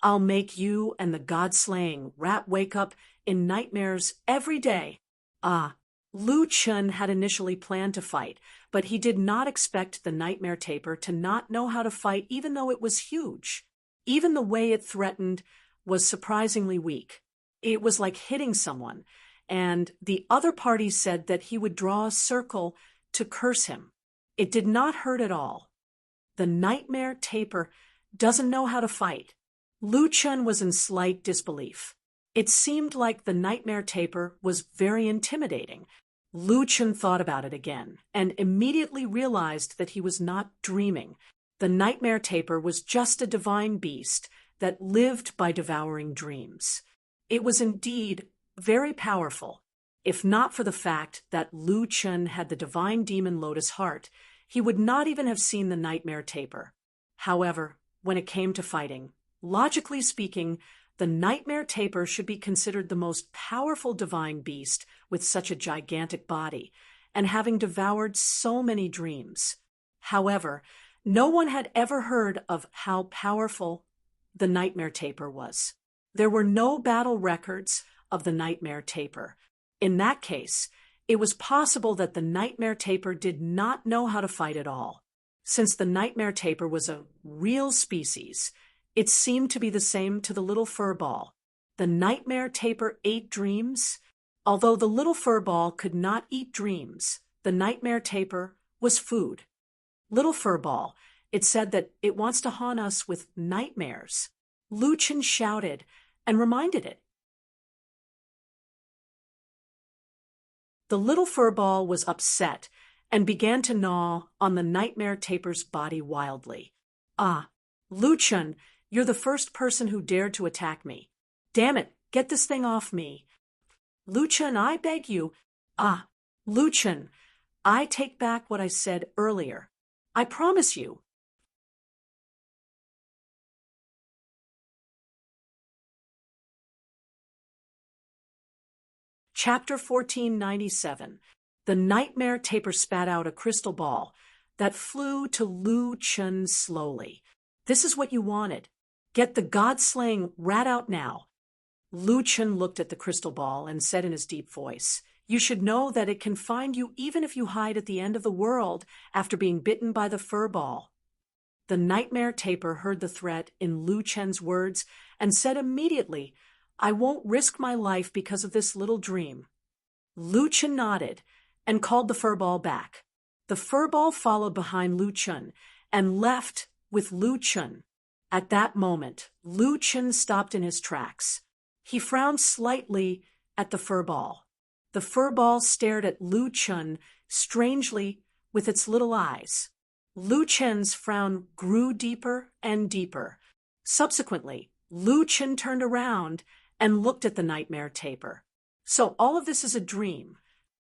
I'll make you and the god-slaying rat wake up in nightmares every day. Ah, Lu Chen had initially planned to fight, but he did not expect the nightmare taper to not know how to fight even though it was huge. Even the way it threatened was surprisingly weak. It was like hitting someone, and the other party said that he would draw a circle to curse him. It did not hurt at all. The nightmare taper doesn't know how to fight. Lu Chen was in slight disbelief. It seemed like the nightmare taper was very intimidating. Lu Chen thought about it again and immediately realized that he was not dreaming. The nightmare taper was just a divine beast that lived by devouring dreams. It was indeed very powerful. If not for the fact that Lu Chen had the divine demon lotus heart, he would not even have seen the nightmare taper. However, when it came to fighting, logically speaking, the nightmare taper should be considered the most powerful divine beast with such a gigantic body, and having devoured so many dreams. However, no one had ever heard of how powerful the nightmare taper was. There were no battle records of the nightmare taper. In that case, it was possible that the nightmare taper did not know how to fight at all. Since the nightmare taper was a real species, it seemed to be the same to the little furball. The nightmare taper ate dreams. Although the little furball could not eat dreams, the nightmare taper was food. Little furball, it said that it wants to haunt us with nightmares. Lu Chen shouted and reminded it. The little furball was upset and began to gnaw on the nightmare taper's body wildly. Ah, Lu Chen, you're the first person who dared to attack me. Damn it, get this thing off me. Lu Chen, I beg you. Ah, Lu Chen, I take back what I said earlier. I promise you. Chapter 1497. The nightmare taper spat out a crystal ball that flew to Lu Chen slowly. This is what you wanted. Get the god-slaying rat out now. Lu Chen looked at the crystal ball and said in his deep voice, You should know that it can find you even if you hide at the end of the world after being bitten by the fur ball. The nightmare taper heard the threat in Lu Chen's words and said immediately, "I won't risk my life because of this little dream." Lu Chen nodded and called the fur ball back. The fur ball followed behind Lu Chen and left with Lu Chen. At that moment, Lu Chen stopped in his tracks. He frowned slightly at the fur ball. The fur ball stared at Lu Chen strangely with its little eyes. Lu Chen's frown grew deeper and deeper. Subsequently, Lu Chen turned around and looked at the nightmare taper. "So all of this is a dream."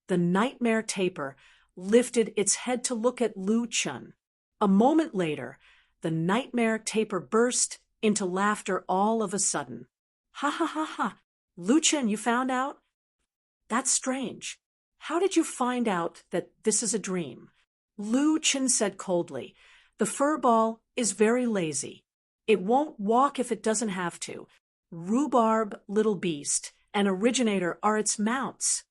The nightmare taper lifted its head to look at Lu Chen. A moment later, the nightmare taper burst into laughter all of a sudden. "Ha ha ha ha! Lu Chen, you found out? That's strange. How did you find out that this is a dream?" Lu Chen said coldly, "The fur ball is very lazy. It won't walk if it doesn't have to. Rhubarb, little beast, and Originator are its mounts.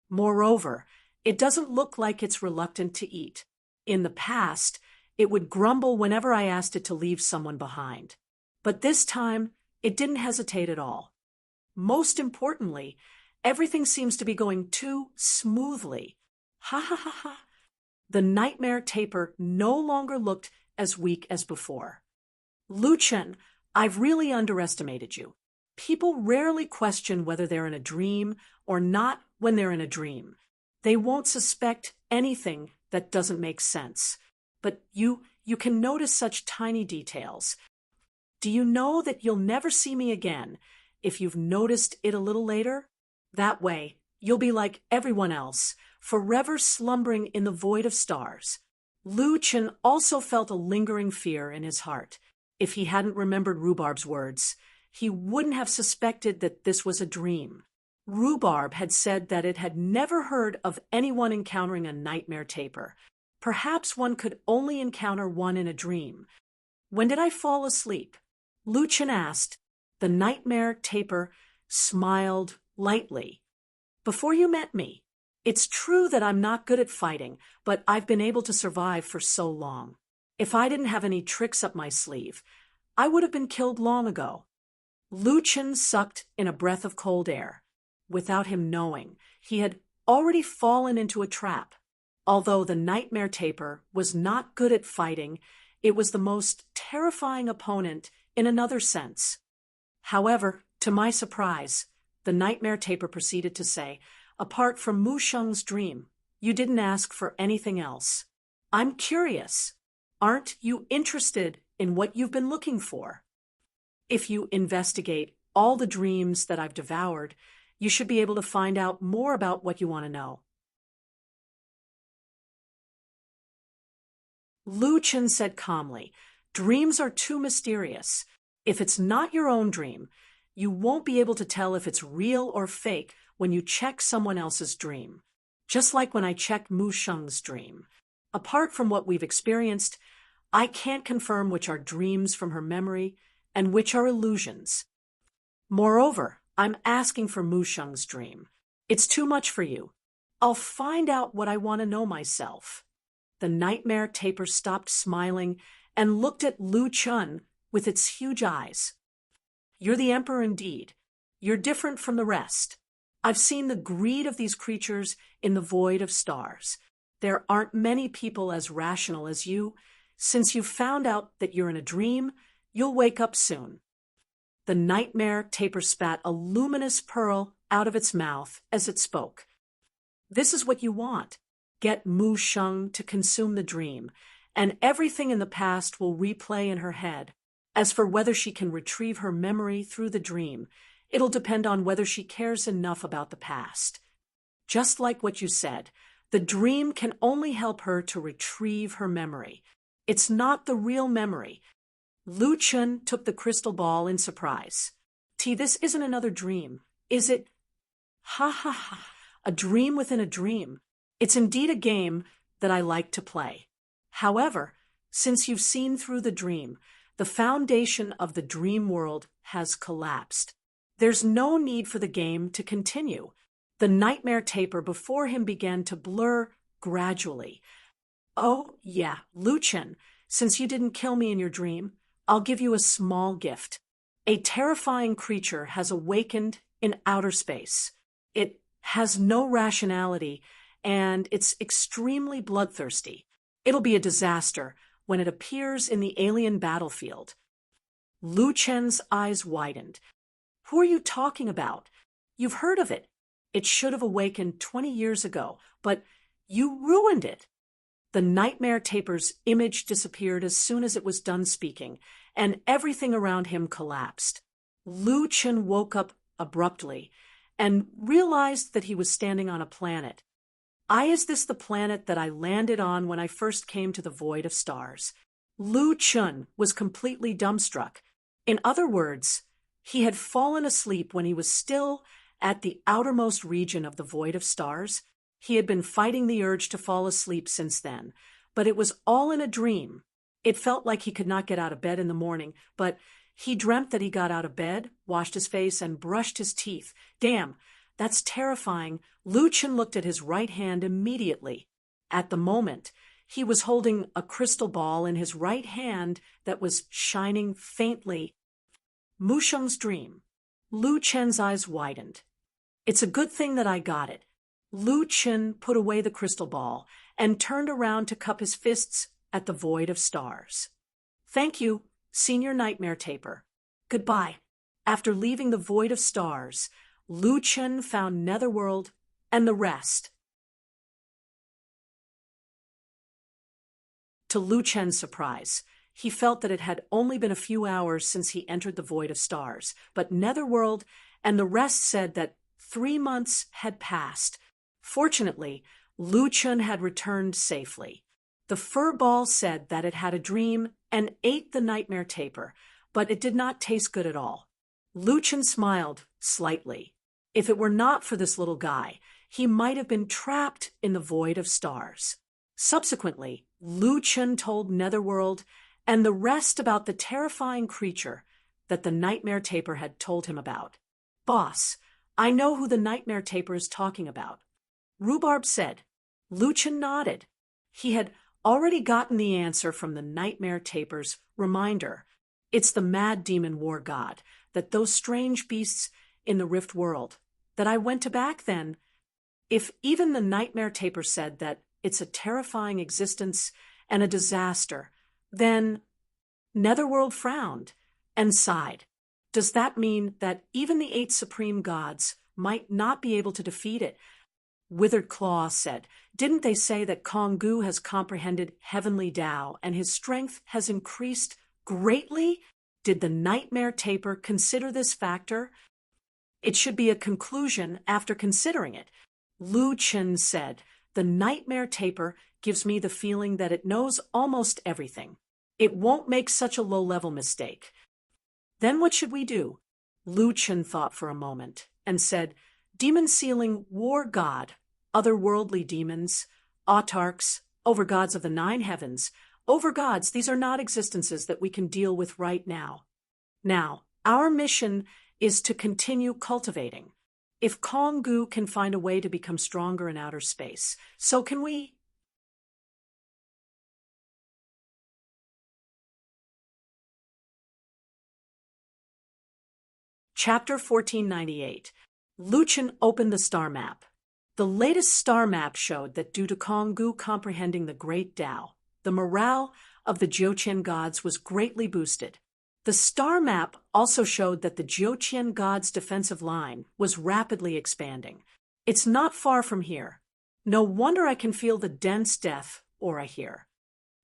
Moreover, it doesn't look like it's reluctant to eat. In the past, it would grumble whenever I asked it to leave someone behind. But this time, it didn't hesitate at all. Most importantly, everything seems to be going too smoothly. Ha ha ha ha." The nightmare taper no longer looked as weak as before. "Lu Chen, I've really underestimated you. People rarely question whether they're in a dream or not when they're in a dream. They won't suspect anything that doesn't make sense. But you can notice such tiny details. Do you know that you'll never see me again if you've noticed it a little later? That way, you'll be like everyone else, forever slumbering in the void of stars." Lu Chen also felt a lingering fear in his heart. If he hadn't remembered Rhubarb's words, he wouldn't have suspected that this was a dream. Rhubarb had said that it had never heard of anyone encountering a nightmare taper. Perhaps one could only encounter one in a dream. "When did I fall asleep?" Lu Chen asked. The nightmare taper smiled lightly. "Before you met me. It's true that I'm not good at fighting, but I've been able to survive for so long. If I didn't have any tricks up my sleeve, I would have been killed long ago." Lu Chen sucked in a breath of cold air. Without him knowing, he had already fallen into a trap. Although the nightmare taper was not good at fighting, it was the most terrifying opponent in another sense. However, to my surprise, the nightmare taper proceeded to say, "Apart from Mu Sheng's dream, you didn't ask for anything else. I'm curious. Aren't you interested in what you've been looking for? If you investigate all the dreams that I've devoured, you should be able to find out more about what you want to know." Lu Chen said calmly, "Dreams are too mysterious. If it's not your own dream, you won't be able to tell if it's real or fake when you check someone else's dream. Just like when I checked Mu Sheng's dream. Apart from what we've experienced, I can't confirm which are dreams from her memory and which are illusions. Moreover, I'm asking for Mu Sheng's dream. It's too much for you. I'll find out what I want to know myself." The nightmare taper stopped smiling and looked at Lu Chen with its huge eyes. "You're the emperor indeed. You're different from the rest. I've seen the greed of these creatures in the void of stars. There aren't many people as rational as you. Since you've found out that you're in a dream, you'll wake up soon." The nightmare taper spat a luminous pearl out of its mouth as it spoke. "This is what you want. Get Mu Sheng to consume the dream, and everything in the past will replay in her head. As for whether she can retrieve her memory through the dream, it'll depend on whether she cares enough about the past. Just like what you said, the dream can only help her to retrieve her memory. It's not the real memory." Lu Chen took the crystal ball in surprise. This isn't another dream, is it?" "Ha ha ha, a dream within a dream. It's indeed a game that I like to play. However, since you've seen through the dream, the foundation of the dream world has collapsed. There's no need for the game to continue. The nightmare taper before him began to blur gradually. "Oh, yeah, Luchin, since you didn't kill me in your dream, I'll give you a small gift. A terrifying creature has awakened in outer space. It has no rationality, and it's extremely bloodthirsty. It'll be a disaster when it appears in the alien battlefield." Lu Chen's eyes widened. "Who are you talking about? You've heard of it. It should have awakened 20 years ago, but you ruined it." The nightmare taper's image disappeared as soon as it was done speaking, and everything around him collapsed. Lu Chen woke up abruptly and realized that he was standing on a planet. Is this the planet that I landed on when I first came to the void of stars?" Lu Chen was completely dumbstruck. In other words, he had fallen asleep when he was still at the outermost region of the void of stars. He had been fighting the urge to fall asleep since then, but it was all in a dream. It felt like he could not get out of bed in the morning, but he dreamt that he got out of bed, washed his face, and brushed his teeth. Damn, that's terrifying. Lu Chen looked at his right hand immediately. At the moment, he was holding a crystal ball in his right hand that was shining faintly. Musheng's dream. Lu Chen's eyes widened. "It's a good thing that I got it." Lu Chen put away the crystal ball and turned around to cup his fists at the void of stars. "Thank you, Senior Nightmare Taper. Goodbye." After leaving the void of stars, Lu Chen found Netherworld and the rest. To Lu Chen's surprise, he felt that it had only been a few hours since he entered the void of stars, but Netherworld and the rest said that 3 months had passed. Fortunately, Lu Chen had returned safely. The fur ball said that it had a dream and ate the nightmare taper, but it did not taste good at all. Lu Chen smiled slightly. If it were not for this little guy, he might have been trapped in the void of stars. Subsequently, Lu Chen told Netherworld and the rest about the terrifying creature that the nightmare taper had told him about. "Boss, I know who the nightmare taper is talking about," Rhubarb said. Lu Chen nodded. He had already gotten the answer from the nightmare taper's reminder. It's the mad demon war god, that those strange beasts in the rift world, that I went to back then. If even the nightmare taper said that it's a terrifying existence and a disaster, then Netherworld frowned and sighed. Does that mean that even the 8 supreme gods might not be able to defeat it? Withered Claw said, "Didn't they say that Konggu has comprehended heavenly Tao and his strength has increased greatly? Did the nightmare taper consider this factor? It should be a conclusion after considering it." Lu Chen said, "The nightmare taper gives me the feeling that it knows almost everything. It won't make such a low-level mistake." "Then what should we do?" Lu Chen thought for a moment and said, "Demon-sealing war god, otherworldly demons, autarchs, overgods of the 9 heavens, overgods, these are not existences that we can deal with right now. Now, our mission is to continue cultivating. If Konggu can find a way to become stronger in outer space, so can we." Chapter 1498. Lu Chen opened the star map. The latest star map showed that due to Konggu comprehending the Great Tao, the morale of the Jiuqian gods was greatly boosted. The star map also showed that the Jiuqian gods' defensive line was rapidly expanding. "It's not far from here. No wonder I can feel the dense death aura here,"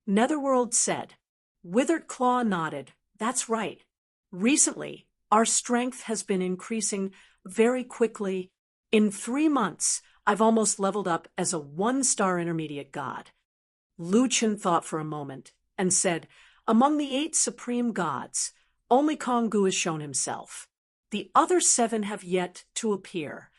Netherworld said. Withered Claw nodded. "That's right. Recently, our strength has been increasing very quickly. In 3 months, I've almost leveled up as a 1-star intermediate god." Lu Chen thought for a moment and said, "Among the 8 supreme gods, only Konggu has shown himself. The other 7 have yet to appear.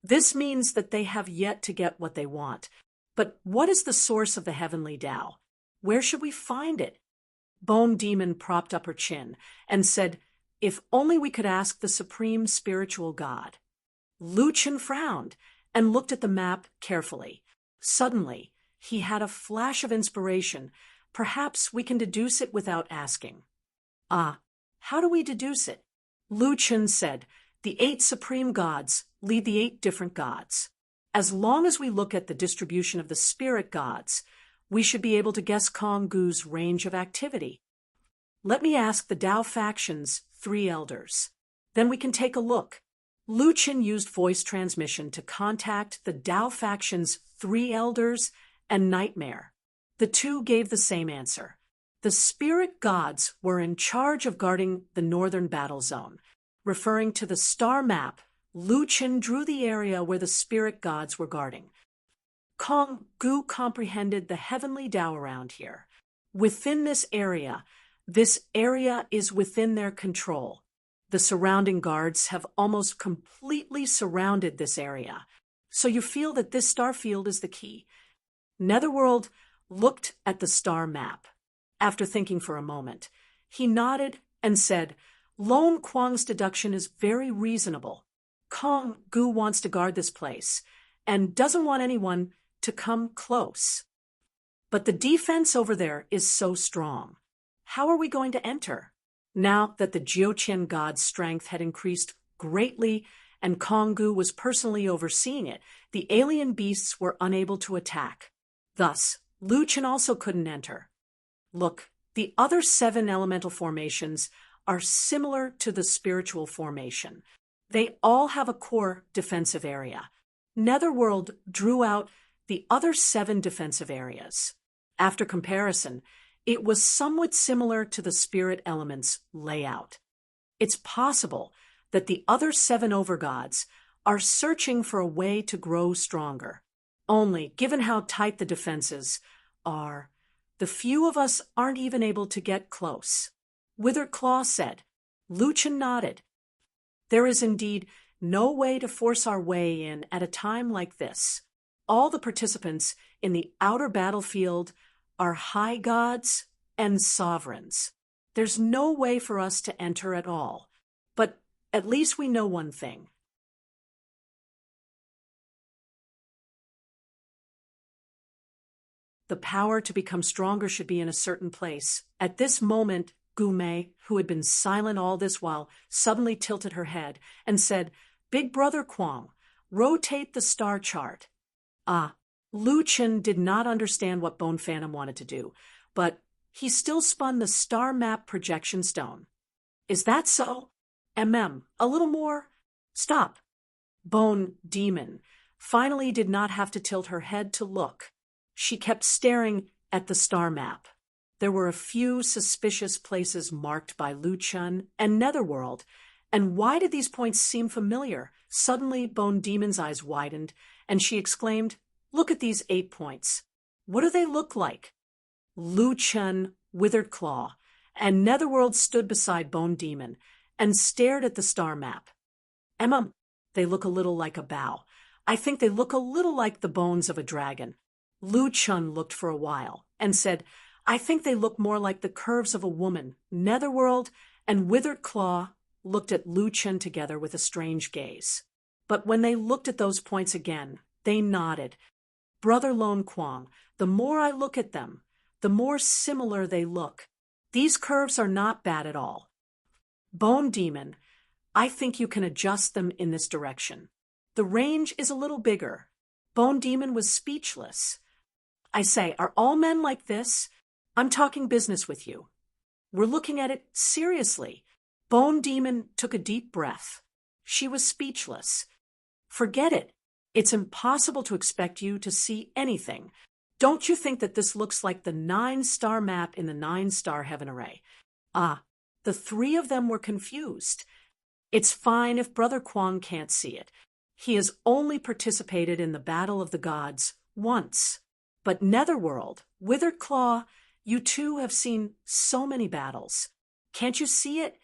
This means that they have yet to get what they want. But what is the source of the heavenly Tao? Where should we find it?" Bone Demon propped up her chin and said, "If only we could ask the supreme spiritual god." Lu Chen frowned and looked at the map carefully. Suddenly, he had a flash of inspiration. Perhaps we can deduce it without asking. Ah, how do we deduce it? Lu Chen said, the 8 supreme gods lead the 8 different gods. As long as we look at the distribution of the spirit gods, we should be able to guess Kong Gu's range of activity. Let me ask the Dao faction's 3 elders. Then we can take a look. Lu Chen used voice transmission to contact the Dao faction's 3 elders and Nightmare. The 2 gave the same answer. The spirit gods were in charge of guarding the northern battle zone. Referring to the star map, Lu Chen drew the area where the spirit gods were guarding. Kong Gu comprehended the heavenly Dao around here. Within this area is within their control. The surrounding guards have almost completely surrounded this area. So you feel that this star field is the key. Netherworld looked at the star map. After thinking for a moment, he nodded and said, Lone Kwang's deduction is very reasonable. Kong Gu wants to guard this place and doesn't want anyone to come close. But the defense over there is so strong. How are we going to enter? Now that the Jiuqian god's strength had increased greatly and Kong Gu was personally overseeing it, the alien beasts were unable to attack. Thus, Lu Chen also couldn't enter. Look, the other 7 elemental formations are similar to the spiritual formation. They all have a core defensive area. Netherworld drew out the other 7 defensive areas. After comparison, it was somewhat similar to the spirit element's layout. It's possible that the other 7 overgods are searching for a way to grow stronger. Only, given how tight the defenses are, the few of us aren't even able to get close. Withered Claw said. Lu Chen nodded. There is indeed no way to force our way in at a time like this. All the participants in the outer battlefield are high gods and sovereigns. There's no way for us to enter at all. But at least we know one thing. The power to become stronger should be in a certain place. At this moment, Gu Mei, who had been silent all this while, suddenly tilted her head and said, Big Brother Kwang, rotate the star chart. Lu Chen did not understand what Bone Phantom wanted to do, but he still spun the star map projection stone. Is that so? A little more? Stop. Bone Demon finally did not have to tilt her head to look. She kept staring at the star map. There were a few suspicious places marked by Lu Chen and Netherworld, and why did these points seem familiar? Suddenly, Bone Demon's eyes widened, and she exclaimed, Look at these 8 points. What do they look like? Lu Chen, Withered Claw, and Netherworld stood beside Bone Demon and stared at the star map. They look a little like a bow. I think they look a little like the bones of a dragon. Lu Chen looked for a while and said, I think they look more like the curves of a woman. Netherworld and Withered Claw looked at Lu Chen together with a strange gaze. But when they looked at those points again, they nodded. Brother Lone Kwang, the more I look at them, the more similar they look. These curves are not bad at all. Bone Demon, I think you can adjust them in this direction. The range is a little bigger. Bone Demon was speechless. I say, are all men like this? I'm talking business with you. We're looking at it seriously. Bone Demon took a deep breath. She was speechless. Forget it. It's impossible to expect you to see anything. Don't you think that this looks like the 9-star map in the 9-star heaven array? The 3 of them were confused. It's fine if Brother Kwang can't see it. He has only participated in the Battle of the Gods once. But Netherworld, Withered Claw, you two have seen so many battles. Can't you see it?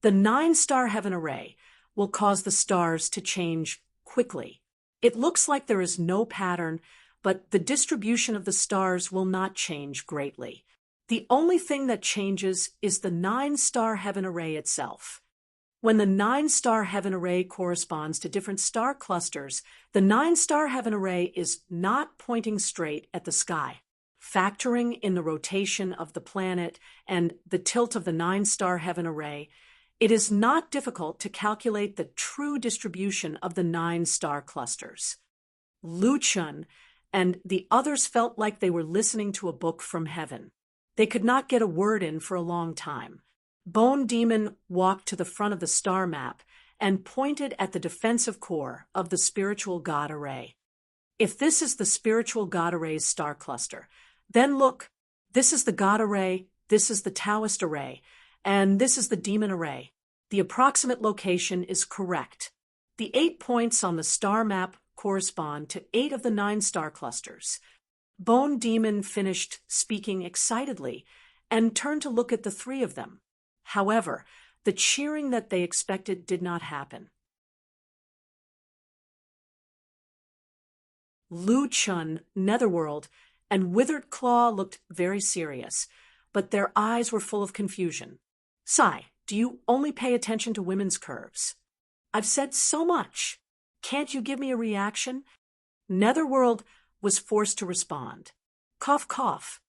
The 9-star heaven array will cause the stars to change quickly. It looks like there is no pattern, but the distribution of the stars will not change greatly. The only thing that changes is the 9-star heaven array itself. When the nine-star heaven array corresponds to different star clusters, the nine-star heaven array is not pointing straight at the sky. Factoring in the rotation of the planet and the tilt of the nine-star heaven array, it is not difficult to calculate the true distribution of the nine-star clusters. Lu Chun and the others felt like they were listening to a book from heaven. They could not get a word in for a long time. Bone Demon walked to the front of the star map and pointed at the defensive core of the spiritual god array. If this is the spiritual god array's star cluster, then look, this is the god array, this is the Taoist array, and this is the demon array. The approximate location is correct. The 8 points on the star map correspond to 8 of the 9 star clusters. Bone Demon finished speaking excitedly and turned to look at the 3 of them. However, the cheering that they expected did not happen. Lu Chun, Netherworld, and Withered Claw looked very serious, but their eyes were full of confusion. Sai, do you only pay attention to women's curves? I've said so much. Can't you give me a reaction? Netherworld was forced to respond. Cough, cough.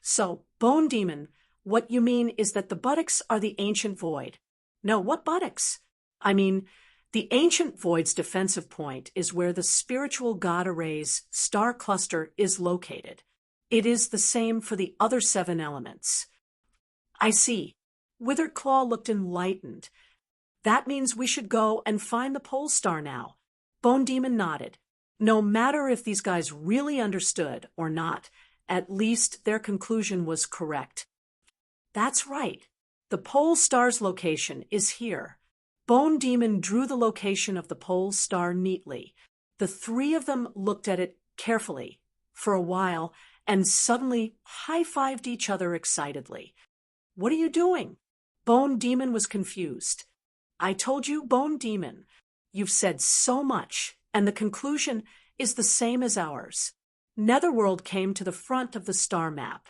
So, Bone Demon, what you mean is that the buttocks are the ancient void. No, what buttocks? I mean, the ancient void's defensive point is where the spiritual god array's star cluster is located. It is the same for the other 7 elements. I see. Withered Claw looked enlightened. That means we should go and find the pole star now. Bone Demon nodded. No matter if these guys really understood or not, at least their conclusion was correct. That's right. The pole star's location is here. Bone Demon drew the location of the pole star neatly. The 3 of them looked at it carefully for a while and suddenly high-fived each other excitedly. What are you doing? Bone Demon was confused. I told you, Bone Demon. You've said so much, and the conclusion is the same as ours. Netherworld came to the front of the star map.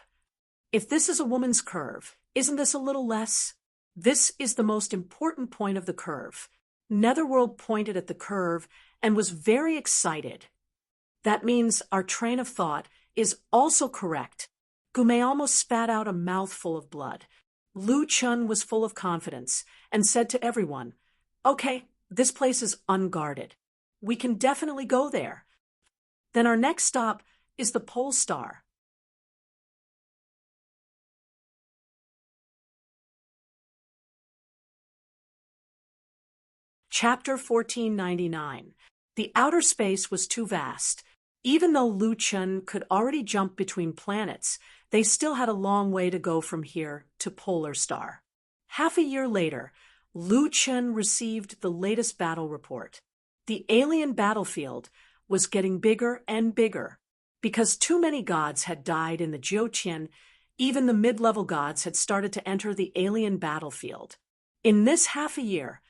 If this is a woman's curve, isn't this a little less? This is the most important point of the curve. Netherworld pointed at the curve and was very excited. That means our train of thought is also correct. Gume almost spat out a mouthful of blood. Lu Chun was full of confidence and said to everyone, "Okay, this place is unguarded. We can definitely go there. Then our next stop is the pole star." Chapter 1499. The outer space was too vast. Even though Lu Chun could already jump between planets, they still had a long way to go from here to Polar Star. Half a year later, Lu Chun received the latest battle report. The alien battlefield was getting bigger and bigger. Because too many gods had died in the Jiutian, even the mid-level gods had started to enter the alien battlefield. In this half a year,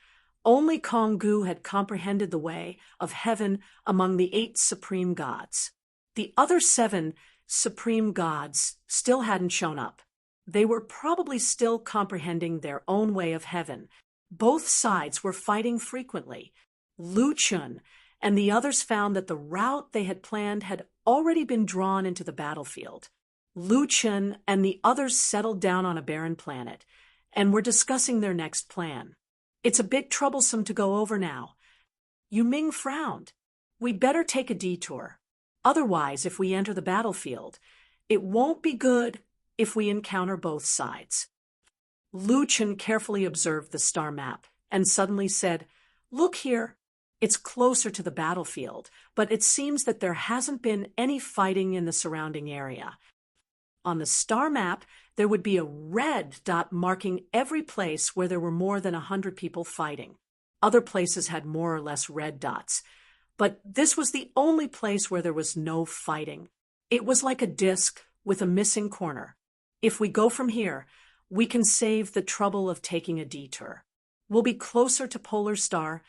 only Konggu had comprehended the way of heaven among the 8 supreme gods. The other 7 supreme gods still hadn't shown up. They were probably still comprehending their own way of heaven. Both sides were fighting frequently. Lu Chun and the others found that the route they had planned had already been drawn into the battlefield. Lu Chun and the others settled down on a barren planet and were discussing their next plan. It's a bit troublesome to go over now. Yu Ming frowned. We better take a detour. Otherwise, if we enter the battlefield, it won't be good if we encounter both sides. Lu Chun carefully observed the star map and suddenly said, "Look here. It's closer to the battlefield, but it seems that there hasn't been any fighting in the surrounding area." On the star map, there would be a red dot marking every place where there were more than 100 people fighting. Other places had more or less red dots, but this was the only place where there was no fighting. It was like a disc with a missing corner. If we go from here, we can save the trouble of taking a detour. We'll be closer to Polar Star,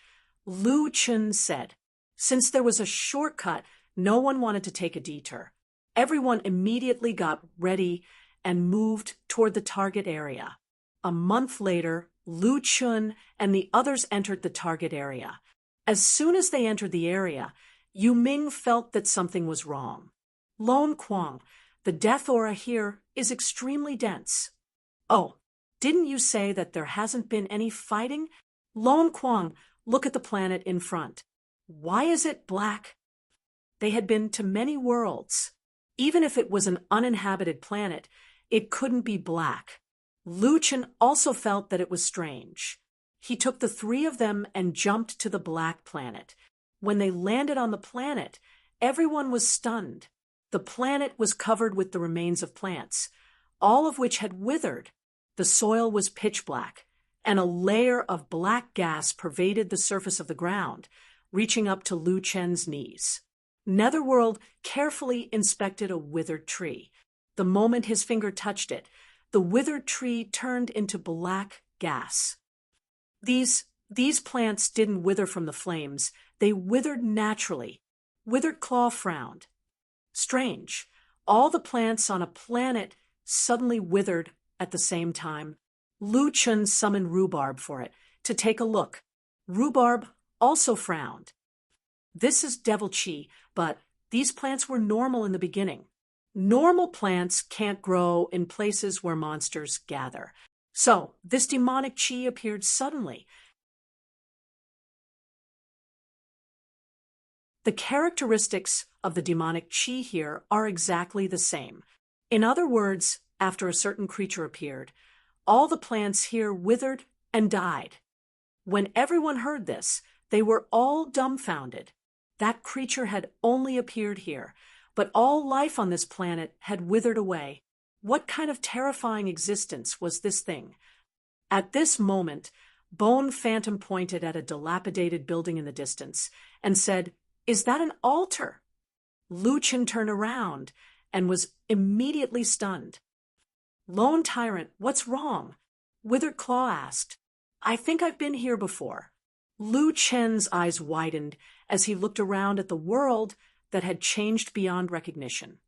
Lu Chun said. Since there was a shortcut, no one wanted to take a detour. Everyone immediately got ready and moved toward the target area. A month later, Lu Chun and the others entered the target area. As soon as they entered the area, Yu Ming felt that something was wrong. Lone Kuang, the death aura here is extremely dense. Oh, didn't you say that there hasn't been any fighting? Lone Kuang, look at the planet in front. Why is it black? They had been to many worlds. Even if it was an uninhabited planet, it couldn't be black. Lu Chen also felt that it was strange. He took the three of them and jumped to the black planet. When they landed on the planet, everyone was stunned. The planet was covered with the remains of plants, all of which had withered. The soil was pitch black, and a layer of black gas pervaded the surface of the ground, reaching up to Lu Chen's knees. Netherworld carefully inspected a withered tree. The moment his finger touched it, the withered tree turned into black gas. These plants didn't wither from the flames. They withered naturally. Withered Claw frowned. Strange. All the plants on a planet suddenly withered at the same time. Lu Chun summoned Rhubarb for it to take a look. Rhubarb also frowned. This is devil chi, but these plants were normal in the beginning. Normal plants can't grow in places where monsters gather. So, this demonic chi appeared suddenly. The characteristics of the demonic chi here are exactly the same. In other words, after a certain creature appeared, all the plants here withered and died. When everyone heard this, they were all dumbfounded. That creature had only appeared here, but all life on this planet had withered away. What kind of terrifying existence was this thing? At this moment, Bone Phantom pointed at a dilapidated building in the distance and said, "Is that an altar?" Lu Chen turned around and was immediately stunned. "Lone Tyrant, what's wrong?" Withered Claw asked. "I think I've been here before." Lu Chen's eyes widened as he looked around at the world that had changed beyond recognition.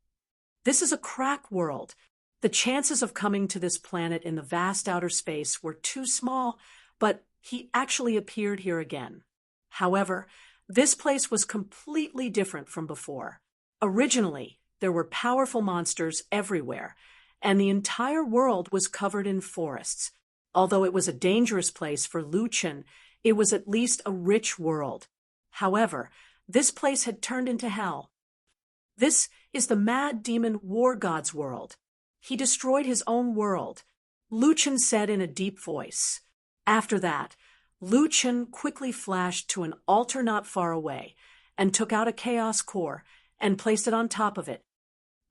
This is a crack world. The chances of coming to this planet in the vast outer space were too small, but he actually appeared here again. However, this place was completely different from before. Originally, there were powerful monsters everywhere, and the entire world was covered in forests. Although it was a dangerous place for Lu Chen, it was at least a rich world. However, this place had turned into hell. This is the mad demon war god's world. He destroyed his own world, Lu Chen said in a deep voice. After that, Lu Chen quickly flashed to an altar not far away and took out a chaos core and placed it on top of it.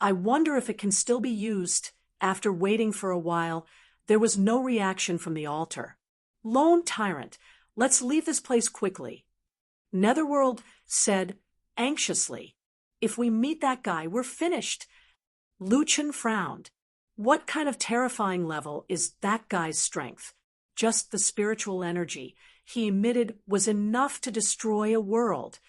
I wonder if it can still be used. After waiting for a while, there was no reaction from the altar. Lone Tyrant, let's leave this place quickly. Netherworld said anxiously, "If we meet that guy, we're finished." Lu Chen frowned. What kind of terrifying level is that guy's strength? Just the spiritual energy he emitted was enough to destroy a world.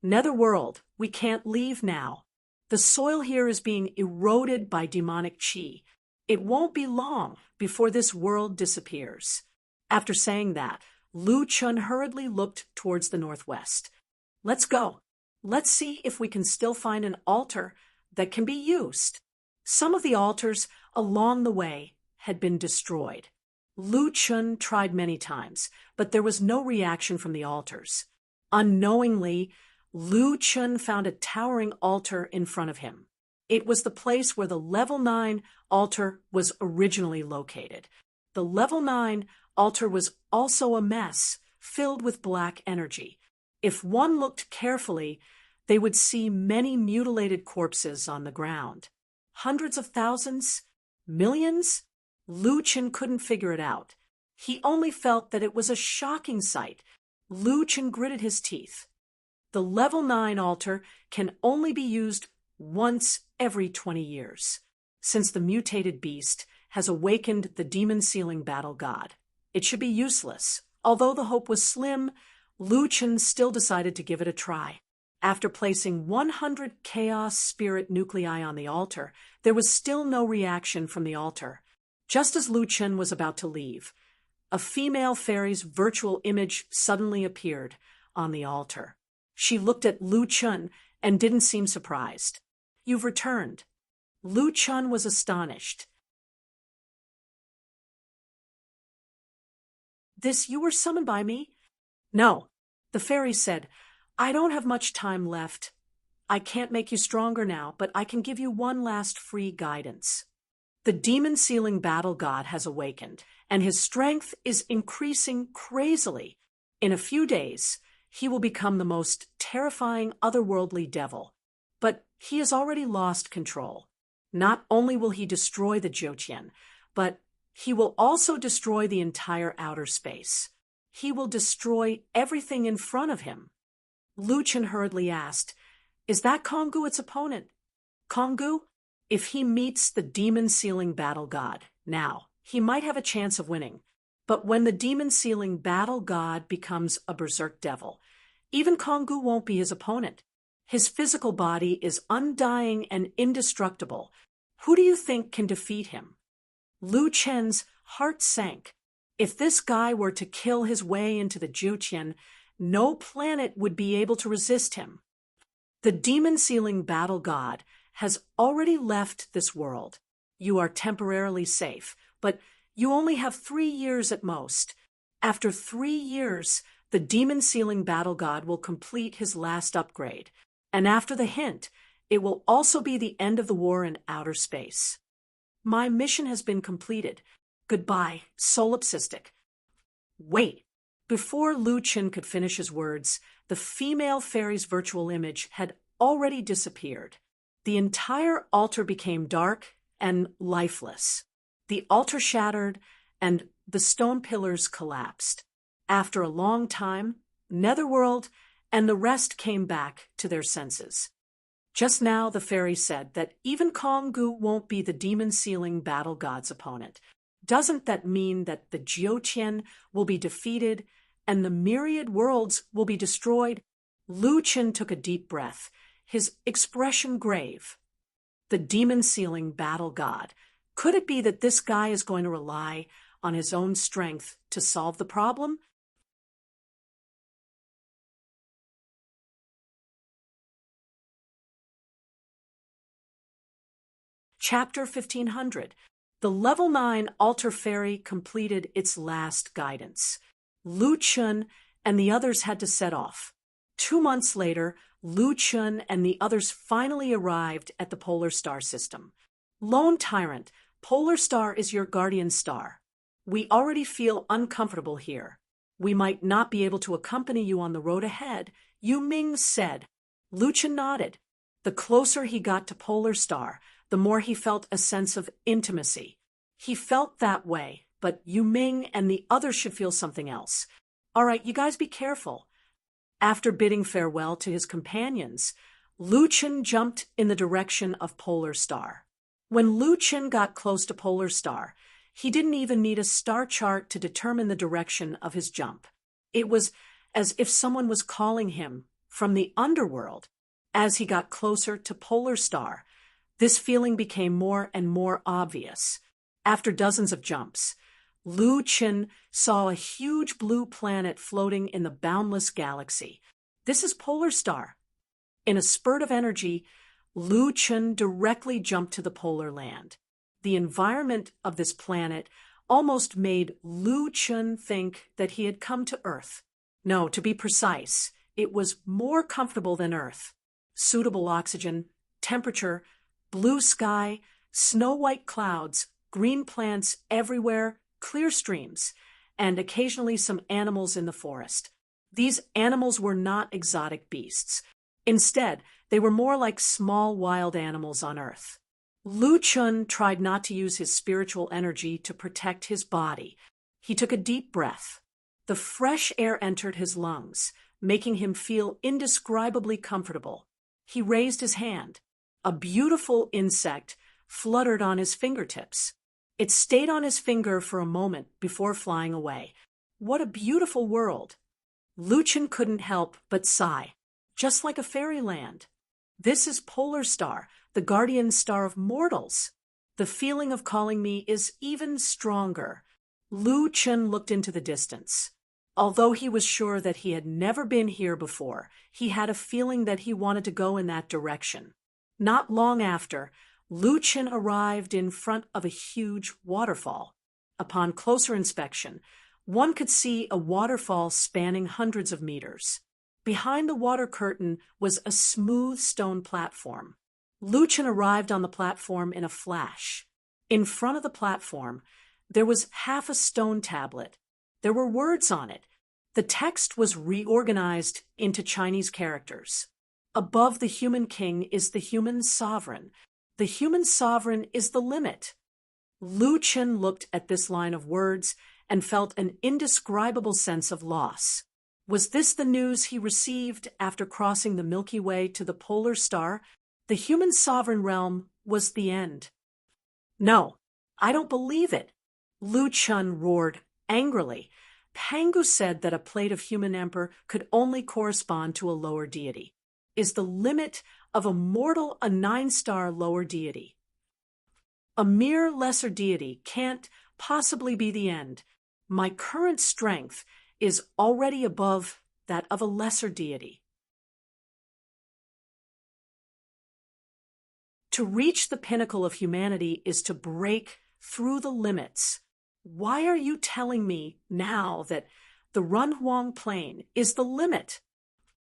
Netherworld, we can't leave now. The soil here is being eroded by demonic chi. It won't be long before this world disappears. After saying that, Lu Chun hurriedly looked towards the northwest. Let's go. Let's see if we can still find an altar that can be used. Some of the altars along the way had been destroyed. Lu Chun tried many times, but there was no reaction from the altars. Unknowingly, Lu Chun found a towering altar in front of him. It was the place where the level 9 altar was originally located. The level 9 altar was also a mess, filled with black energy. If one looked carefully, they would see many mutilated corpses on the ground. Hundreds of thousands? Millions? Lu Chen couldn't figure it out. He only felt that it was a shocking sight. Lu Chen gritted his teeth. The level 9 altar can only be used once every 20 years, since the mutated beast has awakened the demon-sealing battle god. It should be useless. Although the hope was slim, Lu Chen still decided to give it a try. After placing 100 chaos spirit nuclei on the altar, there was still no reaction from the altar. Just as Lu Chen was about to leave, a female fairy's virtual image suddenly appeared on the altar. She looked at Lu Chun and didn't seem surprised. "You've returned." Lu Chun was astonished. "You were summoned by me?" "No," the fairy said. "I don't have much time left. I can't make you stronger now, but I can give you one last free guidance. The demon-sealing battle god has awakened, and his strength is increasing crazily. In a few days, he will become the most terrifying otherworldly devil. But he has already lost control. Not only will he destroy the Jiutian, but he will also destroy the entire outer space. He will destroy everything in front of him." Lu Chen hurriedly asked, "Is that Konggu its opponent?" "Konggu? If he meets the demon-sealing battle god, now, he might have a chance of winning. But when the demon-sealing battle god becomes a berserk devil, even Konggu won't be his opponent. His physical body is undying and indestructible. Who do you think can defeat him?" Lu Chen's heart sank. If this guy were to kill his way into the Jiutian, no planet would be able to resist him. "The demon-sealing battle god has already left this world. You are temporarily safe, but you only have 3 years at most. After 3 years, the demon-sealing battle god will complete his last upgrade, and after the hint, it will also be the end of the war in outer space. My mission has been completed. Goodbye, solipsistic." Wait! Before Lu Chen could finish his words, the female fairy's virtual image had already disappeared. The entire altar became dark and lifeless. The altar shattered, and the stone pillars collapsed. After a long time, Netherworld and the rest came back to their senses. Just now, the fairy said that even Konggu won't be the demon-sealing battle god's opponent. Doesn't that mean that the Jiutian will be defeated and the myriad worlds will be destroyed? Lu Chen took a deep breath, his expression grave. The demon-sealing battle god. Could it be that this guy is going to rely on his own strength to solve the problem? Chapter 1500. The Level 9 Altar Fairy completed its last guidance. Lu Chun and the others had to set off. 2 months later, Lu Chun and the others finally arrived at the Polar Star System. "Lone Tyrant, Polar Star is your guardian star. We already feel uncomfortable here. We might not be able to accompany you on the road ahead," Yu Ming said. Lu Chun nodded. The closer he got to Polar Star, the more he felt a sense of intimacy. He felt that way, but Yu Ming and the others should feel something else. "All right, you guys be careful." After bidding farewell to his companions, Lu Chen jumped in the direction of Polar Star. When Lu Chen got close to Polar Star, he didn't even need a star chart to determine the direction of his jump. It was as if someone was calling him from the underworld. As he got closer to Polar Star, this feeling became more and more obvious. After dozens of jumps, Lu Chen saw a huge blue planet floating in the boundless galaxy. This is Polar Star. In a spurt of energy, Lu Chen directly jumped to the polar land. The environment of this planet almost made Lu Chen think that he had come to Earth. No, to be precise, it was more comfortable than Earth. Suitable oxygen, temperature, blue sky, snow-white clouds, green plants everywhere, clear streams, and occasionally some animals in the forest. These animals were not exotic beasts. Instead, they were more like small wild animals on Earth. Lu Chun tried not to use his spiritual energy to protect his body. He took a deep breath. The fresh air entered his lungs, making him feel indescribably comfortable. He raised his hand. A beautiful insect fluttered on his fingertips. It stayed on his finger for a moment before flying away. What a beautiful world! Lu Chen couldn't help but sigh, just like a fairyland. This is Polar Star, the guardian star of mortals. The feeling of calling me is even stronger. Lu Chen looked into the distance. Although he was sure that he had never been here before, he had a feeling that he wanted to go in that direction. Not long after, Lu Chen arrived in front of a huge waterfall. Upon closer inspection, one could see a waterfall spanning hundreds of meters. Behind the water curtain was a smooth stone platform. Lu Chen arrived on the platform in a flash. In front of the platform, there was half a stone tablet. There were words on it. The text was reorganized into Chinese characters. Above the human king is the human sovereign. The human sovereign is the limit. Lu Chen looked at this line of words and felt an indescribable sense of loss. Was this the news he received after crossing the Milky Way to the polar star? The human sovereign realm was the end. No, I don't believe it. Lu Chen roared angrily. Pangu said that a plate of human emperor could only correspond to a lower deity. Is the limit of a mortal a 9-star lower deity? A mere lesser deity can't possibly be the end. My current strength is already above that of a lesser deity. To reach the pinnacle of humanity is to break through the limits. Why are you telling me now that the Runhuang Plain is the limit?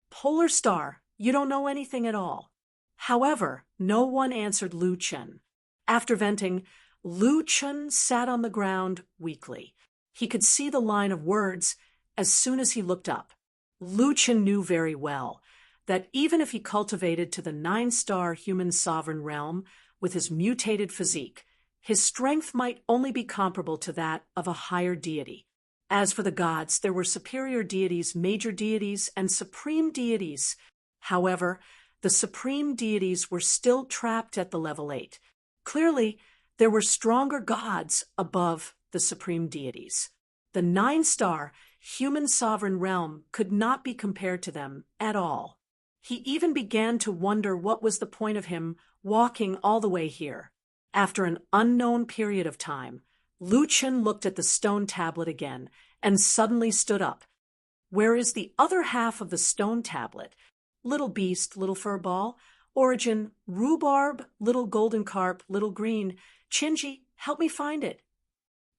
Polar star, you don't know anything at all. However, no one answered Lu Chen. After venting, Lu Chen sat on the ground weakly. He could see the line of words as soon as he looked up. Lu Chen knew very well that even if he cultivated to the 9-star human sovereign realm with his mutated physique, his strength might only be comparable to that of a higher deity. As for the gods, there were superior deities, major deities, and supreme deities. However, the supreme deities were still trapped at the level 8. Clearly, there were stronger gods above the supreme deities. The 9-star human sovereign realm could not be compared to them at all. He even began to wonder what was the point of him walking all the way here. After an unknown period of time, Lu Chen looked at the stone tablet again and suddenly stood up. Where is the other half of the stone tablet? Little beast, little fur ball. Origin, rhubarb, little golden carp, little green. Chinji, help me find it.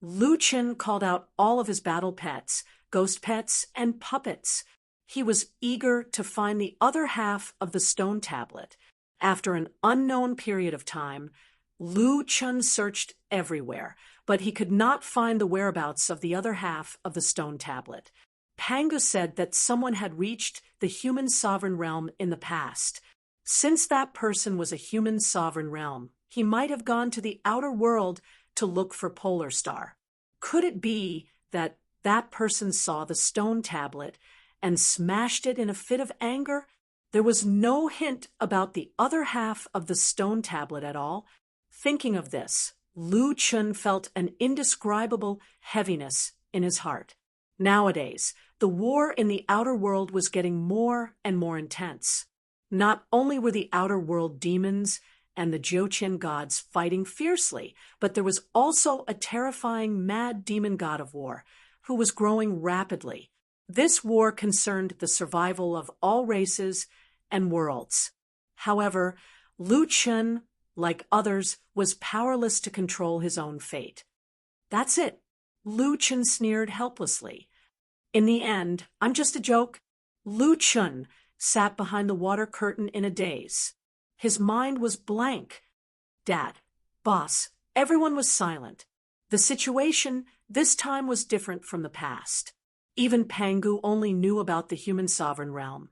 Lu Chen called out all of his battle pets, ghost pets, and puppets. He was eager to find the other half of the stone tablet. After an unknown period of time, Lu Chen searched everywhere, but he could not find the whereabouts of the other half of the stone tablet. Pangu said that someone had reached the human sovereign realm in the past. Since that person was a human sovereign realm, he might have gone to the outer world to look for Polar Star. Could it be that that person saw the stone tablet and smashed it in a fit of anger? There was no hint about the other half of the stone tablet at all. Thinking of this, Lu Chen felt an indescribable heaviness in his heart. Nowadays, the war in the outer world was getting more and more intense. Not only were the outer world demons and the Jiuqian gods fighting fiercely, but there was also a terrifying mad demon god of war who was growing rapidly. This war concerned the survival of all races and worlds. However, Lu Chen, like others, was powerless to control his own fate. That's it. Lu Chen sneered helplessly. In the end, I'm just a joke. Lu Chen sat behind the water curtain in a daze. His mind was blank. Dad, boss, everyone was silent. The situation this time was different from the past. Even Pangu only knew about the human sovereign realm,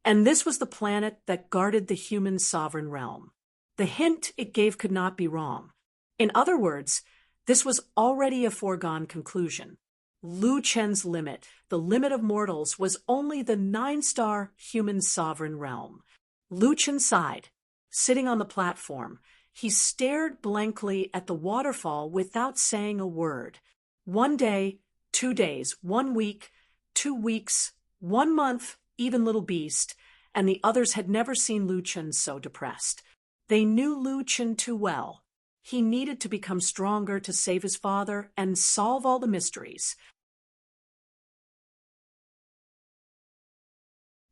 and this was the planet that guarded the human sovereign realm. The hint it gave could not be wrong. In other words, this was already a foregone conclusion. Lu Chen's limit, the limit of mortals, was only the 9-star human sovereign realm. Lu Chen sighed. Sitting on the platform, he stared blankly at the waterfall without saying a word. 1 day, 2 days, 1 week, 2 weeks, 1 month, even little beast, and the others had never seen Lu Chen so depressed. They knew Lu Chen too well. He needed to become stronger to save his father and solve all the mysteries.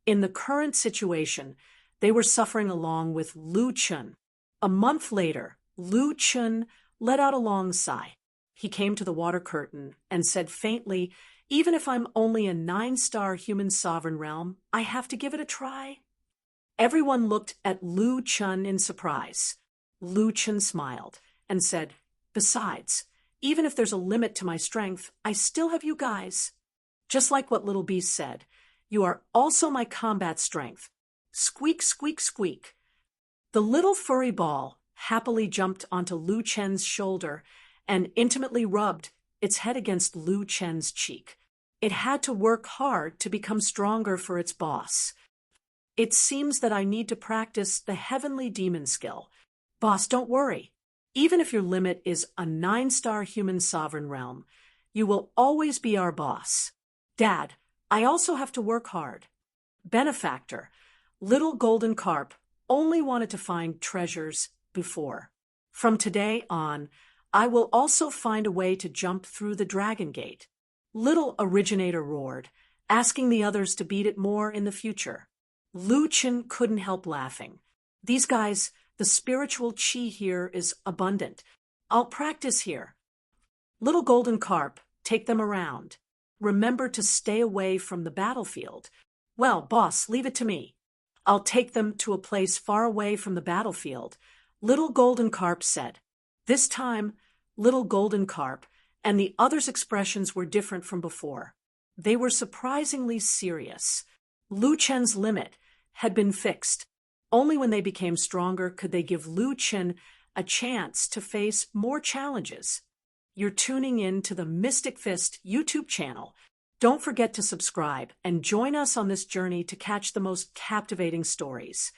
In the current situation, they were suffering along with Lu Chun. A month later, Lu Chun let out a long sigh. He came to the water curtain and said faintly, "Even if I'm only a 9-star human sovereign realm, I have to give it a try." Everyone looked at Lu Chun in surprise. Lu Chun smiled and said, "Besides, even if there's a limit to my strength, I still have you guys. Just like what Little Beast said, you are also my combat strength. Squeak, squeak, squeak." The little furry ball happily jumped onto Lu Chen's shoulder and intimately rubbed its head against Lu Chen's cheek. It had to work hard to become stronger for its boss. "It seems that I need to practice the heavenly demon skill. Boss, don't worry. Even if your limit is a 9-star human sovereign realm, you will always be our boss. Dad, I also have to work hard." Benefactor, Little Golden Carp only wanted to find treasures before. "From today on, I will also find a way to jump through the Dragon Gate." Little Originator roared, asking the others to beat it more in the future. Lu Chen couldn't help laughing. "These guys, the spiritual chi here is abundant. I'll practice here." Little Golden Carp, take them around. Remember to stay away from the battlefield. "Well, boss, leave it to me. I'll take them to a place far away from the battlefield," Little Golden Carp said. This time, Little Golden Carp and the others' expressions were different from before. They were surprisingly serious. Lu Chen's limit had been fixed. Only when they became stronger could they give Lu Chen a chance to face more challenges. You're tuning in to the Mystic Fist YouTube channel. Don't forget to subscribe and join us on this journey to catch the most captivating stories.